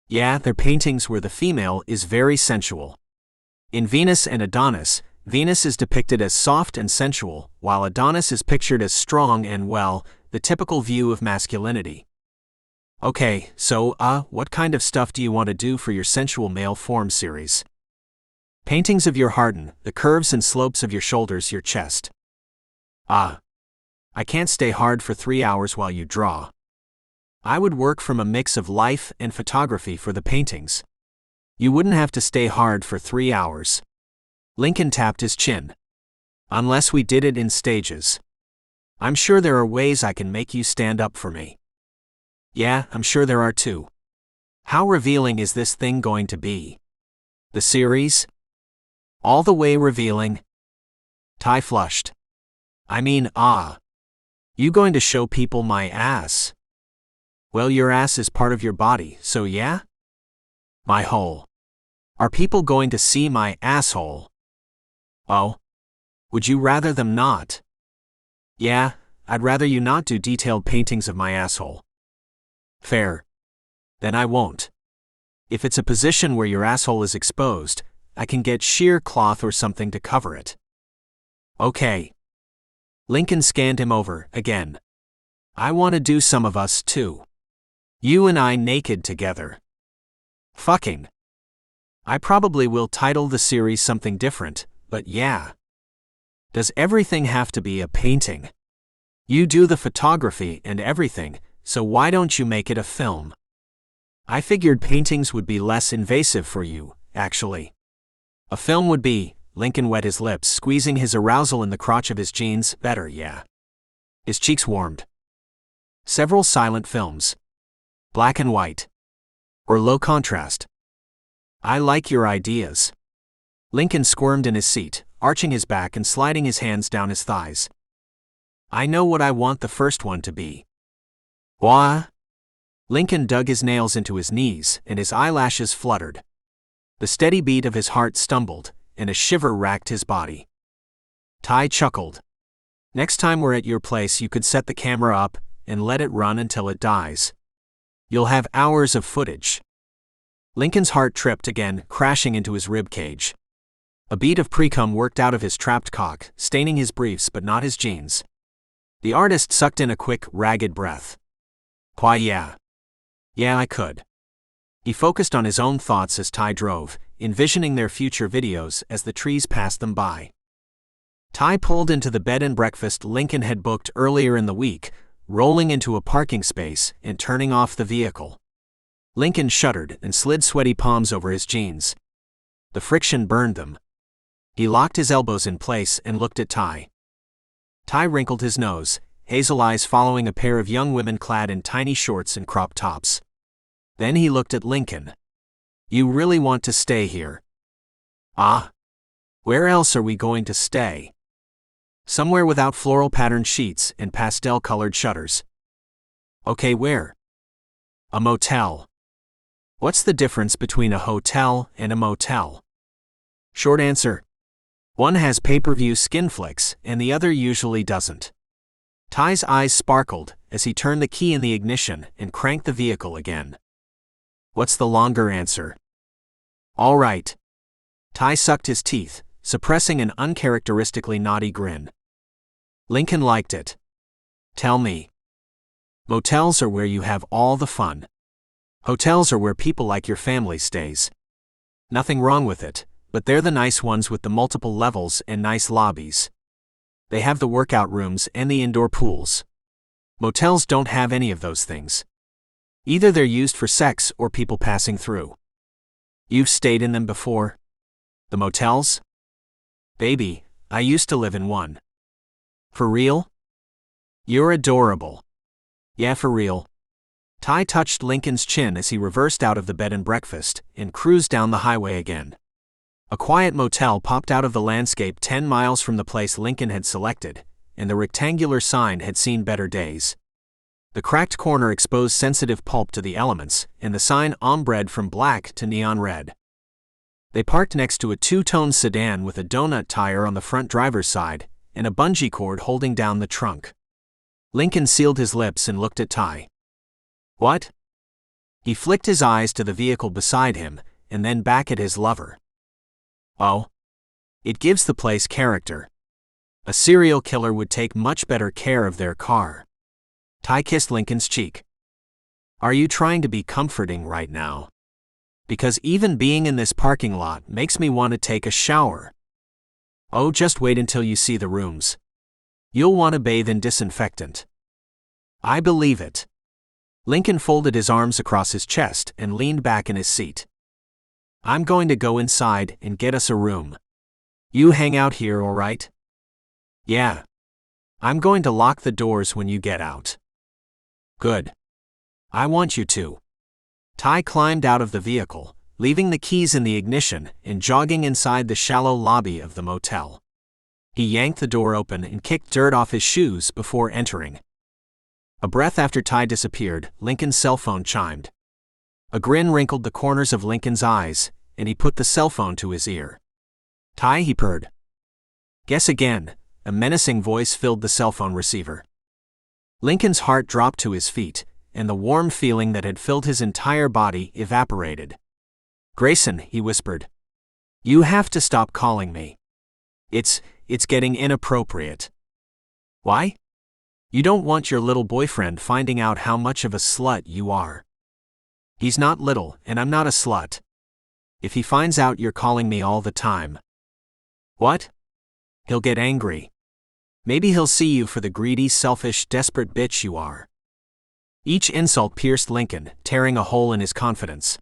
Yeah, they're paintings where the female is very sensual. In Venus and Adonis, Venus is depicted as soft and sensual, while Adonis is pictured as strong and, well, the typical view of masculinity. Okay, so, what kind of stuff do you want to do for your sensual male form series? Paintings of your harden, the curves and slopes of your shoulders, your chest. I can't stay hard for 3 hours while you draw. I would work from a mix of life and photography for the paintings. You wouldn't have to stay hard for 3 hours. Lincoln tapped his chin. Unless we did it in stages. I'm sure there are ways I can make you stand up for me. Yeah, I'm sure there are too. How revealing is this thing going to be? The series? All the way revealing? Tai flushed. I mean, you going to show people my ass? Well, your ass is part of your body, so yeah? My hole. Are people going to see my asshole? Oh. Would you rather them not? Yeah, I'd rather you not do detailed paintings of my asshole. Fair. Then I won't. If it's a position where your asshole is exposed, I can get sheer cloth or something to cover it. Okay. Lincoln scanned him over, again. I want to do some of us too. You and I naked together. Fucking. I probably will title the series something different, but yeah. Does everything have to be a painting? You do the photography and everything, so why don't you make it a film? I figured paintings would be less invasive for you, actually. A film would be, Lincoln wet his lips, squeezing his arousal in the crotch of his jeans, better, yeah. His cheeks warmed. Several silent films. Black and white. Or low contrast. I like your ideas. Lincoln squirmed in his seat, arching his back and sliding his hands down his thighs. I know what I want the first one to be. Wha? Lincoln dug his nails into his knees, and his eyelashes fluttered. The steady beat of his heart stumbled, and a shiver racked his body. Tai chuckled. Next time we're at your place, you could set the camera up and let it run until it dies. You'll have hours of footage. Lincoln's heart tripped again, crashing into his rib cage. A bead of precum worked out of his trapped cock, staining his briefs but not his jeans. The artist sucked in a quick, ragged breath. Why, yeah. Yeah, I could. He focused on his own thoughts as Tai drove, envisioning their future videos as the trees passed them by. Tai pulled into the bed and breakfast Lincoln had booked earlier in the week, rolling into a parking space and turning off the vehicle. Lincoln shuddered and slid sweaty palms over his jeans. The friction burned them. He locked his elbows in place and looked at Tai. Tai wrinkled his nose, hazel eyes following a pair of young women clad in tiny shorts and crop tops. Then he looked at Lincoln. You really want to stay here? Where else are we going to stay? Somewhere without floral patterned sheets and pastel-colored shutters. Okay, where? A motel. What's the difference between a hotel and a motel? Short answer. One has pay-per-view skin flicks and the other usually doesn't. Tai's eyes sparkled as he turned the key in the ignition and cranked the vehicle again. What's the longer answer? All right. Tai sucked his teeth, suppressing an uncharacteristically naughty grin. Lincoln liked it. Tell me. Motels are where you have all the fun. Hotels are where people like your family stays. Nothing wrong with it, but they're the nice ones with the multiple levels and nice lobbies. They have the workout rooms and the indoor pools. Motels don't have any of those things. Either they're used for sex or people passing through. You've stayed in them before? The motels? Baby, I used to live in one. For real? You're adorable. Yeah, for real. Tai touched Lincoln's chin as he reversed out of the bed and breakfast and cruised down the highway again. A quiet motel popped out of the landscape 10 miles from the place Lincoln had selected, and the rectangular sign had seen better days. The cracked corner exposed sensitive pulp to the elements, and the sign ombred from black to neon red. They parked next to a two-tone sedan with a donut tire on the front driver's side and a bungee cord holding down the trunk. Lincoln sealed his lips and looked at Tai. What? He flicked his eyes to the vehicle beside him and then back at his lover. Oh. It gives the place character. A serial killer would take much better care of their car. Tai kissed Lincoln's cheek. Are you trying to be comforting right now? Because even being in this parking lot makes me want to take a shower. Oh, just wait until you see the rooms. You'll want to bathe in disinfectant. I believe it. Lincoln folded his arms across his chest and leaned back in his seat. I'm going to go inside and get us a room. You hang out here, all right? Yeah. I'm going to lock the doors when you get out. Good. I want you to. Tai climbed out of the vehicle, leaving the keys in the ignition and jogging inside the shallow lobby of the motel. He yanked the door open and kicked dirt off his shoes before entering. A breath after Tai disappeared, Lincoln's cell phone chimed. A grin wrinkled the corners of Lincoln's eyes, and he put the cell phone to his ear. Tai, he purred. Guess again, a menacing voice filled the cell phone receiver. Lincoln's heart dropped to his feet, and the warm feeling that had filled his entire body evaporated. Grayson, he whispered. You have to stop calling me. It's getting inappropriate. Why? You don't want your little boyfriend finding out how much of a slut you are. He's not little, and I'm not a slut. If he finds out you're calling me all the time. What? He'll get angry. Maybe he'll see you for the greedy, selfish, desperate bitch you are. Each insult pierced Lincoln, tearing a hole in his confidence.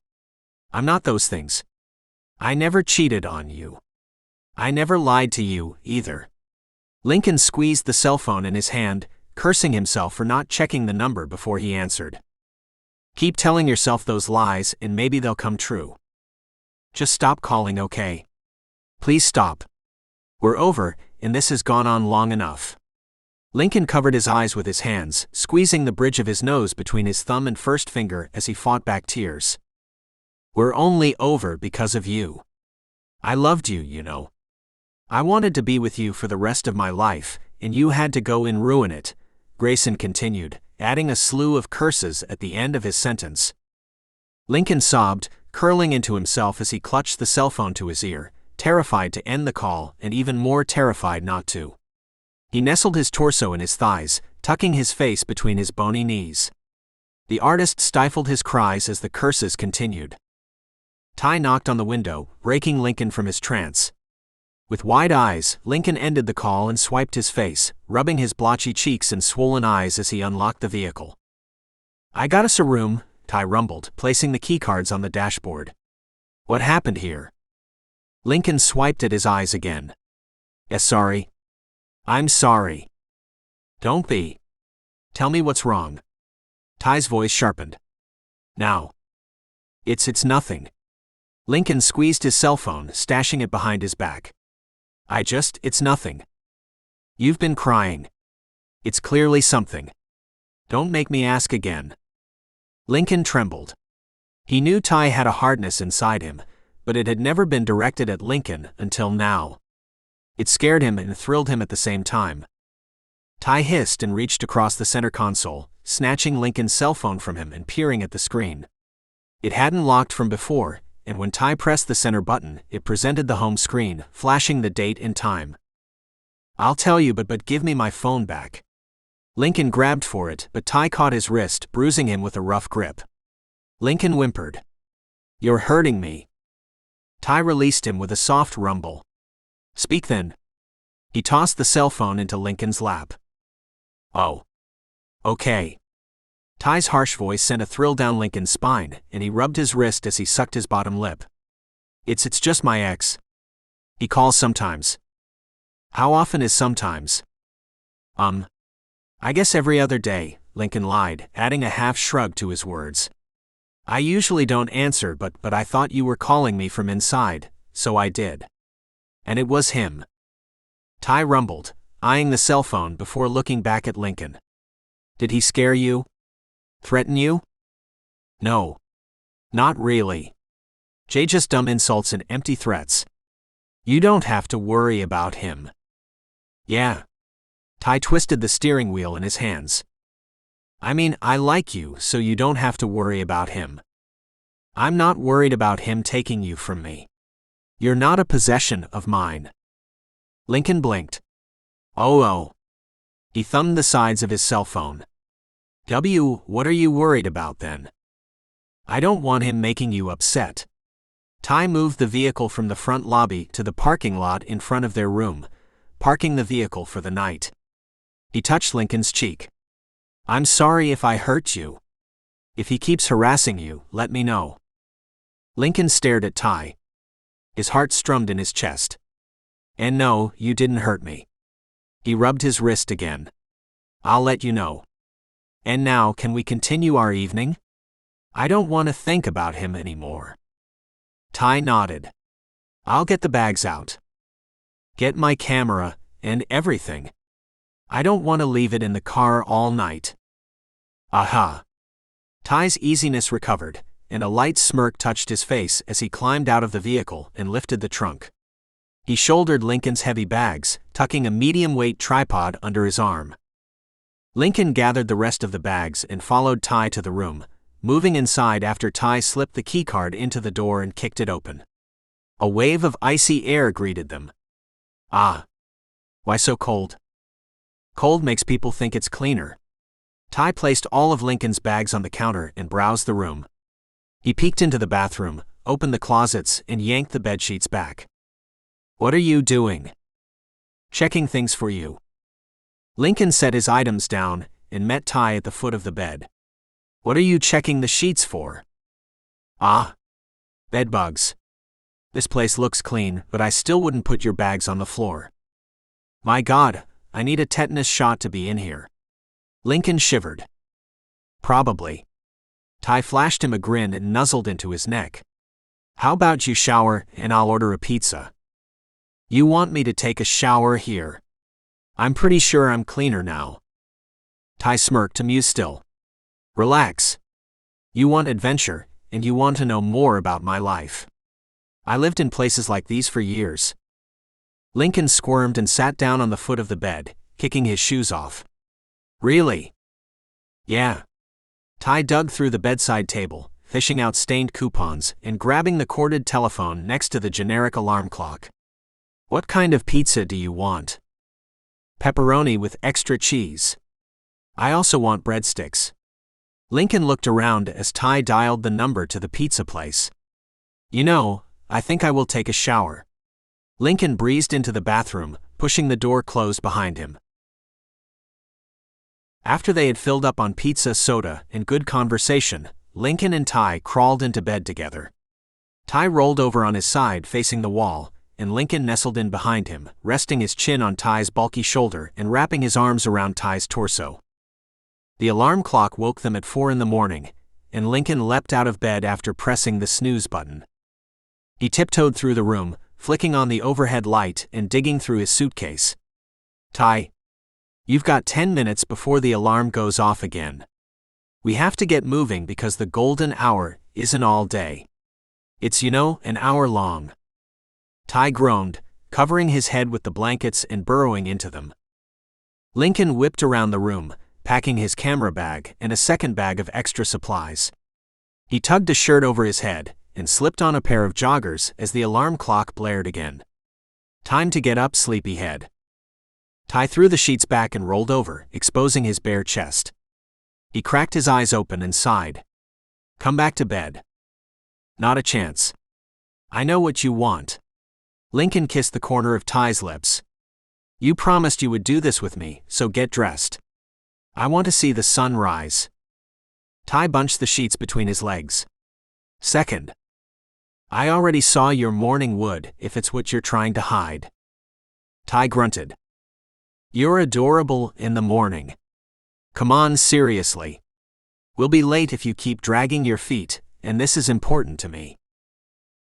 I'm not those things. I never cheated on you. I never lied to you, either. Lincoln squeezed the cell phone in his hand, cursing himself for not checking the number before he answered. Keep telling yourself those lies and maybe they'll come true. Just stop calling, okay? Please stop. We're over, and this has gone on long enough. Lincoln covered his eyes with his hands, squeezing the bridge of his nose between his thumb and first finger as he fought back tears. We're only over because of you. I loved you, you know. I wanted to be with you for the rest of my life, and you had to go and ruin it, Grayson continued, adding a slew of curses at the end of his sentence. Lincoln sobbed, curling into himself as he clutched the cell phone to his ear, terrified to end the call and even more terrified not to. He nestled his torso in his thighs, tucking his face between his bony knees. The artist stifled his cries as the curses continued. Tai knocked on the window, raking Lincoln from his trance. With wide eyes, Lincoln ended the call and swiped his face, rubbing his blotchy cheeks and swollen eyes as he unlocked the vehicle. I got us a room, Tai rumbled, placing the keycards on the dashboard. What happened here? Lincoln swiped at his eyes again. Yes, sorry. I'm sorry. Don't be. Tell me what's wrong. Tai's voice sharpened. Now. It's nothing. Lincoln squeezed his cell phone, stashing it behind his back. It's nothing. You've been crying. It's clearly something. Don't make me ask again. Lincoln trembled. He knew Tai had a hardness inside him, but it had never been directed at Lincoln until now. It scared him and thrilled him at the same time. Tai hissed and reached across the center console, snatching Lincoln's cell phone from him and peering at the screen. It hadn't locked from before, and when Tai pressed the center button, it presented the home screen, flashing the date and time. I'll tell you, but give me my phone back. Lincoln grabbed for it, but Tai caught his wrist, bruising him with a rough grip. Lincoln whimpered. You're hurting me. Tai released him with a soft rumble. Speak then. He tossed the cell phone into Lincoln's lap. Oh. Okay. Tai's harsh voice sent a thrill down Lincoln's spine, and he rubbed his wrist as he sucked his bottom lip. It's just my ex. He calls sometimes. How often is sometimes? I guess every other day, Lincoln lied, adding a half shrug to his words. I usually don't answer, but I thought you were calling me from inside, so I did. And it was him. Tai rumbled, eyeing the cell phone before looking back at Lincoln. Did he scare you? Threaten you? No. Not really. Just dumb insults and empty threats. You don't have to worry about him. Yeah. Tai twisted the steering wheel in his hands. I mean, I like you, so you don't have to worry about him. I'm not worried about him taking you from me. You're not a possession of mine. Lincoln blinked. Oh. He thumbed the sides of his cell phone. What are you worried about then? I don't want him making you upset. Tai moved the vehicle from the front lobby to the parking lot in front of their room, parking the vehicle for the night. He touched Lincoln's cheek. I'm sorry if I hurt you. If he keeps harassing you, let me know. Lincoln stared at Tai. His heart strummed in his chest. And no, you didn't hurt me. He rubbed his wrist again. I'll let you know. And now, can we continue our evening? I don't want to think about him anymore. Tai nodded. I'll get the bags out. Get my camera, and everything. I don't want to leave it in the car all night. Aha. Tai's easiness recovered, and a light smirk touched his face as he climbed out of the vehicle and lifted the trunk. He shouldered Lincoln's heavy bags, tucking a medium-weight tripod under his arm. Lincoln gathered the rest of the bags and followed Tai to the room, moving inside after Tai slipped the keycard into the door and kicked it open. A wave of icy air greeted them. Ah. Why so cold? Cold makes people think it's cleaner. Tai placed all of Lincoln's bags on the counter and browsed the room. He peeked into the bathroom, opened the closets, and yanked the bedsheets back. What are you doing? Checking things for you. Lincoln set his items down and met Tai at the foot of the bed. What are you checking the sheets for? Ah. Bed bugs. This place looks clean, but I still wouldn't put your bags on the floor. My God, I need a tetanus shot to be in here. Lincoln shivered. Probably. Tai flashed him a grin and nuzzled into his neck. How about you shower and I'll order a pizza? You want me to take a shower here? I'm pretty sure I'm cleaner now. Tai smirked, amused still. Relax. You want adventure, and you want to know more about my life. I lived in places like these for years. Lincoln squirmed and sat down on the foot of the bed, kicking his shoes off. Really? Yeah. Tai dug through the bedside table, fishing out stained coupons and grabbing the corded telephone next to the generic alarm clock. What kind of pizza do you want? Pepperoni with extra cheese. I also want breadsticks. Lincoln looked around as Tai dialed the number to the pizza place. You know, I think I will take a shower. Lincoln breezed into the bathroom, pushing the door closed behind him. After they had filled up on pizza, soda, and good conversation, Lincoln and Tai crawled into bed together. Tai rolled over on his side facing the wall, and Lincoln nestled in behind him, resting his chin on Tai's bulky shoulder and wrapping his arms around Tai's torso. The alarm clock woke them at 4 a.m, and Lincoln leapt out of bed after pressing the snooze button. He tiptoed through the room, flicking on the overhead light and digging through his suitcase. Tai, you've got 10 minutes before the alarm goes off again. We have to get moving because the golden hour isn't all day. It's, an hour long. Tai groaned, covering his head with the blankets and burrowing into them. Lincoln whipped around the room, packing his camera bag and a second bag of extra supplies. He tugged a shirt over his head and slipped on a pair of joggers as the alarm clock blared again. Time to get up, sleepyhead. Tai threw the sheets back and rolled over, exposing his bare chest. He cracked his eyes open and sighed. Come back to bed. Not a chance. I know what you want. Lincoln kissed the corner of Tai's lips. You promised you would do this with me, so get dressed. I want to see the sun rise. Tai bunched the sheets between his legs. Second. I already saw your morning wood, if it's what you're trying to hide. Tai grunted. You're adorable in the morning. Come on, seriously. We'll be late if you keep dragging your feet, and this is important to me.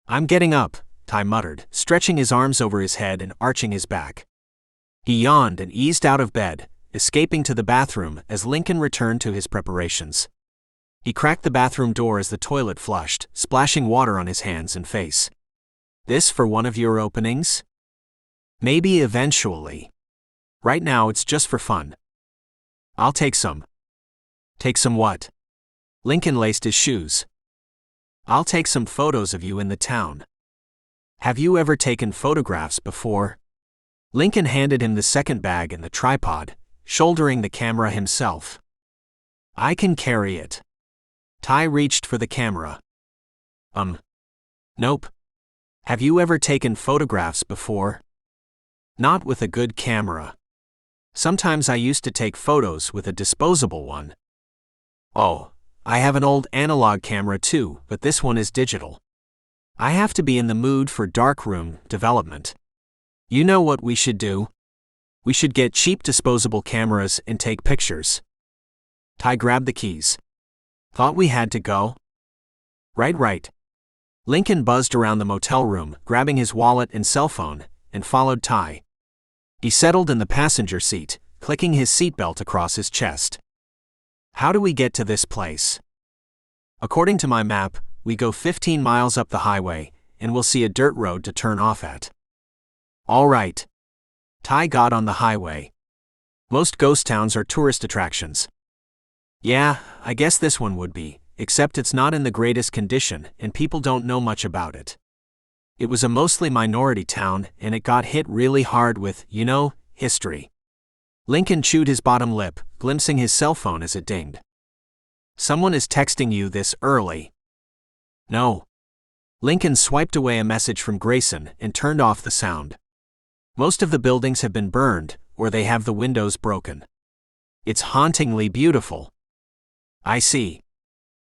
I'm getting up, Tai muttered, stretching his arms over his head and arching his back. He yawned and eased out of bed, escaping to the bathroom as Lincoln returned to his preparations. He cracked the bathroom door as the toilet flushed, splashing water on his hands and face. This for one of your openings? Maybe eventually. Right now it's just for fun. I'll take some. Take some what? Lincoln laced his shoes. I'll take some photos of you in the town. Have you ever taken photographs before? Lincoln handed him the second bag and the tripod, shouldering the camera himself. I can carry it. Tai reached for the camera. Nope. Have you ever taken photographs before? Not with a good camera. Sometimes I used to take photos with a disposable one. Oh, I have an old analog camera too, but this one is digital. I have to be in the mood for darkroom development. You know what we should do? We should get cheap disposable cameras and take pictures. Tai grabbed the keys. Thought we had to go? Right. Lincoln buzzed around the motel room, grabbing his wallet and cell phone, and followed Tai. He settled in the passenger seat, clicking his seatbelt across his chest. How do we get to this place? According to my map, we go 15 miles up the highway, and we'll see a dirt road to turn off at. All right. Tai got on the highway. Most ghost towns are tourist attractions. Yeah, I guess this one would be, except it's not in the greatest condition and people don't know much about it. It was a mostly minority town and it got hit really hard with, history. Lincoln chewed his bottom lip, glimpsing his cell phone as it dinged. Someone is texting you this early. No. Lincoln swiped away a message from Grayson and turned off the sound. Most of the buildings have been burned, or they have the windows broken. It's hauntingly beautiful. I see.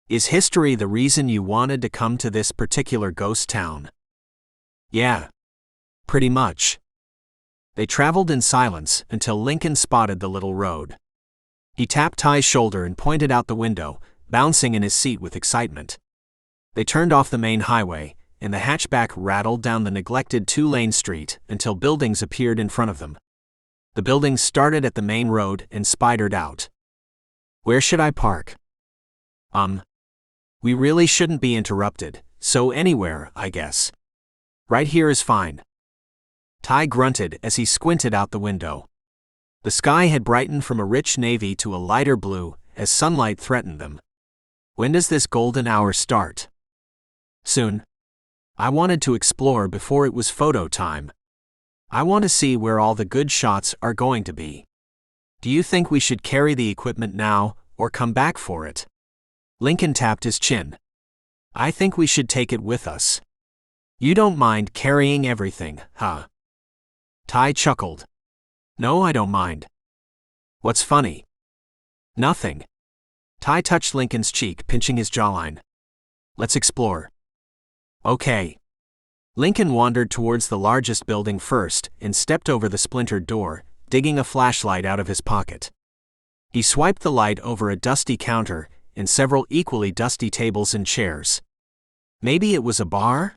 Is history the reason you wanted to come to this particular ghost town? Yeah. Pretty much. They traveled in silence until Lincoln spotted the little road. He tapped Tai's shoulder and pointed out the window, bouncing in his seat with excitement. They turned off the main highway, and the hatchback rattled down the neglected two-lane street until buildings appeared in front of them. The buildings started at the main road and spidered out. Where should I park? We really shouldn't be interrupted, so anywhere, I guess. Right here is fine. Tai grunted as he squinted out the window. The sky had brightened from a rich navy to a lighter blue as sunlight threatened them. When does this golden hour start? Soon. I wanted to explore before it was photo time. I want to see where all the good shots are going to be. Do you think we should carry the equipment now, or come back for it? Lincoln tapped his chin. I think we should take it with us. You don't mind carrying everything, huh? Tai chuckled. No, I don't mind. What's funny? Nothing. Tai touched Lincoln's cheek, pinching his jawline. Let's explore. Okay. Lincoln wandered towards the largest building first and stepped over the splintered door, digging a flashlight out of his pocket. He swiped the light over a dusty counter and several equally dusty tables and chairs. Maybe it was a bar?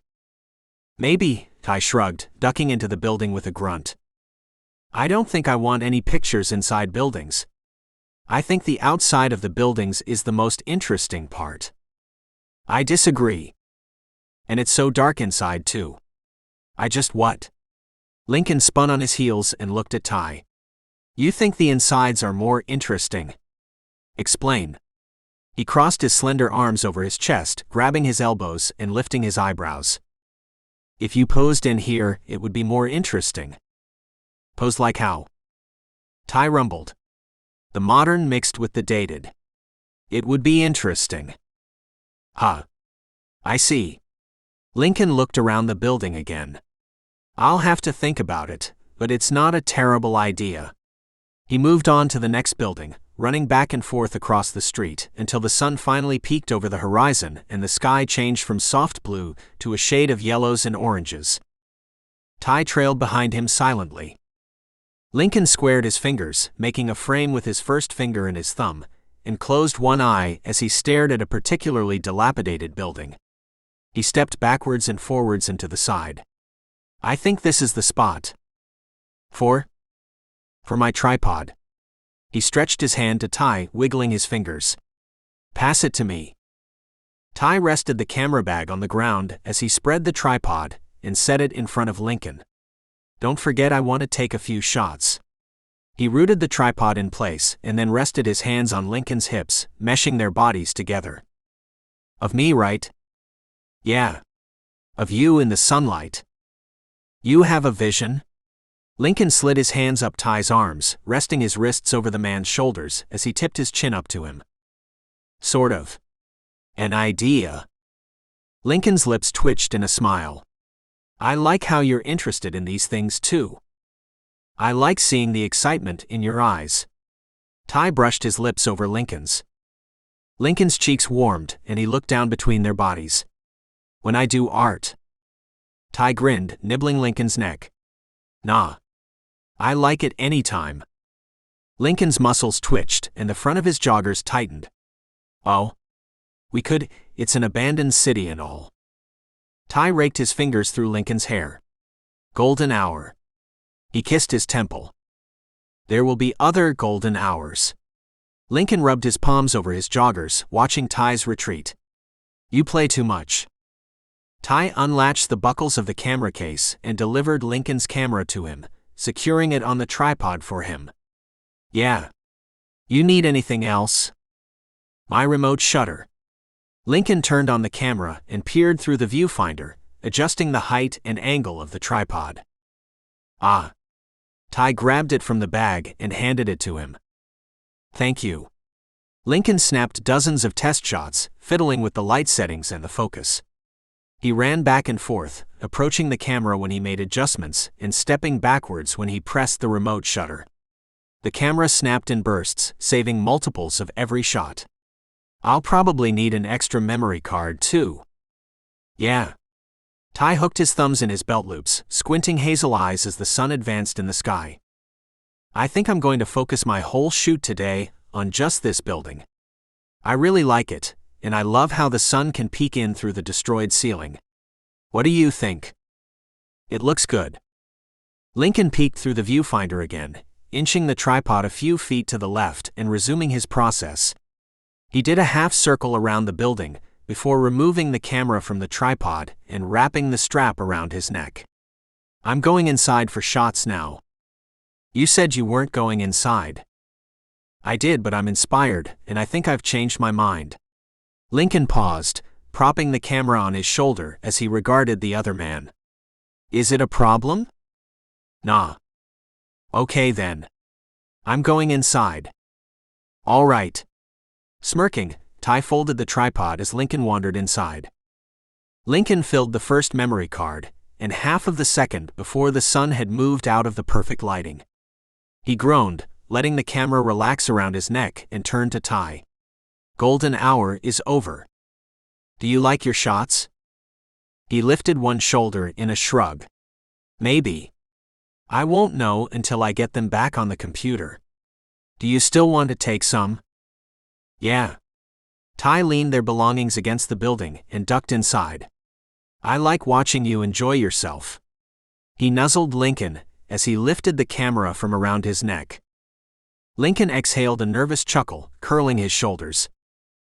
Maybe, Tai shrugged, ducking into the building with a grunt. I don't think I want any pictures inside buildings. I think the outside of the buildings is the most interesting part. I disagree. And it's so dark inside, too. I just what? Lincoln spun on his heels and looked at Tai. You think the insides are more interesting? Explain. He crossed his slender arms over his chest, grabbing his elbows and lifting his eyebrows. If you posed in here, it would be more interesting. Pose like how? Tai rumbled. The modern mixed with the dated. It would be interesting. Huh. I see. Lincoln looked around the building again. I'll have to think about it, but it's not a terrible idea. He moved on to the next building, running back and forth across the street until the sun finally peaked over the horizon and the sky changed from soft blue to a shade of yellows and oranges. Tai trailed behind him silently. Lincoln squared his fingers, making a frame with his first finger and his thumb, and closed one eye as he stared at a particularly dilapidated building. He stepped backwards and forwards and to the side. I think this is the spot. For my tripod. He stretched his hand to Tai, wiggling his fingers. Pass it to me. Tai rested the camera bag on the ground as he spread the tripod and set it in front of Lincoln. Don't forget, I want to take a few shots. He rooted the tripod in place and then rested his hands on Lincoln's hips, meshing their bodies together. Of me, right? Yeah. Of you in the sunlight. You have a vision? Lincoln slid his hands up Tai's arms, resting his wrists over the man's shoulders as he tipped his chin up to him. Sort of. An idea. Lincoln's lips twitched in a smile. I like how you're interested in these things too. I like seeing the excitement in your eyes. Tai brushed his lips over Lincoln's. Lincoln's cheeks warmed and he looked down between their bodies. When I do art. Tai grinned, nibbling Lincoln's neck. Nah. I like it anytime. Lincoln's muscles twitched and the front of his joggers tightened. Oh? We could, it's an abandoned city and all. Tai raked his fingers through Lincoln's hair. Golden hour. He kissed his temple. There will be other golden hours. Lincoln rubbed his palms over his joggers, watching Tai's retreat. You play too much. Tai unlatched the buckles of the camera case and delivered Lincoln's camera to him, securing it on the tripod for him. Yeah. You need anything else? My remote shutter. Lincoln turned on the camera and peered through the viewfinder, adjusting the height and angle of the tripod. Ah. Tai grabbed it from the bag and handed it to him. Thank you. Lincoln snapped dozens of test shots, fiddling with the light settings and the focus. He ran back and forth, approaching the camera when he made adjustments and stepping backwards when he pressed the remote shutter. The camera snapped in bursts, saving multiples of every shot. I'll probably need an extra memory card too. Yeah. Tai hooked his thumbs in his belt loops, squinting hazel eyes as the sun advanced in the sky. I think I'm going to focus my whole shoot today on just this building. I really like it, and I love how the sun can peek in through the destroyed ceiling. What do you think? It looks good. Lincoln peeked through the viewfinder again, inching the tripod a few feet to the left and resuming his process. He did a half circle around the building before removing the camera from the tripod and wrapping the strap around his neck. I'm going inside for shots now. You said you weren't going inside. I did, but I'm inspired, and I think I've changed my mind. Lincoln paused, propping the camera on his shoulder as he regarded the other man. Is it a problem? Nah. Okay then. I'm going inside. All right. Smirking, Tai folded the tripod as Lincoln wandered inside. Lincoln filled the first memory card, and half of the second before the sun had moved out of the perfect lighting. He groaned, letting the camera relax around his neck and turned to Tai. Golden hour is over. Do you like your shots? He lifted one shoulder in a shrug. Maybe. I won't know until I get them back on the computer. Do you still want to take some? Yeah. Tai leaned their belongings against the building and ducked inside. I like watching you enjoy yourself. He nuzzled Lincoln as he lifted the camera from around his neck. Lincoln exhaled a nervous chuckle, curling his shoulders.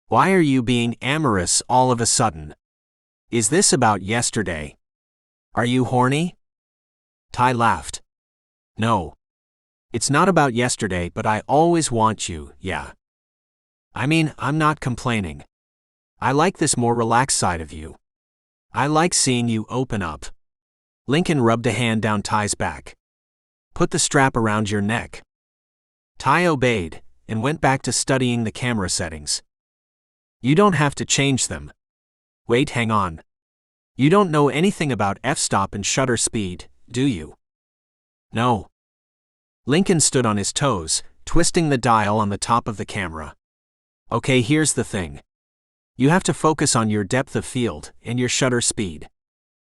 Why are you being amorous all of a sudden? Is this about yesterday? Are you horny? Tai laughed. No. It's not about yesterday, but I always want you, yeah. I mean, I'm not complaining. I like this more relaxed side of you. I like seeing you open up. Lincoln rubbed a hand down Tai's back. Put the strap around your neck. Tai obeyed and went back to studying the camera settings. You don't have to change them. Wait, hang on. You don't know anything about f-stop and shutter speed, do you? No. Lincoln stood on his toes, twisting the dial on the top of the camera. Okay, here's the thing. You have to focus on your depth of field and your shutter speed.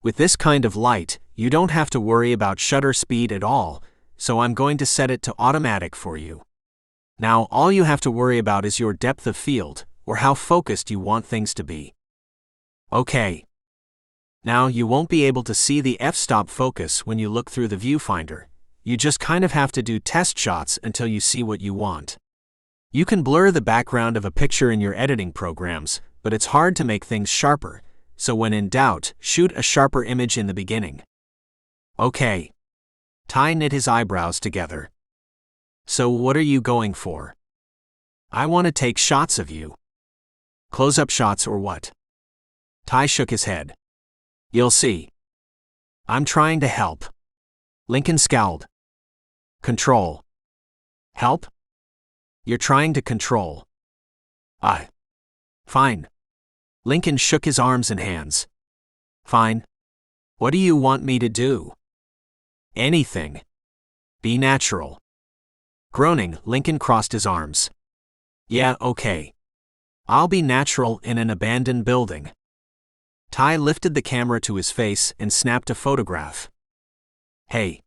With this kind of light, you don't have to worry about shutter speed at all, so I'm going to set it to automatic for you. Now all you have to worry about is your depth of field, or how focused you want things to be. Okay. Now you won't be able to see the f-stop focus when you look through the viewfinder. You just kind of have to do test shots until you see what you want. You can blur the background of a picture in your editing programs, but it's hard to make things sharper, so when in doubt, shoot a sharper image in the beginning. Okay. Tai knit his eyebrows together. So what are you going for? I want to take shots of you. Close-up shots or what? Tai shook his head. You'll see. I'm trying to help. Lincoln scowled. Control. Help? You're trying to control. Fine. Lincoln shook his arms and hands. Fine. What do you want me to do? Anything. Be natural. Groaning, Lincoln crossed his arms. Yeah, okay. I'll be natural in an abandoned building. Tai lifted the camera to his face and snapped a photograph. Hey.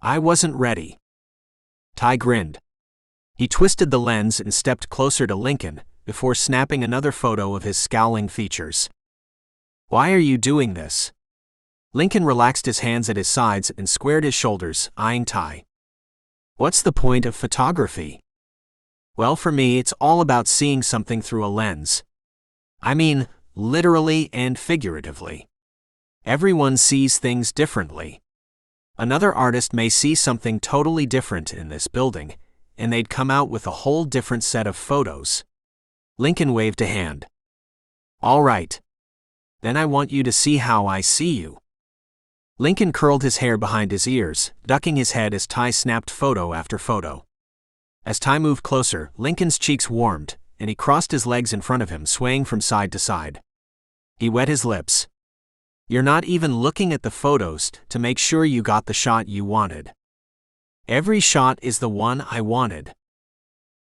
I wasn't ready. Tai grinned. He twisted the lens and stepped closer to Lincoln, before snapping another photo of his scowling features. Why are you doing this? Lincoln relaxed his hands at his sides and squared his shoulders, eyeing Tai. What's the point of photography? Well, for me, it's all about seeing something through a lens. I mean, literally and figuratively. Everyone sees things differently. Another artist may see something totally different in this building, and they'd come out with a whole different set of photos. Lincoln waved a hand. All right. Then I want you to see how I see you. Lincoln curled his hair behind his ears, ducking his head as Tai snapped photo after photo. As Tai moved closer, Lincoln's cheeks warmed, and he crossed his legs in front of him, swaying from side to side. He wet his lips. You're not even looking at the photos to make sure you got the shot you wanted. Every shot is the one I wanted.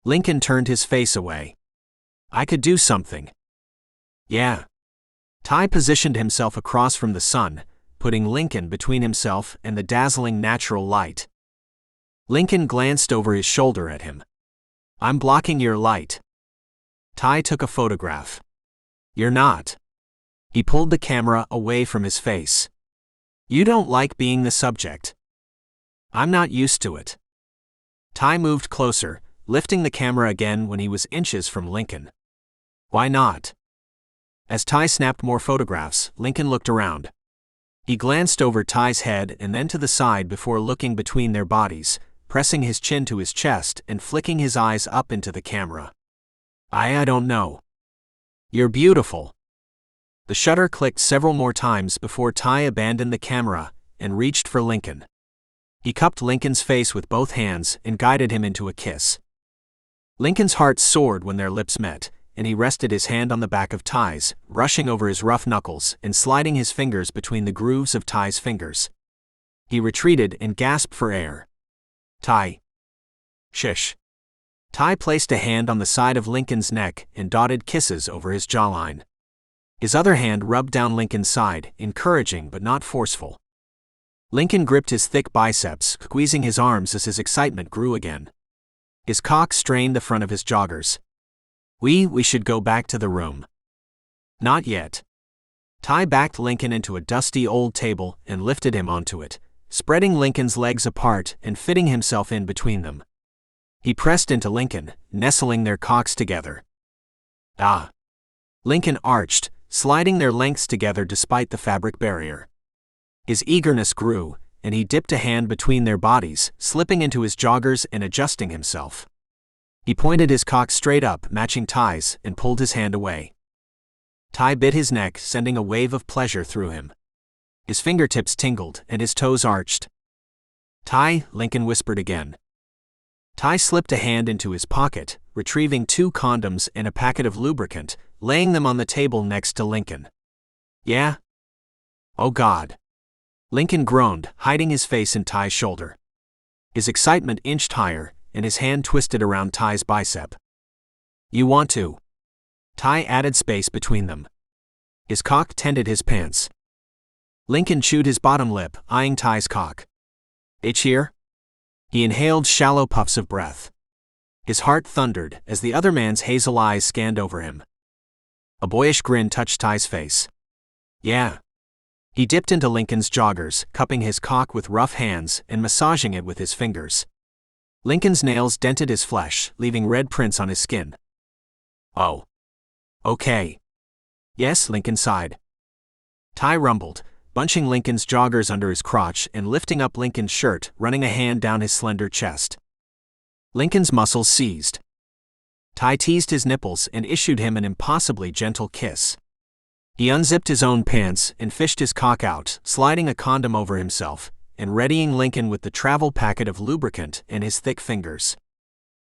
Lincoln turned his face away. I could do something. Yeah. Tai positioned himself across from the sun, putting Lincoln between himself and the dazzling natural light. Lincoln glanced over his shoulder at him. I'm blocking your light. Tai took a photograph. You're not. He pulled the camera away from his face. You don't like being the subject. I'm not used to it. Tai moved closer, lifting the camera again when he was inches from Lincoln. Why not? As Tai snapped more photographs, Lincoln looked around. He glanced over Tai's head and then to the side before looking between their bodies, pressing his chin to his chest and flicking his eyes up into the camera. I don't know. You're beautiful. The shutter clicked several more times before Tai abandoned the camera and reached for Lincoln. He cupped Lincoln's face with both hands and guided him into a kiss. Lincoln's heart soared when their lips met, and he rested his hand on the back of Tai's, rushing over his rough knuckles and sliding his fingers between the grooves of Tai's fingers. He retreated and gasped for air. Tai. Shish. Tai placed a hand on the side of Lincoln's neck and dotted kisses over his jawline. His other hand rubbed down Lincoln's side, encouraging but not forceful. Lincoln gripped his thick biceps, squeezing his arms as his excitement grew again. His cock strained the front of his joggers. We should go back to the room. Not yet. Tai backed Lincoln into a dusty old table and lifted him onto it, spreading Lincoln's legs apart and fitting himself in between them. He pressed into Lincoln, nestling their cocks together. Ah! Lincoln arched, sliding their lengths together despite the fabric barrier. His eagerness grew, and he dipped a hand between their bodies, slipping into his joggers and adjusting himself. He pointed his cock straight up, matching Tai's, and pulled his hand away. Tai bit his neck, sending a wave of pleasure through him. His fingertips tingled, and his toes arched. Tai, Lincoln whispered again. Tai slipped a hand into his pocket, retrieving 2 condoms and a packet of lubricant, laying them on the table next to Lincoln. Yeah? Oh God. Lincoln groaned, hiding his face in Tai's shoulder. His excitement inched higher, and his hand twisted around Tai's bicep. You want to? Tai added space between them. His cock tended his pants. Lincoln chewed his bottom lip, eyeing Tai's cock. Itch here? He inhaled shallow puffs of breath. His heart thundered as the other man's hazel eyes scanned over him. A boyish grin touched Ty's face. Yeah. He dipped into Lincoln's joggers, cupping his cock with rough hands and massaging it with his fingers. Lincoln's nails dented his flesh, leaving red prints on his skin. Oh. Okay. Yes, Lincoln sighed. Tai rumbled, bunching Lincoln's joggers under his crotch and lifting up Lincoln's shirt, running a hand down his slender chest. Lincoln's muscles seized. Tai teased his nipples and issued him an impossibly gentle kiss. He unzipped his own pants and fished his cock out, sliding a condom over himself, and readying Lincoln with the travel packet of lubricant in his thick fingers.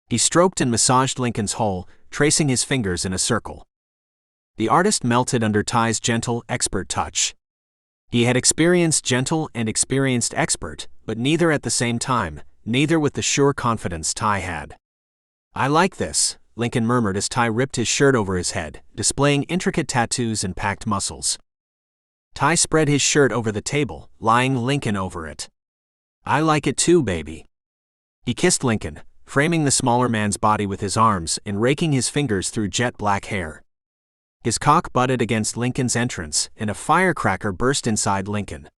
He stroked and massaged Lincoln's hole, tracing his fingers in a circle. The artist melted under Ty's gentle, expert touch. He had experienced gentle and experienced expert, but neither at the same time, neither with the sure confidence Tai had. I like this, Lincoln murmured as Tai ripped his shirt over his head, displaying intricate tattoos and packed muscles. Tai spread his shirt over the table, lying Lincoln over it. I like it too, baby. He kissed Lincoln, framing the smaller man's body with his arms and raking his fingers through jet black hair. His cock butted against Lincoln's entrance, and a firecracker burst inside Lincoln.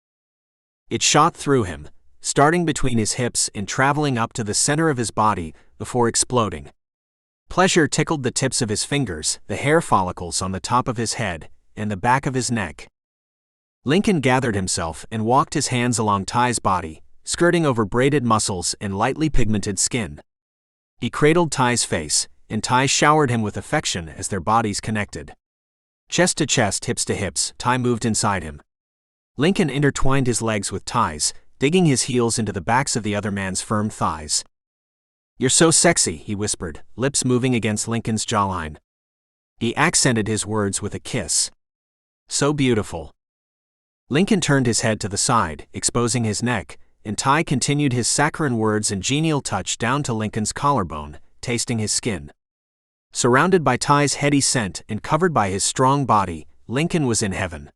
It shot through him, starting between his hips and traveling up to the center of his body before exploding. Pleasure tickled the tips of his fingers, the hair follicles on the top of his head, and the back of his neck. Lincoln gathered himself and walked his hands along Ty's body, skirting over braided muscles and lightly pigmented skin. He cradled Ty's face, and Tai showered him with affection as their bodies connected. Chest to chest, hips to hips, Tai moved inside him. Lincoln intertwined his legs with Ty's, digging his heels into the backs of the other man's firm thighs. You're so sexy, he whispered, lips moving against Lincoln's jawline. He accented his words with a kiss. So beautiful. Lincoln turned his head to the side, exposing his neck, and Tai continued his saccharine words and genial touch down to Lincoln's collarbone, tasting his skin. Surrounded by Ty's heady scent and covered by his strong body, Lincoln was in heaven.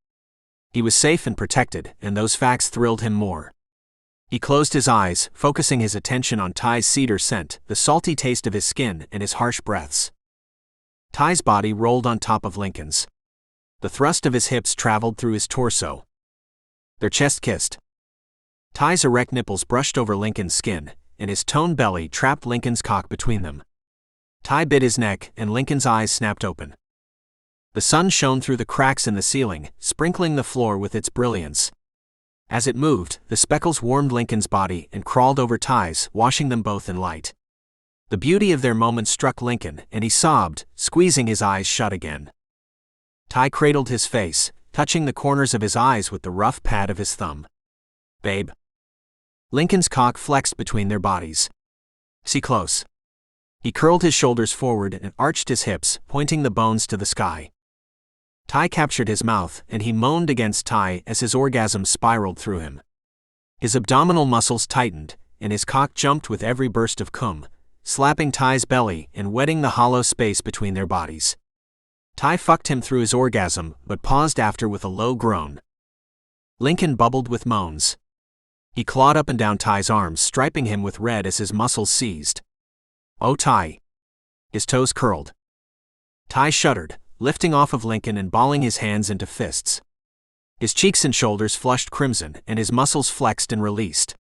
He was safe and protected, and those facts thrilled him more. He closed his eyes, focusing his attention on Ty's cedar scent, the salty taste of his skin, and his harsh breaths. Ty's body rolled on top of Lincoln's. The thrust of his hips traveled through his torso. Their chests kissed. Ty's erect nipples brushed over Lincoln's skin, and his toned belly trapped Lincoln's cock between them. Tai bit his neck, and Lincoln's eyes snapped open. The sun shone through the cracks in the ceiling, sprinkling the floor with its brilliance. As it moved, the speckles warmed Lincoln's body and crawled over Ty's, washing them both in light. The beauty of their moment struck Lincoln, and he sobbed, squeezing his eyes shut again. Tai cradled his face, touching the corners of his eyes with the rough pad of his thumb. Babe. Lincoln's cock flexed between their bodies. See close. He curled his shoulders forward and arched his hips, pointing the bones to the sky. Tai captured his mouth, and he moaned against Tai as his orgasm spiraled through him. His abdominal muscles tightened, and his cock jumped with every burst of cum, slapping Tai's belly and wetting the hollow space between their bodies. Tai fucked him through his orgasm, but paused after with a low groan. Lincoln bubbled with moans. He clawed up and down Tai's arms, striping him with red as his muscles seized. Oh, Tai. His toes curled. Tai shuddered, lifting off of Lincoln and balling his hands into fists. His cheeks and shoulders flushed crimson, and his muscles flexed and released.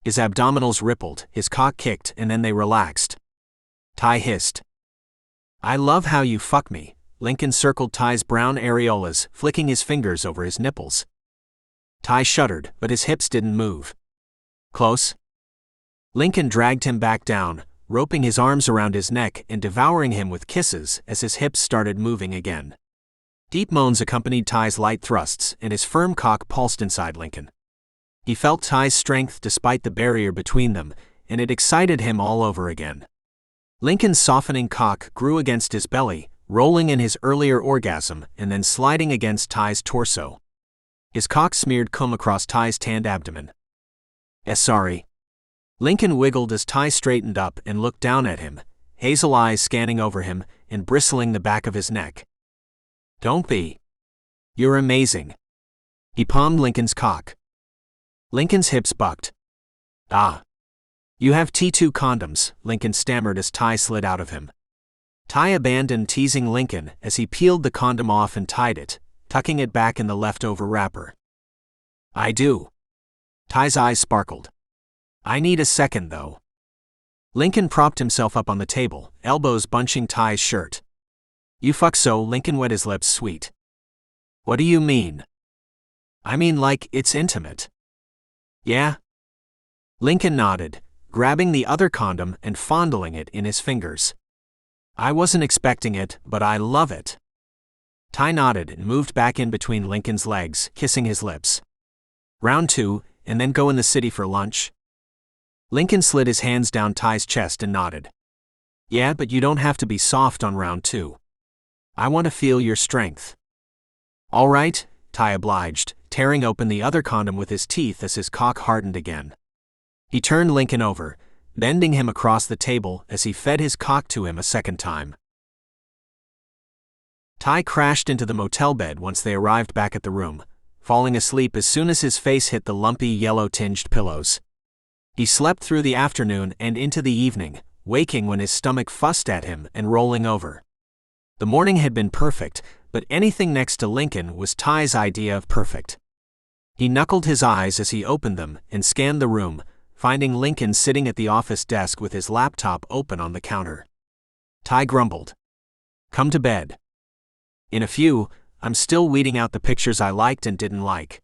His abdominals rippled, his cock kicked, and then they relaxed. Tai hissed. I love how you fuck me. Lincoln circled Tai's brown areolas, flicking his fingers over his nipples. Tai shuddered, but his hips didn't move. Close? Lincoln dragged him back down, roping his arms around his neck and devouring him with kisses as his hips started moving again. Deep moans accompanied Tai's light thrusts, and his firm cock pulsed inside Lincoln. He felt Tai's strength despite the barrier between them, and it excited him all over again. Lincoln's softening cock grew against his belly, rolling in his earlier orgasm and then sliding against Tai's torso. His cock smeared cum across Tai's tanned abdomen. Sorry. Lincoln wiggled as Tai straightened up and looked down at him, hazel eyes scanning over him and bristling the back of his neck. Don't be. You're amazing. He palmed Lincoln's cock. Lincoln's hips bucked. Ah. You have T2 condoms, Lincoln stammered as Tai slid out of him. Tai abandoned teasing Lincoln as he peeled the condom off and tied it, tucking it back in the leftover wrapper. I do. Tai's eyes sparkled. I need a second, though. Lincoln propped himself up on the table, elbows bunching Tai's shirt. You fuck so, Lincoln wet his lips sweet. What do you mean? I mean like it's intimate. Yeah? Lincoln nodded, grabbing the other condom and fondling it in his fingers. I wasn't expecting it, but I love it. Tai nodded and moved back in between Lincoln's legs, kissing his lips. Round 2, and then go in the city for lunch? Lincoln slid his hands down Tai's chest and nodded. Yeah, but you don't have to be soft on round 2. I want to feel your strength. All right, Tai obliged, tearing open the other condom with his teeth as his cock hardened again. He turned Lincoln over, bending him across the table as he fed his cock to him a second time. Tai crashed into the motel bed once they arrived back at the room, falling asleep as soon as his face hit the lumpy yellow-tinged pillows. He slept through the afternoon and into the evening, waking when his stomach fussed at him and rolling over. The morning had been perfect, but anything next to Lincoln was Tai's idea of perfect. He knuckled his eyes as he opened them and scanned the room, finding Lincoln sitting at the office desk with his laptop open on the counter. Tai grumbled. Come to bed. In a few, I'm still weeding out the pictures I liked and didn't like.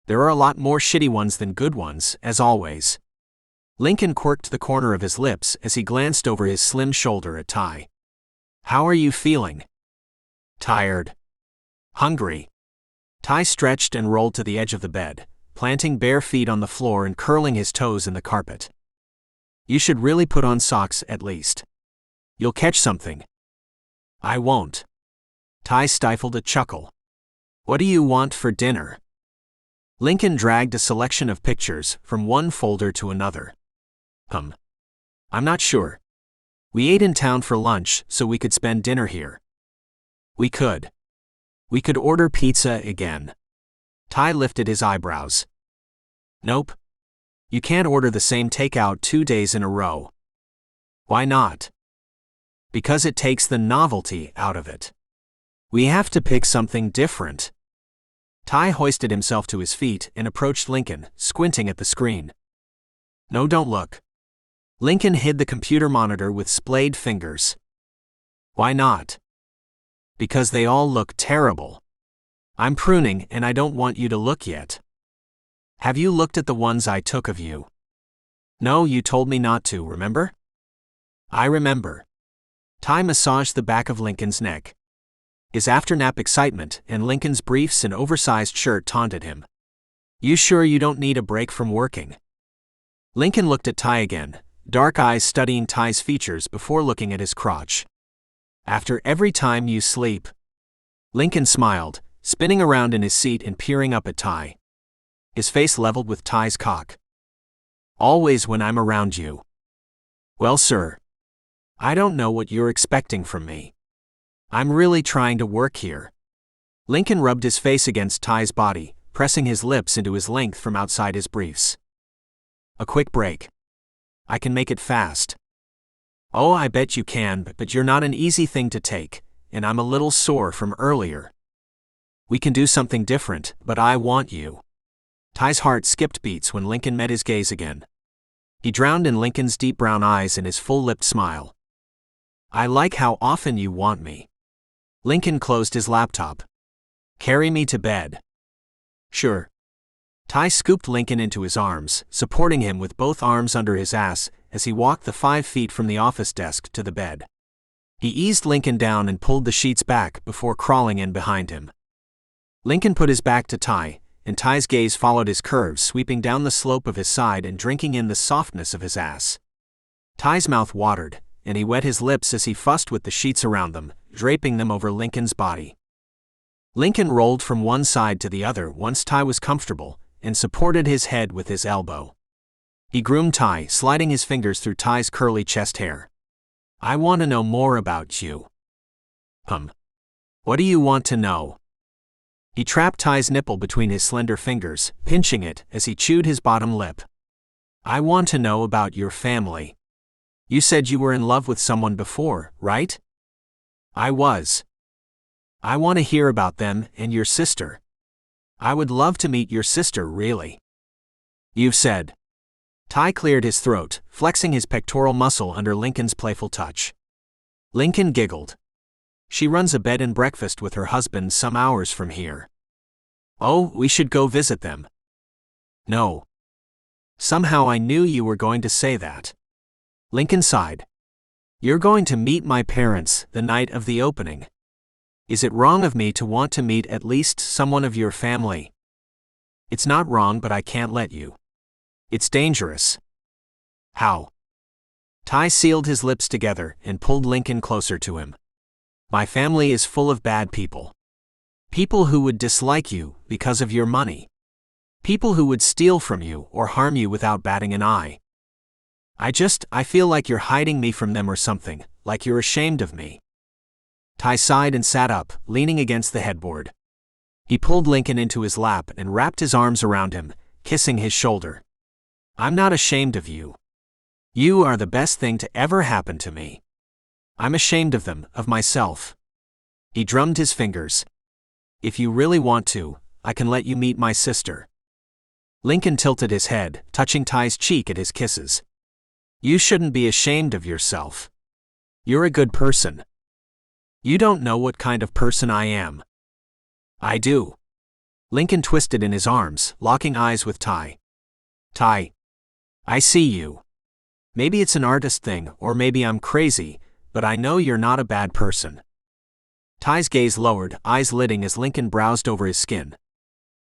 There are a lot more shitty ones than good ones, as always. Lincoln quirked the corner of his lips as he glanced over his slim shoulder at Tai. How are you feeling? Tired. Hungry. Tai stretched and rolled to the edge of the bed, planting bare feet on the floor and curling his toes in the carpet. You should really put on socks at least. You'll catch something. I won't. Tai stifled a chuckle. What do you want for dinner? Lincoln dragged a selection of pictures from one folder to another. I'm not sure. We ate in town for lunch, so we could spend dinner here. We could. We could order pizza again. Tai lifted his eyebrows. Nope. You can't order the same takeout 2 days in a row. Why not? Because it takes the novelty out of it. We have to pick something different. Tai hoisted himself to his feet and approached Lincoln, squinting at the screen. No, don't look. Lincoln hid the computer monitor with splayed fingers. Why not? Because they all look terrible. I'm pruning and I don't want you to look yet. Have you looked at the ones I took of you? No, you told me not to, remember? I remember. Tai massaged the back of Lincoln's neck. His after-nap excitement and Lincoln's briefs and oversized shirt taunted him. You sure you don't need a break from working? Lincoln looked at Tai again, dark eyes studying Tai's features before looking at his crotch. After every time you sleep. Lincoln smiled, spinning around in his seat and peering up at Tai. His face leveled with Tai's cock. Always when I'm around you. Well, sir. I don't know what you're expecting from me. I'm really trying to work here. Lincoln rubbed his face against Tai's body, pressing his lips into his length from outside his briefs. A quick break. I can make it fast. Oh, I bet you can, but you're not an easy thing to take, and I'm a little sore from earlier. We can do something different, but I want you. Tai's heart skipped beats when Lincoln met his gaze again. He drowned in Lincoln's deep brown eyes and his full-lipped smile. I like how often you want me. Lincoln closed his laptop. Carry me to bed. Sure. Tai scooped Lincoln into his arms, supporting him with both arms under his ass as he walked the 5 feet from the office desk to the bed. He eased Lincoln down and pulled the sheets back before crawling in behind him. Lincoln put his back to Tai, and Tai's gaze followed his curves, sweeping down the slope of his side and drinking in the softness of his ass. Tai's mouth watered, and he wet his lips as he fussed with the sheets around them, draping them over Lincoln's body. Lincoln rolled from one side to the other once Tai was comfortable, and supported his head with his elbow. He groomed Tai, sliding his fingers through Tai's curly chest hair. I want to know more about you. What do you want to know? He trapped Tai's nipple between his slender fingers, pinching it as he chewed his bottom lip. I want to know about your family. You said you were in love with someone before, right? I was. I want to hear about them and your sister. I would love to meet your sister, really. You've said. Tai cleared his throat, flexing his pectoral muscle under Lincoln's playful touch. Lincoln giggled. She runs a bed and breakfast with her husband some hours from here. Oh, we should go visit them. No. Somehow I knew you were going to say that. Lincoln sighed. You're going to meet my parents the night of the opening. Is it wrong of me to want to meet at least someone of your family? It's not wrong, but I can't let you. It's dangerous. How? Tai sealed his lips together and pulled Lincoln closer to him. My family is full of bad people. People who would dislike you because of your money. People who would steal from you or harm you without batting an eye. I feel like you're hiding me from them or something, like you're ashamed of me. Tai sighed and sat up, leaning against the headboard. He pulled Lincoln into his lap and wrapped his arms around him, kissing his shoulder. I'm not ashamed of you. You are the best thing to ever happen to me. I'm ashamed of them, of myself. He drummed his fingers. If you really want to, I can let you meet my sister. Lincoln tilted his head, touching Tai's cheek at his kisses. You shouldn't be ashamed of yourself. You're a good person. You don't know what kind of person I am. I do. Lincoln twisted in his arms, locking eyes with Tai. Tai. I see you. Maybe it's an artist thing, or maybe I'm crazy, but I know you're not a bad person. Tai's gaze lowered, eyes lidding as Lincoln browsed over his skin.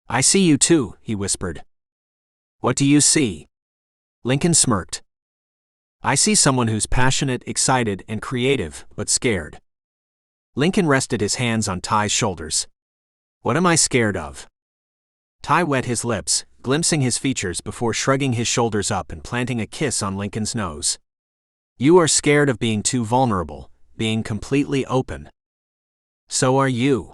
I see you too, he whispered. What do you see? Lincoln smirked. I see someone who's passionate, excited, and creative, but scared. Lincoln rested his hands on Tai's shoulders. What am I scared of? Tai wet his lips, glimpsing his features before shrugging his shoulders up and planting a kiss on Lincoln's nose. You are scared of being too vulnerable, being completely open. So are you.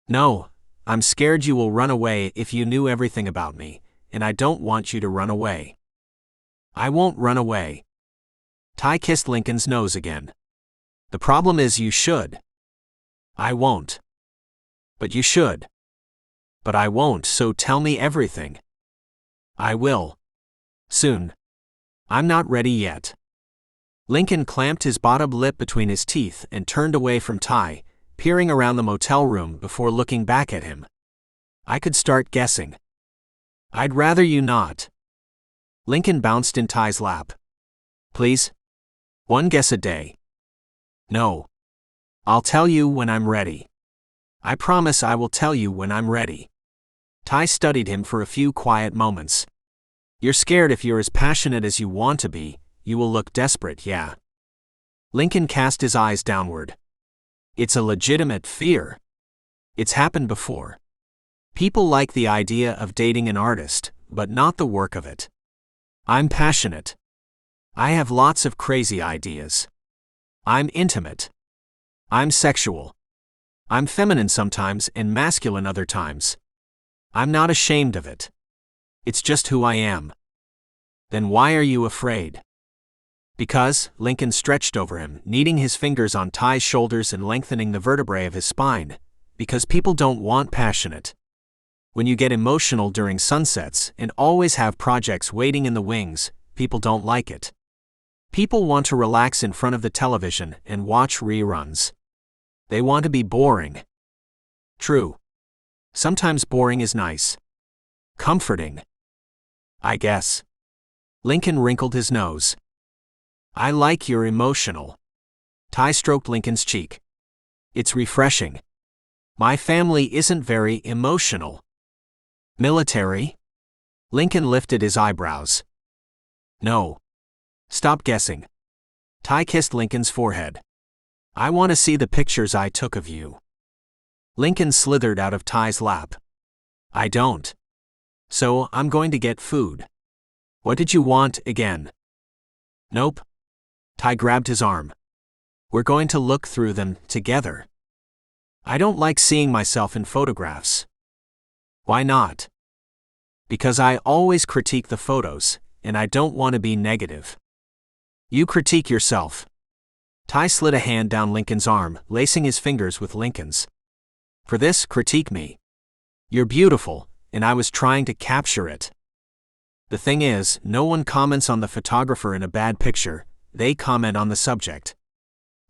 No, I'm scared you will run away if you knew everything about me, and I don't want you to run away. I won't run away. Tai kissed Lincoln's nose again. The problem is you should. I won't. But you should. But I won't, so tell me everything. I will. Soon. I'm not ready yet. Lincoln clamped his bottom lip between his teeth and turned away from Tai, peering around the motel room before looking back at him. I could start guessing. I'd rather you not. Lincoln bounced in Tai's lap. Please? One guess a day. No. I'll tell you when I'm ready. I promise I will tell you when I'm ready. Tai studied him for a few quiet moments. You're scared if you're as passionate as you want to be, you will look desperate, yeah. Lincoln cast his eyes downward. It's a legitimate fear. It's happened before. People like the idea of dating an artist, but not the work of it. I'm passionate. I have lots of crazy ideas. I'm intimate. I'm sexual. I'm feminine sometimes and masculine other times. I'm not ashamed of it. It's just who I am. Then why are you afraid? Because, Lincoln stretched over him, kneading his fingers on Tai's shoulders and lengthening the vertebrae of his spine. Because people don't want passionate. When you get emotional during sunsets and always have projects waiting in the wings, people don't like it. People want to relax in front of the television and watch reruns. They want to be boring. True. Sometimes boring is nice. Comforting. I guess. Lincoln wrinkled his nose. I like you're emotional. Tai stroked Lincoln's cheek. It's refreshing. My family isn't very emotional. Military? Lincoln lifted his eyebrows. No. Stop guessing. Tai kissed Lincoln's forehead. I want to see the pictures I took of you. Lincoln slithered out of Tai's lap. I don't. So, I'm going to get food. What did you want again? Nope. Tai grabbed his arm. We're going to look through them together. I don't like seeing myself in photographs. Why not? Because I always critique the photos, and I don't want to be negative. You critique yourself. Tai slid a hand down Lincoln's arm, lacing his fingers with Lincoln's. For this, critique me. You're beautiful, and I was trying to capture it. The thing is, no one comments on the photographer in a bad picture, they comment on the subject.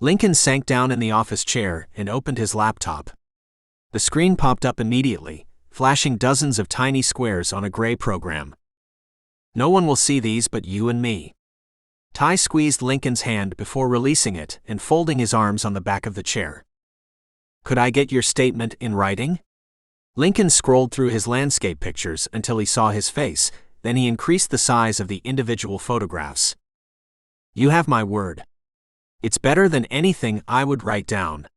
Lincoln sank down in the office chair and opened his laptop. The screen popped up immediately, flashing dozens of tiny squares on a gray program. No one will see these but you and me. Tai squeezed Lincoln's hand before releasing it and folding his arms on the back of the chair. Could I get your statement in writing? Lincoln scrolled through his landscape pictures until he saw his face, then he increased the size of the individual photographs. You have my word. It's better than anything I would write down.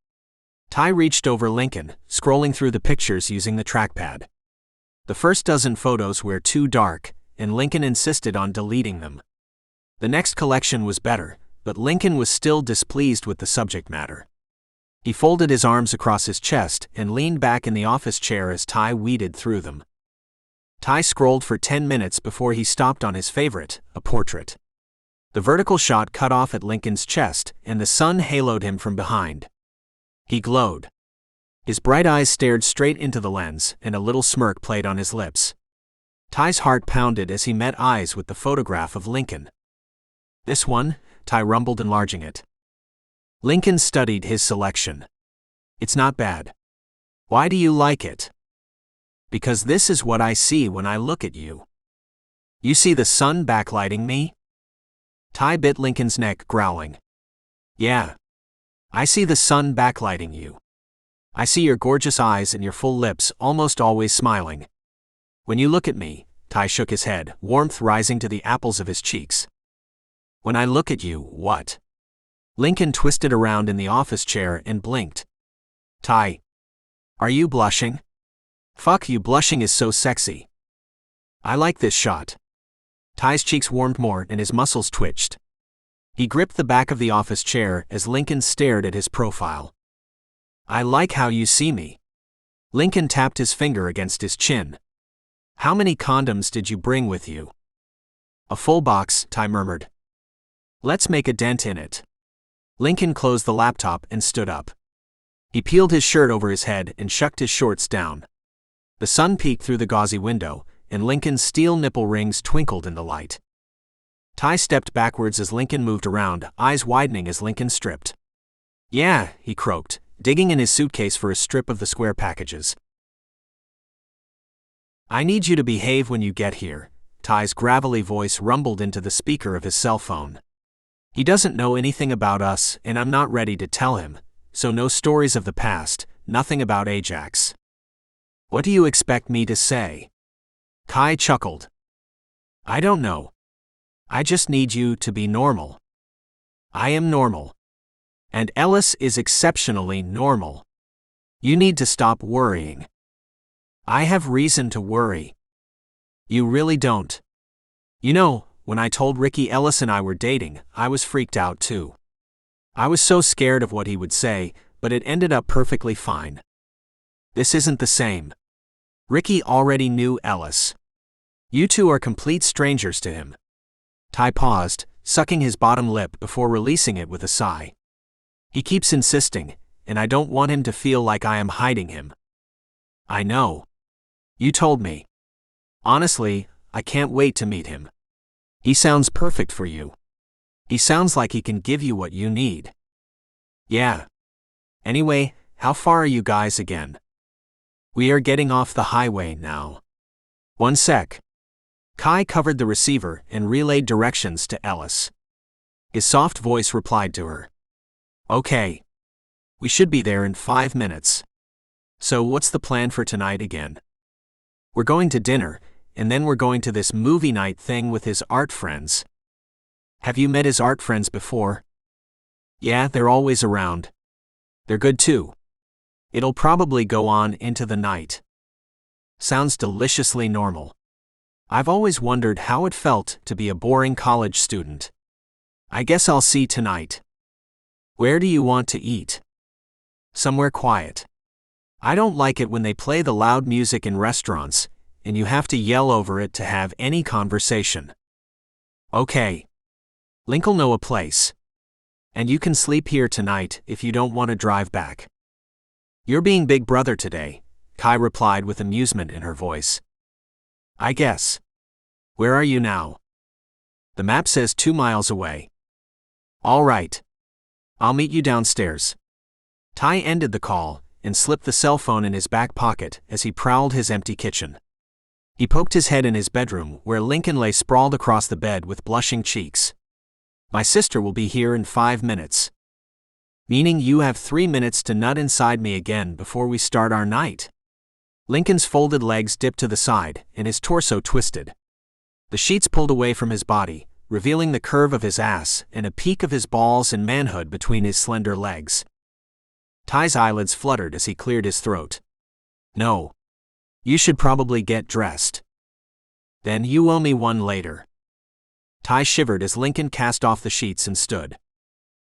Tai reached over Lincoln, scrolling through the pictures using the trackpad. The first dozen photos were too dark, and Lincoln insisted on deleting them. The next collection was better, but Lincoln was still displeased with the subject matter. He folded his arms across his chest and leaned back in the office chair as Tai weeded through them. Tai scrolled for 10 minutes before he stopped on his favorite, a portrait. The vertical shot cut off at Lincoln's chest, and the sun haloed him from behind. He glowed. His bright eyes stared straight into the lens, and a little smirk played on his lips. Tai's heart pounded as he met eyes with the photograph of Lincoln. This one? Tai rumbled, enlarging it. Lincoln studied his selection. It's not bad. Why do you like it? Because this is what I see when I look at you. You see the sun backlighting me? Tai bit Lincoln's neck, growling. Yeah. I see the sun backlighting you. I see your gorgeous eyes and your full lips, almost always smiling. When you look at me, Tai shook his head, warmth rising to the apples of his cheeks. When I look at you, what? Lincoln twisted around in the office chair and blinked. Tai. Are you blushing? Fuck you, blushing is so sexy. I like this shot. Tai's cheeks warmed more and his muscles twitched. He gripped the back of the office chair as Lincoln stared at his profile. I like how you see me. Lincoln tapped his finger against his chin. How many condoms did you bring with you? A full box, Tai murmured. Let's make a dent in it. Lincoln closed the laptop and stood up. He peeled his shirt over his head and shucked his shorts down. The sun peeked through the gauzy window, and Lincoln's steel nipple rings twinkled in the light. Tai stepped backwards as Lincoln moved around, eyes widening as Lincoln stripped. Yeah, he croaked, digging in his suitcase for a strip of the square packages. I need you to behave when you get here, Tai's gravelly voice rumbled into the speaker of his cell phone. He doesn't know anything about us, and I'm not ready to tell him, so no stories of the past, nothing about Ajax. What do you expect me to say? Kai chuckled. I don't know. I just need you to be normal. I am normal. And Ellis is exceptionally normal. You need to stop worrying. I have reason to worry. You really don't. You know, when I told Ricky Ellis and I were dating, I was freaked out too. I was so scared of what he would say, but it ended up perfectly fine. This isn't the same. Ricky already knew Ellis. You two are complete strangers to him. Tai paused, sucking his bottom lip before releasing it with a sigh. He keeps insisting, and I don't want him to feel like I am hiding him. I know. You told me. Honestly, I can't wait to meet him. He sounds perfect for you. He sounds like he can give you what you need. Yeah. Anyway, how far are you guys again? We are getting off the highway now. One sec. Kai covered the receiver and relayed directions to Ellis. His soft voice replied to her. Okay. We should be there in 5 minutes. So what's the plan for tonight again? We're going to dinner, and then we're going to this movie night thing with his art friends. Have you met his art friends before? Yeah, they're always around. They're good too. It'll probably go on into the night. Sounds deliciously normal. I've always wondered how it felt to be a boring college student. I guess I'll see tonight. Where do you want to eat? Somewhere quiet. I don't like it when they play the loud music in restaurants, and you have to yell over it to have any conversation. Okay. Link'll know a place. And you can sleep here tonight if you don't want to drive back. You're being big brother today, Kai replied with amusement in her voice. I guess. Where are you now? The map says 2 miles away. All right. I'll meet you downstairs. Tai ended the call and slipped the cell phone in his back pocket as he prowled his empty kitchen. He poked his head in his bedroom where Lincoln lay sprawled across the bed with blushing cheeks. My sister will be here in 5 minutes. Meaning you have 3 minutes to nut inside me again before we start our night. Lincoln's folded legs dipped to the side and his torso twisted. The sheets pulled away from his body, revealing the curve of his ass and a peak of his balls and manhood between his slender legs. Tai's eyelids fluttered as he cleared his throat. No. You should probably get dressed. Then you owe me one later. Tai shivered as Lincoln cast off the sheets and stood.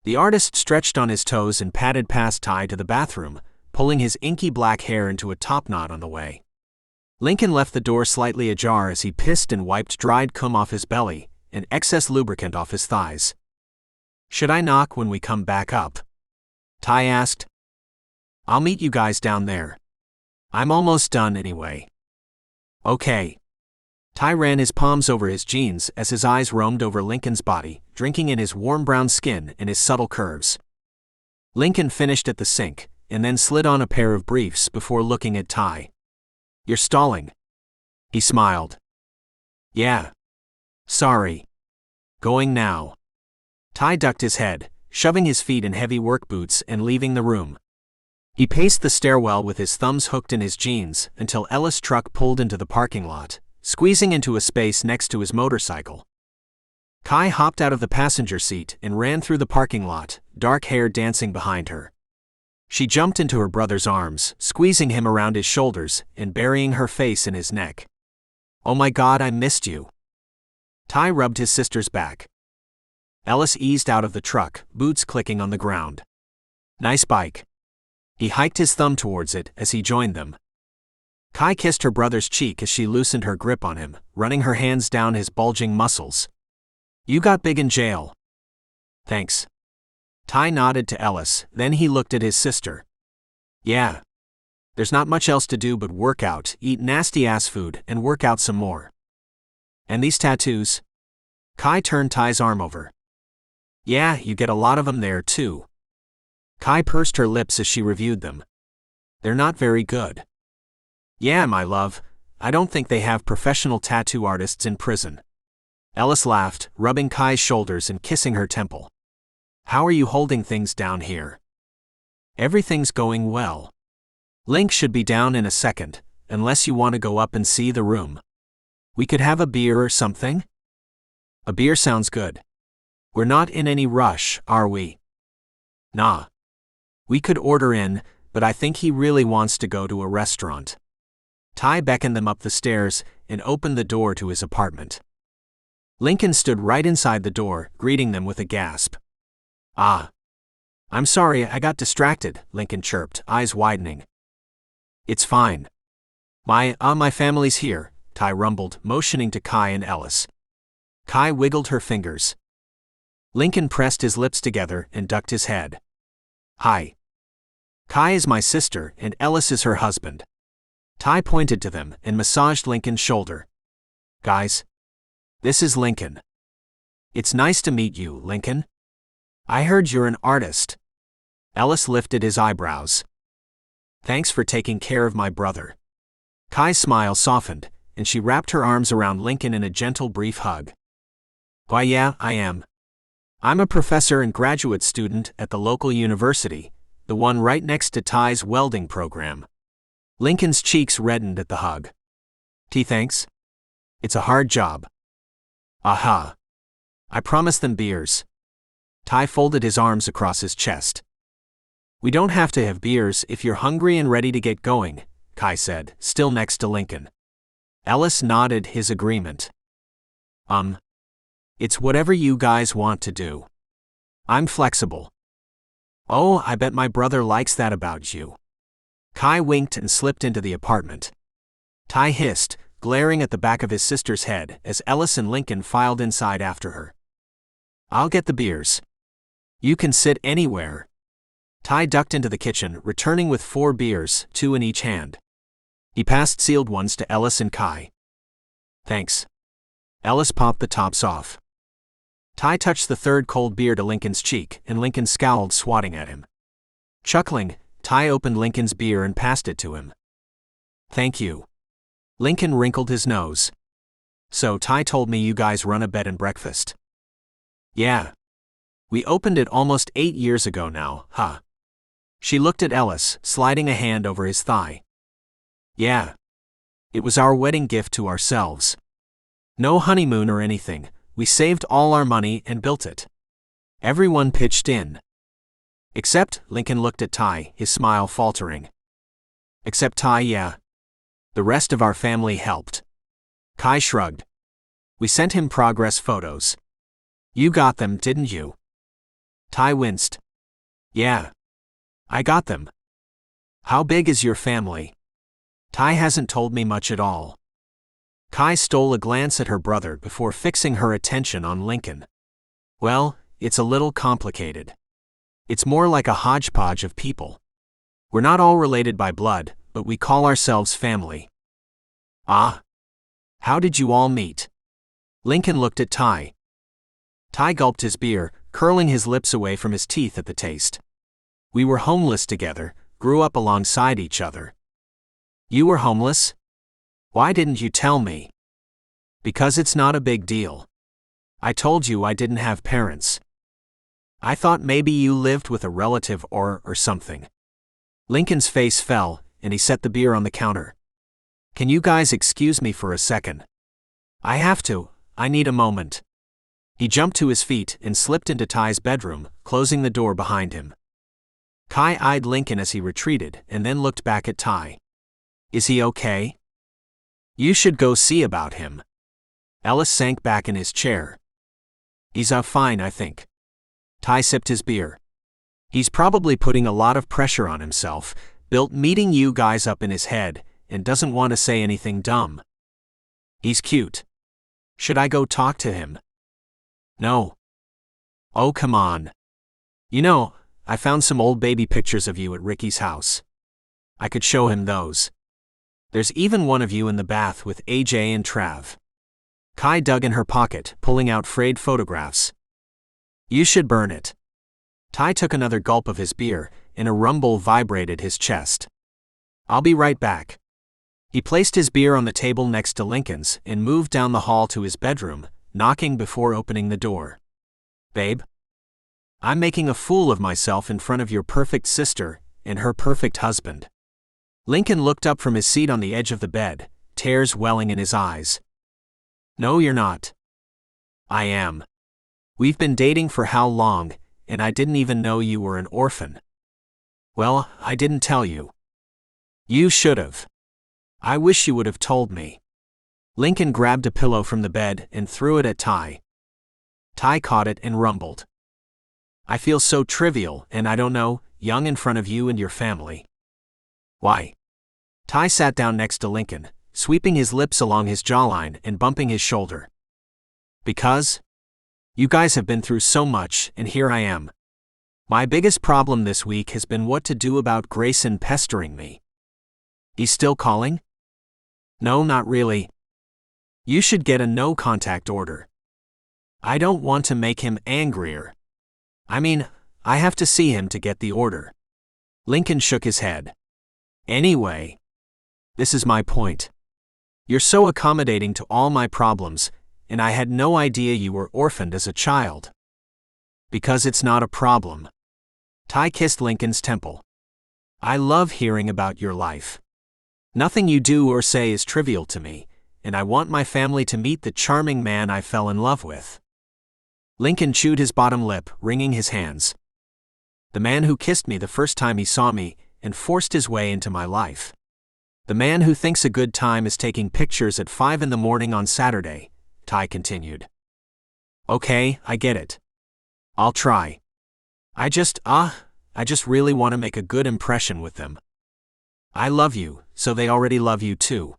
The artist stretched on his toes and padded past Tai to the bathroom, pulling his inky black hair into a topknot on the way. Lincoln left the door slightly ajar as he pissed and wiped dried cum off his belly and excess lubricant off his thighs. Should I knock when we come back up? Tai asked. I'll meet you guys down there. I'm almost done anyway. Okay. Tai ran his palms over his jeans as his eyes roamed over Lincoln's body, drinking in his warm brown skin and his subtle curves. Lincoln finished at the sink and then slid on a pair of briefs before looking at Tai. You're stalling. He smiled. Yeah. Sorry. Going now. Tai ducked his head, shoving his feet in heavy work boots and leaving the room. He paced the stairwell with his thumbs hooked in his jeans until Ellis' truck pulled into the parking lot, squeezing into a space next to his motorcycle. Kai hopped out of the passenger seat and ran through the parking lot, dark hair dancing behind her. She jumped into her brother's arms, squeezing him around his shoulders and burying her face in his neck. Oh my God, I missed you. Tai rubbed his sister's back. Ellis eased out of the truck, boots clicking on the ground. Nice bike. He hiked his thumb towards it as he joined them. Kai kissed her brother's cheek as she loosened her grip on him, running her hands down his bulging muscles. You got big in jail. Thanks. Tai nodded to Ellis, then he looked at his sister. Yeah. There's not much else to do but work out, eat nasty-ass food, and work out some more. And these tattoos? Kai turned Tai's arm over. Yeah, you get a lot of them there too. Kai pursed her lips as she reviewed them. They're not very good. Yeah, my love, I don't think they have professional tattoo artists in prison. Ellis laughed, rubbing Kai's shoulders and kissing her temple. How are you holding things down here? Everything's going well. Link should be down in a second, unless you want to go up and see the room. We could have a beer or something? A beer sounds good. We're not in any rush, are we? Nah. We could order in, but I think he really wants to go to a restaurant. Tai beckoned them up the stairs and opened the door to his apartment. Lincoln stood right inside the door, greeting them with a gasp. Ah. I'm sorry, I got distracted, Lincoln chirped, eyes widening. It's fine. My family's here, Tai rumbled, motioning to Kai and Ellis. Kai wiggled her fingers. Lincoln pressed his lips together and ducked his head. Hi. Kai is my sister and Ellis is her husband. Tai pointed to them and massaged Lincoln's shoulder. Guys. This is Lincoln. It's nice to meet you, Lincoln. I heard you're an artist. Ellis lifted his eyebrows. Thanks for taking care of my brother. Kai's smile softened, and she wrapped her arms around Lincoln in a gentle, brief hug. Why yeah, I am. I'm a professor and graduate student at the local university, the one right next to Tai's welding program. Lincoln's cheeks reddened at the hug. Thanks. It's a hard job. Aha. I promised them beers. Tai folded his arms across his chest. We don't have to have beers if you're hungry and ready to get going, Kai said, still next to Lincoln. Ellis nodded his agreement. It's whatever you guys want to do. I'm flexible. Oh, I bet my brother likes that about you. Kai winked and slipped into the apartment. Tai hissed, glaring at the back of his sister's head as Ellis and Lincoln filed inside after her. "I'll get the beers. You can sit anywhere." Tai ducked into the kitchen, returning with 4 beers, 2 in each hand. He passed sealed ones to Ellis and Kai. "Thanks." Ellis popped the tops off. Tai touched the 3rd cold beer to Lincoln's cheek, and Lincoln scowled, swatting at him. Chuckling, Tai opened Lincoln's beer and passed it to him. "Thank you." Lincoln wrinkled his nose. "So Tai told me you guys run a bed and breakfast." "Yeah. We opened it almost 8 years ago now, huh?" She looked at Ellis, sliding a hand over his thigh. "Yeah. It was our wedding gift to ourselves. No honeymoon or anything, we saved all our money and built it. Everyone pitched in." "Except," Lincoln looked at Tai, his smile faltering. "Except Tai, yeah. The rest of our family helped." Kai shrugged. "We sent him progress photos. You got them, didn't you?" Tai winced. "Yeah. I got them." "How big is your family?" "Tai hasn't told me much at all." Kai stole a glance at her brother before fixing her attention on Lincoln. "Well, it's a little complicated. It's more like a hodgepodge of people. We're not all related by blood, but we call ourselves family." "Ah. How did you all meet?" Lincoln looked at Tai. Tai gulped his beer, curling his lips away from his teeth at the taste. "We were homeless together, grew up alongside each other." "You were homeless? Why didn't you tell me?" "Because it's not a big deal. I told you I didn't have parents. I thought maybe you lived with a relative or something." Lincoln's face fell, and he set the beer on the counter. "Can you guys excuse me for a second? I have to, I need a moment." He jumped to his feet and slipped into Tai's bedroom, closing the door behind him. Kai eyed Lincoln as he retreated and then looked back at Tai. "Is he okay? You should go see about him." Ellis sank back in his chair. "He's fine, I think." Tai sipped his beer. "He's probably putting a lot of pressure on himself, built meeting you guys up in his head, and doesn't want to say anything dumb. He's cute. Should I go talk to him?" "No." "Oh, come on. You know, I found some old baby pictures of you at Ricky's house. I could show him those. There's even one of you in the bath with AJ and Trav." Kai dug in her pocket, pulling out frayed photographs. "You should burn it." Tai took another gulp of his beer, and a rumble vibrated his chest. "I'll be right back." He placed his beer on the table next to Lincoln's and moved down the hall to his bedroom, knocking before opening the door. "Babe? I'm making a fool of myself in front of your perfect sister and her perfect husband." Lincoln looked up from his seat on the edge of the bed, tears welling in his eyes. "No, you're not." "I am. We've been dating for how long, and I didn't even know you were an orphan." "Well, I didn't tell you." "You should've. I wish you would have told me." Lincoln grabbed a pillow from the bed and threw it at Tai. Tai caught it and rumbled. "I feel so trivial and I don't know, young in front of you and your family." "Why?" Tai sat down next to Lincoln, sweeping his lips along his jawline and bumping his shoulder. "Because? You guys have been through so much, and here I am. My biggest problem this week has been what to do about Grayson pestering me." "He's still calling?" "No, not really. You should get a no-contact order." "I don't want to make him angrier. I mean, I have to see him to get the order." Lincoln shook his head. "Anyway, this is my point. You're so accommodating to all my problems, and I had no idea you were orphaned as a child." "Because it's not a problem." Tai kissed Lincoln's temple. "I love hearing about your life. Nothing you do or say is trivial to me, and I want my family to meet the charming man I fell in love with." Lincoln chewed his bottom lip, wringing his hands. "The man who kissed me the first time he saw me and forced his way into my life. The man who thinks a good time is taking pictures at 5 in the morning on Saturday," Tai continued. "Okay, I get it. I'll try. I just really want to make a good impression with them. I love you, so they already love you too.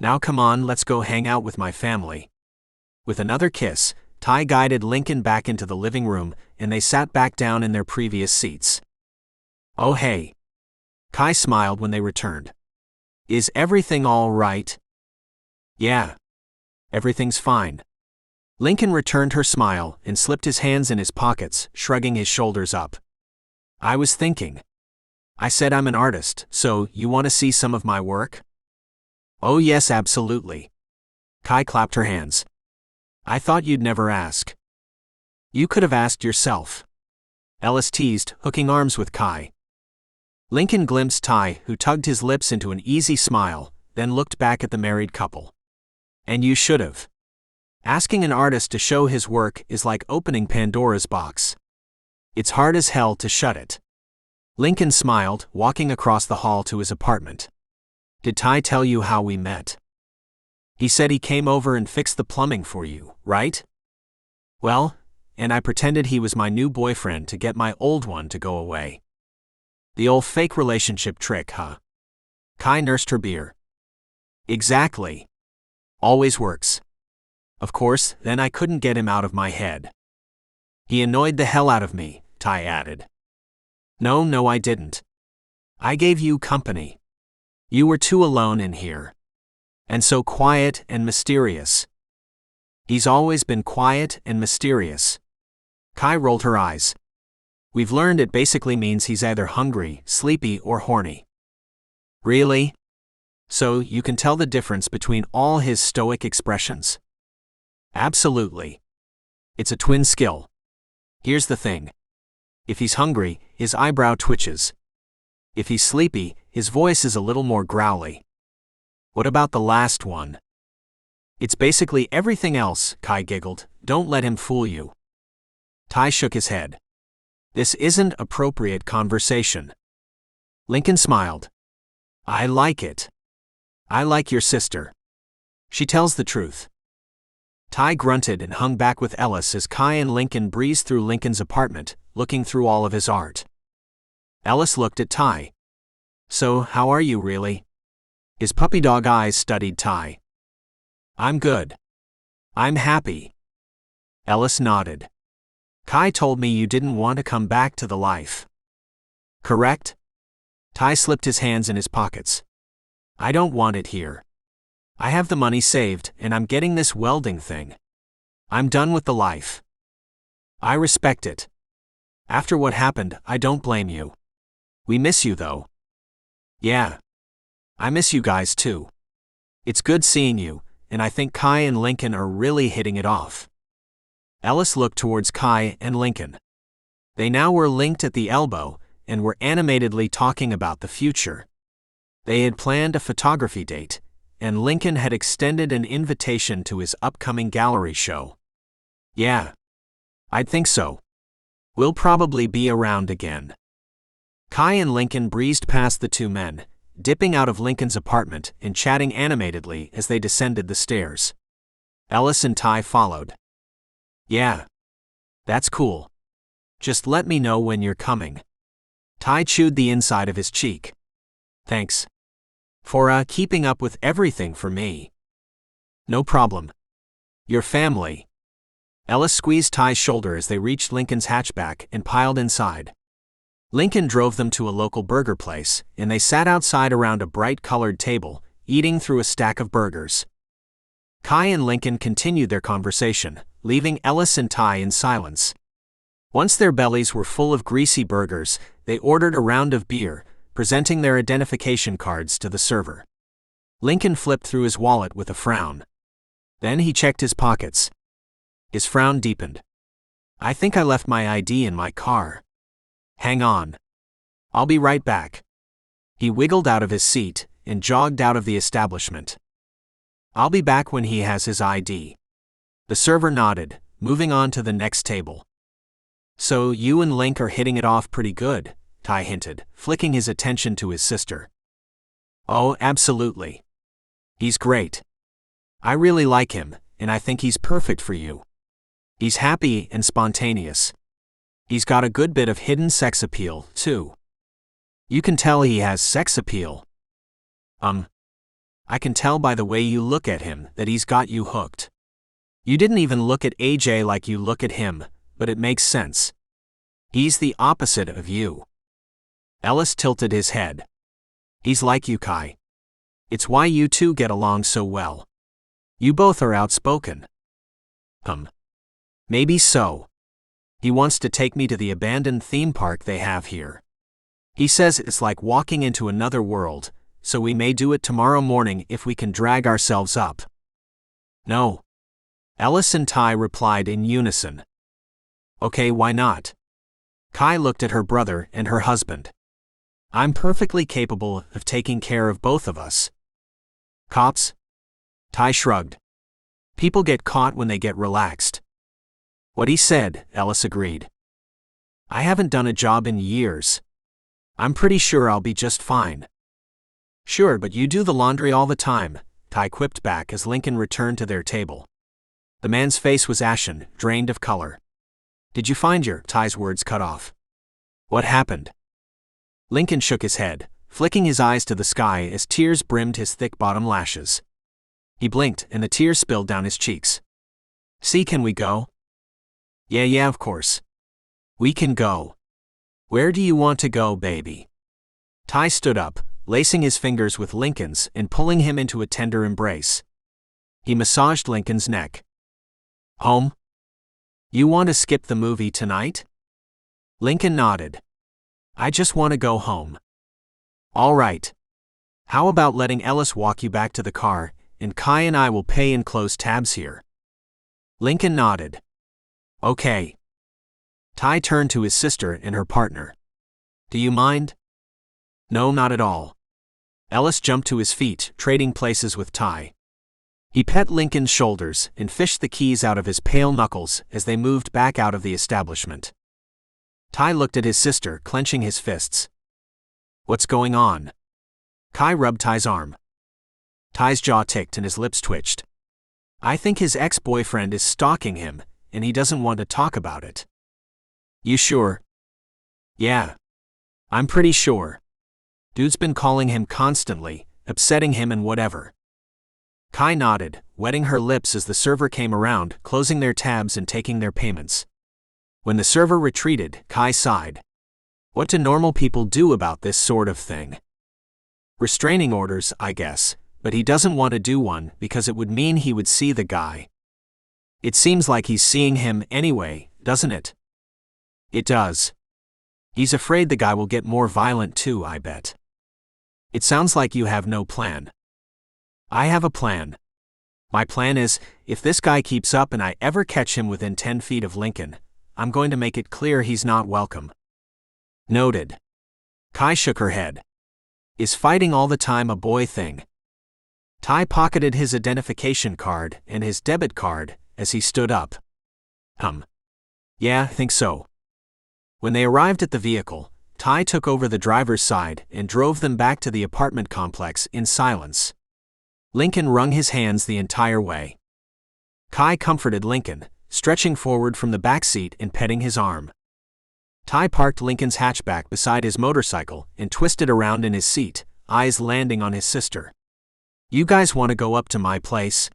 Now come on, let's go hang out with my family. With another kiss, Tai guided Lincoln back into the living room, and they sat back down in their previous seats. Oh hey. Kai smiled when they returned. Is everything all right? Yeah. Everything's fine. Lincoln returned her smile and slipped his hands in his pockets, shrugging his shoulders up. I was thinking. I said I'm an artist, so you want to see some of my work? Oh yes, absolutely. Kai clapped her hands. I thought you'd never ask. You could have asked yourself. Ellis teased, hooking arms with Kai. Lincoln glimpsed Tai, who tugged his lips into an easy smile, then looked back at the married couple. And you should have. Asking an artist to show his work is like opening Pandora's box. It's hard as hell to shut it. Lincoln smiled, walking across the hall to his apartment. Did Tai tell you how we met? He said he came over and fixed the plumbing for you, right? Well, and I pretended he was my new boyfriend to get my old one to go away. The old fake relationship trick, huh? Kai nursed her beer. Exactly. Always works. Of course, then I couldn't get him out of my head. He annoyed the hell out of me, Tai added. No, I didn't. I gave you company. You were too alone in here. And so quiet and mysterious. He's always been quiet and mysterious. Kai rolled her eyes. We've learned it basically means he's either hungry, sleepy, or horny. Really? So you can tell the difference between all his stoic expressions? Absolutely. It's a twin skill. Here's the thing. If he's hungry, his eyebrow twitches. If he's sleepy, his voice is a little more growly. What about the last one? It's basically everything else, Kai giggled. Don't let him fool you. Tai shook his head. This isn't appropriate conversation. Lincoln smiled. I like it. I like your sister. She tells the truth. Tai grunted and hung back with Ellis as Kai and Lincoln breezed through Lincoln's apartment, looking through all of his art. Ellis looked at Tai. So, how are you really? His puppy dog eyes studied Tai. I'm good. I'm happy. Ellis nodded. Kai told me you didn't want to come back to the life. Correct? Tai slipped his hands in his pockets. I don't want it here. I have the money saved, and I'm getting this welding thing. I'm done with the life. I respect it. After what happened, I don't blame you. We miss you though. Yeah. I miss you guys too. It's good seeing you, and I think Kai and Lincoln are really hitting it off. Ellis looked towards Kai and Lincoln. They now were linked at the elbow, and were animatedly talking about the future. They had planned a photography date, and Lincoln had extended an invitation to his upcoming gallery show. Yeah. I'd think so. We'll probably be around again. Kai and Lincoln breezed past the two men, dipping out of Lincoln's apartment and chatting animatedly as they descended the stairs. Ellis and Tai followed. Yeah. That's cool. Just let me know when you're coming. Tai chewed the inside of his cheek. Thanks. For keeping up with everything for me. No problem. Your family. Ellis squeezed Tai's shoulder as they reached Lincoln's hatchback and piled inside. Lincoln drove them to a local burger place, and they sat outside around a bright-colored table, eating through a stack of burgers. Kai and Lincoln continued their conversation, leaving Ellis and Tai in silence. Once their bellies were full of greasy burgers, they ordered a round of beer, presenting their identification cards to the server. Lincoln flipped through his wallet with a frown. Then he checked his pockets. His frown deepened. I think I left my ID in my car. Hang on. I'll be right back. He wiggled out of his seat and jogged out of the establishment. I'll be back when he has his ID. The server nodded, moving on to the next table. So you and Link are hitting it off pretty good, Tai hinted, flicking his attention to his sister. Oh, absolutely. He's great. I really like him, and I think he's perfect for you. He's happy and spontaneous. He's got a good bit of hidden sex appeal, too. You can tell he has sex appeal. I I can tell by the way you look at him that he's got you hooked. You didn't even look at AJ like you look at him, but it makes sense. He's the opposite of you. Ellis tilted his head. He's like you, Kai. It's why you two get along so well. You both are outspoken. Maybe so. He wants to take me to the abandoned theme park they have here. He says it's like walking into another world, so we may do it tomorrow morning if we can drag ourselves up. No. Ellis and Tai replied in unison. Okay, why not? Kai looked at her brother and her husband. I'm perfectly capable of taking care of both of us. Cops? Tai shrugged. People get caught when they get relaxed. What he said, Ellis agreed. I haven't done a job in years. I'm pretty sure I'll be just fine. Sure, but you do the laundry all the time, Tai quipped back as Lincoln returned to their table. The man's face was ashen, drained of color. Did you find your? Tai's words cut off. What happened? Lincoln shook his head, flicking his eyes to the sky as tears brimmed his thick bottom lashes. He blinked and the tears spilled down his cheeks. See, can we go? Yeah, of course. We can go. Where do you want to go, baby? Tai stood up, lacing his fingers with Lincoln's and pulling him into a tender embrace. He massaged Lincoln's neck. Home? You want to skip the movie tonight? Lincoln nodded. I just want to go home. All right. How about letting Ellis walk you back to the car, and Kai and I will pay and close tabs here? Lincoln nodded. Okay. Tai turned to his sister and her partner. Do you mind? No, not at all. Ellis jumped to his feet, trading places with Tai. He pet Lincoln's shoulders and fished the keys out of his pale knuckles as they moved back out of the establishment. Tai looked at his sister, clenching his fists. What's going on? Kai rubbed Tai's arm. Tai's jaw ticked and his lips twitched. I think his ex-boyfriend is stalking him, and he doesn't want to talk about it. You sure? Yeah. I'm pretty sure. Dude's been calling him constantly, upsetting him and whatever. Kai nodded, wetting her lips as the server came around, closing their tabs and taking their payments. When the server retreated, Kai sighed. What do normal people do about this sort of thing? Restraining orders, I guess, but he doesn't want to do one because it would mean he would see the guy. It seems like he's seeing him anyway, doesn't it? It does. He's afraid the guy will get more violent too, I bet. It sounds like you have no plan. I have a plan. My plan is, if this guy keeps up and I ever catch him within 10 feet of Lincoln, I'm going to make it clear he's not welcome. Noted. Kai shook her head. Is fighting all the time a boy thing? Tai pocketed his identification card and his debit card as he stood up. Yeah, I think so. When they arrived at the vehicle, Tai took over the driver's side and drove them back to the apartment complex in silence. Lincoln wrung his hands the entire way. Kai comforted Lincoln, stretching forward from the back seat and petting his arm. Tai parked Lincoln's hatchback beside his motorcycle and twisted around in his seat, eyes landing on his sister. You guys want to go up to my place?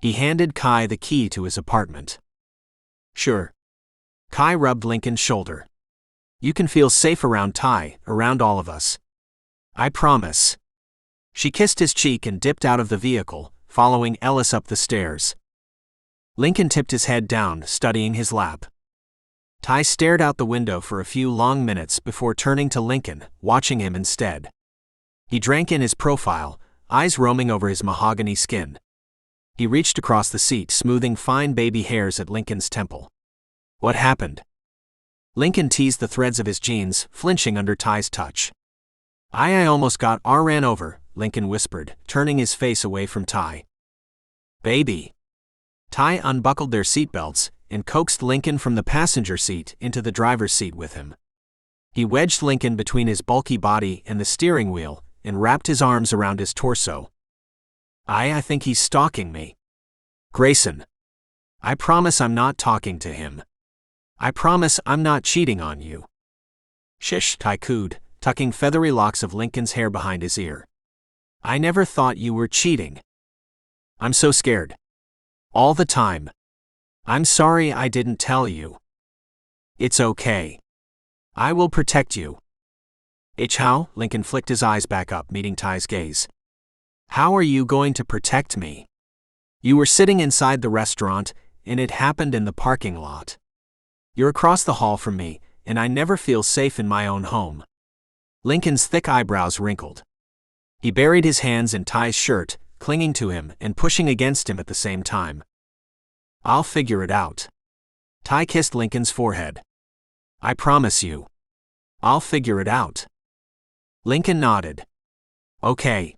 He handed Kai the key to his apartment. Sure. Kai rubbed Lincoln's shoulder. You can feel safe around Tai, around all of us. I promise. She kissed his cheek and dipped out of the vehicle, following Ellis up the stairs. Lincoln tipped his head down, studying his lap. Tai stared out the window for a few long minutes before turning to Lincoln, watching him instead. He drank in his profile, eyes roaming over his mahogany skin. He reached across the seat, smoothing fine baby hairs at Lincoln's temple. What happened? Lincoln teased the threads of his jeans, flinching under Tai's touch. I almost got ran over, Lincoln whispered, turning his face away from Tai. Baby. Tai unbuckled their seatbelts and coaxed Lincoln from the passenger seat into the driver's seat with him. He wedged Lincoln between his bulky body and the steering wheel and wrapped his arms around his torso. I think he's stalking me. Grayson. I promise I'm not talking to him. I promise I'm not cheating on you. Shish, Tai cooed, tucking feathery locks of Lincoln's hair behind his ear. I never thought you were cheating. I'm so scared. All the time. I'm sorry I didn't tell you. It's okay. I will protect you. How? Lincoln flicked his eyes back up, meeting Tai's gaze. How are you going to protect me? You were sitting inside the restaurant, and it happened in the parking lot. You're across the hall from me, and I never feel safe in my own home. Lincoln's thick eyebrows wrinkled. He buried his hands in Tai's shirt, clinging to him and pushing against him at the same time. I'll figure it out. Tai kissed Lincoln's forehead. I promise you. I'll figure it out. Lincoln nodded. Okay.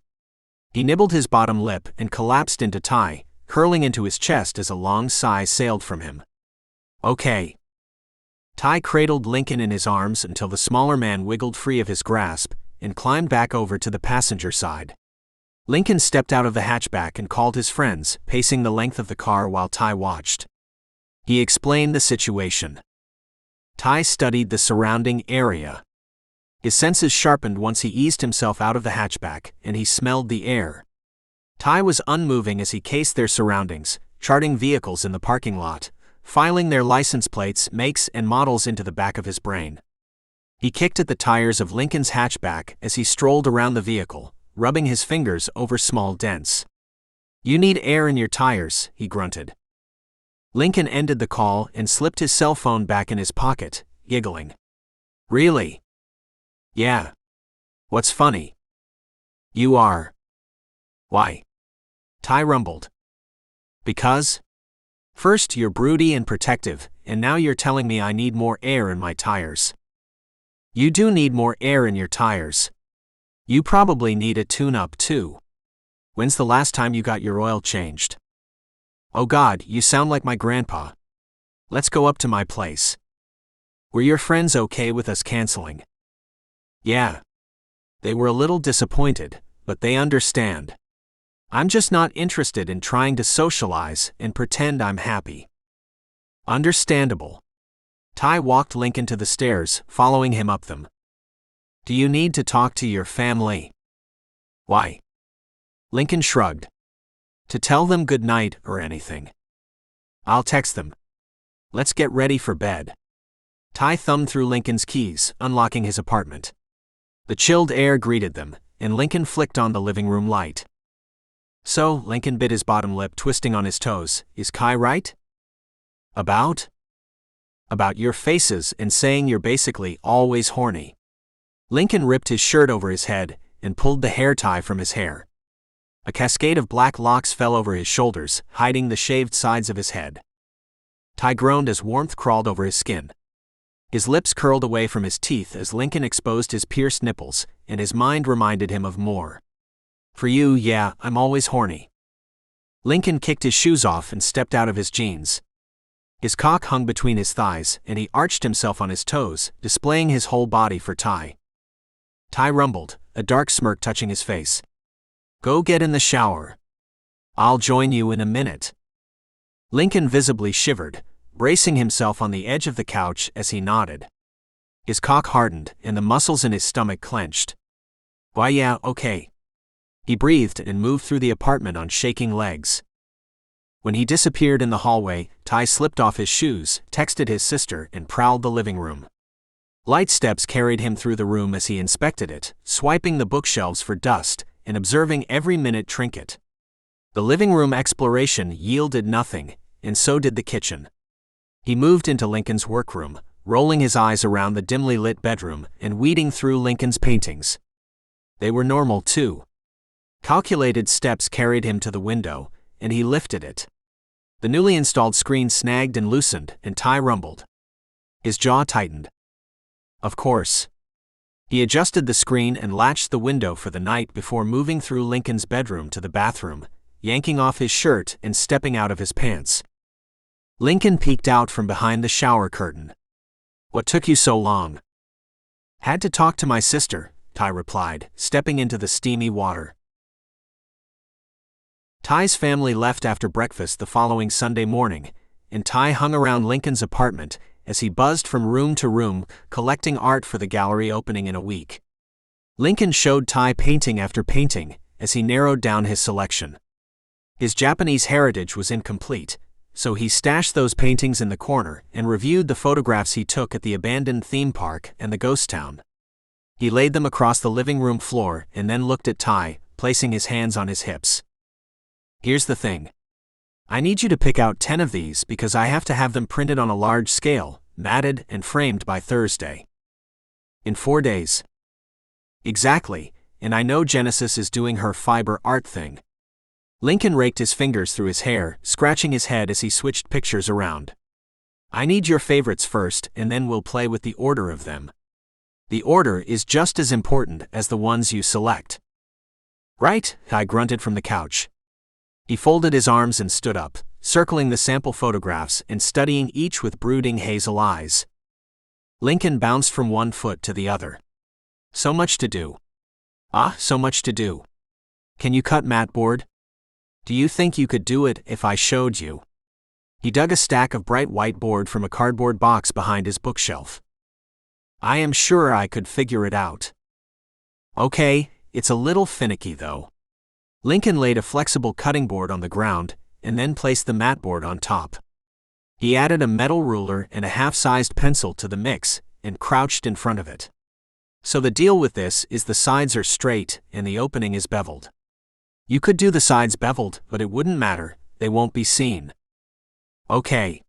He nibbled his bottom lip and collapsed into Tai, curling into his chest as a long sigh sailed from him. Okay. Tai cradled Lincoln in his arms until the smaller man wiggled free of his grasp and climbed back over to the passenger side. Lincoln stepped out of the hatchback and called his friends, pacing the length of the car while Tai watched. He explained the situation. Tai studied the surrounding area. His senses sharpened once he eased himself out of the hatchback, and he smelled the air. Tai was unmoving as he cased their surroundings, charting vehicles in the parking lot, filing their license plates, makes, and models into the back of his brain. He kicked at the tires of Lincoln's hatchback as he strolled around the vehicle, rubbing his fingers over small dents. You need air in your tires, he grunted. Lincoln ended the call and slipped his cell phone back in his pocket, giggling. Really? Yeah. What's funny? You are. Why? Tai rumbled. Because? First you're broody and protective, and now you're telling me I need more air in my tires. You do need more air in your tires. You probably need a tune-up too. When's the last time you got your oil changed? Oh God, you sound like my grandpa. Let's go up to my place. Were your friends okay with us canceling? Yeah. They were a little disappointed, but they understand. I'm just not interested in trying to socialize and pretend I'm happy. Understandable. Tai walked Lincoln to the stairs, following him up them. Do you need to talk to your family? Why? Lincoln shrugged. To tell them good night or anything. I'll text them. Let's get ready for bed. Tai thumbed through Lincoln's keys, unlocking his apartment. The chilled air greeted them, and Lincoln flicked on the living room light. So, Lincoln bit his bottom lip, twisting on his toes, is Kai right? About your faces and saying you're basically always horny. Lincoln ripped his shirt over his head and pulled the hair tie from his hair. A cascade of black locks fell over his shoulders, hiding the shaved sides of his head. Tai groaned as warmth crawled over his skin. His lips curled away from his teeth as Lincoln exposed his pierced nipples, and his mind reminded him of more. For you, yeah, I'm always horny. Lincoln kicked his shoes off and stepped out of his jeans. His cock hung between his thighs, and he arched himself on his toes, displaying his whole body for Tai. Tai rumbled, a dark smirk touching his face. Go get in the shower. I'll join you in a minute. Lincoln visibly shivered, bracing himself on the edge of the couch as he nodded. His cock hardened, and the muscles in his stomach clenched. Why yeah, okay. He breathed and moved through the apartment on shaking legs. When he disappeared in the hallway, Tai slipped off his shoes, texted his sister, and prowled the living room. Light steps carried him through the room as he inspected it, swiping the bookshelves for dust, and observing every minute trinket. The living room exploration yielded nothing, and so did the kitchen. He moved into Lincoln's workroom, rolling his eyes around the dimly lit bedroom and weeding through Lincoln's paintings. They were normal too. Calculated steps carried him to the window, and he lifted it. The newly installed screen snagged and loosened, and Tai rumbled. His jaw tightened. Of course. He adjusted the screen and latched the window for the night before moving through Lincoln's bedroom to the bathroom, yanking off his shirt and stepping out of his pants. Lincoln peeked out from behind the shower curtain. What took you so long? Had to talk to my sister, Tai replied, stepping into the steamy water. Tai's family left after breakfast the following Sunday morning, and Tai hung around Lincoln's apartment as he buzzed from room to room, collecting art for the gallery opening in a week. Lincoln showed Tai painting after painting, as he narrowed down his selection. His Japanese heritage was incomplete, so he stashed those paintings in the corner and reviewed the photographs he took at the abandoned theme park and the ghost town. He laid them across the living room floor and then looked at Tai, placing his hands on his hips. Here's the thing. I need you to pick out 10 of these because I have to have them printed on a large scale, matted and framed by Thursday. In 4 days. Exactly, and I know Genesis is doing her fiber art thing. Lincoln raked his fingers through his hair, scratching his head as he switched pictures around. I need your favorites first, and then we'll play with the order of them. The order is just as important as the ones you select. Right? I grunted from the couch. He folded his arms and stood up, circling the sample photographs and studying each with brooding hazel eyes. Lincoln bounced from one foot to the other. So much to do. So much to do. Can you cut mat board? Do you think you could do it if I showed you? He dug a stack of bright white board from a cardboard box behind his bookshelf. I am sure I could figure it out. Okay, it's a little finicky though. Lincoln laid a flexible cutting board on the ground and then placed the mat board on top. He added a metal ruler and a half-sized pencil to the mix and crouched in front of it. So the deal with this is the sides are straight and the opening is beveled. You could do the sides beveled, but it wouldn't matter, they won't be seen. Okay.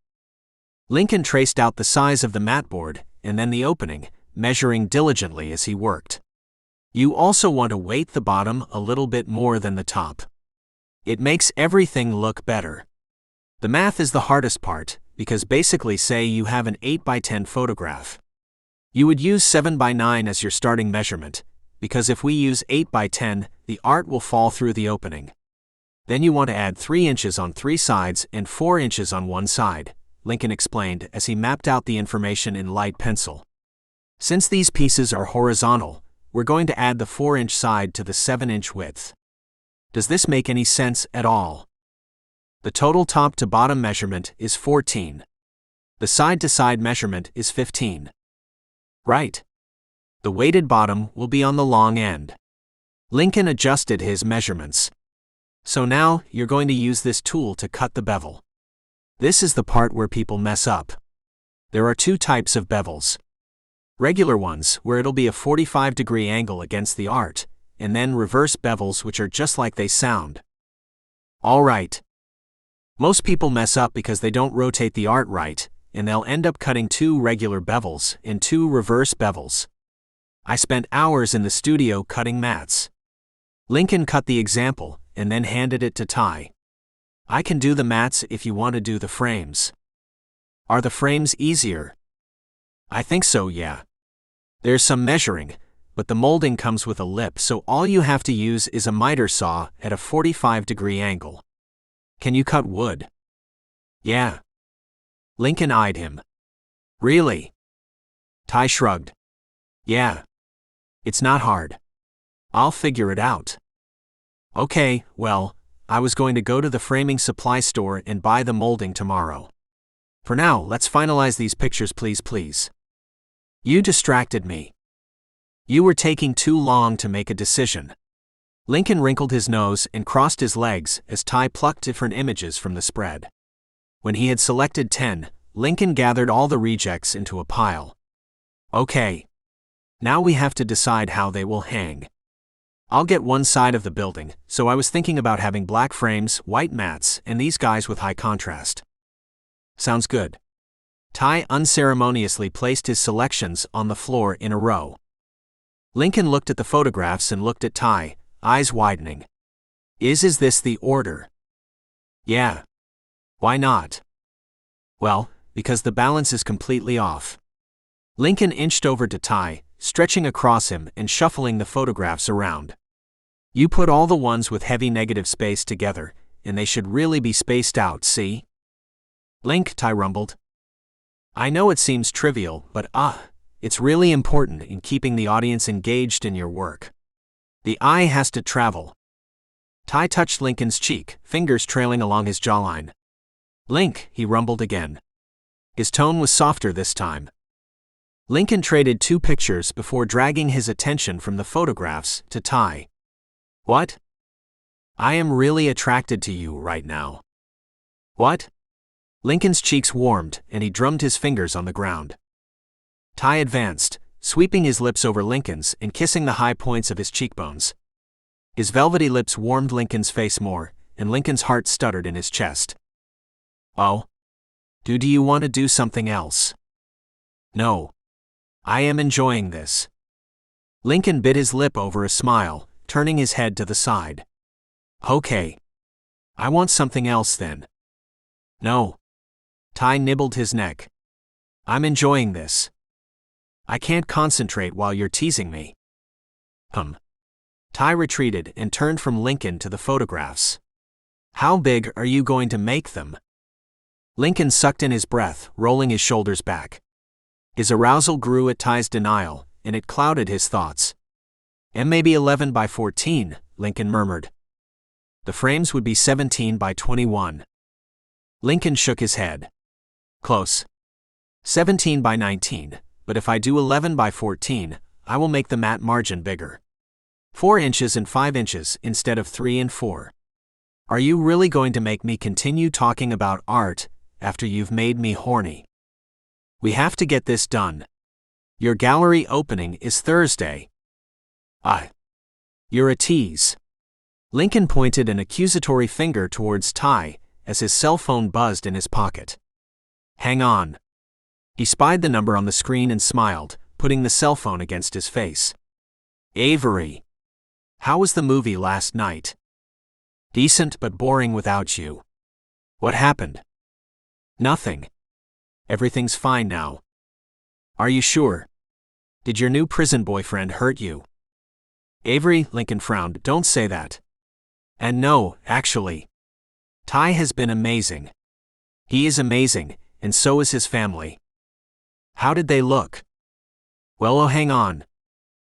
Lincoln traced out the size of the mat board and then the opening, measuring diligently as he worked. You also want to weight the bottom a little bit more than the top. It makes everything look better. The math is the hardest part, because basically say you have an 8x10 photograph. You would use 7x9 as your starting measurement, because if we use 8x10, the art will fall through the opening. Then you want to add 3 inches on 3 sides and 4 inches on one side, Lincoln explained as he mapped out the information in light pencil. Since these pieces are horizontal, we're going to add the 4-inch side to the 7-inch width. Does this make any sense at all? The total top to bottom measurement is 14. The side-to-side measurement is 15. Right. The weighted bottom will be on the long end. Lincoln adjusted his measurements. So now, you're going to use this tool to cut the bevel. This is the part where people mess up. There are 2 types of bevels. Regular ones, where it'll be a 45-degree angle against the art, and then reverse bevels which are just like they sound. All right. Most people mess up because they don't rotate the art right, and they'll end up cutting 2 regular bevels and 2 reverse bevels. I spent hours in the studio cutting mats. Lincoln cut the example and then handed it to Tai. I can do the mats if you want to do the frames. Are the frames easier? I think so, yeah. There's some measuring, but the molding comes with a lip, so all you have to use is a miter saw at a 45-degree angle. Can you cut wood? Yeah. Lincoln eyed him. Really? Tai shrugged. Yeah. It's not hard. I'll figure it out. Okay, well, I was going to go to the framing supply store and buy the molding tomorrow. For now, let's finalize these pictures, please. You distracted me. You were taking too long to make a decision. Lincoln wrinkled his nose and crossed his legs as Tai plucked different images from the spread. When he had selected 10, Lincoln gathered all the rejects into a pile. Okay. Now we have to decide how they will hang. I'll get one side of the building, so I was thinking about having black frames, white mats, and these guys with high contrast. Sounds good. Tai unceremoniously placed his selections on the floor in a row. Lincoln looked at the photographs and looked at Tai, eyes widening. Is this the order? Yeah. Why not? Well, because the balance is completely off. Lincoln inched over to Tai, stretching across him and shuffling the photographs around. You put all the ones with heavy negative space together, and they should really be spaced out, see? Link, Tai rumbled. I know it seems trivial, but it's really important in keeping the audience engaged in your work. The eye has to travel. Tai touched Lincoln's cheek, fingers trailing along his jawline. Link, he rumbled again. His tone was softer this time. Lincoln traded 2 pictures before dragging his attention from the photographs to Tai. What? I am really attracted to you right now. What? Lincoln's cheeks warmed, and he drummed his fingers on the ground. Tai advanced, sweeping his lips over Lincoln's and kissing the high points of his cheekbones. His velvety lips warmed Lincoln's face more, and Lincoln's heart stuttered in his chest. Oh? Do you want to do something else? No. I am enjoying this. Lincoln bit his lip over a smile, turning his head to the side. Okay. I want something else then. No. Tai nibbled his neck. I'm enjoying this. I can't concentrate while you're teasing me. Tai retreated and turned from Lincoln to the photographs. How big are you going to make them? Lincoln sucked in his breath, rolling his shoulders back. His arousal grew at Tai's denial, and it clouded his thoughts. And maybe 11 by 14, Lincoln murmured. The frames would be 17 by 21. Lincoln shook his head. Close. 17 by 19, but if I do 11 by 14, I will make the matte margin bigger. 4 inches and 5 inches instead of 3 and 4. Are you really going to make me continue talking about art after you've made me horny? We have to get this done. Your gallery opening is Thursday. You're a tease. Lincoln pointed an accusatory finger towards Tai as his cell phone buzzed in his pocket. Hang on. He spied the number on the screen and smiled, putting the cell phone against his face. Avery. How was the movie last night? Decent but boring without you. What happened? Nothing. Everything's fine now. Are you sure? Did your new prison boyfriend hurt you? Avery, Lincoln frowned, don't say that. And no, actually. Tai has been amazing. He is amazing, and so is his family. How did they look? Well, hang on.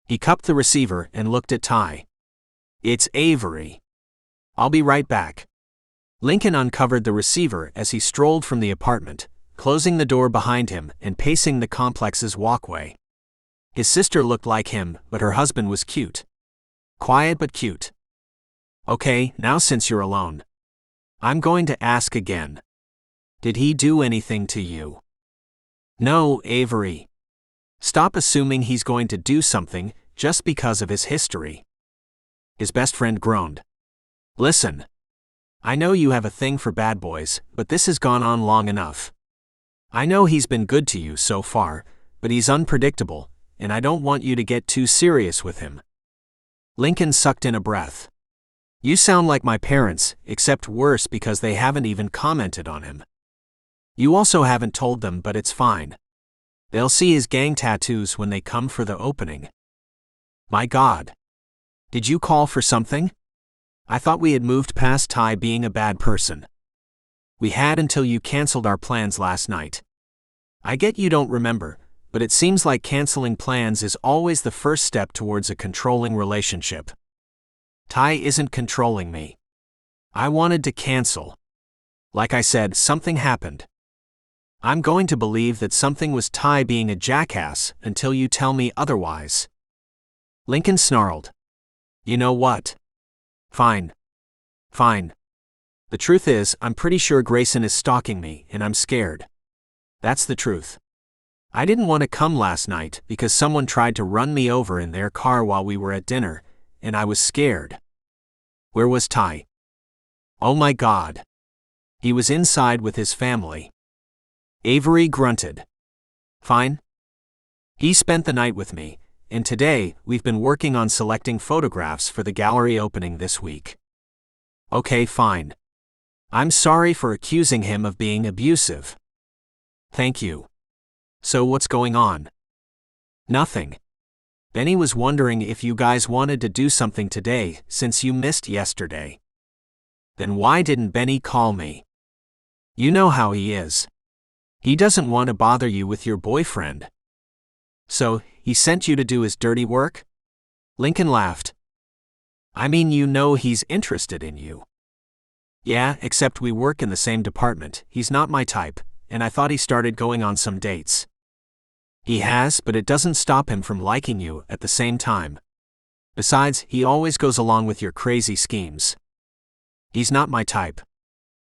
He cupped the receiver and looked at Tai. It's Avery. I'll be right back. Lincoln uncovered the receiver as he strolled from the apartment, closing the door behind him and pacing the complex's walkway. His sister looked like him, but her husband was cute. Quiet but cute. Okay, now since you're alone, I'm going to ask again. Did he do anything to you? No, Avery. Stop assuming he's going to do something just because of his history. His best friend groaned. Listen. I know you have a thing for bad boys, but this has gone on long enough. I know he's been good to you so far, but he's unpredictable, and I don't want you to get too serious with him. Lincoln sucked in a breath. You sound like my parents, except worse because they haven't even commented on him. You also haven't told them, but it's fine. They'll see his gang tattoos when they come for the opening. My God. Did you call for something? I thought we had moved past Tai being a bad person. We had until you canceled our plans last night. I get you don't remember, but it seems like canceling plans is always the first step towards a controlling relationship. Tai isn't controlling me. I wanted to cancel. Like I said, something happened. I'm going to believe that something was Tai being a jackass until you tell me otherwise. Lincoln snarled. You know what? Fine. Fine. The truth is, I'm pretty sure Grayson is stalking me, and I'm scared. That's the truth. I didn't want to come last night because someone tried to run me over in their car while we were at dinner, and I was scared. Where was Tai? Oh my God. He was inside with his family. Avery grunted. Fine. He spent the night with me, and today we've been working on selecting photographs for the gallery opening this week. Okay, fine. I'm sorry for accusing him of being abusive. Thank you. So what's going on? Nothing. Benny was wondering if you guys wanted to do something today since you missed yesterday. Then why didn't Benny call me? You know how he is. He doesn't want to bother you with your boyfriend. So, he sent you to do his dirty work? Lincoln laughed. I mean, you know he's interested in you. Yeah, except we work in the same department. He's not my type, and I thought he started going on some dates. He has, but it doesn't stop him from liking you at the same time. Besides, he always goes along with your crazy schemes. He's not my type.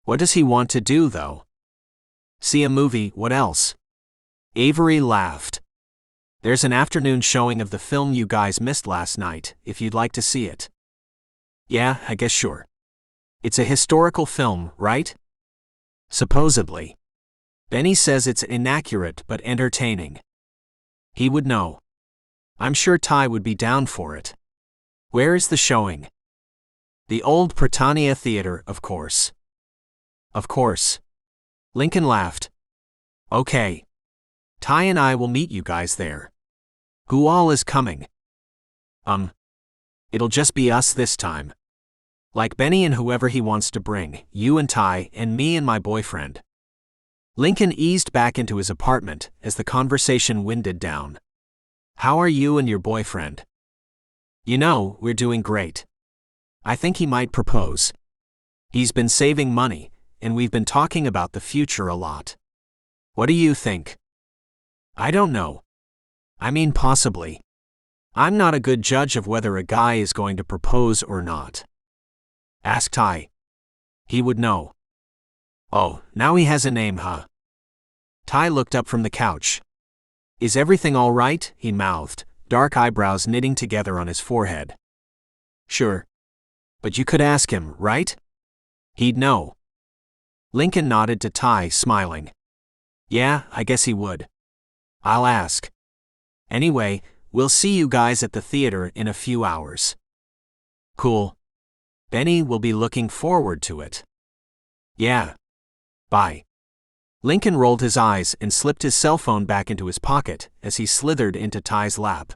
What does he want to do, though? See a movie, what else? Avery laughed. There's an afternoon showing of the film you guys missed last night, if you'd like to see it. Yeah, I guess sure. It's a historical film, right? Supposedly. Benny says it's inaccurate but entertaining. He would know. I'm sure Tai would be down for it. Where is the showing? The old Britannia Theater, of course. Of course. Lincoln laughed. Okay. Tai and I will meet you guys there. Who all is coming? It'll just be us this time. Like Benny and whoever he wants to bring, you and Tai and me and my boyfriend. Lincoln eased back into his apartment as the conversation winded down. How are you and your boyfriend? You know, we're doing great. I think he might propose. He's been saving money, and we've been talking about the future a lot. What do you think? I don't know. I mean, possibly. I'm not a good judge of whether a guy is going to propose or not. Ask Tai. He would know. Oh, now he has a name, huh? Tai looked up from the couch. Is everything all right? He mouthed, dark eyebrows knitting together on his forehead. Sure. But you could ask him, right? He'd know. Lincoln nodded to Tai, smiling. Yeah, I guess he would. I'll ask. Anyway, we'll see you guys at the theater in a few hours. Cool. Benny will be looking forward to it. Yeah. Bye. Lincoln rolled his eyes and slipped his cell phone back into his pocket as he slithered into Tai's lap.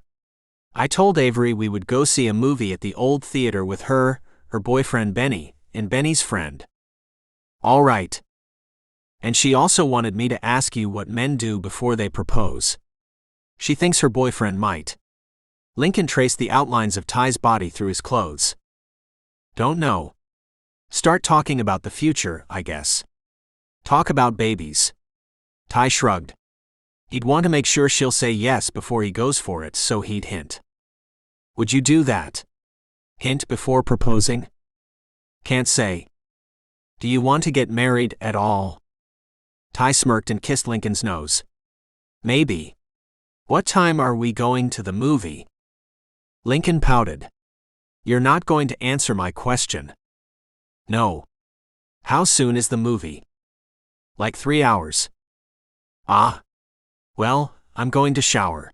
I told Avery we would go see a movie at the old theater with her boyfriend Benny, and Benny's friend. All right. And she also wanted me to ask you what men do before they propose. She thinks her boyfriend might. Lincoln traced the outlines of Tai's body through his clothes. Don't know. Start talking about the future, I guess. Talk about babies. Tai shrugged. He'd want to make sure she'll say yes before he goes for it, so he'd hint. Would you do that? Hint before proposing? Can't say. Do you want to get married at all? Tai smirked and kissed Lincoln's nose. Maybe. What time are we going to the movie? Lincoln pouted. You're not going to answer my question. No. How soon is the movie? Like 3 hours. Ah. Well, I'm going to shower.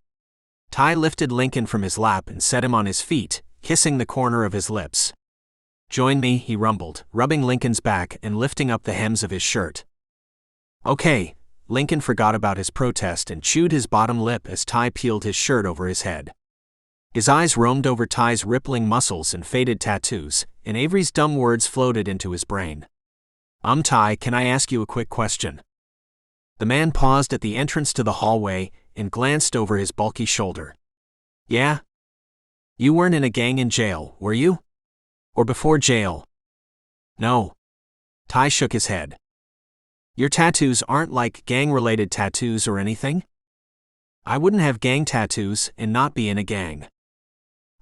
Tai lifted Lincoln from his lap and set him on his feet, kissing the corner of his lips. Join me, he rumbled, rubbing Lincoln's back and lifting up the hems of his shirt. Okay. Lincoln forgot about his protest and chewed his bottom lip as Tai peeled his shirt over his head. His eyes roamed over Tai's rippling muscles and faded tattoos, and Avery's dumb words floated into his brain. Tai, can I ask you a quick question? The man paused at the entrance to the hallway and glanced over his bulky shoulder. Yeah? You weren't in a gang in jail, were you? Or before jail? No. Tai shook his head. Your tattoos aren't like gang-related tattoos or anything? I wouldn't have gang tattoos and not be in a gang.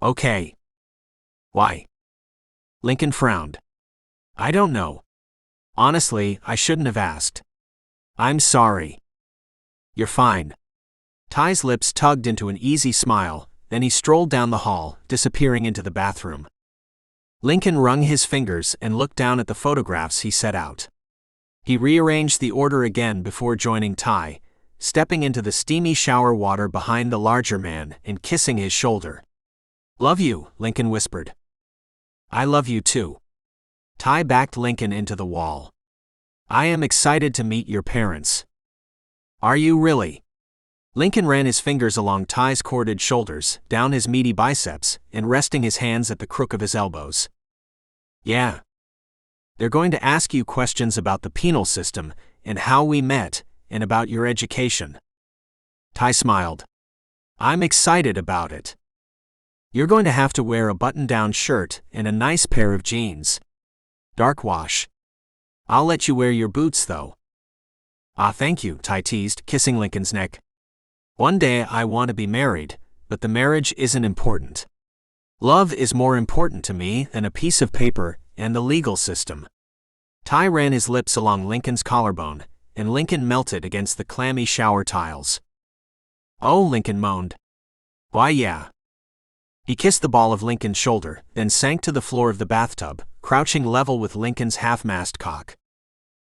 Okay. Why? Lincoln frowned. I don't know. Honestly, I shouldn't have asked. I'm sorry. You're fine. Tai's lips tugged into an easy smile, then he strolled down the hall, disappearing into the bathroom. Lincoln wrung his fingers and looked down at the photographs he set out. He rearranged the order again before joining Tai, stepping into the steamy shower water behind the larger man and kissing his shoulder. Love you, Lincoln whispered. I love you too. Tai backed Lincoln into the wall. I am excited to meet your parents. Are you really? Lincoln ran his fingers along Tai's corded shoulders, down his meaty biceps, and resting his hands at the crook of his elbows. Yeah. They're going to ask you questions about the penal system, and how we met, and about your education. Tai smiled. I'm excited about it. You're going to have to wear a button-down shirt and a nice pair of jeans. Dark wash. I'll let you wear your boots, though. Ah, thank you, Tai teased, kissing Lincoln's neck. One day I want to be married, but the marriage isn't important. Love is more important to me than a piece of paper and the legal system. Tai ran his lips along Lincoln's collarbone, and Lincoln melted against the clammy shower tiles. "Oh," Lincoln moaned. "Why, yeah." He kissed the ball of Lincoln's shoulder, then sank to the floor of the bathtub, crouching level with Lincoln's half-mast cock.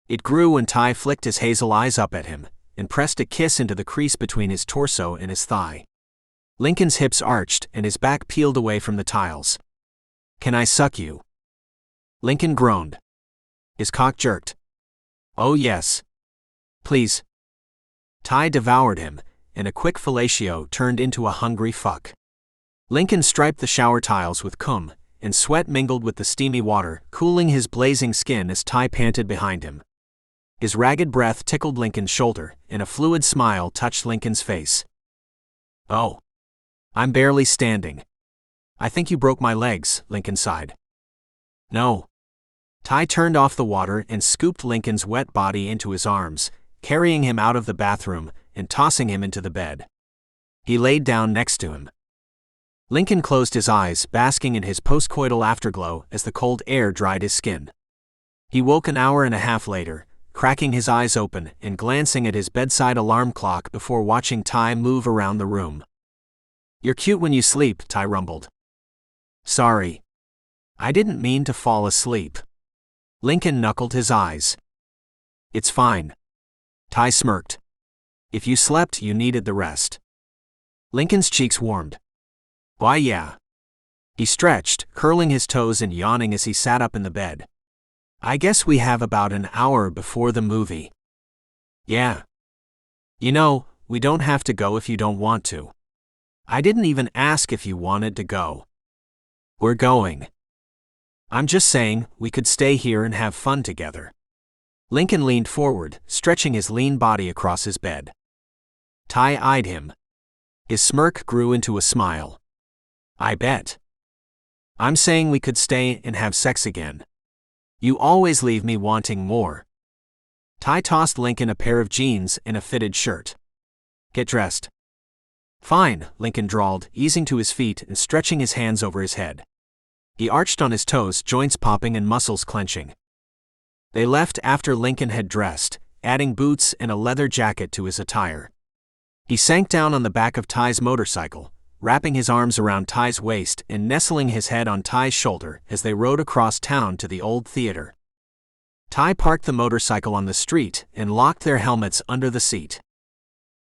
It grew when Tai flicked his hazel eyes up at him, and pressed a kiss into the crease between his torso and his thigh. Lincoln's hips arched, and his back peeled away from the tiles. "Can I suck you?" Lincoln groaned. His cock jerked. "Oh yes. Please." Tai devoured him, and a quick fellatio turned into a hungry fuck. Lincoln striped the shower tiles with cum, and sweat mingled with the steamy water, cooling his blazing skin as Tai panted behind him. His ragged breath tickled Lincoln's shoulder, and a fluid smile touched Lincoln's face. "Oh. I'm barely standing. I think you broke my legs," Lincoln sighed. "No." Tai turned off the water and scooped Lincoln's wet body into his arms, carrying him out of the bathroom and tossing him into the bed. He laid down next to him. Lincoln closed his eyes, basking in his postcoital afterglow as the cold air dried his skin. He woke an hour and a half later, cracking his eyes open and glancing at his bedside alarm clock before watching Tai move around the room. "You're cute when you sleep," Tai rumbled. "Sorry. I didn't mean to fall asleep." Lincoln knuckled his eyes. "It's fine." Tai smirked. "If you slept, you needed the rest." Lincoln's cheeks warmed. "Why, yeah." He stretched, curling his toes and yawning as he sat up in the bed. "I guess we have about an hour before the movie." "Yeah. You know, we don't have to go if you don't want to. I didn't even ask if you wanted to go." "We're going." "I'm just saying, we could stay here and have fun together." Lincoln leaned forward, stretching his lean body across his bed. Tai eyed him. His smirk grew into a smile. "I bet. I'm saying we could stay and have sex again. You always leave me wanting more." Tai tossed Lincoln a pair of jeans and a fitted shirt. "Get dressed." "Fine," Lincoln drawled, easing to his feet and stretching his hands over his head. He arched on his toes, joints popping and muscles clenching. They left after Lincoln had dressed, adding boots and a leather jacket to his attire. He sank down on the back of Tai's motorcycle, wrapping his arms around Tai's waist and nestling his head on Tai's shoulder as they rode across town to the old theater. Tai parked the motorcycle on the street and locked their helmets under the seat.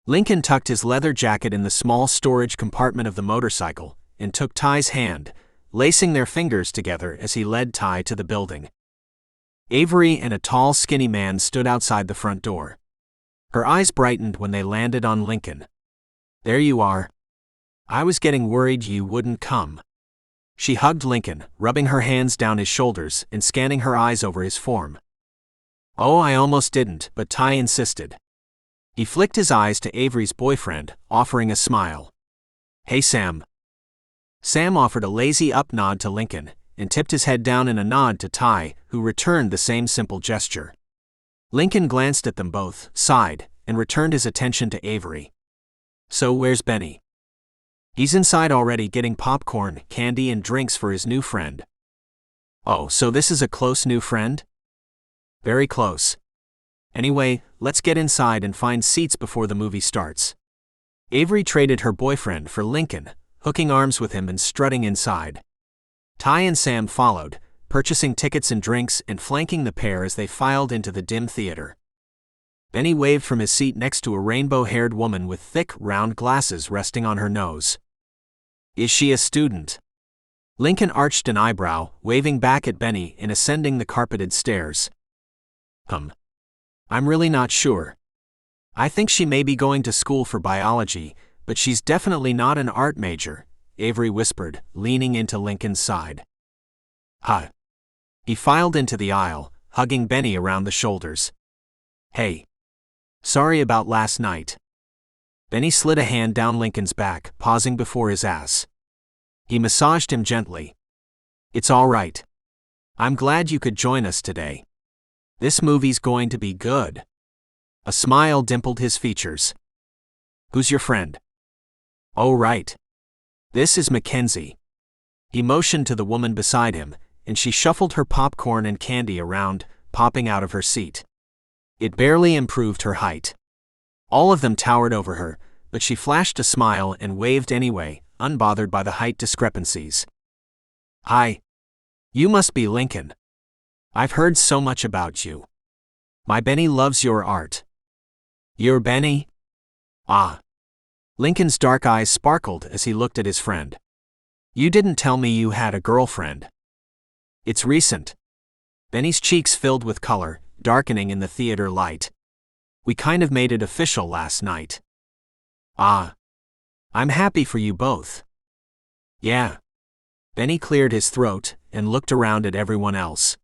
Lincoln tucked his leather jacket in the small storage compartment of the motorcycle and took Tai's hand, lacing their fingers together as he led Tai to the building. Avery and a tall, skinny man stood outside the front door. Her eyes brightened when they landed on Lincoln. "There you are. I was getting worried you wouldn't come." She hugged Lincoln, rubbing her hands down his shoulders and scanning her eyes over his form. "Oh, I almost didn't," but Tai insisted. He flicked his eyes to Avery's boyfriend, offering a smile. "Hey, Sam." Sam offered a lazy up nod to Lincoln, and tipped his head down in a nod to Tai, who returned the same simple gesture. Lincoln glanced at them both, sighed, and returned his attention to Avery. "So where's Benny?" "He's inside already getting popcorn, candy and drinks for his new friend." "Oh, so this is a close new friend?" "Very close. Anyway, let's get inside and find seats before the movie starts." Avery traded her boyfriend for Lincoln, hooking arms with him and strutting inside. Tai and Sam followed, purchasing tickets and drinks and flanking the pair as they filed into the dim theater. Benny waved from his seat next to a rainbow-haired woman with thick, round glasses resting on her nose. "Is she a student?" Lincoln arched an eyebrow, waving back at Benny and ascending the carpeted stairs. I'm really not sure. I think she may be going to school for biology, but she's definitely not an art major," Avery whispered, leaning into Lincoln's side. "Huh." He filed into the aisle, hugging Benny around the shoulders. "Hey. Sorry about last night." Benny slid a hand down Lincoln's back, pausing before his ass. He massaged him gently. "It's all right. I'm glad you could join us today. This movie's going to be good." A smile dimpled his features. "Who's your friend?" "Oh, right. This is Mackenzie." He motioned to the woman beside him, and she shuffled her popcorn and candy around, popping out of her seat. It barely improved her height. All of them towered over her, but she flashed a smile and waved anyway, unbothered by the height discrepancies. "Hi. You must be Lincoln. I've heard so much about you. My Benny loves your art." "Your Benny?" "Ah." Lincoln's dark eyes sparkled as he looked at his friend. "You didn't tell me you had a girlfriend." "It's recent." Benny's cheeks filled with color, darkening in the theater light. "We kind of made it official last night." "Ah. I'm happy for you both." "Yeah." Benny cleared his throat and looked around at everyone else.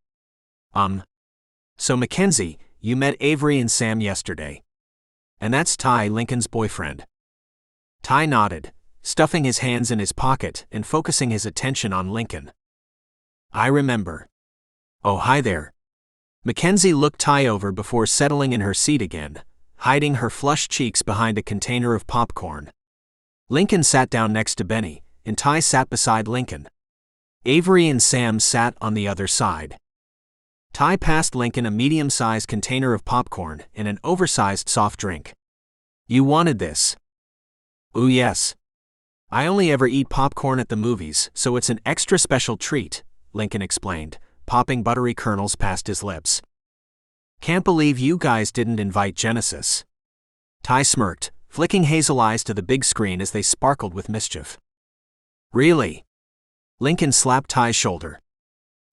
So Mackenzie, you met Avery and Sam yesterday. And that's Tai, Lincoln's boyfriend." Tai nodded, stuffing his hands in his pocket and focusing his attention on Lincoln. "I remember." "Oh, hi there." Mackenzie looked Tai over before settling in her seat again, hiding her flushed cheeks behind a container of popcorn. Lincoln sat down next to Benny, and Tai sat beside Lincoln. Avery and Sam sat on the other side. Tai passed Lincoln a medium-sized container of popcorn and an oversized soft drink. "You wanted this?" "Ooh, yes. I only ever eat popcorn at the movies, so it's an extra special treat," Lincoln explained, popping buttery kernels past his lips. "Can't believe you guys didn't invite Genesis." Tai smirked, flicking hazel eyes to the big screen as they sparkled with mischief. "Really?" Lincoln slapped Tai's shoulder.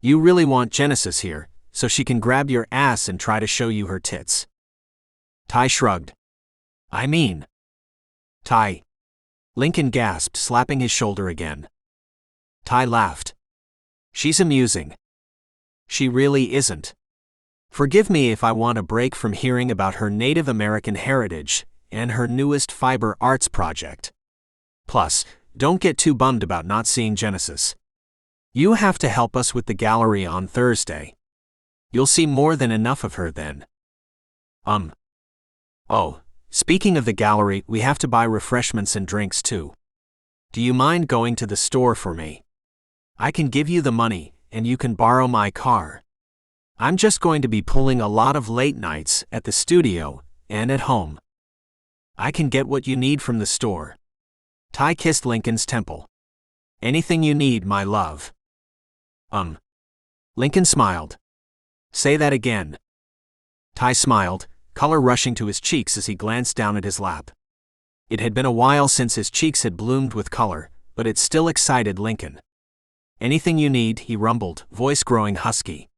"You really want Genesis here, so she can grab your ass and try to show you her tits?" Tai shrugged. "I mean..." "Tai..." Lincoln gasped, slapping his shoulder again. Tai laughed. "She's amusing." "She really isn't. Forgive me if I want a break from hearing about her Native American heritage and her newest fiber arts project. Plus, don't get too bummed about not seeing Genesis. You have to help us with the gallery on Thursday. You'll see more than enough of her then." Oh, speaking of the gallery, we have to buy refreshments and drinks too. Do you mind going to the store for me? I can give you the money, and you can borrow my car. I'm just going to be pulling a lot of late nights at the studio and at home. I can get what you need from the store." Tai kissed Lincoln's temple. "Anything you need, my love." Lincoln smiled. "Say that again." Tai smiled, color rushing to his cheeks as he glanced down at his lap. It had been a while since his cheeks had bloomed with color, but it still excited Lincoln. "Anything you need," he rumbled, voice growing husky.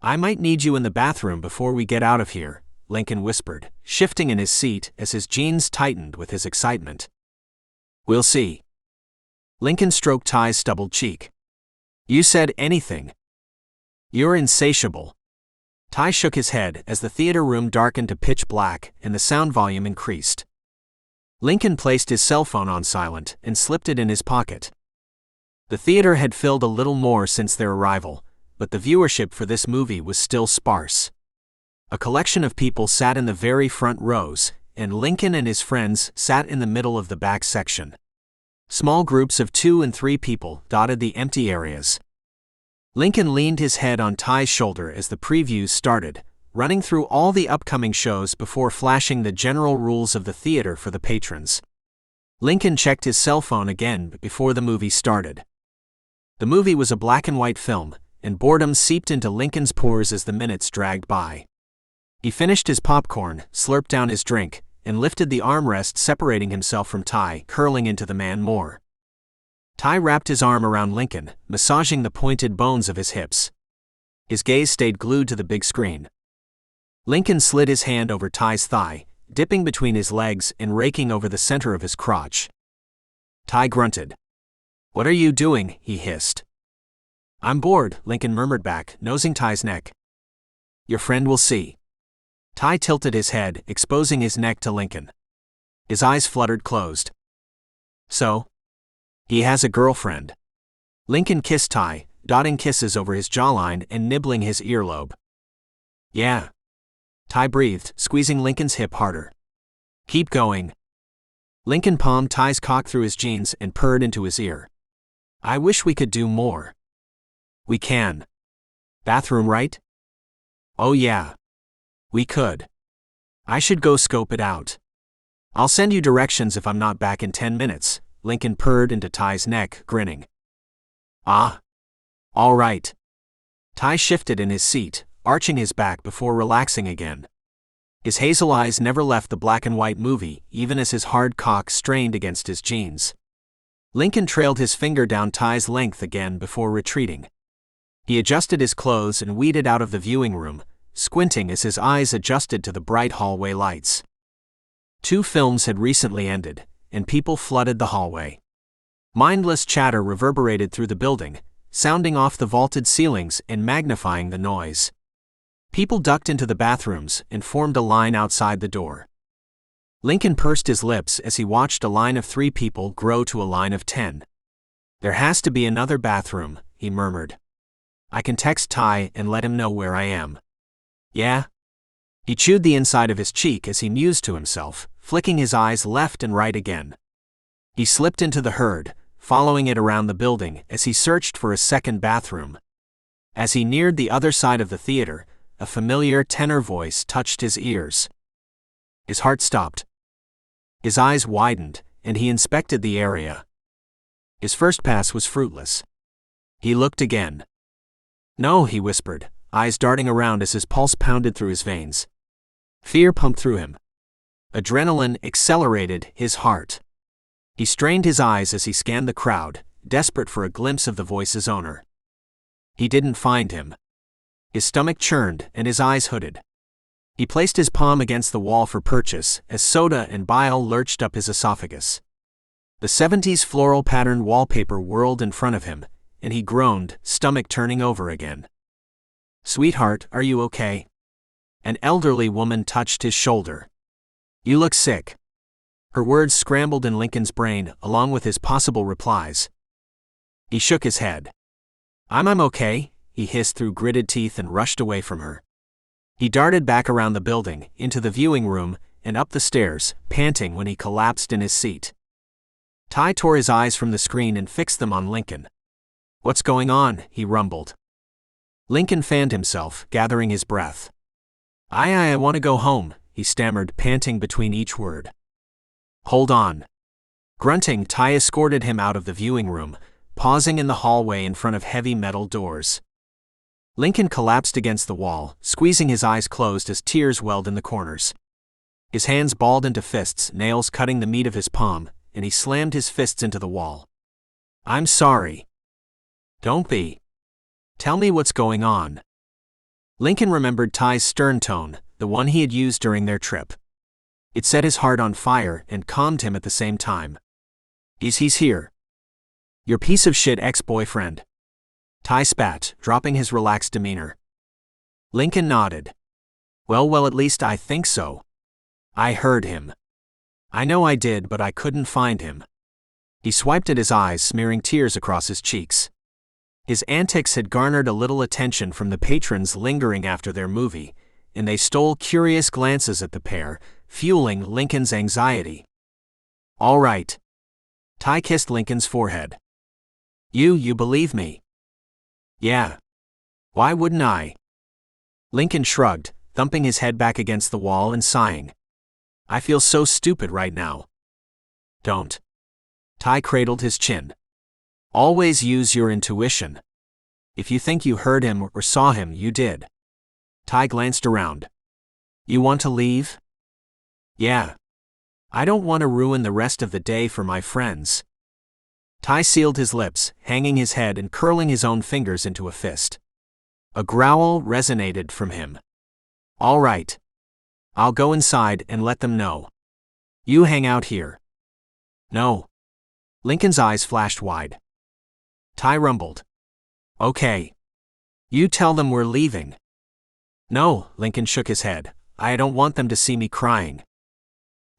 "I might need you in the bathroom before we get out of here," Lincoln whispered, shifting in his seat as his jeans tightened with his excitement. "We'll see." Lincoln stroked Tai's stubbled cheek. "You said anything." "You're insatiable." Tai shook his head as the theater room darkened to pitch black and the sound volume increased. Lincoln placed his cell phone on silent and slipped it in his pocket. The theater had filled a little more since their arrival, but the viewership for this movie was still sparse. A collection of people sat in the very front rows, and Lincoln and his friends sat in the middle of the back section. Small groups of 2 and 3 people dotted the empty areas. Lincoln leaned his head on Tai's shoulder as the previews started, running through all the upcoming shows before flashing the general rules of the theater for the patrons. Lincoln checked his cell phone again before the movie started. The movie was a black and white film, and boredom seeped into Lincoln's pores as the minutes dragged by. He finished his popcorn, slurped down his drink, and lifted the armrest separating himself from Tai, curling into the man more. Tai wrapped his arm around Lincoln, massaging the pointed bones of his hips. His gaze stayed glued to the big screen. Lincoln slid his hand over Tai's thigh, dipping between his legs and raking over the center of his crotch. Tai grunted. "What are you doing?" he hissed. "I'm bored," Lincoln murmured back, nosing Tai's neck. "Your friend will see." Tai tilted his head, exposing his neck to Lincoln. His eyes fluttered closed. "So? He has a girlfriend." Lincoln kissed Tai, dotting kisses over his jawline and nibbling his earlobe. "Yeah." Tai breathed, squeezing Lincoln's hip harder. "Keep going." Lincoln palmed Tai's cock through his jeans and purred into his ear. "I wish we could do more." We can. Bathroom, right? Oh yeah. We could. I should go scope it out. I'll send you directions if I'm not back in 10 minutes, Lincoln purred into Ty's neck, grinning. Ah. All right. Tai shifted in his seat, arching his back before relaxing again. His hazel eyes never left the black and white movie, even as his hard cock strained against his jeans. Lincoln trailed his finger down Ty's length again before retreating. He adjusted his clothes and weeded out of the viewing room, squinting as his eyes adjusted to the bright hallway lights. 2 films had recently ended, and people flooded the hallway. Mindless chatter reverberated through the building, sounding off the vaulted ceilings and magnifying the noise. People ducked into the bathrooms and formed a line outside the door. Lincoln pursed his lips as he watched a line of 3 people grow to a line of 10. There has to be another bathroom, he murmured. I can text Tai and let him know where I am. Yeah? He chewed the inside of his cheek as he mused to himself, flicking his eyes left and right again. He slipped into the herd, following it around the building as he searched for a second bathroom. As he neared the other side of the theater, a familiar tenor voice touched his ears. His heart stopped. His eyes widened, and he inspected the area. His first pass was fruitless. He looked again. No, he whispered, eyes darting around as his pulse pounded through his veins. Fear pumped through him. Adrenaline accelerated his heart. He strained his eyes as he scanned the crowd, desperate for a glimpse of the voice's owner. He didn't find him. His stomach churned and his eyes hooded. He placed his palm against the wall for purchase as soda and bile lurched up his esophagus. The 70s floral patterned wallpaper whirled in front of him, and he groaned, stomach turning over again. Sweetheart, are you okay? An elderly woman touched his shoulder. You look sick. Her words scrambled in Lincoln's brain, along with his possible replies. He shook his head. I'm okay, he hissed through gritted teeth and rushed away from her. He darted back around the building, into the viewing room, and up the stairs, panting when he collapsed in his seat. Tai tore his eyes from the screen and fixed them on Lincoln. What's going on? He rumbled. Lincoln fanned himself, gathering his breath. I want to go home, he stammered, panting between each word. Hold on. Grunting, Tai escorted him out of the viewing room, pausing in the hallway in front of heavy metal doors. Lincoln collapsed against the wall, squeezing his eyes closed as tears welled in the corners. His hands balled into fists, nails cutting the meat of his palm, and he slammed his fists into the wall. I'm sorry. Don't be. Tell me what's going on. Lincoln remembered Tai's stern tone, the one he had used during their trip. It set his heart on fire and calmed him at the same time. He's here. Your piece of shit ex-boyfriend. Tai spat, dropping his relaxed demeanor. Lincoln nodded. Well, at least I think so. I heard him. I know I did, but I couldn't find him. He swiped at his eyes, smearing tears across his cheeks. His antics had garnered a little attention from the patrons lingering after their movie, and they stole curious glances at the pair, fueling Lincoln's anxiety. All right. Tai kissed Lincoln's forehead. You believe me? Yeah. Why wouldn't I? Lincoln shrugged, thumping his head back against the wall and sighing. I feel so stupid right now. Don't. Tai cradled his chin. Always use your intuition. If you think you heard him or saw him, you did. Tai glanced around. You want to leave? Yeah. I don't want to ruin the rest of the day for my friends. Tai sealed his lips, hanging his head and curling his own fingers into a fist. A growl resonated from him. All right. I'll go inside and let them know. You hang out here. No. Lincoln's eyes flashed wide. Tai rumbled. Okay. You tell them we're leaving. No, Lincoln shook his head. I don't want them to see me crying.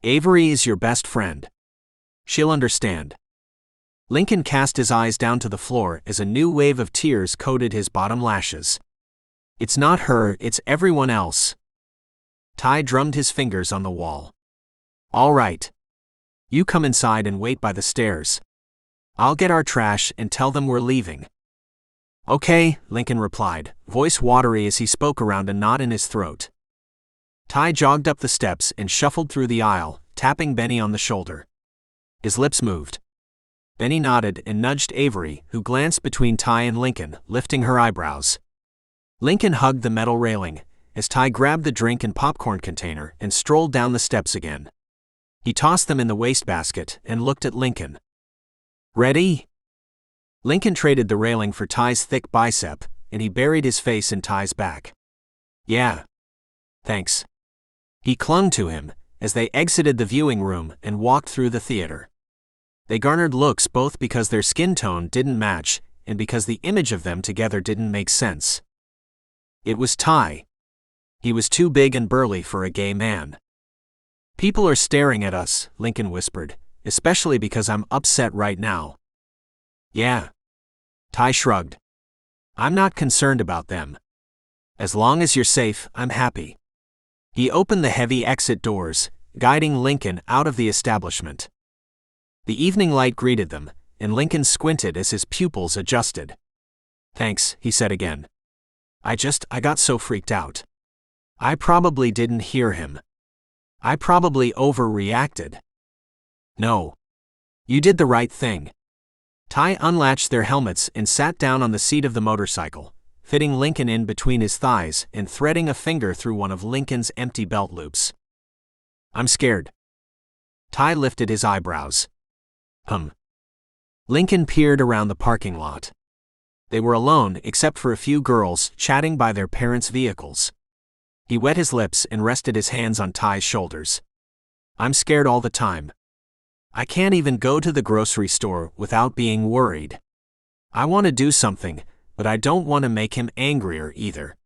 Avery is your best friend. She'll understand. Lincoln cast his eyes down to the floor as a new wave of tears coated his bottom lashes. It's not her, it's everyone else. Tai drummed his fingers on the wall. All right. You come inside and wait by the stairs. I'll get our trash and tell them we're leaving. Okay, Lincoln replied, voice watery as he spoke around a knot in his throat. Tai jogged up the steps and shuffled through the aisle, tapping Benny on the shoulder. His lips moved. Benny nodded and nudged Avery, who glanced between Tai and Lincoln, lifting her eyebrows. Lincoln hugged the metal railing, as Tai grabbed the drink and popcorn container and strolled down the steps again. He tossed them in the wastebasket and looked at Lincoln. Ready? Lincoln traded the railing for Tai's thick bicep, and he buried his face in Tai's back. Yeah. Thanks. He clung to him as they exited the viewing room and walked through the theater. They garnered looks both because their skin tone didn't match and because the image of them together didn't make sense. It was Tai. He was too big and burly for a gay man. People are staring at us, Lincoln whispered, especially because I'm upset right now. Yeah. Tai shrugged. I'm not concerned about them. As long as you're safe, I'm happy. He opened the heavy exit doors, guiding Lincoln out of the establishment. The evening light greeted them, and Lincoln squinted as his pupils adjusted. Thanks, he said again. I got so freaked out. I probably didn't hear him. I probably overreacted. No. You did the right thing. Tai unlatched their helmets and sat down on the seat of the motorcycle, fitting Lincoln in between his thighs and threading a finger through one of Lincoln's empty belt loops. I'm scared. Tai lifted his eyebrows. Lincoln peered around the parking lot. They were alone except for a few girls chatting by their parents' vehicles. He wet his lips and rested his hands on Tai's shoulders. I'm scared all the time. I can't even go to the grocery store without being worried. I want to do something, but I don't want to make him angrier either.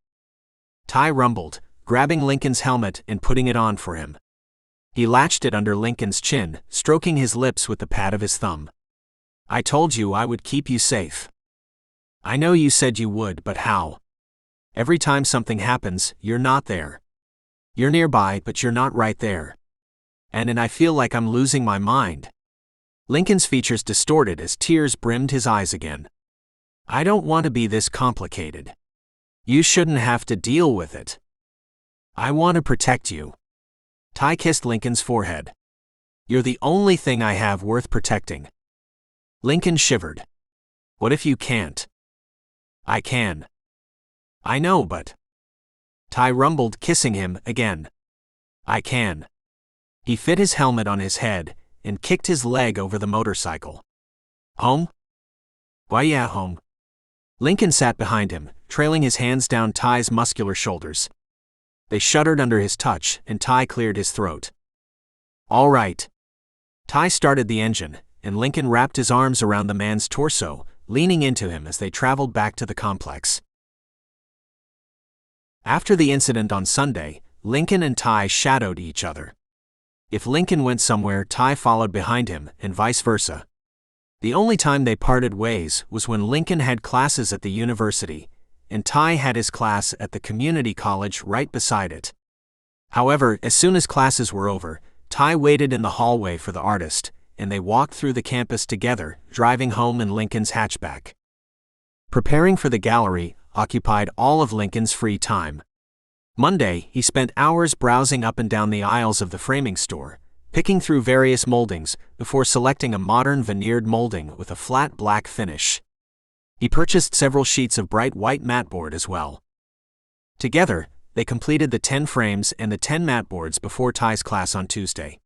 Tai rumbled, grabbing Lincoln's helmet and putting it on for him. He latched it under Lincoln's chin, stroking his lips with the pad of his thumb. I told you I would keep you safe. I know you said you would, but how? Every time something happens, you're not there. You're nearby, but you're not right there. And I feel like I'm losing my mind. Lincoln's features distorted as tears brimmed his eyes again. I don't want to be this complicated. You shouldn't have to deal with it. I want to protect you. Tai kissed Lincoln's forehead. You're the only thing I have worth protecting. Lincoln shivered. What if you can't? I can. I know, but... Tai rumbled, kissing him again. I can. He fit his helmet on his head and kicked his leg over the motorcycle. Home? Why yeah, home. Lincoln sat behind him, trailing his hands down Tai's muscular shoulders. They shuddered under his touch, and Tai cleared his throat. All right. Tai started the engine, and Lincoln wrapped his arms around the man's torso, leaning into him as they traveled back to the complex. After the incident on Sunday, Lincoln and Tai shadowed each other. If Lincoln went somewhere, Tai followed behind him, and vice versa. The only time they parted ways was when Lincoln had classes at the university, and Tai had his class at the community college right beside it. However, as soon as classes were over, Tai waited in the hallway for the artist, and they walked through the campus together, driving home in Lincoln's hatchback. Preparing for the gallery occupied all of Lincoln's free time. Monday, he spent hours browsing up and down the aisles of the framing store, picking through various moldings before selecting a modern veneered molding with a flat black finish. He purchased several sheets of bright white matboard as well. Together, they completed the 10 frames and the 10 matboards before Tai's class on Tuesday.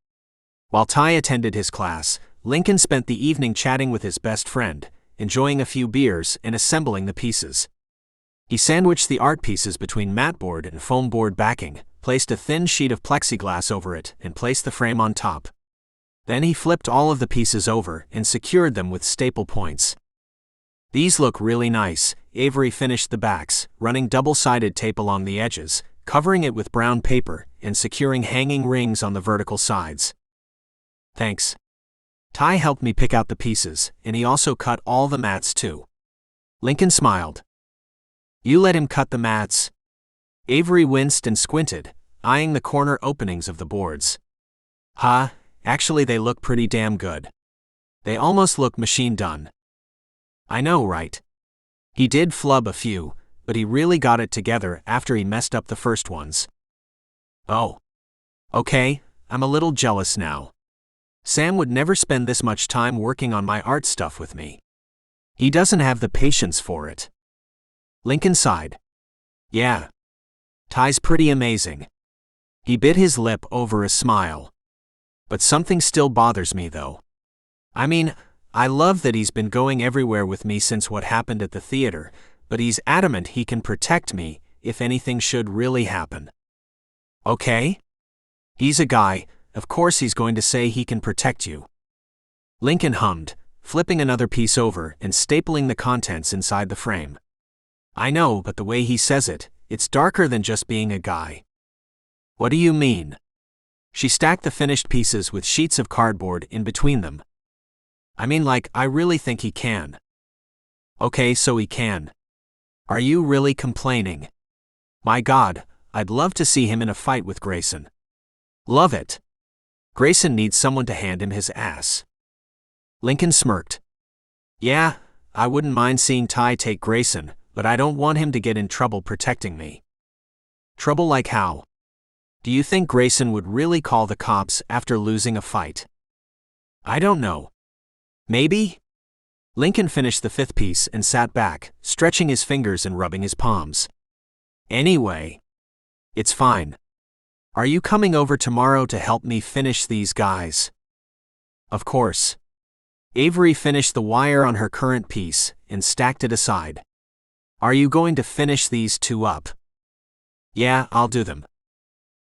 While Tai attended his class, Lincoln spent the evening chatting with his best friend, enjoying a few beers and assembling the pieces. He sandwiched the art pieces between matboard and foam board backing, placed a thin sheet of plexiglass over it, and placed the frame on top. Then he flipped all of the pieces over and secured them with staple points. These look really nice. Avery finished the backs, running double-sided tape along the edges, covering it with brown paper, and securing hanging rings on the vertical sides. Thanks. Tai helped me pick out the pieces, and he also cut all the mats too. Lincoln smiled. You let him cut the mats? Avery winced and squinted, eyeing the corner openings of the boards. Actually they look pretty damn good. They almost look machine done. I know, right? He did flub a few, but he really got it together after he messed up the first ones. Oh. Okay, I'm a little jealous now. Sam would never spend this much time working on my art stuff with me. He doesn't have the patience for it. Lincoln sighed. Yeah. Tai's pretty amazing. He bit his lip over a smile. But something still bothers me though. I mean, I love that he's been going everywhere with me since what happened at the theater, but he's adamant he can protect me if anything should really happen. Okay? He's a guy, of course he's going to say he can protect you. Lincoln hummed, flipping another piece over and stapling the contents inside the frame. I know, but the way he says it, it's darker than just being a guy. What do you mean? She stacked the finished pieces with sheets of cardboard in between them. I mean, like, I really think he can. Okay, so he can. Are you really complaining? My God, I'd love to see him in a fight with Grayson. Love it. Grayson needs someone to hand him his ass. Lincoln smirked. Yeah, I wouldn't mind seeing Tai take Grayson, but I don't want him to get in trouble protecting me. Trouble like how? Do you think Grayson would really call the cops after losing a fight? I don't know. Maybe? Lincoln finished the fifth piece and sat back, stretching his fingers and rubbing his palms. Anyway. It's fine. Are you coming over tomorrow to help me finish these guys? Of course. Avery finished the wire on her current piece and stacked it aside. Are you going to finish these two up? Yeah, I'll do them.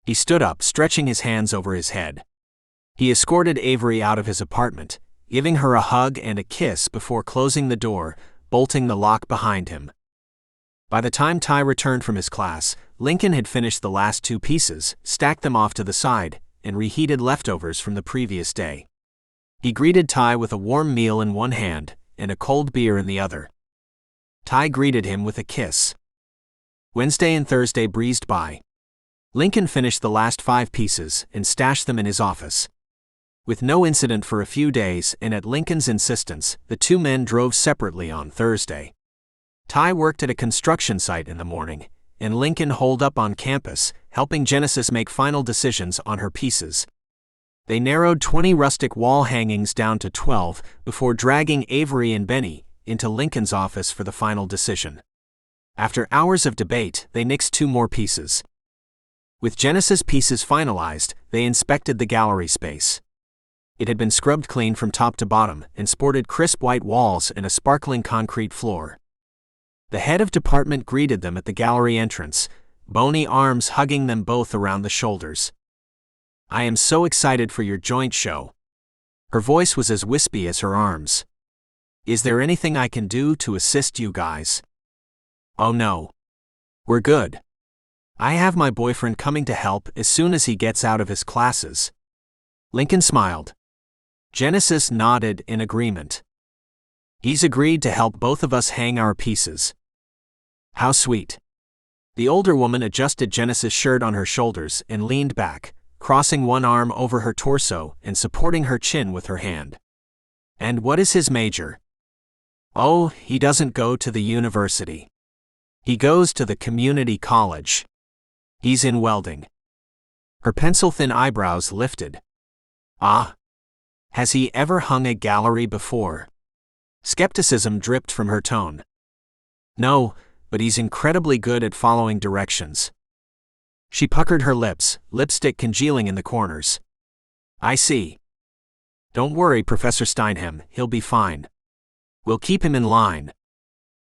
He stood up, stretching his hands over his head. He escorted Avery out of his apartment, giving her a hug and a kiss before closing the door, bolting the lock behind him. By the time Tai returned from his class, Lincoln had finished the last two pieces, stacked them off to the side, and reheated leftovers from the previous day. He greeted Tai with a warm meal in one hand and a cold beer in the other. Tai greeted him with a kiss. Wednesday and Thursday breezed by. Lincoln finished the last 5 pieces and stashed them in his office. With no incident for a few days and at Lincoln's insistence, the two men drove separately on Thursday. Tai worked at a construction site in the morning, and Lincoln holed up on campus, helping Genesis make final decisions on her pieces. They narrowed 20 rustic wall hangings down to 12 before dragging Avery and Benny into Lincoln's office for the final decision. After hours of debate, they nixed 2 more pieces. With Genesis' pieces finalized, they inspected the gallery space. It had been scrubbed clean from top to bottom and sported crisp white walls and a sparkling concrete floor. The head of department greeted them at the gallery entrance, bony arms hugging them both around the shoulders. I am so excited for your joint show. Her voice was as wispy as her arms. Is there anything I can do to assist you guys? Oh no. We're good. I have my boyfriend coming to help as soon as he gets out of his classes. Lincoln smiled. Genesis nodded in agreement. He's agreed to help both of us hang our pieces. How sweet. The older woman adjusted Genesis' shirt on her shoulders and leaned back, crossing one arm over her torso and supporting her chin with her hand. And what is his major? Oh, he doesn't go to the university. He goes to the community college. He's in welding. Her pencil-thin eyebrows lifted. Ah. Has he ever hung a gallery before? Skepticism dripped from her tone. No, but he's incredibly good at following directions. She puckered her lips, lipstick congealing in the corners. I see. Don't worry, Professor Steinham, he'll be fine. We'll keep him in line.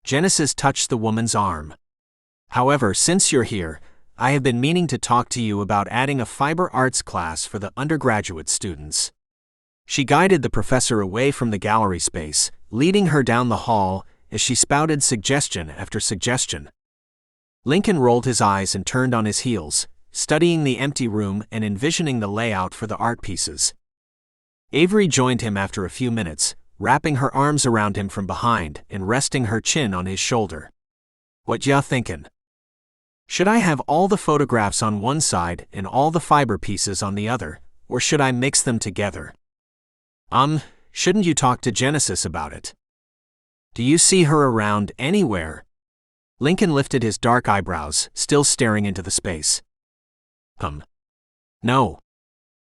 Genesis touched the woman's arm. However, since you're here, I have been meaning to talk to you about adding a fiber arts class for the undergraduate students. She guided the professor away from the gallery space, leading her down the hall as she spouted suggestion after suggestion. Lincoln rolled his eyes and turned on his heels, studying the empty room and envisioning the layout for the art pieces. Avery joined him after a few minutes, wrapping her arms around him from behind and resting her chin on his shoulder. What ya thinkin'? Should I have all the photographs on one side and all the fiber pieces on the other, or should I mix them together? Shouldn't you talk to Genesis about it? Do you see her around anywhere? Lincoln lifted his dark eyebrows, still staring into the space. No.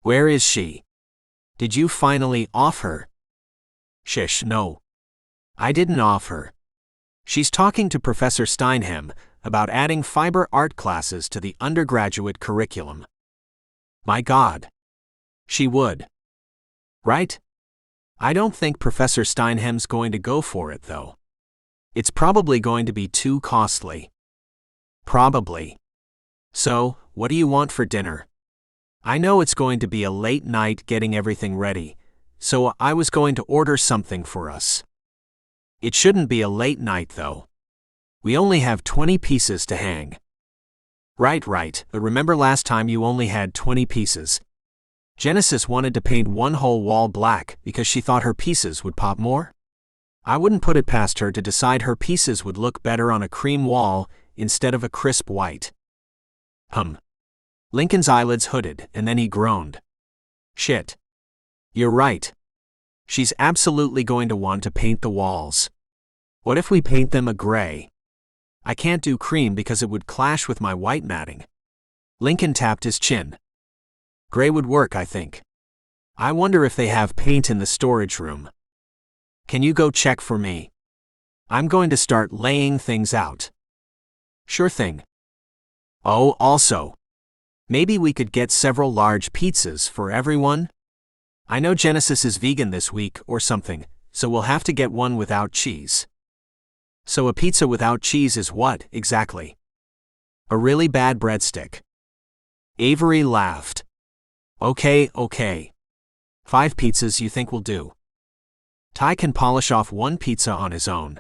Where is she? Did you finally off her? Shish, no. I didn't off her. She's talking to Professor Steinhem about adding fiber art classes to the undergraduate curriculum. My God. She would. Right? I don't think Professor Steinhem's going to go for it, though. It's probably going to be too costly. Probably. So, what do you want for dinner? I know it's going to be a late night getting everything ready, so I was going to order something for us. It shouldn't be a late night, though. We only have 20 pieces to hang. Right, but remember last time you only had 20 pieces? Genesis wanted to paint one whole wall black because she thought her pieces would pop more. I wouldn't put it past her to decide her pieces would look better on a cream wall instead of a crisp white. Lincoln's eyelids hooded, and then he groaned. Shit. You're right. She's absolutely going to want to paint the walls. What if we paint them a gray? I can't do cream because it would clash with my white matting. Lincoln tapped his chin. Gray would work, I think. I wonder if they have paint in the storage room. Can you go check for me? I'm going to start laying things out. Sure thing. Oh, also, maybe we could get several large pizzas for everyone? I know Genesis is vegan this week or something, so we'll have to get one without cheese. So a pizza without cheese is what, exactly? A really bad breadstick. Avery laughed. Okay. 5 pizzas you think will do. Tai can polish off one pizza on his own.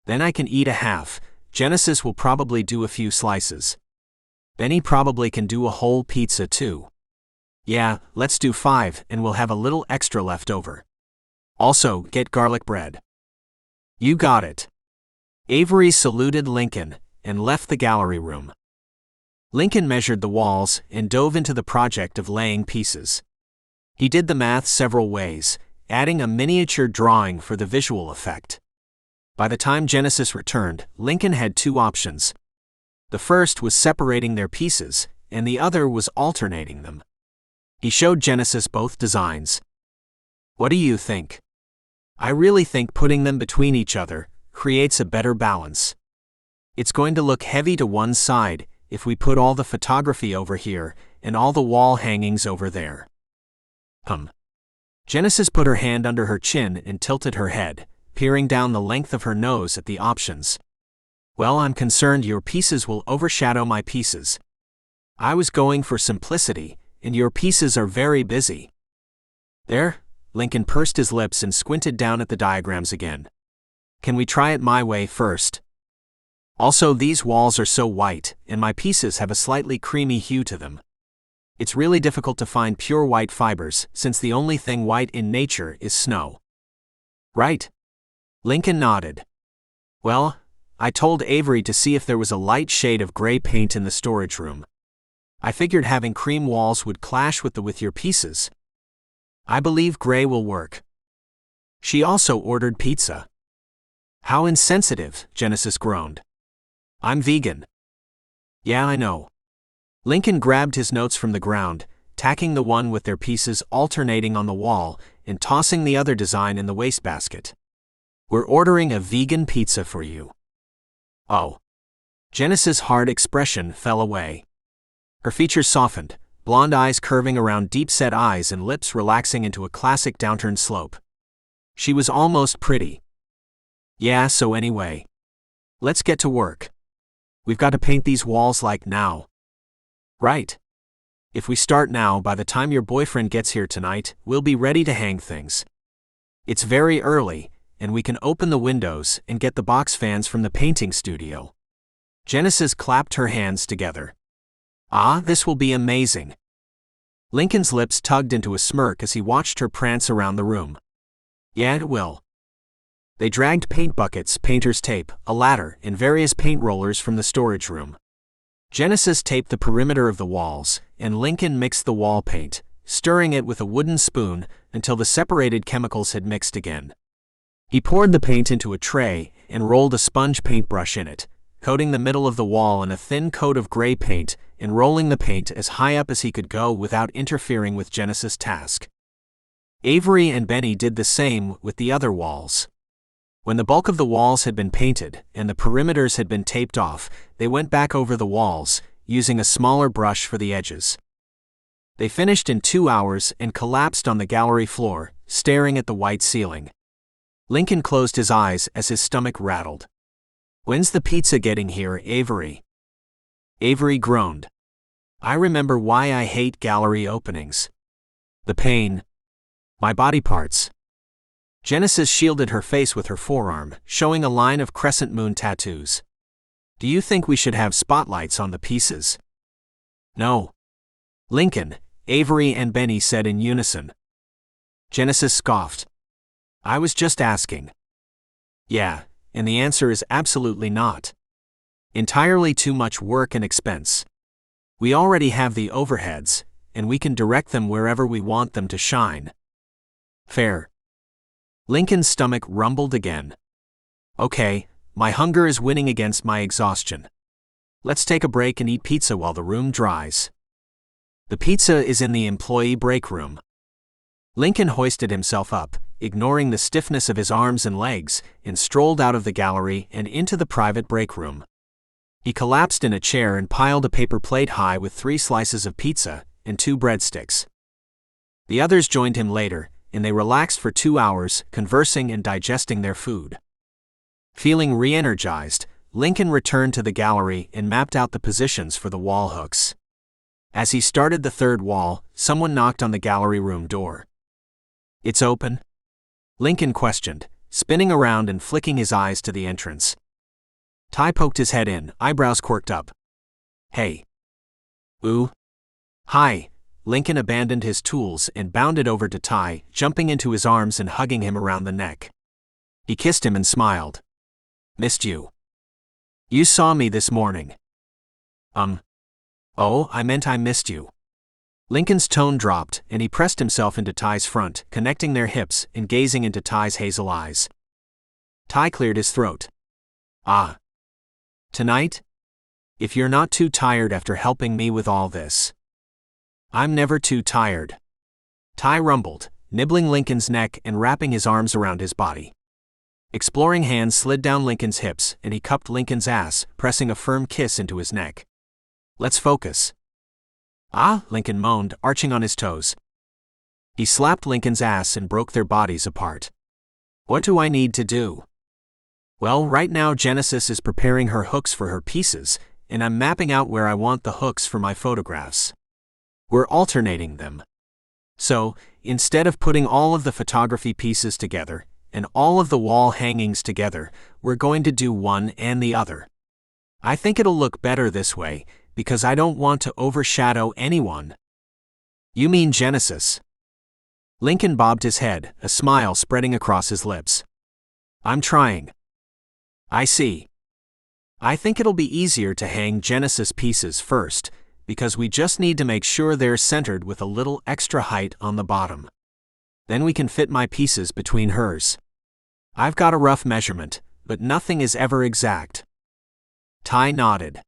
Then I can eat a half. Genesis will probably do a few slices. Benny probably can do a whole pizza too. Yeah, let's do 5 and we'll have a little extra left over. Also, get garlic bread. You got it. Avery saluted Lincoln and left the gallery room. Lincoln measured the walls and dove into the project of laying pieces. He did the math several ways, adding a miniature drawing for the visual effect. By the time Genesis returned, Lincoln had 2 options. The first was separating their pieces, and the other was alternating them. He showed Genesis both designs. What do you think? I really think putting them between each other creates a better balance. It's going to look heavy to one side if we put all the photography over here and all the wall hangings over there. Genesis put her hand under her chin and tilted her head, peering down the length of her nose at the options. Well, I'm concerned your pieces will overshadow my pieces. I was going for simplicity, and your pieces are very busy. There, Lincoln pursed his lips and squinted down at the diagrams again. Can we try it my way first? Also, these walls are so white, and my pieces have a slightly creamy hue to them. It's really difficult to find pure white fibers, since the only thing white in nature is snow. Right? Lincoln nodded. Well, I told Avery to see if there was a light shade of gray paint in the storage room. I figured having cream walls would clash with your pieces. I believe gray will work. She also ordered pizza. How insensitive, Genesis groaned. I'm vegan. Yeah, I know. Lincoln grabbed his notes from the ground, tacking the one with their pieces alternating on the wall and tossing the other design in the wastebasket. We're ordering a vegan pizza for you. Oh. Genesis' hard expression fell away. Her features softened, blonde eyes curving around deep-set eyes and lips relaxing into a classic downturned slope. She was almost pretty. Yeah, so anyway. Let's get to work. We've got to paint these walls like now. Right. If we start now, by the time your boyfriend gets here tonight, we'll be ready to hang things. It's very early, and we can open the windows and get the box fans from the painting studio. Genesis clapped her hands together. Ah, this will be amazing. Lincoln's lips tugged into a smirk as he watched her prance around the room. Yeah, it will. They dragged paint buckets, painter's tape, a ladder, and various paint rollers from the storage room. Genesis taped the perimeter of the walls, and Lincoln mixed the wall paint, stirring it with a wooden spoon until the separated chemicals had mixed again. He poured the paint into a tray and rolled a sponge paintbrush in it, coating the middle of the wall in a thin coat of gray paint and rolling the paint as high up as he could go without interfering with Genesis' task. Avery and Benny did the same with the other walls. When the bulk of the walls had been painted and the perimeters had been taped off, they went back over the walls, using a smaller brush for the edges. They finished in 2 hours and collapsed on the gallery floor, staring at the white ceiling. Lincoln closed his eyes as his stomach rattled. "When's the pizza getting here, Avery?" Avery groaned. "I remember why I hate gallery openings. The pain. My body parts." Genesis shielded her face with her forearm, showing a line of crescent moon tattoos. "Do you think we should have spotlights on the pieces?" "No." Lincoln, Avery and Benny said in unison. Genesis scoffed. "I was just asking." "Yeah, and the answer is absolutely not. Entirely too much work and expense. We already have the overheads, and we can direct them wherever we want them to shine." "Fair." Lincoln's stomach rumbled again. "Okay, my hunger is winning against my exhaustion. Let's take a break and eat pizza while the room dries." "The pizza is in the employee break room." Lincoln hoisted himself up, ignoring the stiffness of his arms and legs, and strolled out of the gallery and into the private break room. He collapsed in a chair and piled a paper plate high with 3 slices of pizza and 2 breadsticks. The others joined him later, and they relaxed for 2 hours, conversing and digesting their food. Feeling re-energized, Lincoln returned to the gallery and mapped out the positions for the wall hooks. As he started the 3rd wall, someone knocked on the gallery room door. "It's open?" Lincoln questioned, spinning around and flicking his eyes to the entrance. Tai poked his head in, eyebrows quirked up. "Hey." "Ooh." "Hi." Lincoln abandoned his tools and bounded over to Tai, jumping into his arms and hugging him around the neck. He kissed him and smiled. "Missed you. You saw me this morning." "Oh, I meant I missed you." Lincoln's tone dropped, and he pressed himself into Tai's front, connecting their hips and gazing into Tai's hazel eyes. Tai cleared his throat. "Ah. Tonight? If you're not too tired after helping me with all this." "I'm never too tired." Tai rumbled, nibbling Lincoln's neck and wrapping his arms around his body. Exploring hands slid down Lincoln's hips, and he cupped Lincoln's ass, pressing a firm kiss into his neck. "Let's focus." "Ah," Lincoln moaned, arching on his toes. He slapped Lincoln's ass and broke their bodies apart. "What do I need to do?" "Well, right now Genesis is preparing her hooks for her pieces, and I'm mapping out where I want the hooks for my photographs. We're alternating them. So, instead of putting all of the photography pieces together, and all of the wall hangings together, we're going to do one and the other. I think it'll look better this way, because I don't want to overshadow anyone." "You mean Genesis?" Lincoln bobbed his head, a smile spreading across his lips. "I'm trying." "I see. I think it'll be easier to hang Genesis pieces first, because we just need to make sure they're centered with a little extra height on the bottom. Then we can fit my pieces between hers. I've got a rough measurement, but nothing is ever exact." Tai nodded.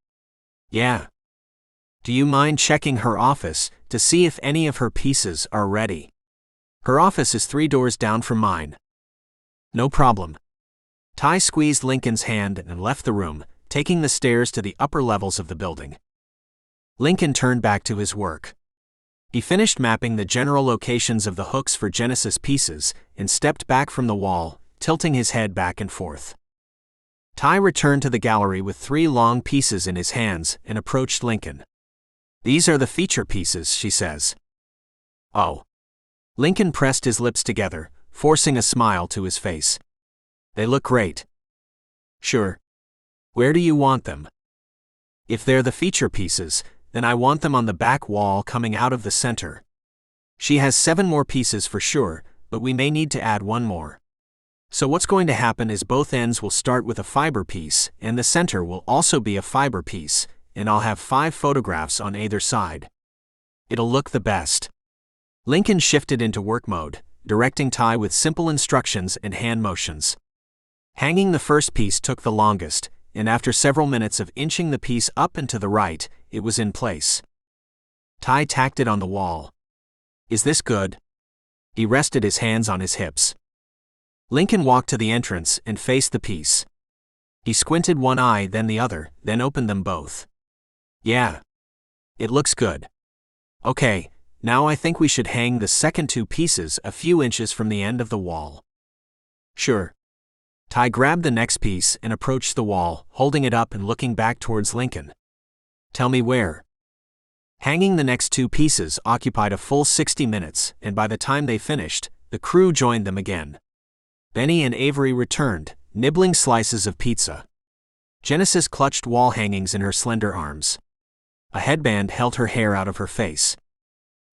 "Yeah. Do you mind checking her office to see if any of her pieces are ready? Her office is 3 doors down from mine." "No problem." Tai squeezed Lincoln's hand and left the room, taking the stairs to the upper levels of the building. Lincoln turned back to his work. He finished mapping the general locations of the hooks for Genesis pieces and stepped back from the wall, tilting his head back and forth. Tai returned to the gallery with 3 long pieces in his hands and approached Lincoln. "These are the feature pieces," she says. "Oh." Lincoln pressed his lips together, forcing a smile to his face. "They look great." "Sure. Where do you want them?" "If they're the feature pieces, then I want them on the back wall coming out of the center. She has 7 more pieces for sure, but we may need to add 1 more. So what's going to happen is both ends will start with a fiber piece, and the center will also be a fiber piece, and I'll have 5 photographs on either side. It'll look the best." Lincoln shifted into work mode, directing Tai with simple instructions and hand motions. Hanging the first piece took the longest, and after several minutes of inching the piece up and to the right, it was in place. Tai tacked it on the wall. "Is this good?" He rested his hands on his hips. Lincoln walked to the entrance and faced the piece. He squinted one eye, then the other, then opened them both. "Yeah. It looks good. Okay, now I think we should hang the second two pieces a few inches from the end of the wall." "Sure." Tai grabbed the next piece and approached the wall, holding it up and looking back towards Lincoln. "Tell me where." Hanging the next two pieces occupied a full 60 minutes, and by the time they finished, the crew joined them again. Benny and Avery returned, nibbling slices of pizza. Genesis clutched wall hangings in her slender arms. A headband held her hair out of her face.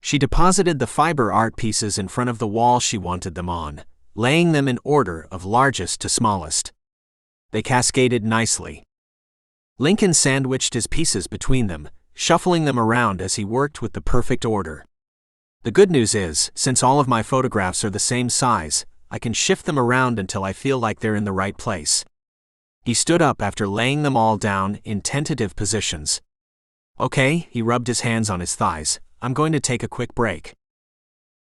She deposited the fiber art pieces in front of the wall she wanted them on, laying them in order of largest to smallest. They cascaded nicely. Lincoln sandwiched his pieces between them, shuffling them around as he worked with the perfect order. "The good news is, since all of my photographs are the same size, I can shift them around until I feel like they're in the right place." He stood up after laying them all down in tentative positions. "Okay," he rubbed his hands on his thighs, "I'm going to take a quick break."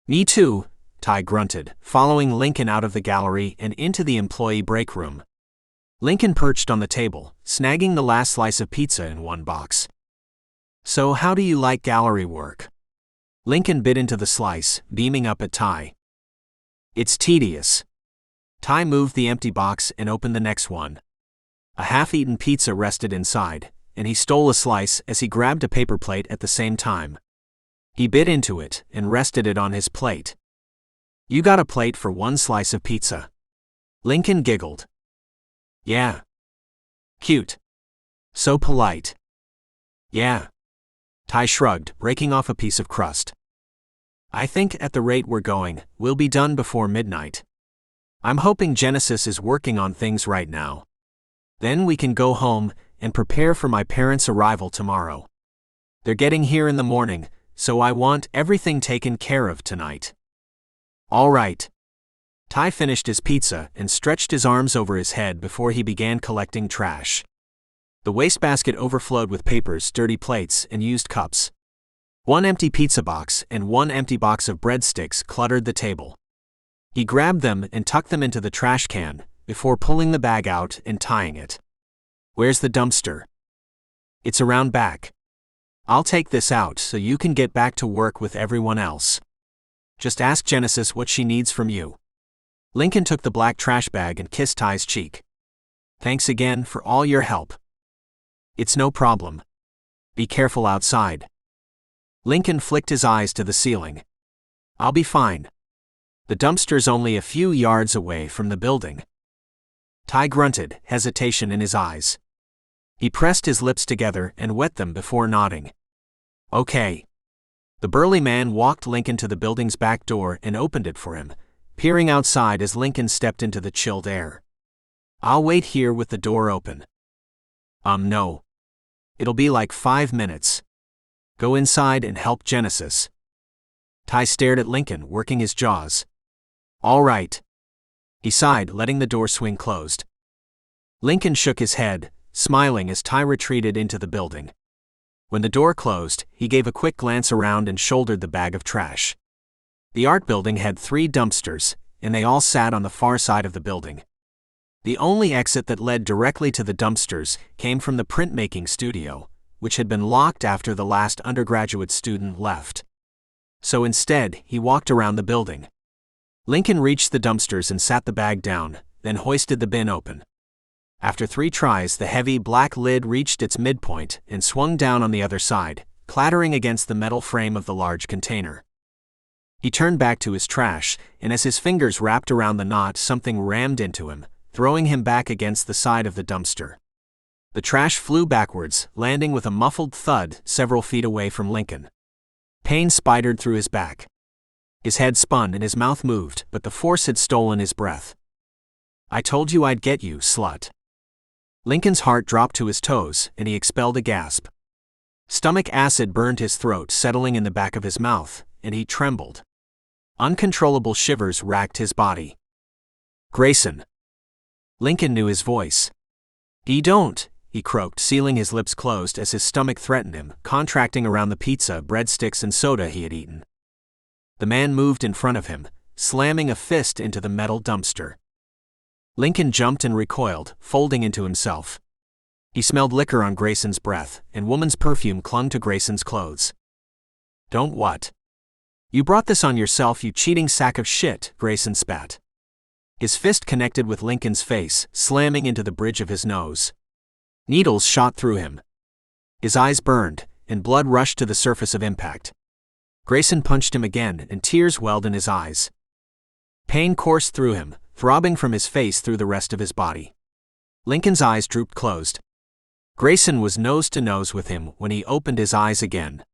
"Me too," Tai grunted, following Lincoln out of the gallery and into the employee break room. Lincoln perched on the table, snagging the last slice of pizza in one box. "So how do you like gallery work?" Lincoln bit into the slice, beaming up at Tai. "It's tedious." Tai moved the empty box and opened the next one. A half-eaten pizza rested inside, and he stole a slice as he grabbed a paper plate at the same time. He bit into it and rested it on his plate. "You got a plate for one slice of pizza?" Lincoln giggled. "Yeah." "Cute. So polite." "Yeah." Tai shrugged, breaking off a piece of crust. "I think at the rate we're going, we'll be done before midnight. I'm hoping Genesis is working on things right now. Then we can go home and prepare for my parents' arrival tomorrow. They're getting here in the morning, so I want everything taken care of tonight." "All right." Tai finished his pizza and stretched his arms over his head before he began collecting trash. The wastebasket overflowed with papers, dirty plates, and used cups. One empty pizza box and one empty box of breadsticks cluttered the table. He grabbed them and tucked them into the trash can, before pulling the bag out and tying it. "Where's the dumpster?" "It's around back. I'll take this out so you can get back to work with everyone else. Just ask Genesis what she needs from you." Lincoln took the black trash bag and kissed Tai's cheek. "Thanks again for all your help." "It's no problem. Be careful outside." Lincoln flicked his eyes to the ceiling. "I'll be fine. The dumpster's only a few yards away from the building." Tai grunted, hesitation in his eyes. He pressed his lips together and wet them before nodding. "Okay." The burly man walked Lincoln to the building's back door and opened it for him, peering outside as Lincoln stepped into the chilled air. "I'll wait here with the door open." No. It'll be like 5 minutes. Go inside and help Genesis." Tai stared at Lincoln, working his jaws. "All right." He sighed, letting the door swing closed. Lincoln shook his head, smiling as Tai retreated into the building. When the door closed, he gave a quick glance around and shouldered the bag of trash. The art building had 3 dumpsters, and they all sat on the far side of the building. The only exit that led directly to the dumpsters came from the printmaking studio, which had been locked after the last undergraduate student left. So instead, he walked around the building. Lincoln reached the dumpsters and sat the bag down, then hoisted the bin open. After 3 tries, the heavy black lid reached its midpoint and swung down on the other side, clattering against the metal frame of the large container. He turned back to his trash, and as his fingers wrapped around the knot, something rammed into him, throwing him back against the side of the dumpster. The trash flew backwards, landing with a muffled thud several feet away from Lincoln. Pain spidered through his back. His head spun and his mouth moved, but the force had stolen his breath. "I told you I'd get you, slut." Lincoln's heart dropped to his toes, and he expelled a gasp. Stomach acid burned his throat, settling in the back of his mouth, and he trembled. Uncontrollable shivers racked his body. "Grayson." Lincoln knew his voice. "You don't," he croaked, sealing his lips closed as his stomach threatened him, contracting around the pizza, breadsticks, and soda he had eaten. The man moved in front of him, slamming a fist into the metal dumpster. Lincoln jumped and recoiled, folding into himself. He smelled liquor on Grayson's breath, and woman's perfume clung to Grayson's clothes. "Don't what? You brought this on yourself, you cheating sack of shit," Grayson spat. His fist connected with Lincoln's face, slamming into the bridge of his nose. Needles shot through him. His eyes burned, and blood rushed to the surface of impact. Grayson punched him again, and tears welled in his eyes. Pain coursed through him, throbbing from his face through the rest of his body. Lincoln's eyes drooped closed. Grayson was nose to nose with him when he opened his eyes again.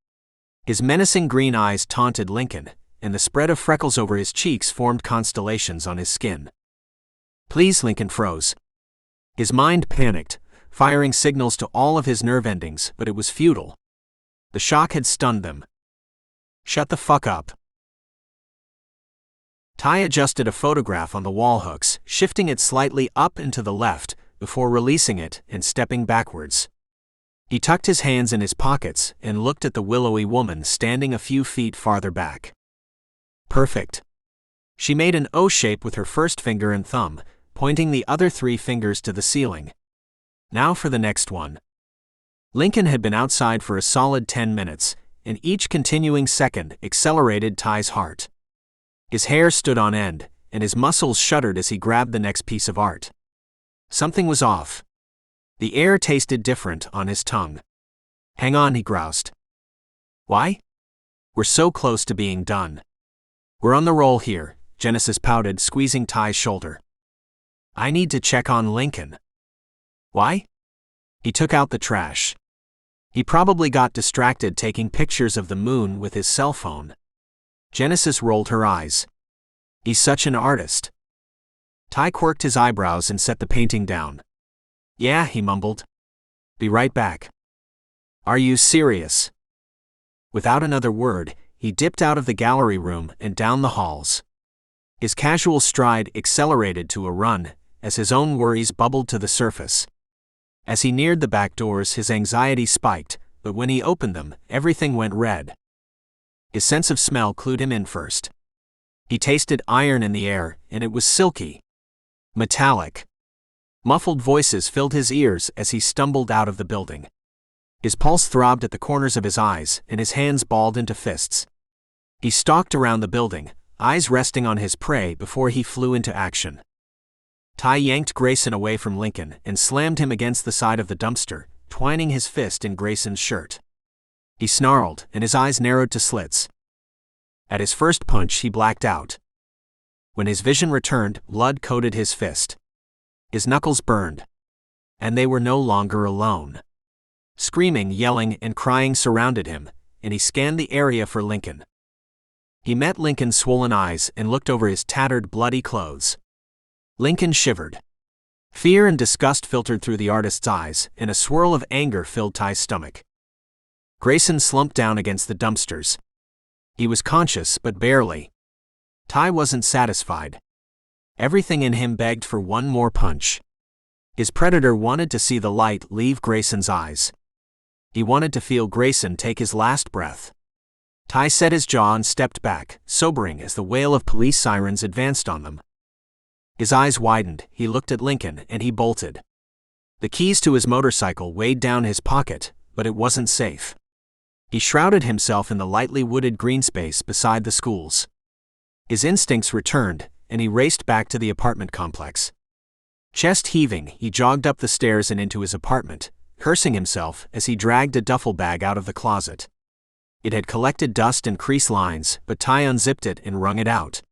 His menacing green eyes taunted Lincoln, and the spread of freckles over his cheeks formed constellations on his skin. "Please," Lincoln froze. His mind panicked, firing signals to all of his nerve endings, but it was futile. The shock had stunned them. "Shut the fuck up." Tai adjusted a photograph on the wall hooks, shifting it slightly up and to the left, before releasing it and stepping backwards. He tucked his hands in his pockets and looked at the willowy woman standing a few feet farther back. Perfect. She made an O shape with her first finger and thumb, pointing the other 3 fingers to the ceiling. Now for the next one. Lincoln had been outside for a solid 10 minutes, and each continuing second accelerated Tai's heart. His hair stood on end, and his muscles shuddered as he grabbed the next piece of art. Something was off. The air tasted different on his tongue. "Hang on," he groused. "Why?" "We're so close to being done." "We're on the roll here," Genesis pouted, squeezing Tai's shoulder. "I need to check on Lincoln." "Why?" He took out the trash. He probably got distracted taking pictures of the moon with his cell phone. Genesis rolled her eyes. "He's such an artist." Tai quirked his eyebrows and set the painting down. "Yeah," he mumbled. "Be right back." "Are you serious?" Without another word, he dipped out of the gallery room and down the halls. His casual stride accelerated to a run, as his own worries bubbled to the surface. As he neared the back doors, his anxiety spiked, but when he opened them, everything went red. His sense of smell clued him in first. He tasted iron in the air, and it was silky. Metallic. Muffled voices filled his ears as he stumbled out of the building. His pulse throbbed at the corners of his eyes, and his hands balled into fists. He stalked around the building, eyes resting on his prey before he flew into action. Tai yanked Grayson away from Lincoln and slammed him against the side of the dumpster, twining his fist in Grayson's shirt. He snarled, and his eyes narrowed to slits. At his first punch, he blacked out. When his vision returned, blood coated his fist. His knuckles burned. And they were no longer alone. Screaming, yelling, and crying surrounded him, and he scanned the area for Lincoln. He met Lincoln's swollen eyes and looked over his tattered, bloody clothes. Lincoln shivered. Fear and disgust filtered through the artist's eyes, and a swirl of anger filled Tai's stomach. Grayson slumped down against the dumpsters. He was conscious, but barely. Tai wasn't satisfied. Everything in him begged for one more punch. His predator wanted to see the light leave Grayson's eyes. He wanted to feel Grayson take his last breath. Tai set his jaw and stepped back, sobering as the wail of police sirens advanced on them. His eyes widened, he looked at Lincoln, and he bolted. The keys to his motorcycle weighed down his pocket, but it wasn't safe. He shrouded himself in the lightly wooded green space beside the schools. His instincts returned, and he raced back to the apartment complex. Chest heaving, he jogged up the stairs and into his apartment, cursing himself as he dragged a duffel bag out of the closet. It had collected dust and crease lines, but Tai unzipped it and wrung it out.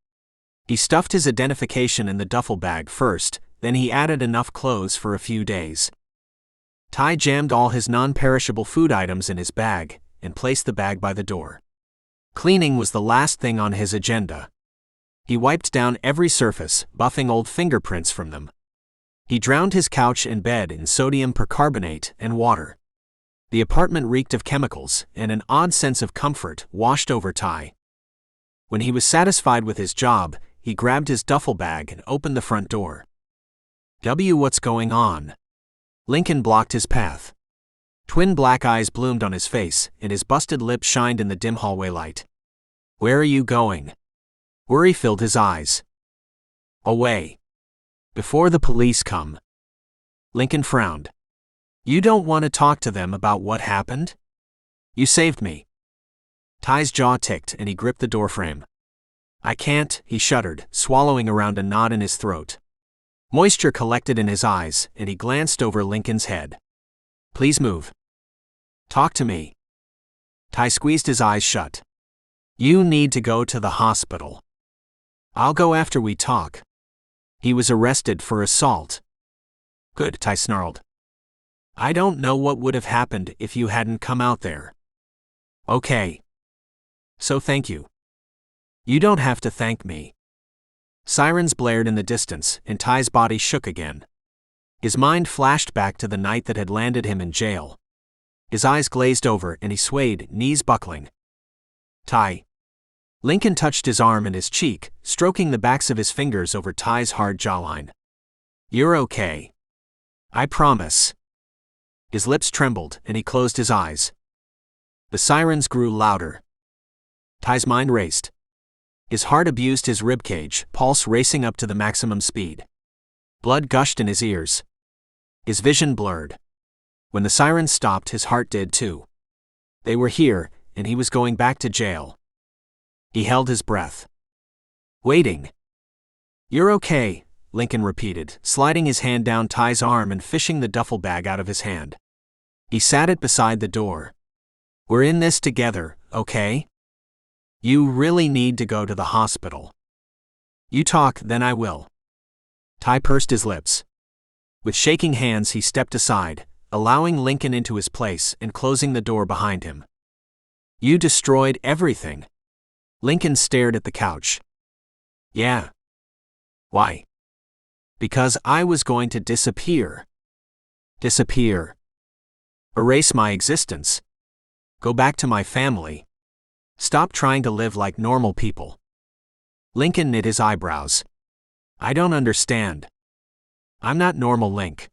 He stuffed his identification in the duffel bag first, then he added enough clothes for a few days. Tai jammed all his non-perishable food items in his bag, and placed the bag by the door. Cleaning was the last thing on his agenda. He wiped down every surface, buffing old fingerprints from them. He drowned his couch and bed in sodium percarbonate and water. The apartment reeked of chemicals, and an odd sense of comfort washed over Tai. When he was satisfied with his job, he grabbed his duffel bag and opened the front door. What's going on? Lincoln blocked his path. Twin black eyes bloomed on his face, and his busted lip shined in the dim hallway light. Where are you going? Worry filled his eyes. Away. Before the police come. Lincoln frowned. You don't want to talk to them about what happened? You saved me. Tai's jaw ticked and he gripped the doorframe. I can't, he shuddered, swallowing around a knot in his throat. Moisture collected in his eyes, and he glanced over Lincoln's head. Please move. Talk to me. Tai squeezed his eyes shut. You need to go to the hospital. I'll go after we talk. He was arrested for assault. Good, Tai snarled. I don't know what would have happened if you hadn't come out there. Okay. So thank you. You don't have to thank me. Sirens blared in the distance, and Tai's body shook again. His mind flashed back to the night that had landed him in jail. His eyes glazed over and he swayed, knees buckling. Tai. Lincoln touched his arm and his cheek, stroking the backs of his fingers over Tai's hard jawline. You're okay. I promise. His lips trembled and he closed his eyes. The sirens grew louder. Tai's mind raced. His heart abused his ribcage, pulse racing up to the maximum speed. Blood gushed in his ears. His vision blurred. When the sirens stopped, his heart did too. They were here, and he was going back to jail. He held his breath. Waiting. You're okay, Lincoln repeated, sliding his hand down Tai's arm and fishing the duffel bag out of his hand. He sat it beside the door. We're in this together, okay? You really need to go to the hospital. You talk, then I will. Tai pursed his lips. With shaking hands he stepped aside, allowing Lincoln into his place and closing the door behind him. You destroyed everything. Lincoln stared at the couch. Yeah. Why? Because I was going to disappear. Disappear. Erase my existence. Go back to my family. Stop trying to live like normal people. Lincoln knit his eyebrows. I don't understand. I'm not normal, Link.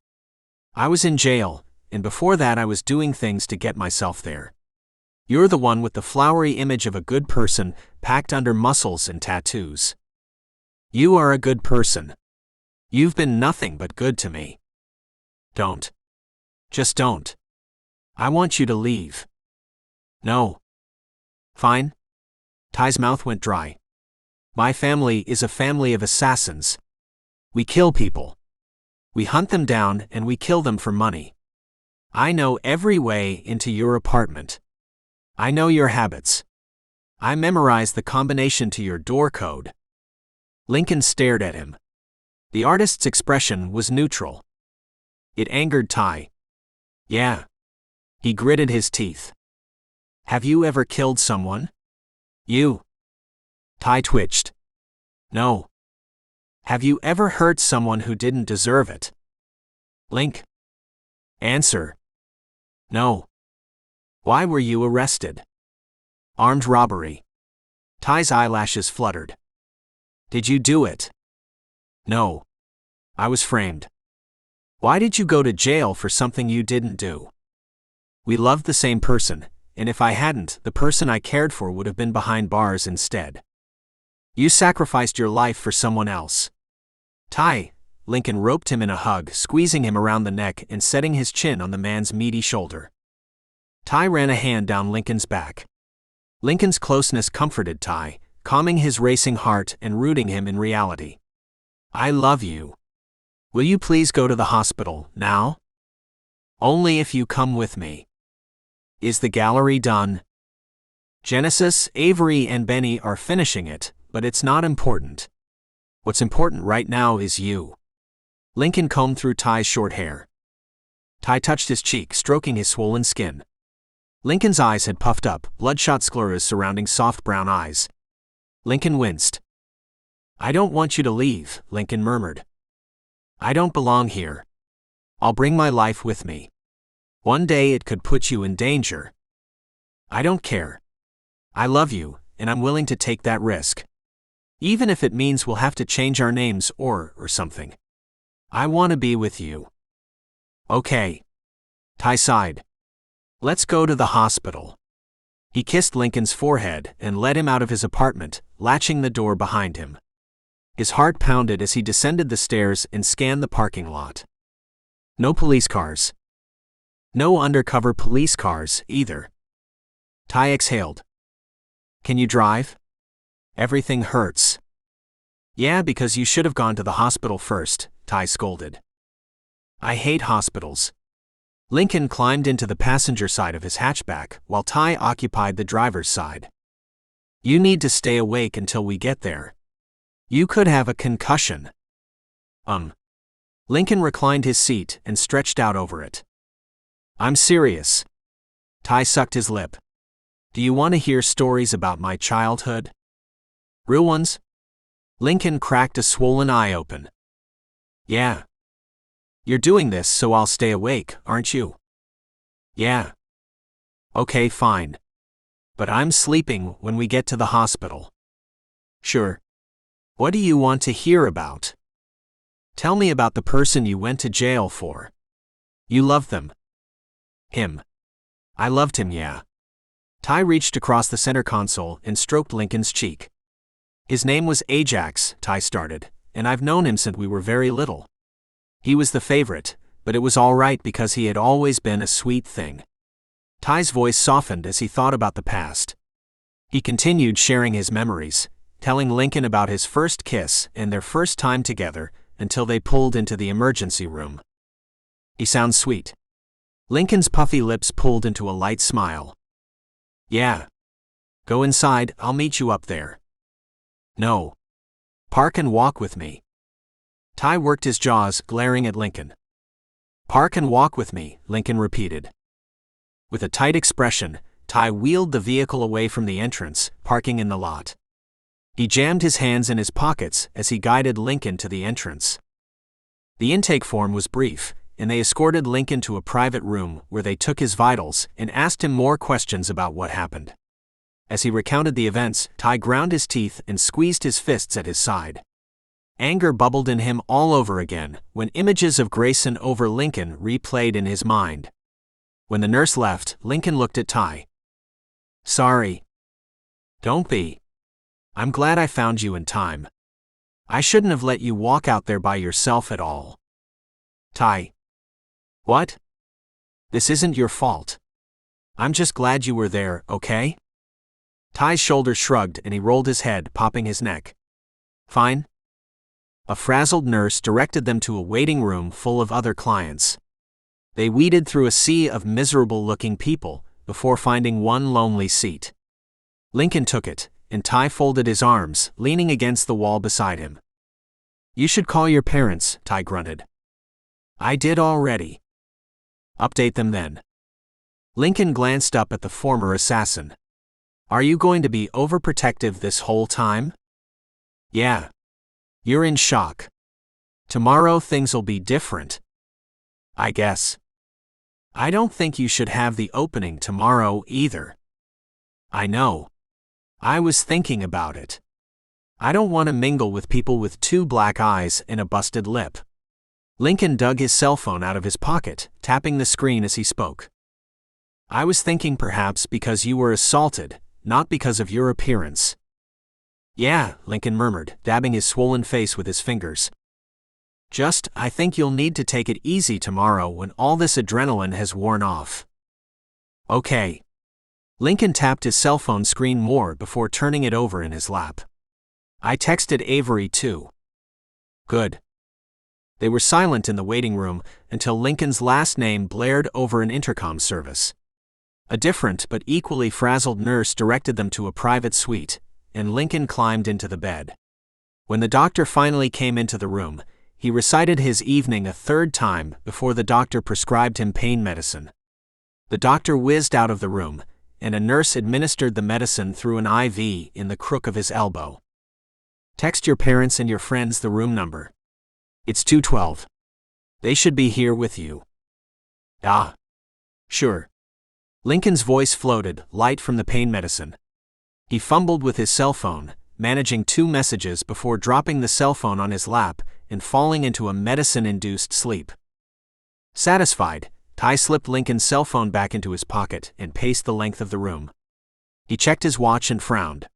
I was in jail, and before that I was doing things to get myself there. You're the one with the flowery image of a good person packed under muscles and tattoos. You are a good person. You've been nothing but good to me. Don't. Just don't. I want you to leave. No. Fine. Tai's mouth went dry. My family is a family of assassins. We kill people. We hunt them down and we kill them for money. I know every way into your apartment. I know your habits. I memorized the combination to your door code. Lincoln stared at him. The artist's expression was neutral. It angered Tai. Yeah. He gritted his teeth. Have you ever killed someone? You. Tai twitched. No. Have you ever hurt someone who didn't deserve it? Link. Answer. No. Why were you arrested? Armed robbery. Tai's eyelashes fluttered. Did you do it? No. I was framed. Why did you go to jail for something you didn't do? We loved the same person, and if I hadn't, the person I cared for would have been behind bars instead. You sacrificed your life for someone else. Tai. Lincoln roped him in a hug, squeezing him around the neck and setting his chin on the man's meaty shoulder. Tai ran a hand down Lincoln's back. Lincoln's closeness comforted Tai, calming his racing heart and rooting him in reality. I love you. Will you please go to the hospital, now? Only if you come with me. Is the gallery done? Genesis, Avery, and Benny are finishing it, but it's not important. What's important right now is you. Lincoln combed through Tai's short hair. Tai touched his cheek, stroking his swollen skin. Lincoln's eyes had puffed up, bloodshot scleras surrounding soft brown eyes. Lincoln winced. I don't want you to leave, Lincoln murmured. I don't belong here. I'll bring my life with me. One day it could put you in danger. I don't care. I love you, and I'm willing to take that risk. Even if it means we'll have to change our names or something. I want to be with you. Okay. Tai sighed. Let's go to the hospital. He kissed Lincoln's forehead and led him out of his apartment, latching the door behind him. His heart pounded as he descended the stairs and scanned the parking lot. No police cars. No undercover police cars, either. Tai exhaled. Can you drive? Everything hurts. Yeah, because you should have gone to the hospital first, Tai scolded. I hate hospitals. Lincoln climbed into the passenger side of his hatchback while Tai occupied the driver's side. You need to stay awake until we get there. You could have a concussion. Lincoln reclined his seat and stretched out over it. I'm serious. Tai sucked his lip. Do you want to hear stories about my childhood? Real ones? Lincoln cracked a swollen eye open. Yeah. You're doing this so I'll stay awake, aren't you? Yeah. Okay, fine. But I'm sleeping when we get to the hospital. Sure. What do you want to hear about? Tell me about the person you went to jail for. You loved them. Him. I loved him, yeah. Tai reached across the center console and stroked Lincoln's cheek. His name was Ajax, Tai started, and I've known him since we were very little. He was the favorite, but it was all right because he had always been a sweet thing. Tai's voice softened as he thought about the past. He continued sharing his memories, telling Lincoln about his first kiss and their first time together until they pulled into the emergency room. He sounds sweet. Lincoln's puffy lips pulled into a light smile. Yeah. Go inside, I'll meet you up there. No. Park and walk with me. Tai worked his jaws, glaring at Lincoln. Park and walk with me, Lincoln repeated. With a tight expression, Tai wheeled the vehicle away from the entrance, parking in the lot. He jammed his hands in his pockets as he guided Lincoln to the entrance. The intake form was brief, and they escorted Lincoln to a private room where they took his vitals and asked him more questions about what happened. As he recounted the events, Tai ground his teeth and squeezed his fists at his side. Anger bubbled in him all over again when images of Grayson over Lincoln replayed in his mind. When the nurse left, Lincoln looked at Tai. Sorry. Don't be. I'm glad I found you in time. I shouldn't have let you walk out there by yourself at all. Tai. What? This isn't your fault. I'm just glad you were there, okay? Tai's shoulders shrugged and he rolled his head, popping his neck. Fine. A frazzled nurse directed them to a waiting room full of other clients. They weeded through a sea of miserable-looking people before finding one lonely seat. Lincoln took it, and Tai folded his arms, leaning against the wall beside him. You should call your parents, Tai grunted. I did already. Update them then. Lincoln glanced up at the former assassin. Are you going to be overprotective this whole time? Yeah. You're in shock. Tomorrow things'll be different. I guess. I don't think you should have the opening tomorrow either. I know. I was thinking about it. I don't want to mingle with people with 2 black eyes and a busted lip. Lincoln dug his cell phone out of his pocket, tapping the screen as he spoke. I was thinking perhaps because you were assaulted, not because of your appearance. Yeah, Lincoln murmured, dabbing his swollen face with his fingers. I think you'll need to take it easy tomorrow when all this adrenaline has worn off. Okay. Lincoln tapped his cell phone screen more before turning it over in his lap. I texted Avery too. Good. They were silent in the waiting room until Lincoln's last name blared over an intercom service. A different but equally frazzled nurse directed them to a private suite, and Lincoln climbed into the bed. When the doctor finally came into the room, he recited his evening a 3rd time before the doctor prescribed him pain medicine. The doctor whizzed out of the room, and a nurse administered the medicine through an IV in the crook of his elbow. Text your parents and your friends the room number. It's 212. They should be here with you. Ah. Sure. Lincoln's voice floated, light from the pain medicine. He fumbled with his cell phone, managing 2 messages before dropping the cell phone on his lap and falling into a medicine-induced sleep. Satisfied, Tai slipped Lincoln's cell phone back into his pocket and paced the length of the room. He checked his watch and frowned.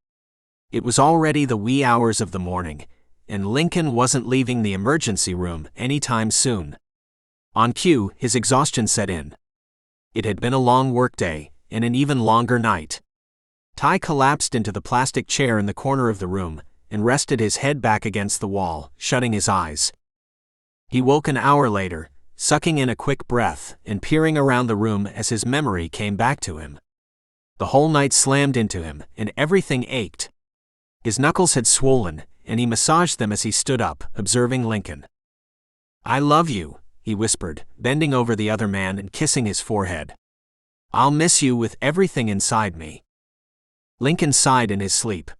It was already the wee hours of the morning, and Lincoln wasn't leaving the emergency room anytime soon. On cue, his exhaustion set in. It had been a long workday, and an even longer night. Tai collapsed into the plastic chair in the corner of the room and rested his head back against the wall, shutting his eyes. He woke an hour later, sucking in a quick breath and peering around the room as his memory came back to him. The whole night slammed into him, and everything ached. His knuckles had swollen, and he massaged them as he stood up, observing Lincoln. "I love you," he whispered, bending over the other man and kissing his forehead. "I'll miss you with everything inside me." Lincoln sighed in his sleep.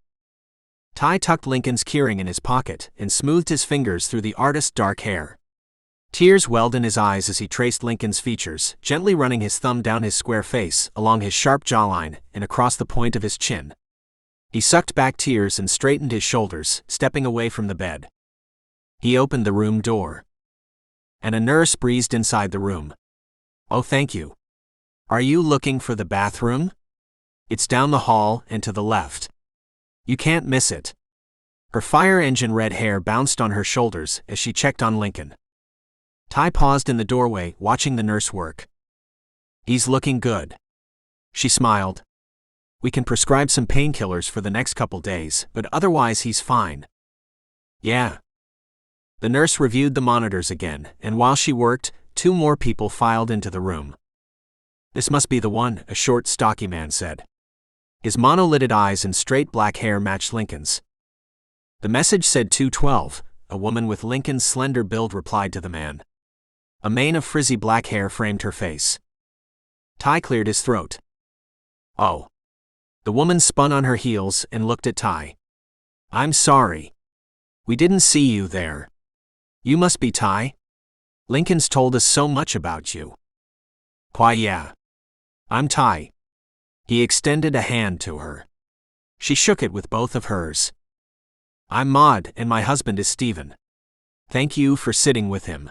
Tai tucked Lincoln's keyring in his pocket and smoothed his fingers through the artist's dark hair. Tears welled in his eyes as he traced Lincoln's features, gently running his thumb down his square face, along his sharp jawline, and across the point of his chin. He sucked back tears and straightened his shoulders, stepping away from the bed. He opened the room door. And a nurse breezed inside the room. "Oh, thank you. Are you looking for the bathroom? It's down the hall and to the left. You can't miss it." Her fire engine red hair bounced on her shoulders as she checked on Lincoln. Tai paused in the doorway, watching the nurse work. "He's looking good." She smiled. "We can prescribe some painkillers for the next couple days, but otherwise he's fine." "Yeah." The nurse reviewed the monitors again, and while she worked, 2 more people filed into the room. "This must be the one," a short, stocky man said. His monolithed eyes and straight black hair matched Lincoln's. The message said 212, a woman with Lincoln's slender build replied to the man. A mane of frizzy black hair framed her face. Tai cleared his throat. "Oh." The woman spun on her heels and looked at Tai. "I'm sorry. We didn't see you there. You must be Tai? Lincoln's told us so much about you." "Why, yeah. I'm Tai." He extended a hand to her. She shook it with both of hers. "I'm Maud, and my husband is Stephen. Thank you for sitting with him."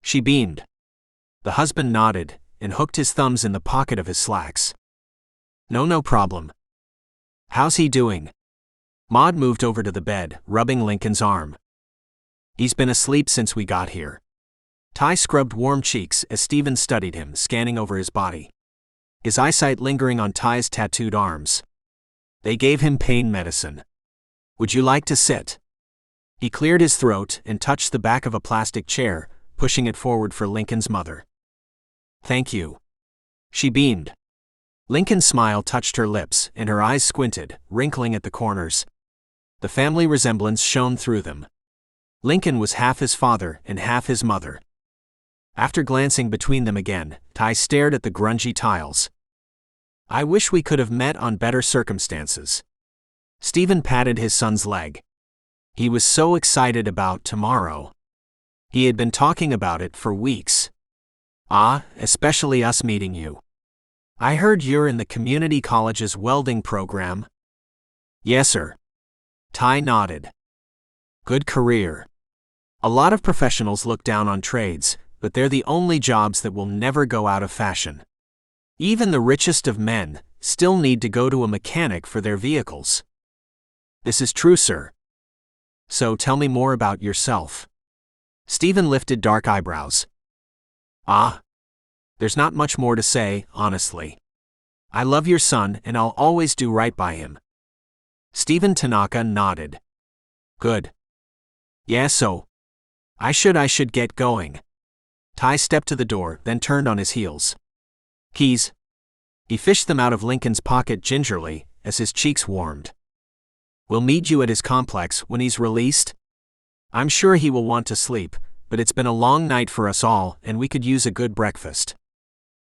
She beamed. The husband nodded and hooked his thumbs in the pocket of his slacks. No problem. How's he doing?" Maud moved over to the bed, rubbing Lincoln's arm. "He's been asleep since we got here." Tai scrubbed warm cheeks as Stephen studied him, scanning over his body. His eyesight lingering on Tai's tattooed arms. "They gave him pain medicine. Would you like to sit?" He cleared his throat and touched the back of a plastic chair, pushing it forward for Lincoln's mother. "Thank you." She beamed. Lincoln's smile touched her lips, and her eyes squinted, wrinkling at the corners. The family resemblance shone through them. Lincoln was half his father and half his mother. After glancing between them again, Tai stared at the grungy tiles. "I wish we could have met on better circumstances." Stephen patted his son's leg. He was so excited about tomorrow. He had been talking about it for weeks. Especially us meeting you. I heard you're in the community college's welding program." "Yes, sir." Tai nodded. "Good career. A lot of professionals look down on trades, but they're the only jobs that will never go out of fashion. Even the richest of men still need to go to a mechanic for their vehicles." "This is true, sir." "So tell me more about yourself." Stephen lifted dark eyebrows. There's not much more to say, honestly. I love your son and I'll always do right by him." Stephen Tanaka nodded. "Good. Yeah, so I should get going." Tai stepped to the door, then turned on his heels. "Keys." He fished them out of Lincoln's pocket gingerly, as his cheeks warmed. "We'll meet you at his complex when he's released. I'm sure he will want to sleep, but it's been a long night for us all and we could use a good breakfast."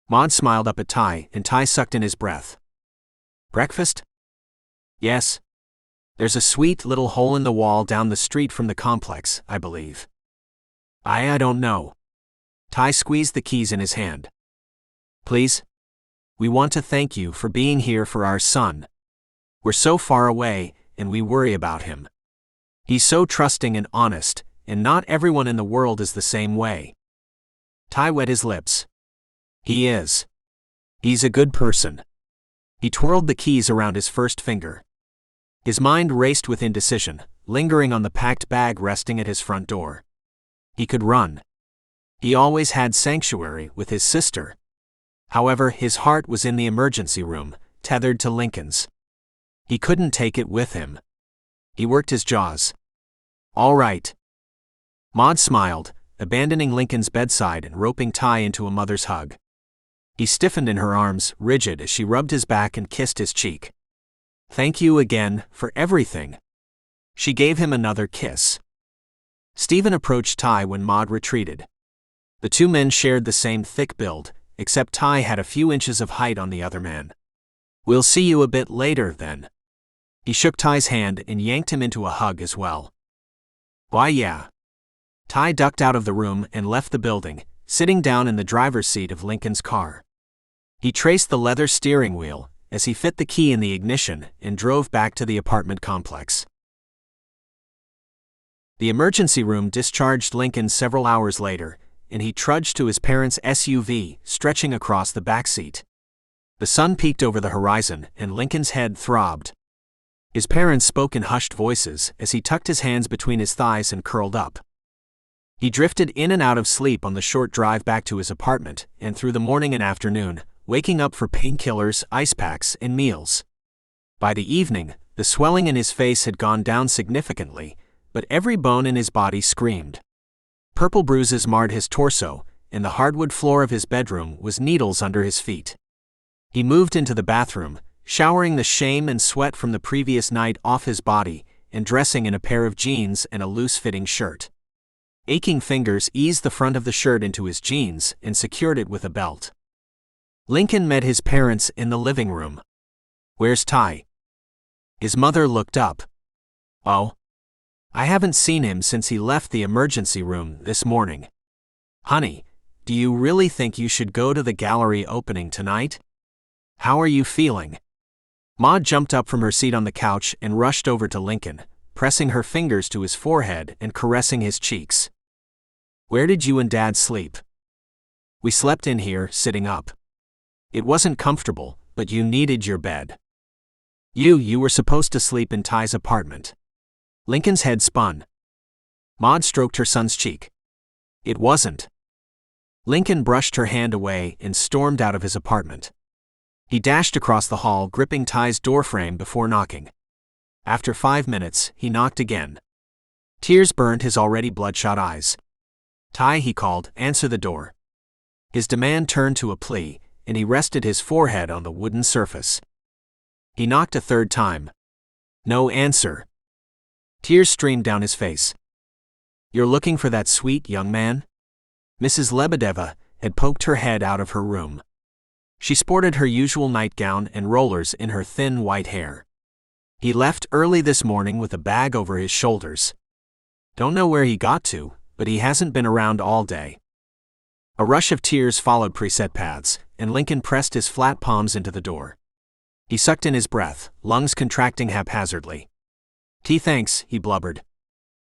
Maud smiled up at Tai, and Tai sucked in his breath. "Breakfast?" "Yes. There's a sweet little hole in the wall down the street from the complex, I believe." I don't know." Tai squeezed the keys in his hand. "Please? We want to thank you for being here for our son." We're so far away, and we worry about him. He's so trusting and honest, and not everyone in the world is the same way. Tai wet his lips. He is. He's a good person. He twirled the keys around his first finger. His mind raced with indecision, lingering on the packed bag resting at his front door. He could run. He always had sanctuary with his sister. However, his heart was in the emergency room, tethered to Lincoln's. He couldn't take it with him. He worked his jaws. All right. Maud smiled, abandoning Lincoln's bedside and roping Tai into a mother's hug. He stiffened in her arms, rigid as she rubbed his back and kissed his cheek. Thank you again for everything. She gave him another kiss. Stephen approached Tai when Maud retreated. The two men shared the same thick build, except Tai had a few inches of height on the other man. We'll see you a bit later, then. He shook Tai's hand and yanked him into a hug as well. Why yeah. Tai ducked out of the room and left the building, sitting down in the driver's seat of Lincoln's car. He traced the leather steering wheel as he fit the key in the ignition and drove back to the apartment complex. The emergency room discharged Lincoln several hours later, and he trudged to his parents' SUV, stretching across the back seat. The sun peeked over the horizon, and Lincoln's head throbbed. His parents spoke in hushed voices as he tucked his hands between his thighs and curled up. He drifted in and out of sleep on the short drive back to his apartment and through the morning and afternoon, waking up for painkillers, ice packs, and meals. By the evening, the swelling in his face had gone down significantly, but every bone in his body screamed. Purple bruises marred his torso, and the hardwood floor of his bedroom was needles under his feet. He moved into the bathroom, showering the shame and sweat from the previous night off his body and dressing in a pair of jeans and a loose-fitting shirt. Aching fingers eased the front of the shirt into his jeans and secured it with a belt. Lincoln met his parents in the living room. Where's Tai? His mother looked up. Oh? I haven't seen him since he left the emergency room this morning. Honey, do you really think you should go to the gallery opening tonight? How are you feeling? Maud jumped up from her seat on the couch and rushed over to Lincoln, pressing her fingers to his forehead and caressing his cheeks. Where did you and Dad sleep? We slept in here, sitting up. It wasn't comfortable, but you needed your bed. You were supposed to sleep in Tai's apartment. Lincoln's head spun. Maud stroked her son's cheek. It wasn't. Lincoln brushed her hand away and stormed out of his apartment. He dashed across the hall, gripping Tai's doorframe before knocking. After 5 minutes, he knocked again. Tears burned his already bloodshot eyes. Tai, he called, answer the door. His demand turned to a plea, and he rested his forehead on the wooden surface. He knocked a third time. No answer. Tears streamed down his face. You're looking for that sweet young man? Mrs. Lebedeva had poked her head out of her room. She sported her usual nightgown and rollers in her thin white hair. He left early this morning with a bag over his shoulders. Don't know where he got to, but he hasn't been around all day. A rush of tears followed preset paths, and Lincoln pressed his flat palms into the door. He sucked in his breath, lungs contracting haphazardly. Thanks, he blubbered.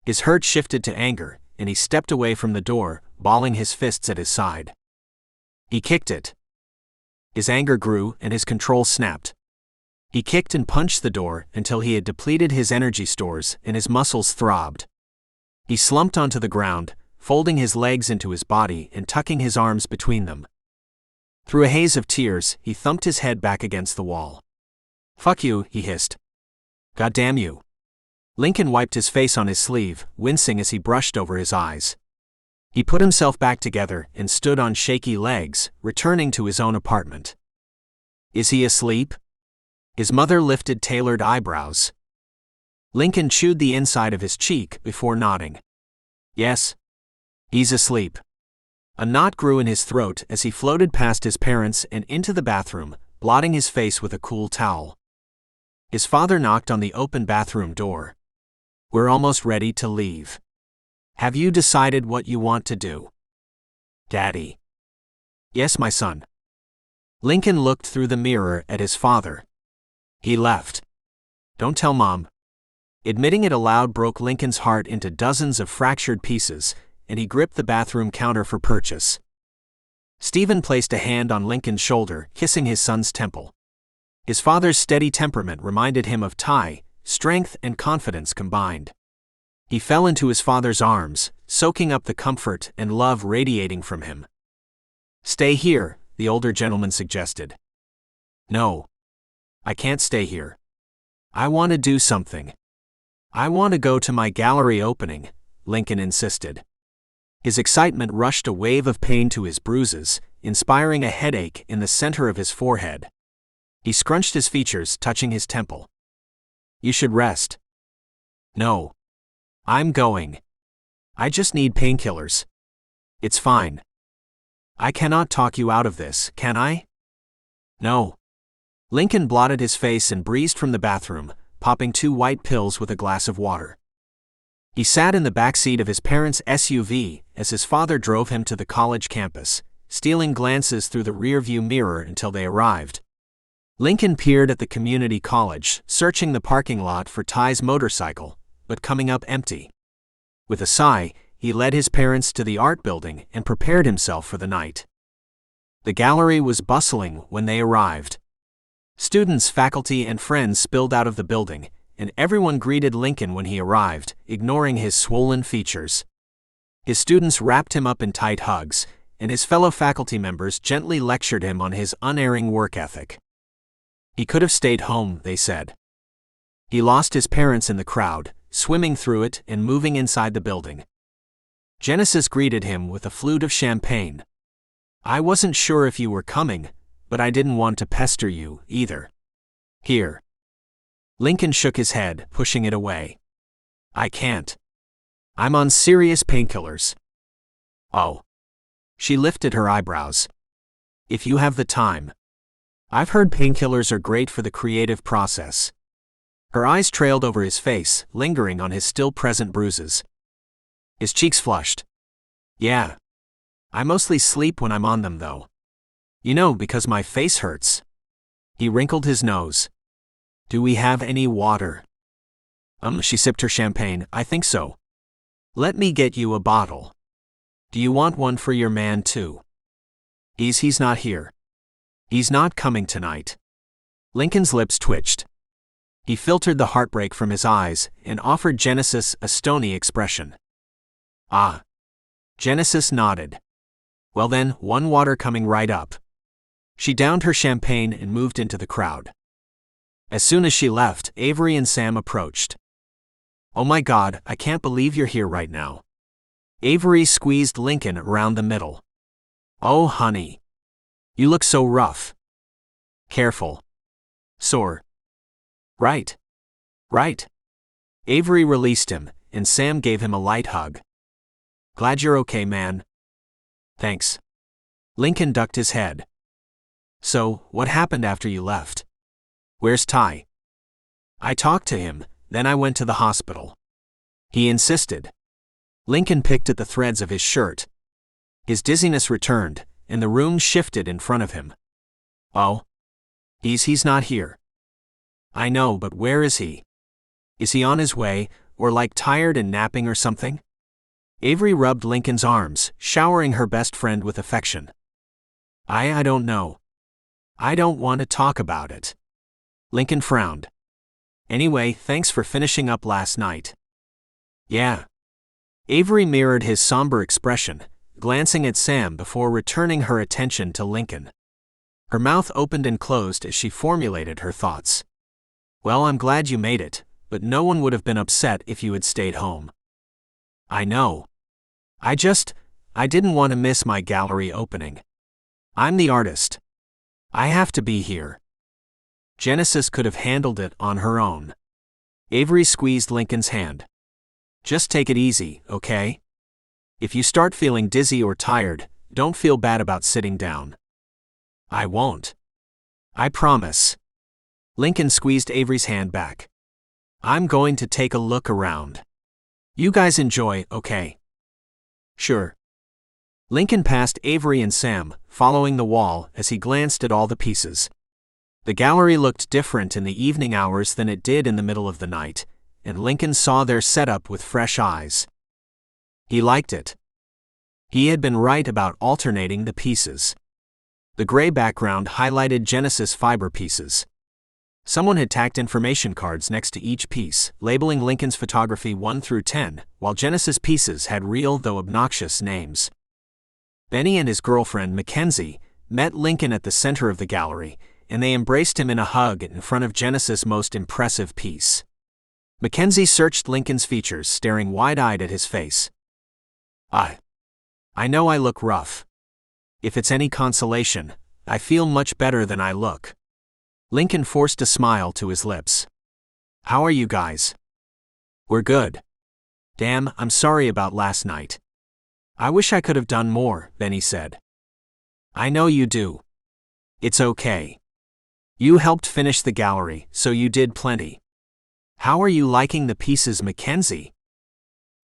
His hurt shifted to anger, and he stepped away from the door, balling his fists at his side. He kicked it. His anger grew and his control snapped. He kicked and punched the door until he had depleted his energy stores and his muscles throbbed. He slumped onto the ground, folding his legs into his body and tucking his arms between them. Through a haze of tears, he thumped his head back against the wall. Fuck you, he hissed. God damn you. Lincoln wiped his face on his sleeve, wincing as he brushed over his eyes. He put himself back together and stood on shaky legs, returning to his own apartment. Is he asleep? His mother lifted tailored eyebrows. Lincoln chewed the inside of his cheek before nodding. Yes. He's asleep. A knot grew in his throat as he floated past his parents and into the bathroom, blotting his face with a cool towel. His father knocked on the open bathroom door. We're almost ready to leave. Have you decided what you want to do? Daddy. Yes, my son. Lincoln looked through the mirror at his father. He left. Don't tell Mom. Admitting it aloud broke Lincoln's heart into dozens of fractured pieces, and he gripped the bathroom counter for purchase. Stephen placed a hand on Lincoln's shoulder, kissing his son's temple. His father's steady temperament reminded him of Tai, strength and confidence combined. He fell into his father's arms, soaking up the comfort and love radiating from him. "Stay here," the older gentleman suggested. "No. I can't stay here. I want to do something. I want to go to my gallery opening," Lincoln insisted. His excitement rushed a wave of pain to his bruises, inspiring a headache in the center of his forehead. He scrunched his features, touching his temple. "You should rest." "No. I'm going. I just need painkillers. It's fine. I cannot talk you out of this, can I?" "No." Lincoln blotted his face and breezed from the bathroom, popping 2 white pills with a glass of water. He sat in the back seat of his parents' SUV as his father drove him to the college campus, stealing glances through the rearview mirror until they arrived. Lincoln peered at the community college, searching the parking lot for Tai's motorcycle, but coming up empty. With a sigh, he led his parents to the art building and prepared himself for the night. The gallery was bustling when they arrived. Students, faculty, and friends spilled out of the building, and everyone greeted Lincoln when he arrived, ignoring his swollen features. His students wrapped him up in tight hugs, and his fellow faculty members gently lectured him on his unerring work ethic. He could have stayed home, they said. He lost his parents in the crowd, swimming through it and moving inside the building. Genesis greeted him with a flute of champagne. "I wasn't sure if you were coming, but I didn't want to pester you, either. Here." Lincoln shook his head, pushing it away. "I can't. I'm on serious painkillers." "Oh." She lifted her eyebrows. "If you have the time. I've heard painkillers are great for the creative process." Her eyes trailed over his face, lingering on his still-present bruises. His cheeks flushed. "Yeah. I mostly sleep when I'm on them, though. You know, because my face hurts." He wrinkled his nose. "Do we have any water?" She sipped her champagne. "I think so. Let me get you a bottle. Do you want one for your man, too?" He's not here. He's not coming tonight." Lincoln's lips twitched. He filtered the heartbreak from his eyes and offered Genesis a stony expression. "Ah." Genesis nodded. "Well then, one water coming right up." She downed her champagne and moved into the crowd. As soon as she left, Avery and Sam approached. "Oh my God, I can't believe you're here right now." Avery squeezed Lincoln around the middle. "Oh honey. You look so rough." "Careful. Sore." Right. Avery released him, and Sam gave him a light hug. "Glad you're okay, man." "Thanks." Lincoln ducked his head. "So, what happened after you left? Where's Tai?" "I talked to him, then I went to the hospital. He insisted." Lincoln picked at the threads of his shirt. His dizziness returned, and the room shifted in front of him. "Oh? He's not here." "I know, but where is he? Is he on his way, or like tired and napping or something?" Avery rubbed Lincoln's arms, showering her best friend with affection. I don't know. I don't want to talk about it." Lincoln frowned. "Anyway, thanks for finishing up last night." "Yeah." Avery mirrored his somber expression, glancing at Sam before returning her attention to Lincoln. Her mouth opened and closed as she formulated her thoughts. "Well, I'm glad you made it, but no one would have been upset if you had stayed home." "I know. I didn't want to miss my gallery opening. I'm the artist. I have to be here." Genesis could have handled it on her own. Avery squeezed Lincoln's hand. "Just take it easy, okay? If you start feeling dizzy or tired, don't feel bad about sitting down." "I won't. I promise." Lincoln squeezed Avery's hand back. "I'm going to take a look around. You guys enjoy, okay?" "Sure." Lincoln passed Avery and Sam, following the wall as he glanced at all the pieces. The gallery looked different in the evening hours than it did in the middle of the night, and Lincoln saw their setup with fresh eyes. He liked it. He had been right about alternating the pieces. The gray background highlighted Genesis fiber pieces. Someone had tacked information cards next to each piece, labeling Lincoln's photography 1 through 10, while Genesis pieces had real though obnoxious names. Benny and his girlfriend, Mackenzie, met Lincoln at the center of the gallery, and they embraced him in a hug in front of Genesis' most impressive piece. Mackenzie searched Lincoln's features, staring wide-eyed at his face. I know I look rough. If it's any consolation, I feel much better than I look." Lincoln forced a smile to his lips. "How are you guys?" "We're good." "Damn, I'm sorry about last night." "I wish I could have done more," Benny said. "I know you do. It's okay. You helped finish the gallery, so you did plenty." "How are you liking the pieces, Mackenzie?"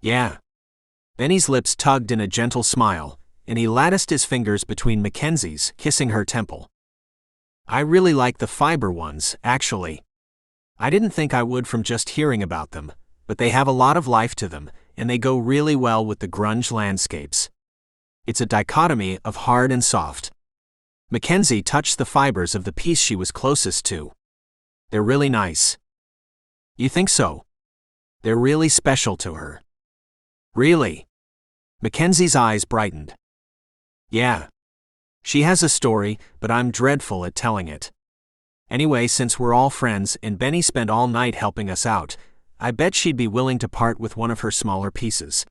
"Yeah." Benny's lips tugged in a gentle smile, and he latticed his fingers between Mackenzie's, kissing her temple. "I really like the fiber ones, actually. I didn't think I would from just hearing about them, but they have a lot of life to them, and they go really well with the grunge landscapes. It's a dichotomy of hard and soft." Mackenzie touched the fibers of the piece she was closest to. "They're really nice." "You think so?" "They're really special to her." "Really?" Mackenzie's eyes brightened. "Yeah. She has a story, but I'm dreadful at telling it. Anyway, since we're all friends and Benny spent all night helping us out, I bet she'd be willing to part with one of her smaller pieces.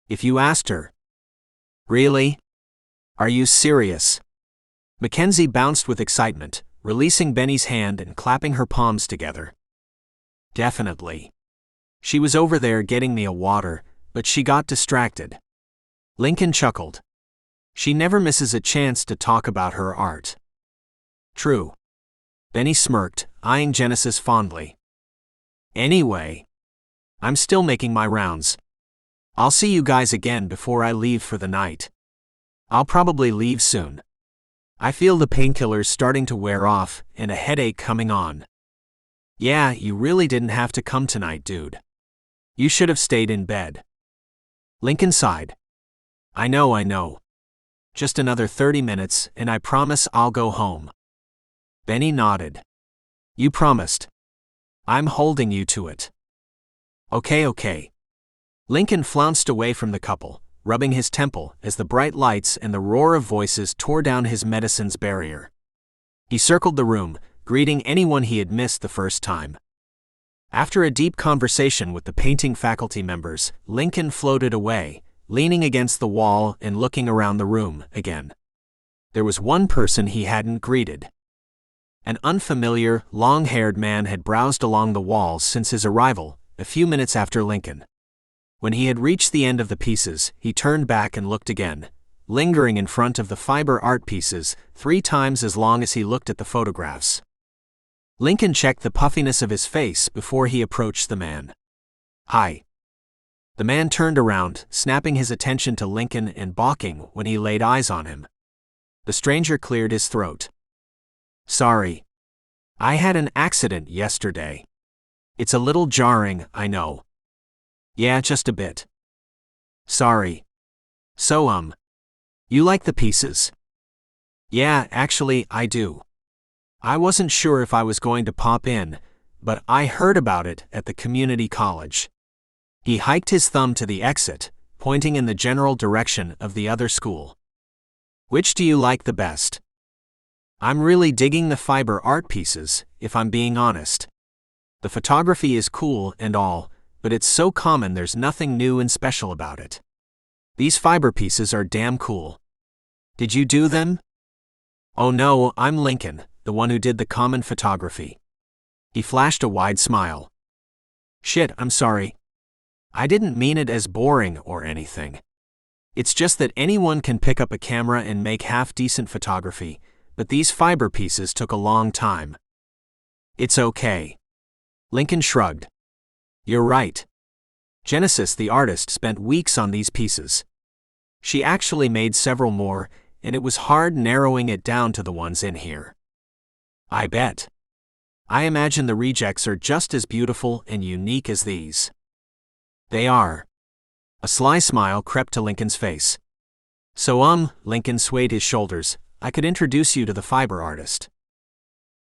If you asked her." "Really? Are you serious?" Mackenzie bounced with excitement, releasing Benny's hand and clapping her palms together. "Definitely. She was over there getting me a water, but she got distracted." Lincoln chuckled. "She never misses a chance to talk about her art." "True." Benny smirked, eyeing Genesis fondly. "Anyway, I'm still making my rounds. I'll see you guys again before I leave for the night. I'll probably leave soon. I feel the painkillers starting to wear off and a headache coming on." "Yeah, you really didn't have to come tonight, dude. You should have stayed in bed." Lincoln sighed. I know. Just another 30 minutes and I promise I'll go home." Benny nodded. "You promised. I'm holding you to it." Okay. Lincoln flounced away from the couple, rubbing his temple as the bright lights and the roar of voices tore down his medicine's barrier. He circled the room, greeting anyone he had missed the first time. After a deep conversation with the painting faculty members, Lincoln floated away, leaning against the wall and looking around the room again. There was one person he hadn't greeted. An unfamiliar, long-haired man had browsed along the walls since his arrival, a few minutes after Lincoln. When he had reached the end of the pieces, he turned back and looked again, lingering in front of the fiber art pieces 3 times as long as he looked at the photographs. Lincoln checked the puffiness of his face before he approached the man. "Hi." The man turned around, snapping his attention to Lincoln and balking when he laid eyes on him. The stranger cleared his throat. "Sorry. I had an accident yesterday. It's a little jarring, I know." "Yeah, just a bit." "Sorry. So, you like the pieces?" "Yeah, actually, I do. I wasn't sure if I was going to pop in, but I heard about it at the community college." He hiked his thumb to the exit, pointing in the general direction of the other school. "Which do you like the best?" "I'm really digging the fiber art pieces, if I'm being honest. The photography is cool and all, but it's so common there's nothing new and special about it. These fiber pieces are damn cool." "Did you do them?" "Oh no, I'm Lincoln, the one who did the common photography." He flashed a wide smile. "Shit, I'm sorry. I didn't mean it as boring or anything. It's just that anyone can pick up a camera and make half-decent photography, but these fiber pieces took a long time." "It's okay." Lincoln shrugged. "You're right. Genesis, the artist, spent weeks on these pieces. She actually made several more, and it was hard narrowing it down to the ones in here." I bet. I imagine the rejects are just as beautiful and unique as these. They are. A sly smile crept to Lincoln's face. So Lincoln swayed his shoulders, I could introduce you to the fiber artist.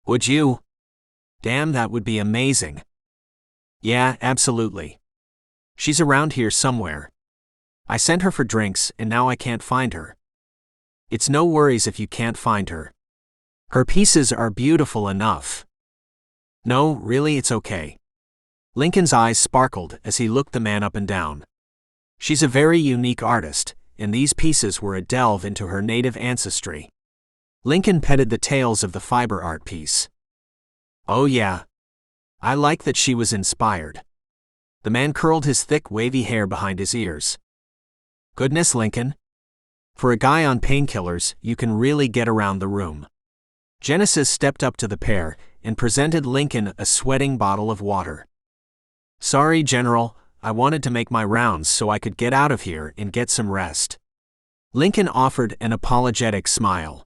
Would you? Damn, that would be amazing. Yeah, absolutely. She's around here somewhere. I sent her for drinks and now I can't find her. It's no worries if you can't find her. Her pieces are beautiful enough. No, really, it's okay. Lincoln's eyes sparkled as he looked the man up and down. She's a very unique artist, and these pieces were a delve into her native ancestry. Lincoln petted the tails of the fiber art piece. Oh yeah. I like that she was inspired. The man curled his thick wavy hair behind his ears. Goodness, Lincoln. For a guy on painkillers, you can really get around the room. Genesis stepped up to the pair and presented Lincoln a sweating bottle of water. Sorry, General, I wanted to make my rounds so I could get out of here and get some rest. Lincoln offered an apologetic smile.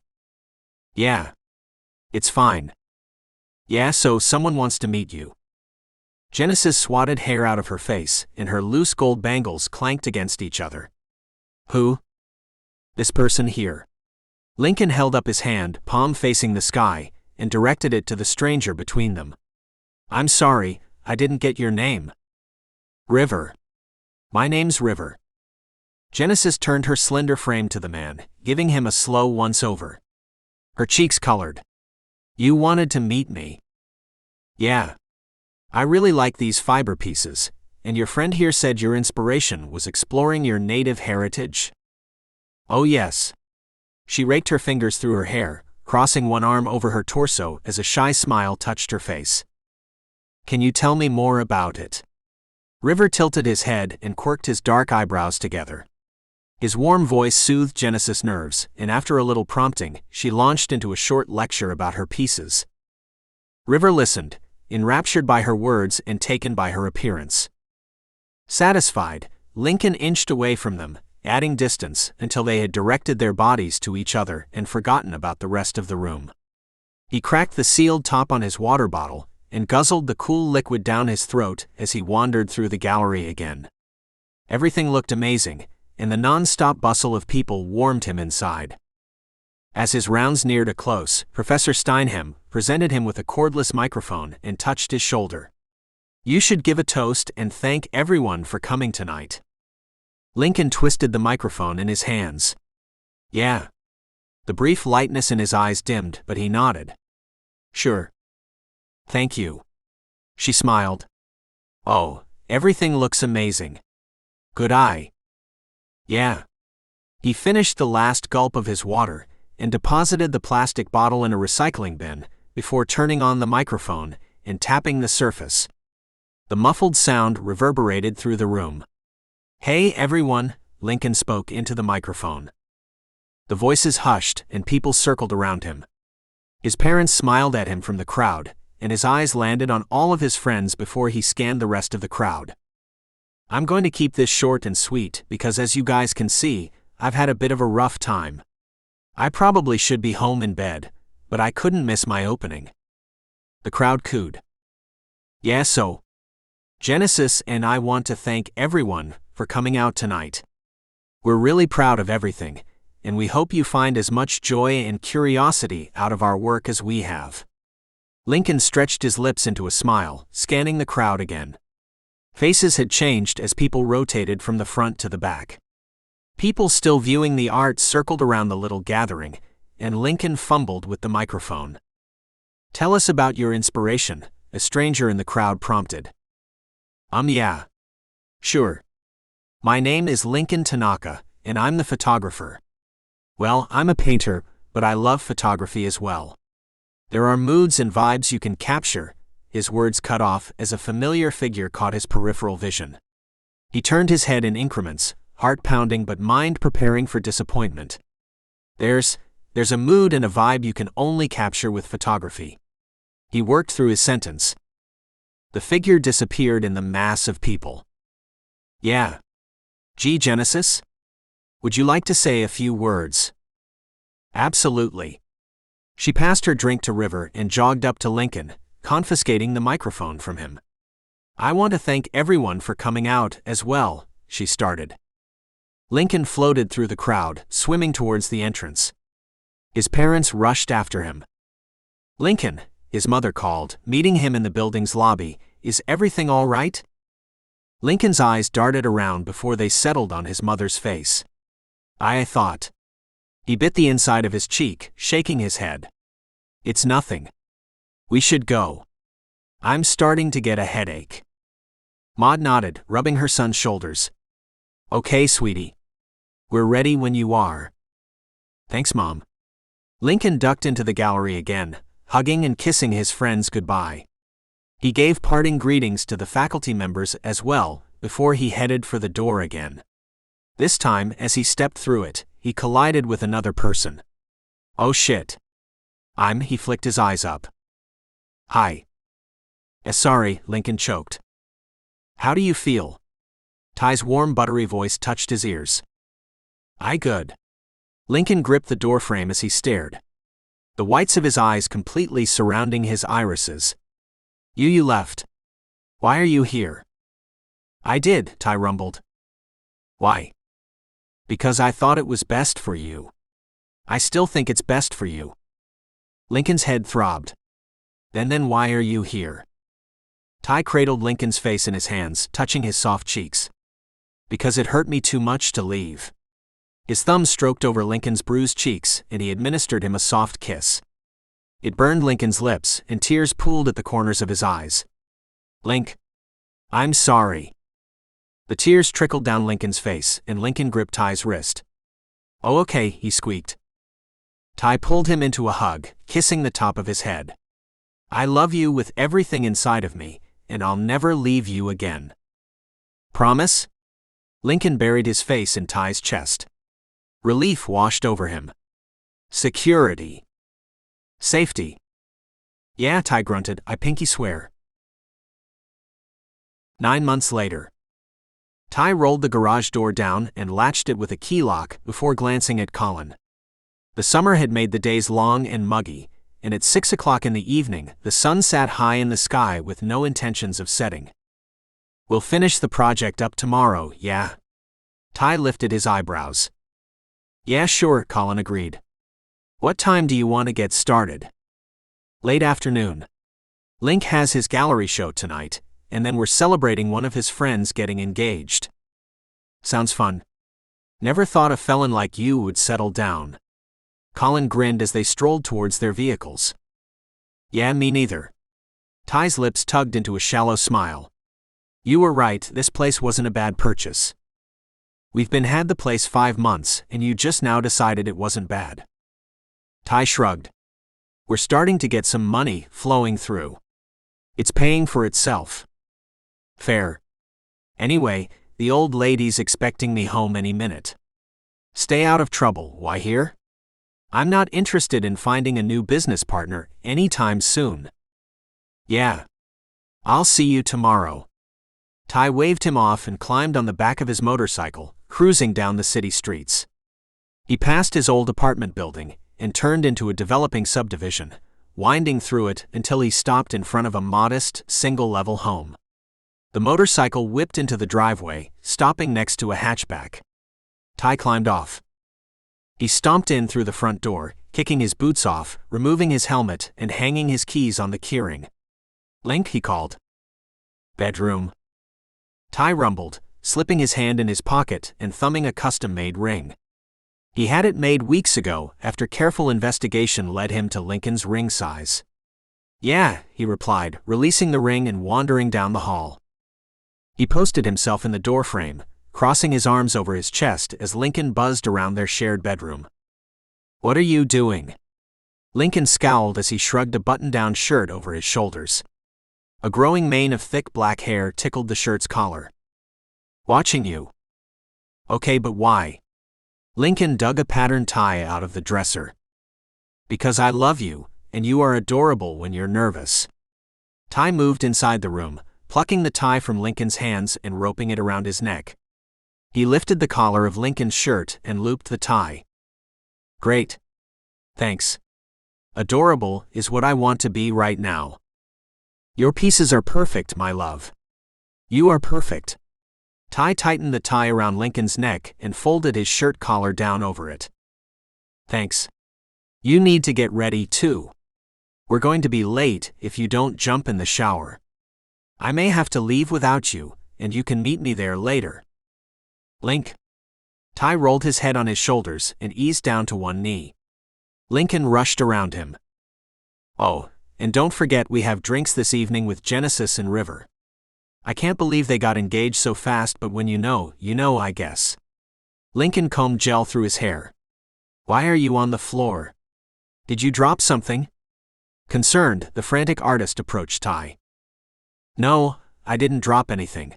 Yeah. It's fine. Yeah, so someone wants to meet you. Genesis swatted hair out of her face, and her loose gold bangles clanked against each other. Who? This person here. Lincoln held up his hand, palm facing the sky, and directed it to the stranger between them. I'm sorry, I didn't get your name. River. My name's River. Genesis turned her slender frame to the man, giving him a slow once-over. Her cheeks colored. You wanted to meet me. Yeah. I really like these fiber pieces, and your friend here said your inspiration was exploring your native heritage. Oh yes. She raked her fingers through her hair, crossing one arm over her torso as a shy smile touched her face. Can you tell me more about it? River tilted his head and quirked his dark eyebrows together. His warm voice soothed Genesis' nerves, and after a little prompting, she launched into a short lecture about her pieces. River listened, enraptured by her words and taken by her appearance. Satisfied, Lincoln inched away from them, adding distance until they had directed their bodies to each other and forgotten about the rest of the room. He cracked the sealed top on his water bottle and guzzled the cool liquid down his throat as he wandered through the gallery again. Everything looked amazing, and the non-stop bustle of people warmed him inside. As his rounds neared a close, Professor Steinhem presented him with a cordless microphone and touched his shoulder. You should give a toast and thank everyone for coming tonight. Lincoln twisted the microphone in his hands. Yeah. The brief lightness in his eyes dimmed, but he nodded. Sure. Thank you. She smiled. Oh, everything looks amazing. Good eye. Yeah. He finished the last gulp of his water and deposited the plastic bottle in a recycling bin before turning on the microphone and tapping the surface. The muffled sound reverberated through the room. Hey everyone, Lincoln spoke into the microphone. The voices hushed and people circled around him. His parents smiled at him from the crowd, and his eyes landed on all of his friends before he scanned the rest of the crowd. I'm going to keep this short and sweet because, as you guys can see, I've had a bit of a rough time. I probably should be home in bed, but I couldn't miss my opening. The crowd cooed. Yeah, so Genesis and I want to thank everyone for coming out tonight. We're really proud of everything, and we hope you find as much joy and curiosity out of our work as we have. Lincoln stretched his lips into a smile, scanning the crowd again. Faces had changed as people rotated from the front to the back. People still viewing the art circled around the little gathering, and Lincoln fumbled with the microphone. Tell us about your inspiration, a stranger in the crowd prompted. Yeah. Sure. My name is Lincoln Tanaka, and I'm the photographer. Well, I'm a painter, but I love photography as well. There are moods and vibes you can capture. His words cut off as a familiar figure caught his peripheral vision. He turned his head in increments, heart pounding but mind preparing for disappointment. There's a mood and a vibe you can only capture with photography. He worked through his sentence. The figure disappeared in the mass of people. Yeah. Gee, Genesis? Would you like to say a few words? Absolutely. She passed her drink to River and jogged up to Lincoln, confiscating the microphone from him. "I want to thank everyone for coming out as well," she started. Lincoln floated through the crowd, swimming towards the entrance. His parents rushed after him. "Lincoln," his mother called, meeting him in the building's lobby, "is everything all right?" Lincoln's eyes darted around before they settled on his mother's face. "I thought." He bit the inside of his cheek, shaking his head. "It's nothing. We should go. I'm starting to get a headache." Maud nodded, rubbing her son's shoulders. "Okay, sweetie. We're ready when you are." "Thanks, Mom." Lincoln ducked into the gallery again, hugging and kissing his friends goodbye. He gave parting greetings to the faculty members as well, before he headed for the door again. This time, as he stepped through it, he collided with another person. "Oh shit. He flicked his eyes up. "Hi." Sorry," Lincoln choked. "How do you feel?" Tai's warm, buttery voice touched his ears. "I good." Lincoln gripped the doorframe as he stared, the whites of his eyes completely surrounding his irises. You left. Why are you here?" "I did," Tai rumbled. "Why?" "Because I thought it was best for you. I still think it's best for you." Lincoln's head throbbed. Then why are you here?" Tai cradled Lincoln's face in his hands, touching his soft cheeks. "Because it hurt me too much to leave." His thumb stroked over Lincoln's bruised cheeks, and he administered him a soft kiss. It burned Lincoln's lips, and tears pooled at the corners of his eyes. "Link. I'm sorry." The tears trickled down Lincoln's face, and Lincoln gripped Tai's wrist. "Oh, okay," he squeaked. Tai pulled him into a hug, kissing the top of his head. "I love you with everything inside of me, and I'll never leave you again." "Promise?" Lincoln buried his face in Tai's chest. Relief washed over him. "Security. Safety." "Yeah," Tai grunted, "I pinky swear." 9 months later. Tai rolled the garage door down and latched it with a key lock before glancing at Colin. The summer had made the days long and muggy, and at 6 o'clock in the evening, the sun sat high in the sky with no intentions of setting. "We'll finish the project up tomorrow, yeah?" Tai lifted his eyebrows. "Yeah, sure," Colin agreed. "What time do you want to get started?" "Late afternoon. Link has his gallery show tonight, and then we're celebrating one of his friends getting engaged." "Sounds fun. Never thought a felon like you would settle down." Colin grinned as they strolled towards their vehicles. "Yeah, me neither." Tai's lips tugged into a shallow smile. "You were right, this place wasn't a bad purchase. We've had the place 5 months, and you just now decided it wasn't bad." Tai shrugged. "We're starting to get some money flowing through. It's paying for itself." "Fair. Anyway, the old lady's expecting me home any minute." "Stay out of trouble, why here? I'm not interested in finding a new business partner anytime soon." "Yeah. I'll see you tomorrow." Tai waved him off and climbed on the back of his motorcycle, cruising down the city streets. He passed his old apartment building and turned into a developing subdivision, winding through it until he stopped in front of a modest, single-level home. The motorcycle whipped into the driveway, stopping next to a hatchback. Tai climbed off. He stomped in through the front door, kicking his boots off, removing his helmet, and hanging his keys on the keyring. "Link," he called. "Bedroom." Tai rumbled, slipping his hand in his pocket and thumbing a custom-made ring. He had it made weeks ago after careful investigation led him to Lincoln's ring size. "Yeah," he replied, releasing the ring and wandering down the hall. He posted himself in the doorframe, crossing his arms over his chest as Lincoln buzzed around their shared bedroom. "What are you doing?" Lincoln scowled as he shrugged a button-down shirt over his shoulders. A growing mane of thick black hair tickled the shirt's collar. "Watching you." "Okay, but why?" Lincoln dug a patterned tie out of the dresser. "Because I love you, and you are adorable when you're nervous." Tai moved inside the room, plucking the tie from Lincoln's hands and roping it around his neck. He lifted the collar of Lincoln's shirt and looped the tie. "Great. Thanks." Adorable is what I want to be right now. Your pieces are perfect, my love. You are perfect. Tai tightened the tie around Lincoln's neck and folded his shirt collar down over it. Thanks. You need to get ready, too. We're going to be late if you don't jump in the shower. I may have to leave without you, and you can meet me there later. Link. Tai rolled his head on his shoulders and eased down to one knee. Lincoln rushed around him. Oh, and don't forget we have drinks this evening with Genesis and River. I can't believe they got engaged so fast, but when you know, I guess. Lincoln combed gel through his hair. Why are you on the floor? Did you drop something? Concerned, the frantic artist approached Tai. No, I didn't drop anything.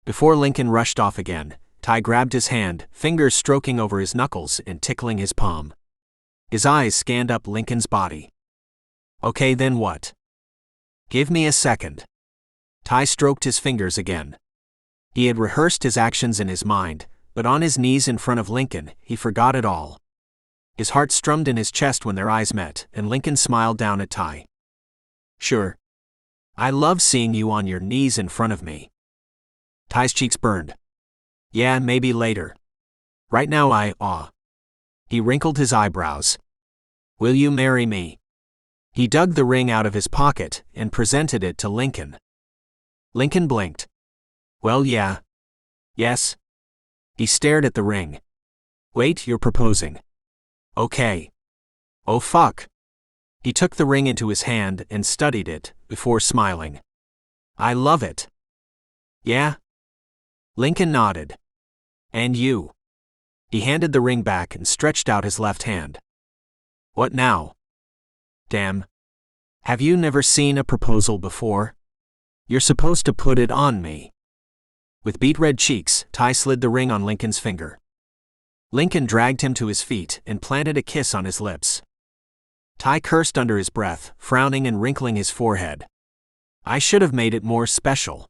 Before Lincoln rushed off again, Tai grabbed his hand, fingers stroking over his knuckles and tickling his palm. His eyes scanned up Lincoln's body. Okay, then what? Give me a second. Tai stroked his fingers again. He had rehearsed his actions in his mind, but on his knees in front of Lincoln, he forgot it all. His heart strummed in his chest when their eyes met, and Lincoln smiled down at Tai. Sure. I love seeing you on your knees in front of me. Tai's cheeks burned. Yeah, maybe later. Right now He wrinkled his eyebrows. Will you marry me? He dug the ring out of his pocket and presented it to Lincoln. Lincoln blinked. Well, yeah. Yes. He stared at the ring. Wait, you're proposing. Okay. Oh fuck. He took the ring into his hand and studied it, before smiling. I love it. Yeah? Lincoln nodded. And you? He handed the ring back and stretched out his left hand. What now? Damn. Have you never seen a proposal before? You're supposed to put it on me. With beet-red cheeks, Tai slid the ring on Lincoln's finger. Lincoln dragged him to his feet and planted a kiss on his lips. Tai cursed under his breath, frowning and wrinkling his forehead. I should have made it more special.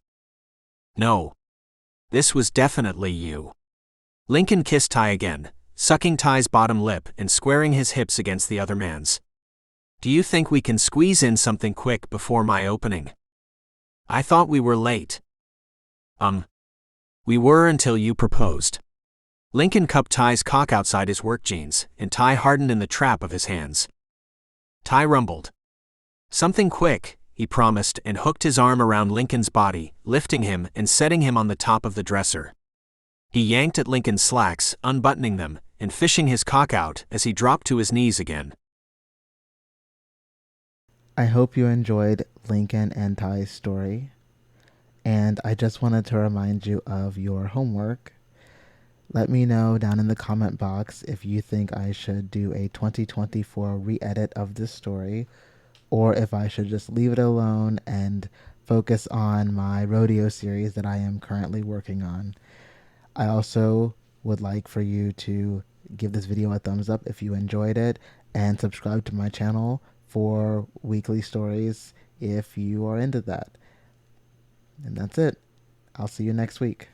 No. This was definitely you. Lincoln kissed Tai again, sucking Tai's bottom lip and squaring his hips against the other man's. Do you think we can squeeze in something quick before my opening? I thought we were late. We were until you proposed. Lincoln cupped Tai's cock outside his work jeans, and Tai hardened in the trap of his hands. Tai rumbled. Something quick, he promised, and hooked his arm around Lincoln's body, lifting him and setting him on the top of the dresser. He yanked at Lincoln's slacks, unbuttoning them, and fishing his cock out as he dropped to his knees again.
I hope you enjoyed Lincoln and Tai's story, and I just wanted to remind you of your homework. Let me know down in the comment box if you think I should do a 2024 re-edit of this story, or if I should just leave it alone and focus on my rodeo series that I am currently working on. I also would like for you to give this video a thumbs up if you enjoyed it, and subscribe to my channel for weekly stories if you are into that. And that's it. I'll see you next week.